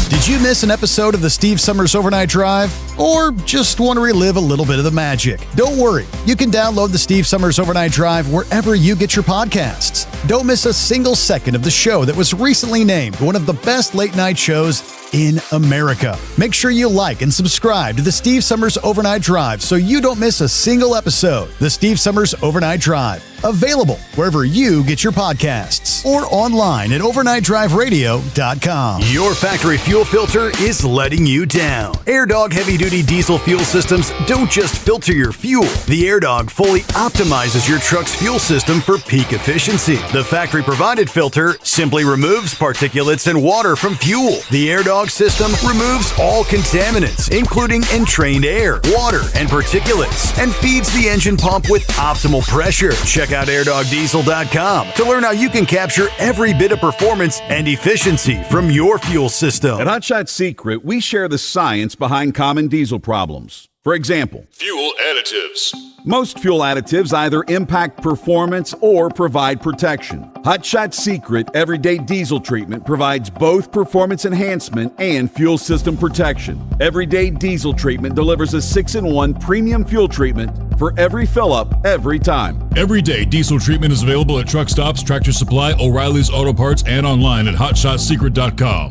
Did you miss an episode of the Steve Summers Overnight Drive? Or just want to relive a little bit of the magic? Don't worry. You can download the Steve Summers Overnight Drive wherever you get your podcasts. Don't miss a single second of the show that was recently named one of the best late night shows in America. Make sure you like and subscribe to the Steve Summers Overnight Drive so you don't miss a single episode. The Steve Summers Overnight Drive. Available wherever you get your podcasts or online at overnightdriveradio.com. Your factory fuel filter is letting you down. AirDog heavy-duty diesel fuel systems don't just filter your fuel. The AirDog fully optimizes your truck's fuel system for peak efficiency. The factory-provided filter simply removes particulates and water from fuel. The AirDog system removes all contaminants, including entrained air, water, and particulates, and feeds the engine pump with optimal pressure. Check out airdogdiesel.com to learn how you can capture every bit of performance and efficiency from your fuel system. At Hot Shot Secret, we share the science behind common diesel problems. For example, Fuel additives. most fuel additives either impact performance or provide protection. Hot Shot Secret Everyday Diesel Treatment provides both performance enhancement and fuel system protection. Everyday Diesel Treatment delivers a 6-in-1 premium fuel treatment for every fill-up, every time. Everyday diesel treatment is available at truck stops, Tractor Supply, O'Reilly's Auto Parts, and online at hotshotsecret.com.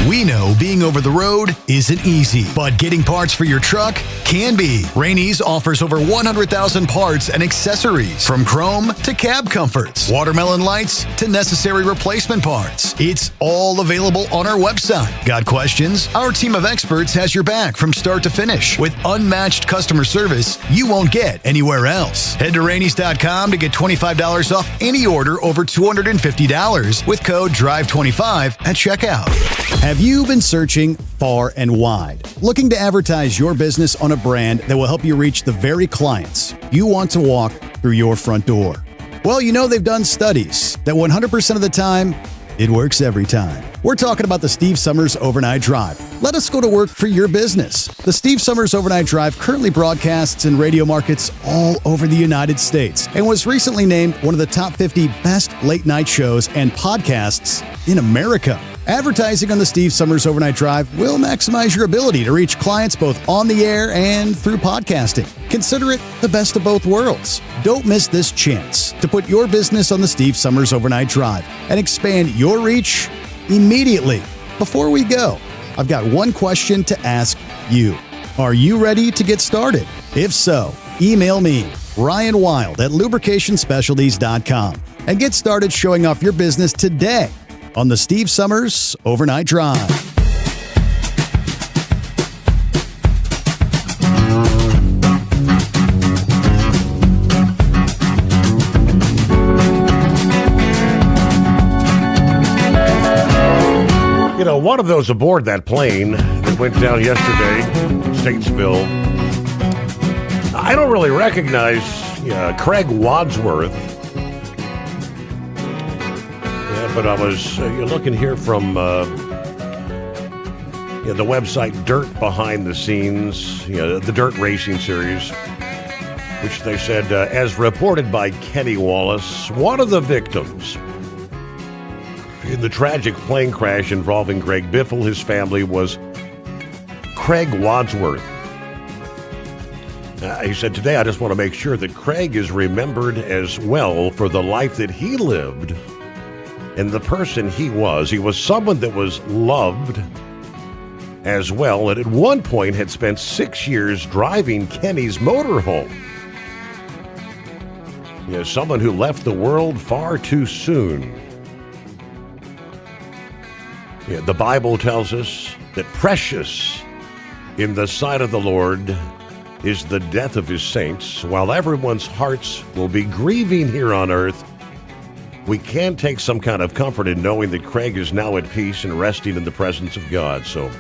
We know being over the road isn't easy, but getting parts for your truck can be. Rainey's offers over 100,000 parts and accessories, from chrome to cab comforts, watermelon lights to necessary replacement parts. It's all available on our website. Got questions? Our team of experts has your back from start to finish with unmatched customer service you won't get anywhere else. Head to Rainey's.com to get $25 off any order over $250 with code DRIVE25 at checkout. Have you been searching far and wide, looking to advertise your business on a brand that will help you reach the very clients you want to walk through your front door? Well, you know they've done studies that 100% of the time, it works every time. We're talking about the Steve Sommers Overnight Drive. Let us go to work for your business. The Steve Sommers Overnight Drive currently broadcasts in radio markets all over the United States and was recently named one of the top 50 best late night shows and podcasts in America. Advertising on the Steve Sommers Overnight Drive will maximize your ability to reach clients both on the air and through podcasting. Consider it the best of both worlds. Don't miss this chance to put your business on the Steve Sommers Overnight Drive and expand your reach immediately. Before we go, I've got one question to ask you. Are you ready to get started? If so, email me, Ryan Wild at lubricationspecialties.com, and get started showing off your business today on the Steve Sommers Overnight Drive. You know, one of those aboard that plane that went down yesterday, Statesville, I don't really recognize Craig Wadsworth. But I was looking here from the website Dirt Behind the Scenes, the Dirt Racing Series, which they said, as reported by Kenny Wallace, one of the victims in the tragic plane crash involving Greg Biffle, his family, was Craig Wadsworth. He said, today I just want to make sure that Craig is remembered as well for the life that he lived and the person he was. He was someone that was loved as well, and at one point had spent 6 years driving Kenny's motorhome. Someone who left the world far too soon. The Bible tells us that precious in the sight of the Lord is the death of his saints. While everyone's hearts will be grieving here on earth, we can take some kind of comfort in knowing that Craig is now at peace and resting in the presence of God. So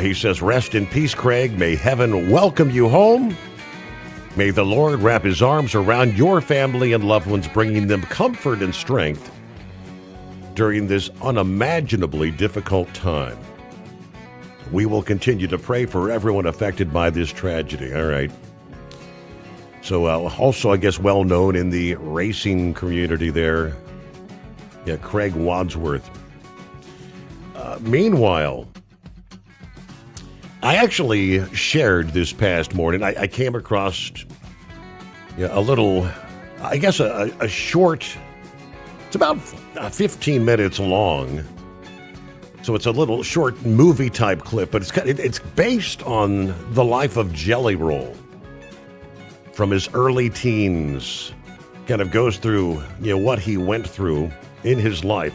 he says, rest in peace, Craig. May heaven welcome you home. May the Lord wrap his arms around your family and loved ones, bringing them comfort and strength during this unimaginably difficult time. We will continue to pray for everyone affected by this tragedy. All right. So also, I guess, well known in the racing community there, Craig Wadsworth. Meanwhile, I actually shared this past morning, I came across a little, I guess a short, it's about 15 minutes long. So it's a little short movie type clip, but it's based on the life of Jelly Roll. From his early teens, kind of goes through, what he went through in his life.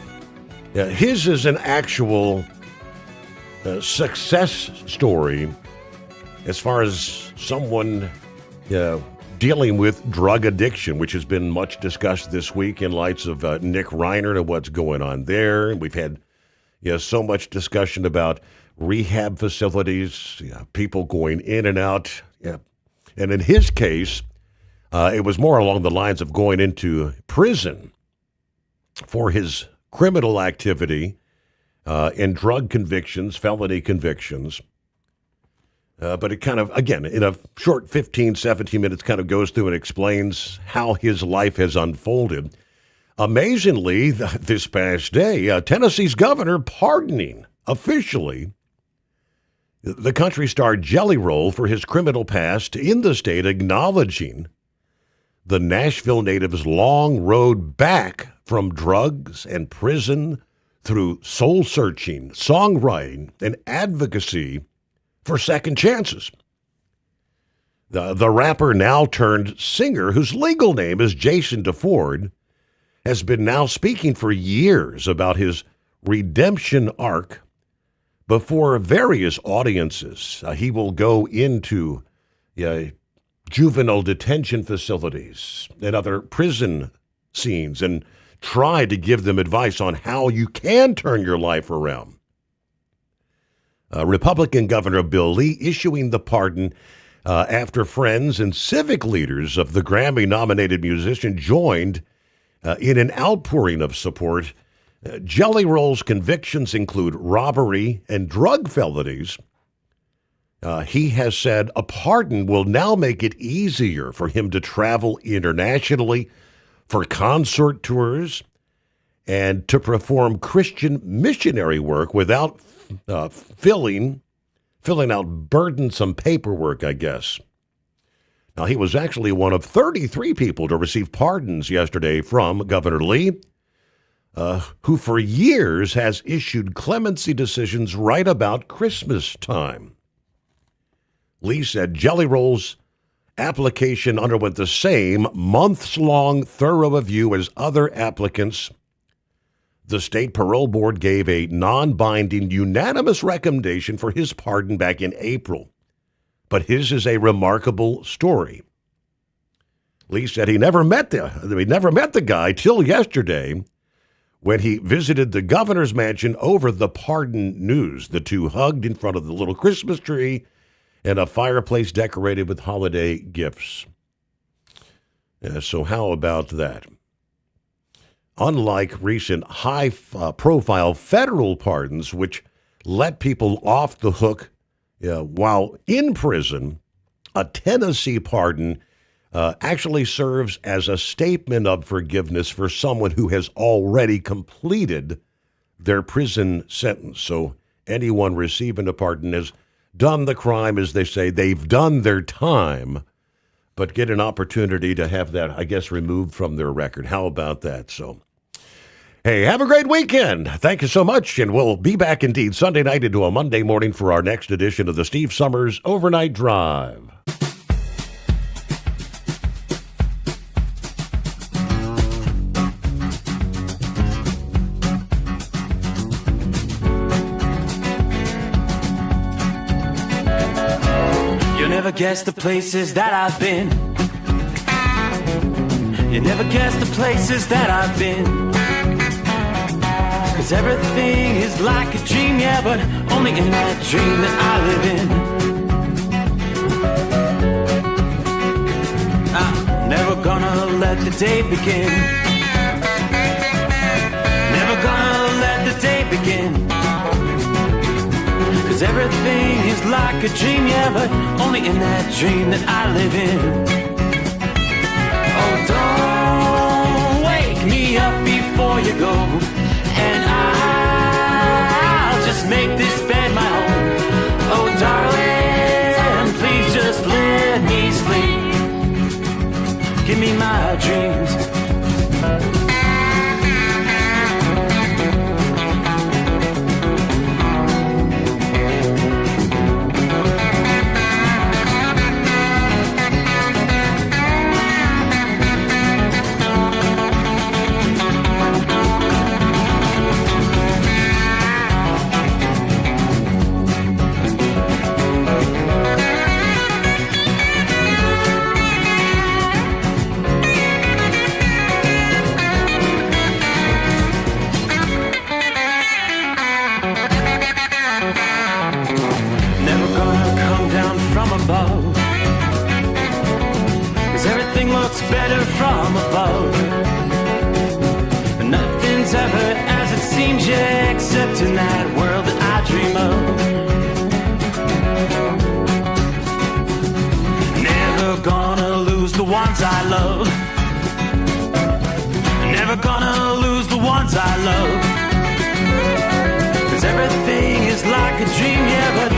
His is an actual success story as far as someone dealing with drug addiction, which has been much discussed this week in lights of Nick Reiner and what's going on there. We've had so much discussion about rehab facilities, people going in and out. And in his case, it was more along the lines of going into prison for his criminal activity and drug convictions, felony convictions. But it kind of, again, in a short 15, 17 minutes, kind of goes through and explains how his life has unfolded. Amazingly, this past day, Tennessee's governor pardoning officially the country star Jelly Roll for his criminal past in the state, acknowledging the Nashville native's long road back from drugs and prison through soul-searching, songwriting, and advocacy for second chances. The rapper, now turned singer, whose legal name is Jason DeFord, has been now speaking for years about his redemption arc before various audiences. He will go into juvenile detention facilities and other prison scenes and try to give them advice on how you can turn your life around. Republican Governor Bill Lee issuing the pardon after friends and civic leaders of the Grammy-nominated musician joined in an outpouring of support. Jelly Roll's convictions include robbery and drug felonies. He has said a pardon will now make it easier for him to travel internationally for concert tours and to perform Christian missionary work without filling out burdensome paperwork, I guess. Now, he was actually one of 33 people to receive pardons yesterday from Governor Lee, who for years has issued clemency decisions right about Christmas time. Lee said Jelly Roll's application underwent the same months-long thorough review as other applicants. The state parole board gave a non-binding, unanimous recommendation for his pardon back in April. But his is a remarkable story. Lee said he never met the guy till yesterday when he visited the governor's mansion over the pardon news. The two hugged in front of the little Christmas tree and a fireplace decorated with holiday gifts. So how about that? Unlike recent high-profile federal pardons, which let people off the hook while in prison, a Tennessee pardon actually serves as a statement of forgiveness for someone who has already completed their prison sentence. So anyone receiving a pardon has done the crime, as they say. They've done their time, but get an opportunity to have that, I guess, removed from their record. How about that? So, hey, have a great weekend. Thank you so much, and we'll be back indeed Sunday night into a Monday morning for our next edition of the Steve Summers Overnight Drive. Never guess the places that I've been. You never guess the places that I've been. 'Cause everything is like a dream, yeah, but only in that dream that I live in. I'm never gonna let the day begin. Never gonna let the day begin. 'Cause everything is like a dream, yeah, but only in that dream that I live in. Oh, don't wake me up before you go, and I'll just make this bed my home. Oh, darling, please just let me sleep. Give me my dreams. Better from above. Nothing's ever as it seems, yeah, except in that world that I dream of. ones I love. Never gonna lose the ones I love. 'Cause everything is like a dream, yeah, but